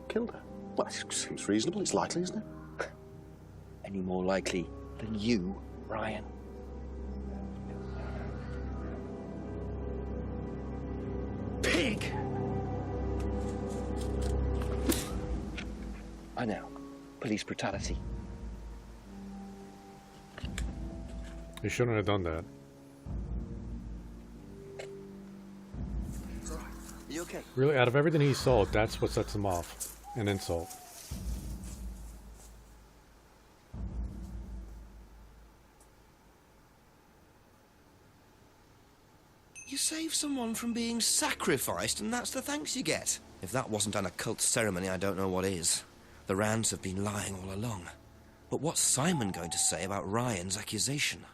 Speaker 4: killed her? Well, it seems reasonable. It's likely, isn't it?
Speaker 3: any more likely than you, Ryan? Pig! I know. Police brutality.
Speaker 1: You shouldn't have done that.
Speaker 5: You okay?
Speaker 1: Really, out of everything he sold, that's what sets him off. An insult.
Speaker 3: You save someone from being sacrificed, and that's the thanks you get. If that wasn't an occult ceremony, I don't know what is. The Rands have been lying all along. But what's Simon going to say about Ryan's accusation?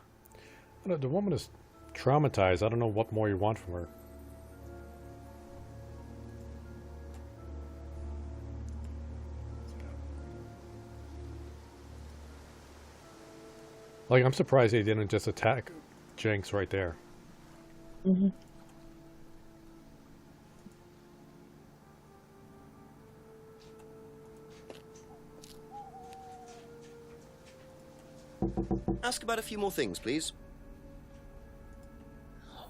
Speaker 1: The woman is traumatized. I don't know what more you want from her. Like, I'm surprised he didn't just attack Jinx right there.
Speaker 2: Mm-hmm.
Speaker 3: Ask about a few more things, please.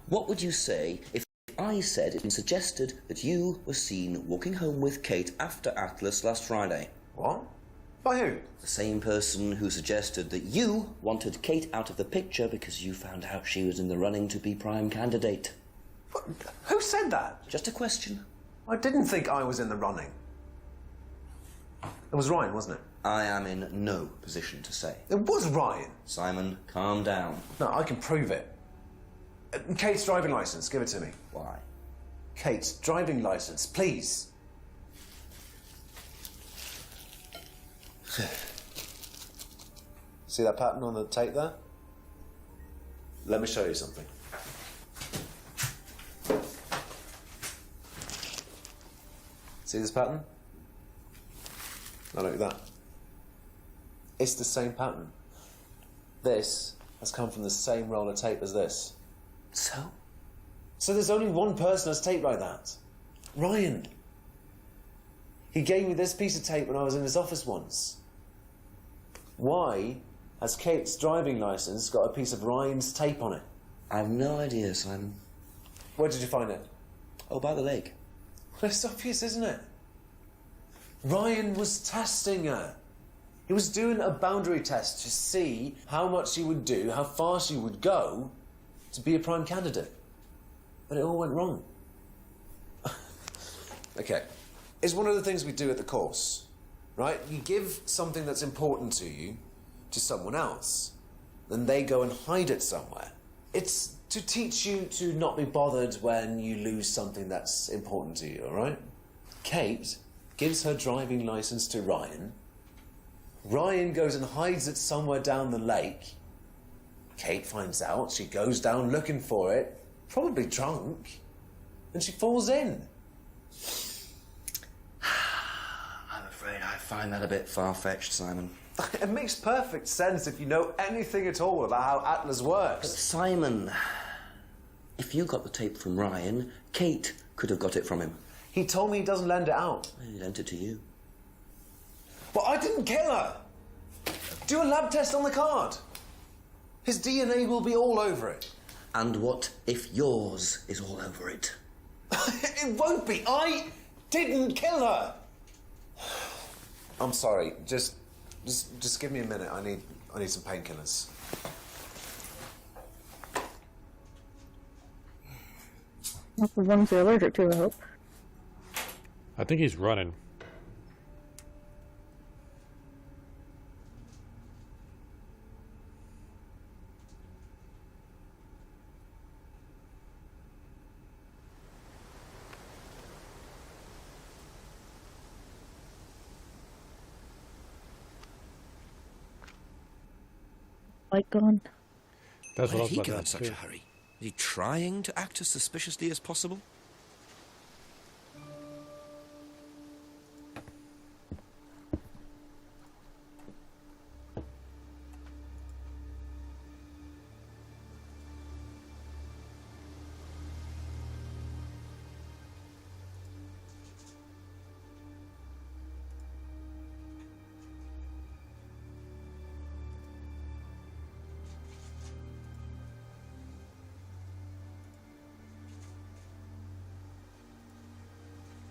Speaker 6: What would you say if I said and suggested that you were seen walking home with Kate after Atlas last Friday?
Speaker 7: What? By who?
Speaker 6: The same person who suggested that you wanted Kate out of the picture because you found out she was in the running to be prime candidate.
Speaker 7: What? Who said that?
Speaker 6: Just a question.
Speaker 7: I didn't think I was in the running. It was Ryan, wasn't it?
Speaker 6: I am in no position to say.
Speaker 7: It was Ryan.
Speaker 6: Simon, calm down.
Speaker 7: No, I can prove it. Kate's driving license, give it to me.
Speaker 6: Why?
Speaker 7: Kate's driving license, please. See that pattern on the tape there? Let me show you something. See this pattern? Now look at that. It's the same pattern. This has come from the same roll of tape as this.
Speaker 6: So?
Speaker 7: So there's only one person that's taped like that. Ryan. He gave me this piece of tape when I was in his office once. Why has Kate's driving license got a piece of Ryan's tape on it?
Speaker 6: I have no idea, Simon.
Speaker 7: Where did you find it?
Speaker 6: Oh, by the lake.
Speaker 7: Well, it's obvious, isn't it? Ryan was testing her. He was doing a boundary test to see how much she would do, how far she would go to be a prime candidate. But it all went wrong. Okay. It's one of the things we do at the course, right? You give something that's important to you to someone else, then they go and hide it somewhere. It's to teach you to not be bothered when you lose something that's important to you, all right? Kate gives her driving license to Ryan. Ryan goes and hides it somewhere down the lake. Kate finds out, she goes down looking for it, probably drunk, and she falls in.
Speaker 6: I'm afraid I find that a bit far-fetched, Simon.
Speaker 7: It makes perfect sense if you know anything at all about how Atlas works.
Speaker 6: But Simon, if you got the tape from Ryan, Kate could have got it from him.
Speaker 7: He told me he doesn't lend it out.
Speaker 6: He lent it to you.
Speaker 7: But I didn't kill her! Do a lab test on the card. His DNA will be all over it.
Speaker 6: And what if yours is all over it?
Speaker 7: It won't be. I didn't kill her. I'm sorry. Just give me a minute. I need some painkillers.
Speaker 2: Not the ones you're allergic to, I hope.
Speaker 1: I think he's running.
Speaker 2: Light gone.
Speaker 1: That's
Speaker 3: Where
Speaker 1: what I
Speaker 3: did
Speaker 1: was
Speaker 3: he
Speaker 1: about
Speaker 3: go
Speaker 1: to
Speaker 3: in such
Speaker 1: ask,
Speaker 3: a hurry? Is he trying to act as suspiciously as possible?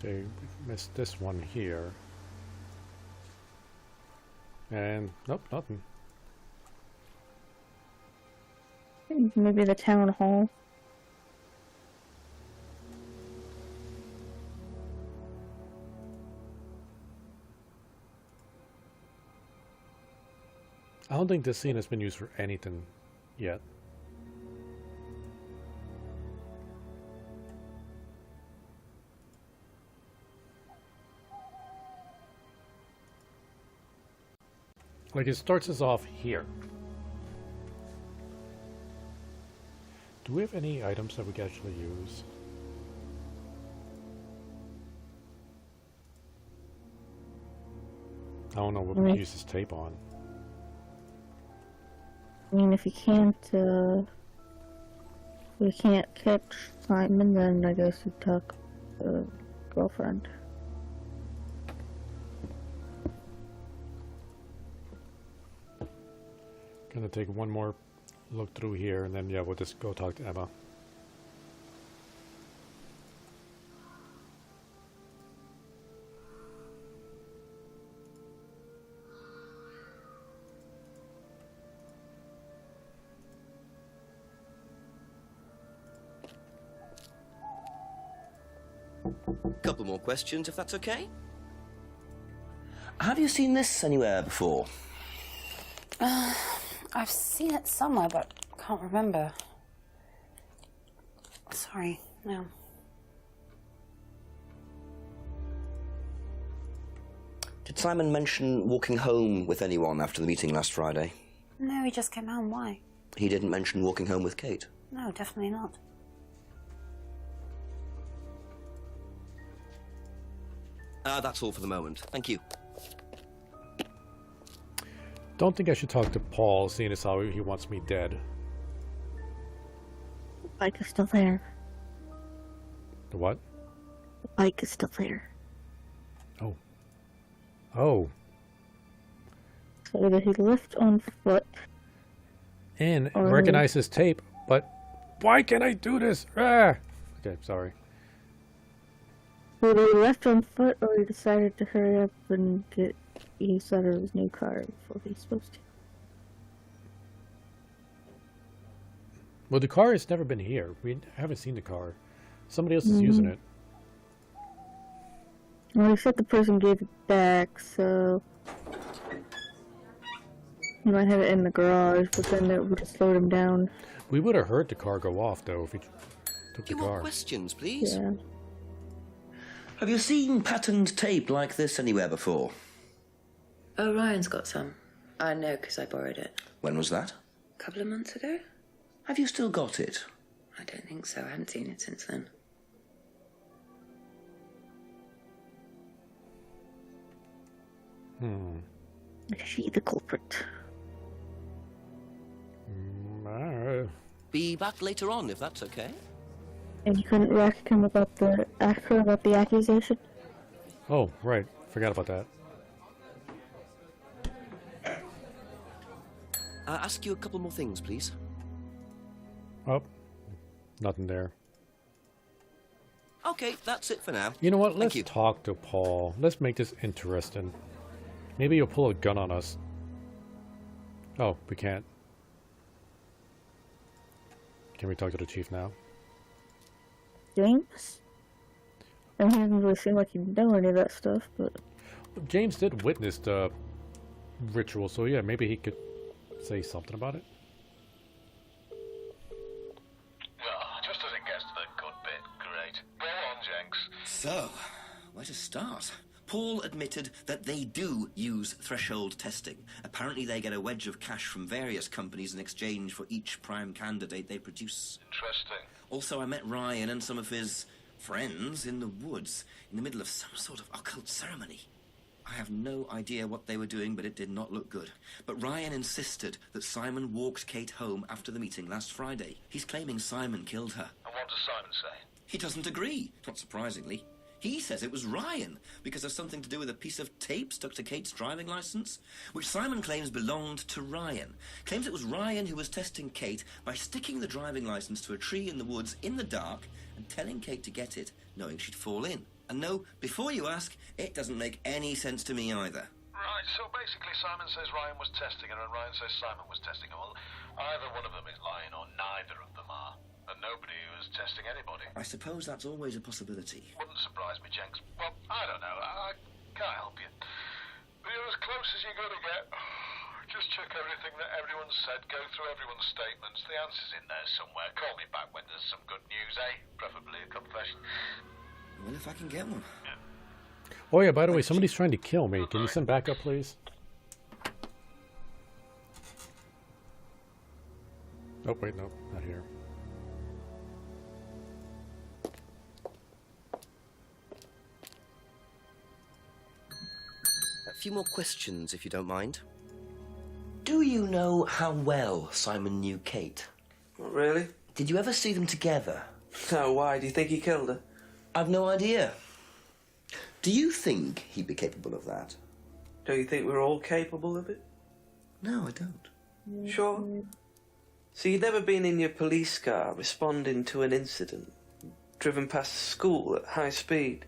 Speaker 1: They missed this one here. And nope, nothing.
Speaker 2: Maybe the town hall.
Speaker 1: I don't think this scene has been used for anything yet. Like, it starts us off here. Do we have any items that we can actually use? I don't know what we use this tape on.
Speaker 2: I mean, if you can't catch Simon, then I guess you talk to girlfriend.
Speaker 1: Gonna take one more look through here, and then yeah, we'll just go talk to Emma.
Speaker 6: Couple more questions, if that's okay. Have you seen this anywhere before?
Speaker 8: I've seen it somewhere, but can't remember. Sorry, no.
Speaker 6: Did Simon mention walking home with anyone after the meeting last Friday?
Speaker 8: No, he just came home. Why?
Speaker 6: He didn't mention walking home with Kate?
Speaker 8: No, definitely not.
Speaker 6: That's all for the moment. Thank you.
Speaker 1: Don't think I should talk to Paul, seeing as how he wants me dead.
Speaker 2: The bike is still there.
Speaker 1: The what?
Speaker 2: The bike is still there.
Speaker 1: Oh. Oh.
Speaker 2: So either he left on foot.
Speaker 1: And recognize his tape, but why can't I do this? Ah! Okay, sorry.
Speaker 2: Either he left on foot or he decided to hurry up and get use out of his new car before he's supposed to.
Speaker 1: Well, the car has never been here. We haven't seen the car. Somebody else is using it.
Speaker 2: Well, he said the person gave it back, so he might have it in the garage, but then it would have slowed him down.
Speaker 1: We would have heard the car go off, though, if he took the
Speaker 6: Few
Speaker 1: car.
Speaker 6: more questions, please.
Speaker 2: Yeah.
Speaker 6: Have you seen patterned tape like this anywhere before?
Speaker 9: Oh, Ryan's got some. I know, because I borrowed it.
Speaker 6: When was that?
Speaker 9: A couple of months ago?
Speaker 6: Have you still got it?
Speaker 9: I don't think so. I haven't seen it since then.
Speaker 2: Is she the culprit?
Speaker 6: Be back later on, if that's okay.
Speaker 2: And you couldn't ask him about the accusation?
Speaker 1: Oh, right. Forgot about that.
Speaker 6: Ask you a couple more things, please.
Speaker 1: Oh, nothing there.
Speaker 6: Okay, that's it for now.
Speaker 1: You know what? Let's talk to Paul. Let's make this interesting. Maybe he'll pull a gun on us. Oh, we can't. Can we talk to the chief now?
Speaker 2: James? I mean, he doesn't really seem like he'd know any of that stuff, but...
Speaker 1: James did witness the ritual, so yeah, maybe he could say something about it.
Speaker 12: Just as it gets to the good bit, great. Go on, Jenks.
Speaker 6: So, where to start? Paul admitted that they do use threshold testing. Apparently they get a wedge of cash from various companies in exchange for each prime candidate they produce.
Speaker 12: Interesting.
Speaker 6: Also, I met Ryan and some of his friends in the woods in the middle of some sort of occult ceremony. I have no idea what they were doing, but it did not look good. But Ryan insisted that Simon walked Kate home after the meeting last Friday. He's claiming Simon killed her.
Speaker 12: And what does Simon say?
Speaker 6: He doesn't agree, not surprisingly. He says it was Ryan, because of something to do with a piece of tape stuck to Kate's driving licence, which Simon claims belonged to Ryan. Claims it was Ryan who was testing Kate by sticking the driving licence to a tree in the woods in the dark and telling Kate to get it, knowing she'd fall in. And no, before you ask, it doesn't make any sense to me either.
Speaker 12: Right, so basically Simon says Ryan was testing her and Ryan says Simon was testing her. Well, either one of them is lying or neither of them are. And nobody was testing anybody.
Speaker 6: I suppose that's always a possibility.
Speaker 12: Wouldn't surprise me, Jenks. Well, I don't know. I can't help you. But you're as close as you're going to get. Just check everything that everyone's said, go through everyone's statements. The answer's in there somewhere. Call me back when there's some good news, eh? Preferably a confession.
Speaker 3: Well, if I can get one.
Speaker 1: Oh yeah, by the way, somebody's trying to kill me. Can you send backup, please? Oh, wait, no, not here.
Speaker 3: A few more questions, if you don't mind.
Speaker 6: Do you know how well Simon knew Kate?
Speaker 11: Not really.
Speaker 6: Did you ever see them together?
Speaker 11: No, why? Do you think he killed her?
Speaker 6: I've no idea. Do you think he'd be capable of that?
Speaker 11: Do you think we're all capable of it?
Speaker 6: No, I don't.
Speaker 11: Sure. So you'd never been in your police car responding to an incident, driven past a school at high speed?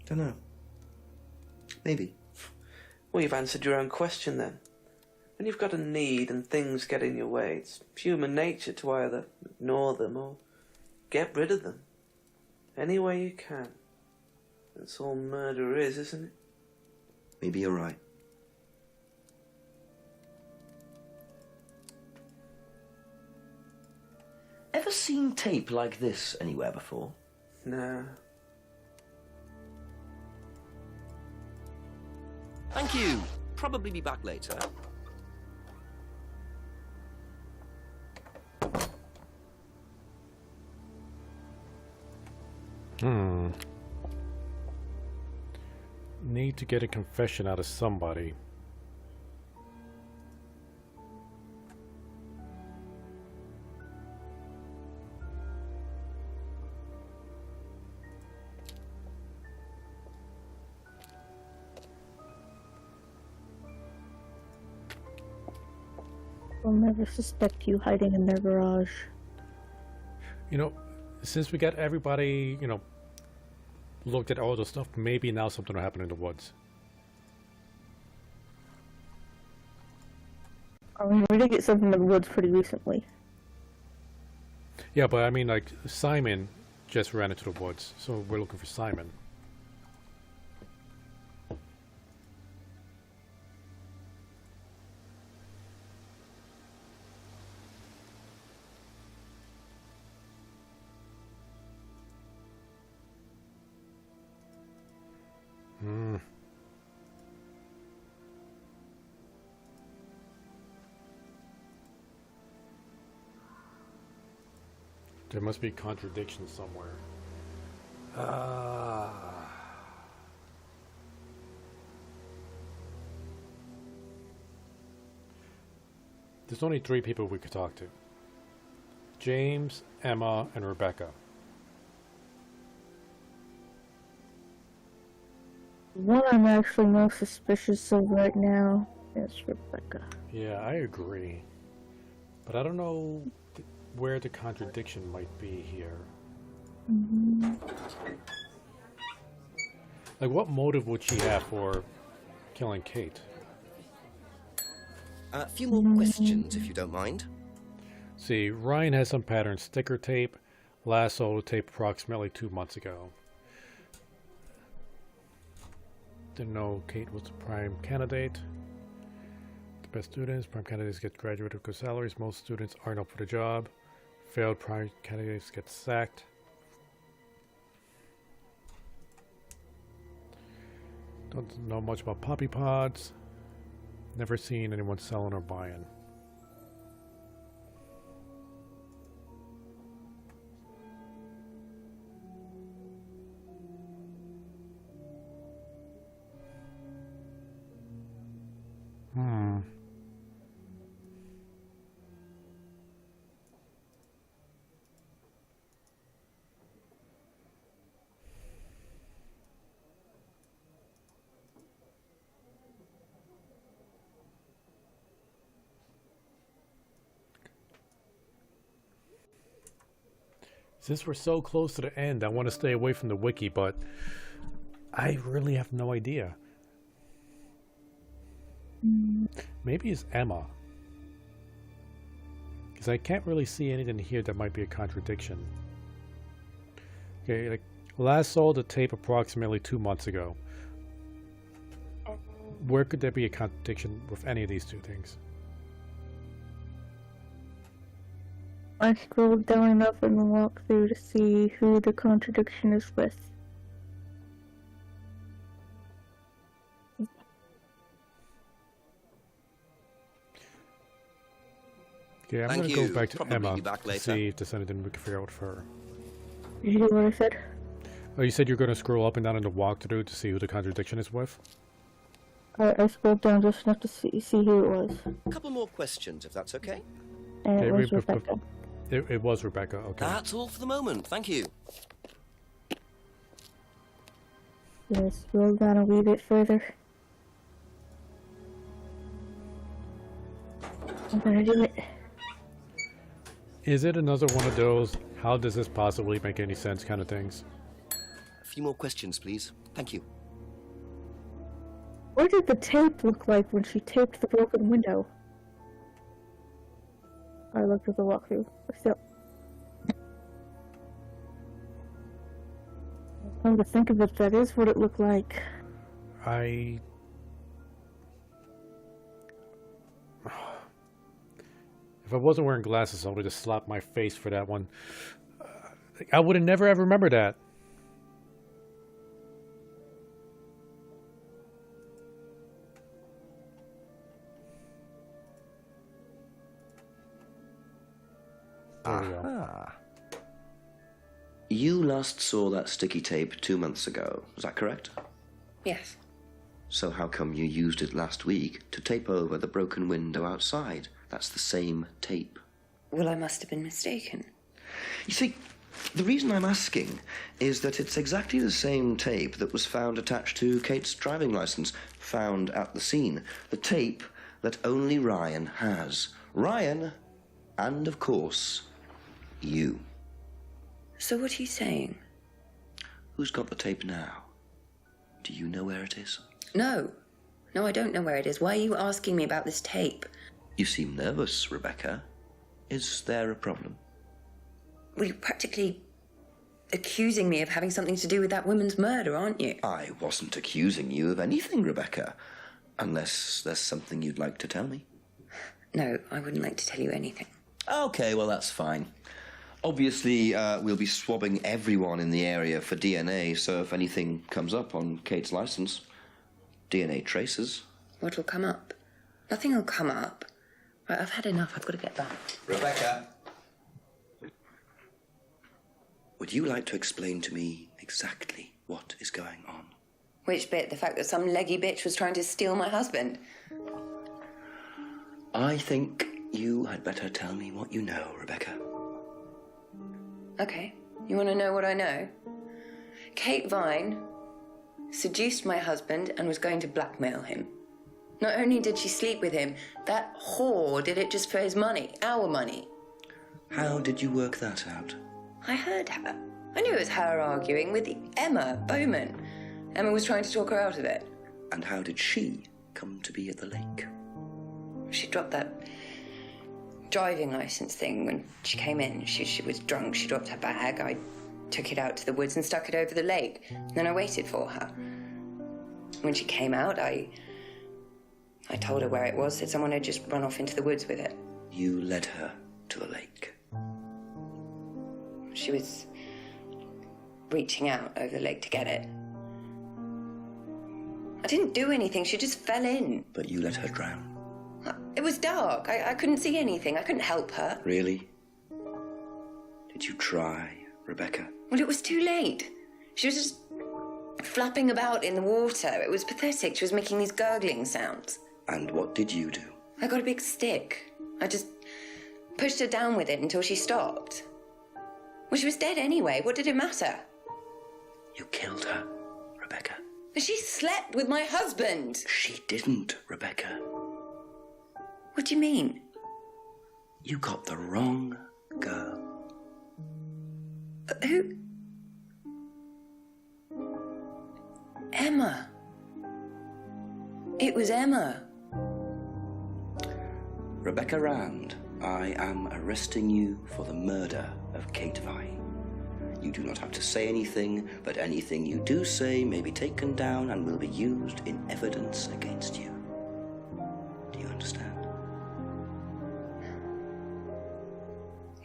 Speaker 6: Don't know. Maybe.
Speaker 11: Well, you've answered your own question then. When you've got a need and things get in your way, it's human nature to either ignore them or get rid of them. Any way you can. That's all murder is, isn't it?
Speaker 6: Maybe you're right. Ever seen tape like this anywhere before?
Speaker 11: No.
Speaker 3: Thank you. Probably be back later.
Speaker 1: Need to get a confession out of somebody.
Speaker 2: They'll never suspect you hiding in their garage.
Speaker 1: You know, since we got everybody, you know, looked at all the stuff, maybe now something will happen in the woods.
Speaker 2: I mean, we did get something in the woods pretty recently.
Speaker 1: Yeah, but I mean, like, Simon just ran into the woods, so we're looking for Simon. There must be contradiction somewhere. There's only 3 people we could talk to. James, Emma, and Rebecca.
Speaker 2: The one I'm actually most suspicious of right now is Rebecca.
Speaker 1: Yeah, I agree. But I don't know where the contradiction might be here. Like, what motive would she have for killing Kate?
Speaker 3: A few more questions, if you don't mind.
Speaker 1: See, Ryan has some pattern sticker tape, last sold tape approximately 2 months ago. Didn't know Kate was the prime candidate. The best students, prime candidates get graduated with good salaries. Most students aren't up for the job. Failed prime candidates get sacked. Don't know much about poppy pods. Never seen anyone selling or buying. Since we're so close to the end, I want to stay away from the wiki, but I really have no idea. Maybe it's Emma. Because I can't really see anything here that might be a contradiction. Okay, like, last sold the tape approximately 2 months ago. where could there be a contradiction with any of these two things?
Speaker 2: I scrolled down enough in the walkthrough to see who the contradiction is with.
Speaker 1: Yeah, I'm
Speaker 3: Thank
Speaker 1: going to
Speaker 3: you.
Speaker 1: go back to
Speaker 3: Probably
Speaker 1: Emma
Speaker 3: be back
Speaker 1: to
Speaker 3: later.
Speaker 1: see if there's anything we can figure out with her.
Speaker 2: Did you hear what I said?
Speaker 1: Oh, you said you're going to scroll up and down in the walkthrough to see who the contradiction is with?
Speaker 2: I scrolled down just enough to see who it was.
Speaker 3: A couple more questions, if that's okay.
Speaker 2: And it
Speaker 1: Okay,
Speaker 2: was Rebecca.
Speaker 1: It was Rebecca, okay.
Speaker 3: That's all for the moment. Thank you.
Speaker 2: Yeah, scroll down a wee bit further. I'm gonna do it.
Speaker 1: Is it another one of those, how does this possibly make any sense kind of things?
Speaker 3: A few more questions, please. Thank you.
Speaker 2: What did the tape look like when she taped the broken window? I looked at the walkthrough, but still. Come to think of it, that is what it looked like.
Speaker 1: If I wasn't wearing glasses, I would have just slapped my face for that one. I would have never ever remembered that. There we go.
Speaker 6: You last saw that sticky tape 2 months ago, is that correct?
Speaker 9: Yes.
Speaker 6: So how come you used it last week to tape over the broken window outside? That's the same tape.
Speaker 9: Well, I must have been mistaken.
Speaker 6: You see, the reason I'm asking is that it's exactly the same tape that was found attached to Kate's driving license, found at the scene. The tape that only Ryan has. Ryan, and of course, you.
Speaker 9: So what are you saying?
Speaker 6: Who's got the tape now? Do you know where it is?
Speaker 9: No. No, I don't know where it is. Why are you asking me about this tape?
Speaker 6: You seem nervous, Rebecca. Is there a problem?
Speaker 9: Well, you're practically accusing me of having something to do with that woman's murder, aren't you?
Speaker 6: I wasn't accusing you of anything, Rebecca. Unless there's something you'd like to tell me.
Speaker 9: No, I wouldn't like to tell you anything.
Speaker 6: Okay, well, that's fine. Obviously, we'll be swabbing everyone in the area for DNA, so if anything comes up on Kate's license, DNA traces.
Speaker 9: What'll come up? Nothing will come up. Right, I've had enough. I've got to get back.
Speaker 6: Rebecca! Would you like to explain to me exactly what is going on?
Speaker 9: Which bit? The fact that some leggy bitch was trying to steal my husband?
Speaker 6: I think you had better tell me what you know, Rebecca.
Speaker 9: Okay. You want to know what I know? Kate Vine seduced my husband and was going to blackmail him. Not only did she sleep with him, that whore did it just for his money, our money.
Speaker 6: How did you work that out?
Speaker 9: I heard her. I knew it was her arguing with Emma Bowman. Emma was trying to talk her out of it.
Speaker 6: And how did she come to be at the lake?
Speaker 9: She dropped that driving license thing when she came in. She was drunk. She dropped her bag. I took it out to the woods and stuck it over the lake. Then I waited for her. When she came out, I told her where it was, that someone had just run off into the woods with it.
Speaker 6: You led her to a lake.
Speaker 9: She was reaching out over the lake to get it. I didn't do anything. She just fell in.
Speaker 6: But you let her drown.
Speaker 9: It was dark. I couldn't see anything. I couldn't help her.
Speaker 6: Really? Did you try, Rebecca?
Speaker 9: Well, it was too late. She was just flapping about in the water. It was pathetic. She was making these gurgling sounds.
Speaker 6: And what did you do?
Speaker 9: I got a big stick. I just pushed her down with it until she stopped. Well, she was dead anyway. What did it matter?
Speaker 6: You killed her, Rebecca.
Speaker 9: She slept with my husband.
Speaker 6: She didn't, Rebecca.
Speaker 9: What do you mean?
Speaker 6: You got the wrong girl.
Speaker 9: Who? Emma. It was Emma.
Speaker 6: Rebecca Rand, I am arresting you for the murder of Kate Vine. You do not have to say anything, but anything you do say may be taken down and will be used in evidence against you. Do you understand?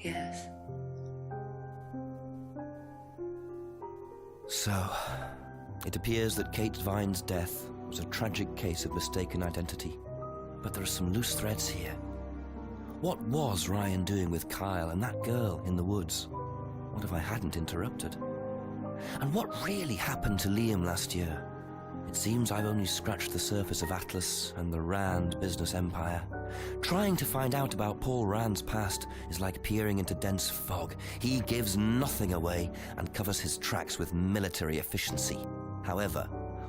Speaker 9: Yes.
Speaker 3: So, it appears that Kate Vine's death was a tragic case of mistaken identity. But there are some loose threads here. What was Ryan doing with Kyle and that girl in the woods? What if I hadn't interrupted? And what really happened to Liam last year? It seems I've only scratched the surface of Atlas and the Rand business empire. Trying to find out about Paul Rand's past is like peering into dense fog. He gives nothing away and covers his tracks with military efficiency. However,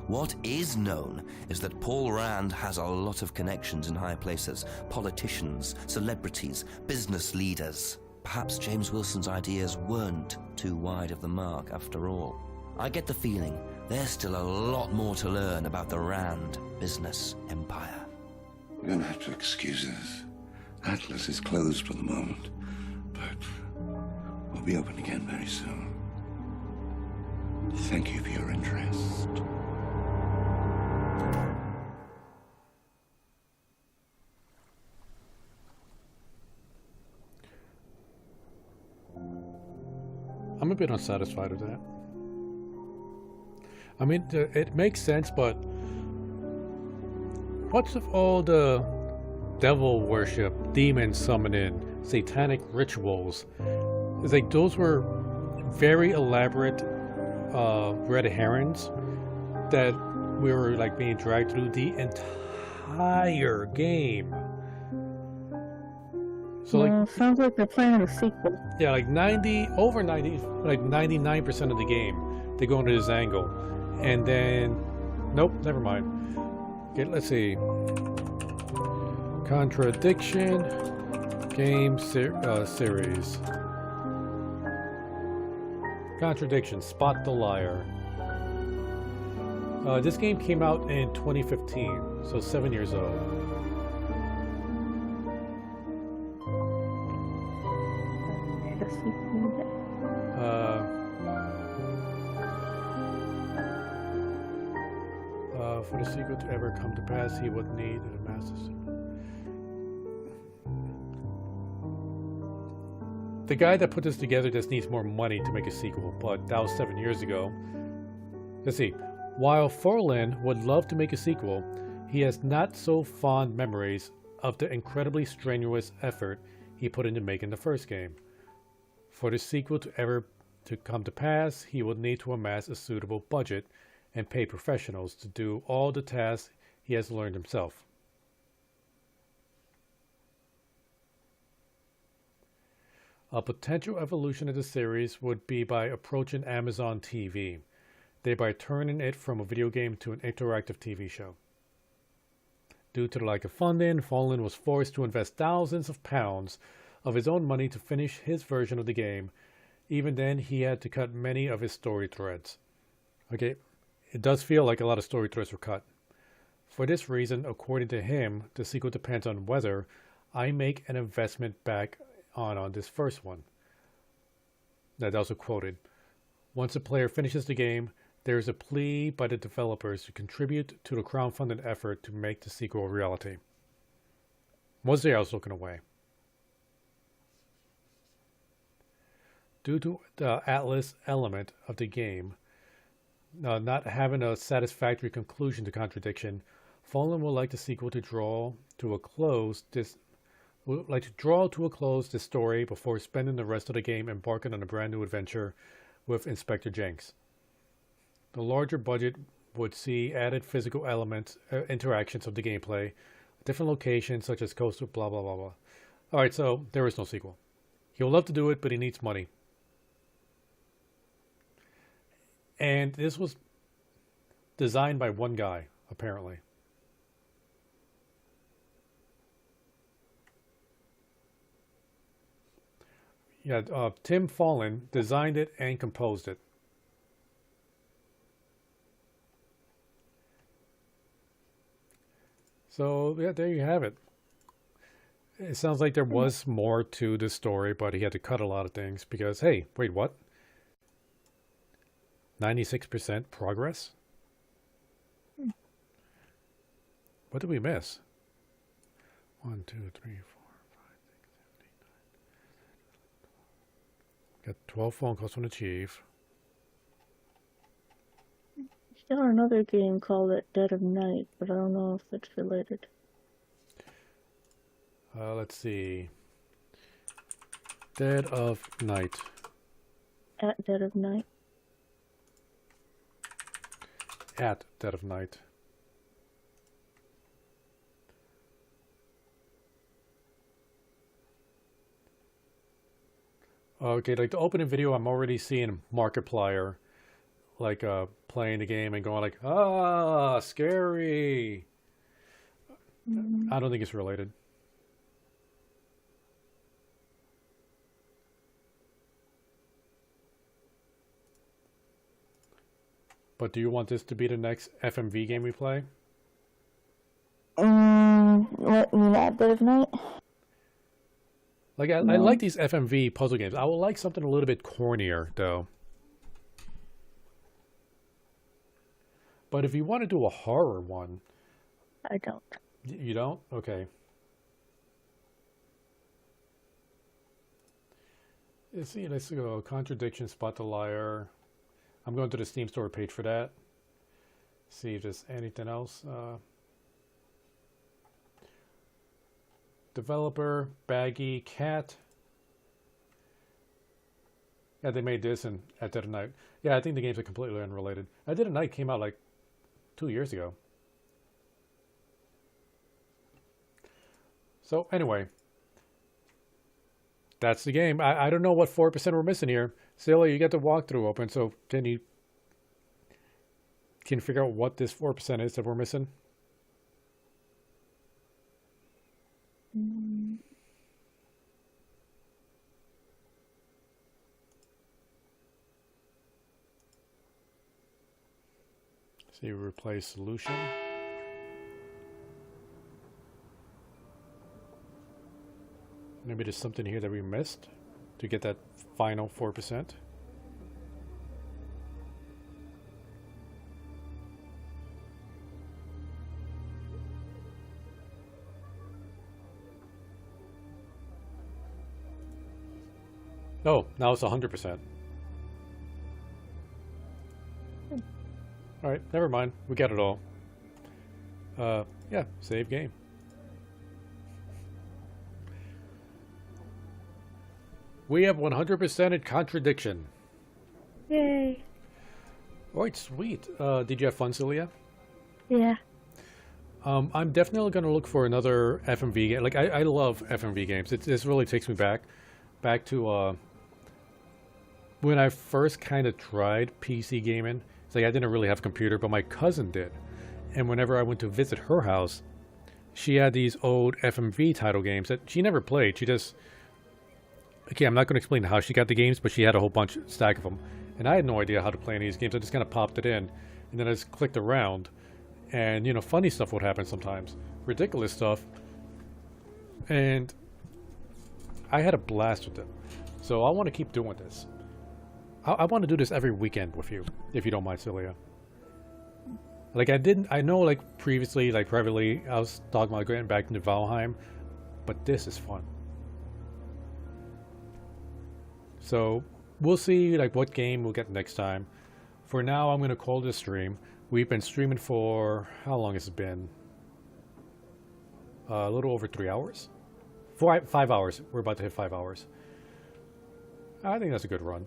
Speaker 3: what is known is that Paul Rand has a lot of connections in high places, politicians, celebrities, business leaders. Perhaps James Wilson's ideas weren't too wide of the mark after all. I get the feeling there's still a lot more to learn about the Rand business empire.
Speaker 10: You're gonna have to excuse us. Atlas is closed for the moment, but we'll be open again very soon. Thank you for your interest.
Speaker 1: I'm a bit unsatisfied with that. I mean, it makes sense, but what's of all the devil worship, demon summoning, satanic rituals? It's like those were very elaborate red herrings that we were like being dragged through the entire game. So like,
Speaker 2: sounds like they're planning a sequel.
Speaker 1: Yeah, like 99% of the game, they go into this angle, and then, nope, never mind. Okay, let's see. Contradiction, game series. Contradiction, spot the liar. This game came out in 2015, so 7 years old. For the sequel to ever come to pass, he would need a master sequel. The guy that put this together just needs more money to make a sequel, but that was 7 years ago. Let's see. While Forlin would love to make a sequel, he has not so fond memories of the incredibly strenuous effort he put into making the first game. For the sequel to ever to come to pass, he would need to amass a suitable budget and pay professionals to do all the tasks he has learned himself. A potential evolution of the series would be by approaching Amazon TV, thereby turning it from a video game to an interactive TV show. Due to the lack of funding, Fallen was forced to invest thousands of pounds of his own money to finish his version of the game. Even then, he had to cut many of his story threads. Okay, it does feel like a lot of story threads were cut. For this reason, according to him, the sequel depends on whether I make an investment back on this first one. That also quoted. Once the player finishes the game, there is a plea by the developers to contribute to the crowdfunded effort to make the sequel a reality. Was there I was looking away. Due to the Atlas element of the game not having a satisfactory conclusion to Contradiction, Fallen would like the sequel to draw to a close this story before spending the rest of the game embarking on a brand new adventure with Inspector Jenks. The larger budget would see added physical elements, interactions of the gameplay, different locations such as coastal, blah blah blah blah. Alright, so there is no sequel. He would love to do it, but he needs money. And this was designed by one guy, apparently. Yeah, Tim Fallen designed it and composed it. So, yeah, there you have it. It sounds like there was more to the story, but he had to cut a lot of things because, hey, wait, what? 96% progress? What did we miss? 1, 2, 3, 4, 5, 6, 7, 8, 9. Got 12 phone calls to achieve.
Speaker 2: Still another game called it Dead of Night, but I don't know if that's related.
Speaker 1: Let's see. Dead of Night.
Speaker 2: At Dead of Night.
Speaker 1: At Dead of Night. Okay, like the opening video, I'm already seeing Markiplier, like playing the game and going like, ah, scary. I don't think it's related. But do you want this to be the next FMV game we play?
Speaker 2: What, you mean at Dead of Night?
Speaker 1: Like, I like these FMV puzzle games. I would like something a little bit cornier, though. But if you want to do a horror one...
Speaker 2: I don't.
Speaker 1: You don't? Okay. Let's go. Contradiction, Spot the Liar. I'm going to the Steam store page for that. See if there's anything else. Developer, Baggy, Cat. Yeah, they made this and at Dead of Night. Yeah, I think the games are completely unrelated. At Dead of Night came out like 2 years ago. So anyway, that's the game. I don't know what 4% we're missing here. Cyllya, you got the walkthrough open, so can you figure out what this 4% is that we're missing? See, replace solution. Maybe there's something here that we missed to get that final 4%. Oh, now it's 100%. Alright, never mind. We got it all. Yeah, save game. We have 100% in Contradiction.
Speaker 2: Yay.
Speaker 1: Alright, sweet. Did you have fun, Cyllya?
Speaker 2: Yeah.
Speaker 1: I'm definitely going to look for another FMV game. Like, I love FMV games. This really takes me back to when I first kind of tried PC gaming. It's like I didn't really have a computer, but my cousin did. And whenever I went to visit her house, she had these old FMV title games that she never played. She just... Okay, I'm not going to explain how she got the games, but she had a whole stack of them. And I had no idea how to play any of these games. I just kind of popped it in, and then I just clicked around. And, you know, funny stuff would happen sometimes. Ridiculous stuff. And I had a blast with it. So I want to keep doing this. I want to do this every weekend with you, if you don't mind, Cyllya. Like, I know, like, previously, like, privately, I was talking about getting back into Valheim, but this is fun. So, we'll see, like, what game we'll get next time. For now, I'm going to call this stream. We've been streaming for, how long has it been? A little over 3 hours? 5 hours. We're about to hit 5 hours. I think that's a good run.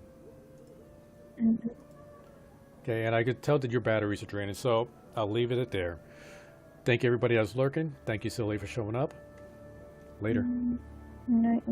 Speaker 1: Okay, and I could tell that your batteries are draining, so I'll leave it at there. Thank you everybody that was lurking. Thank you, Cyllya, for showing up. Later.
Speaker 2: Night.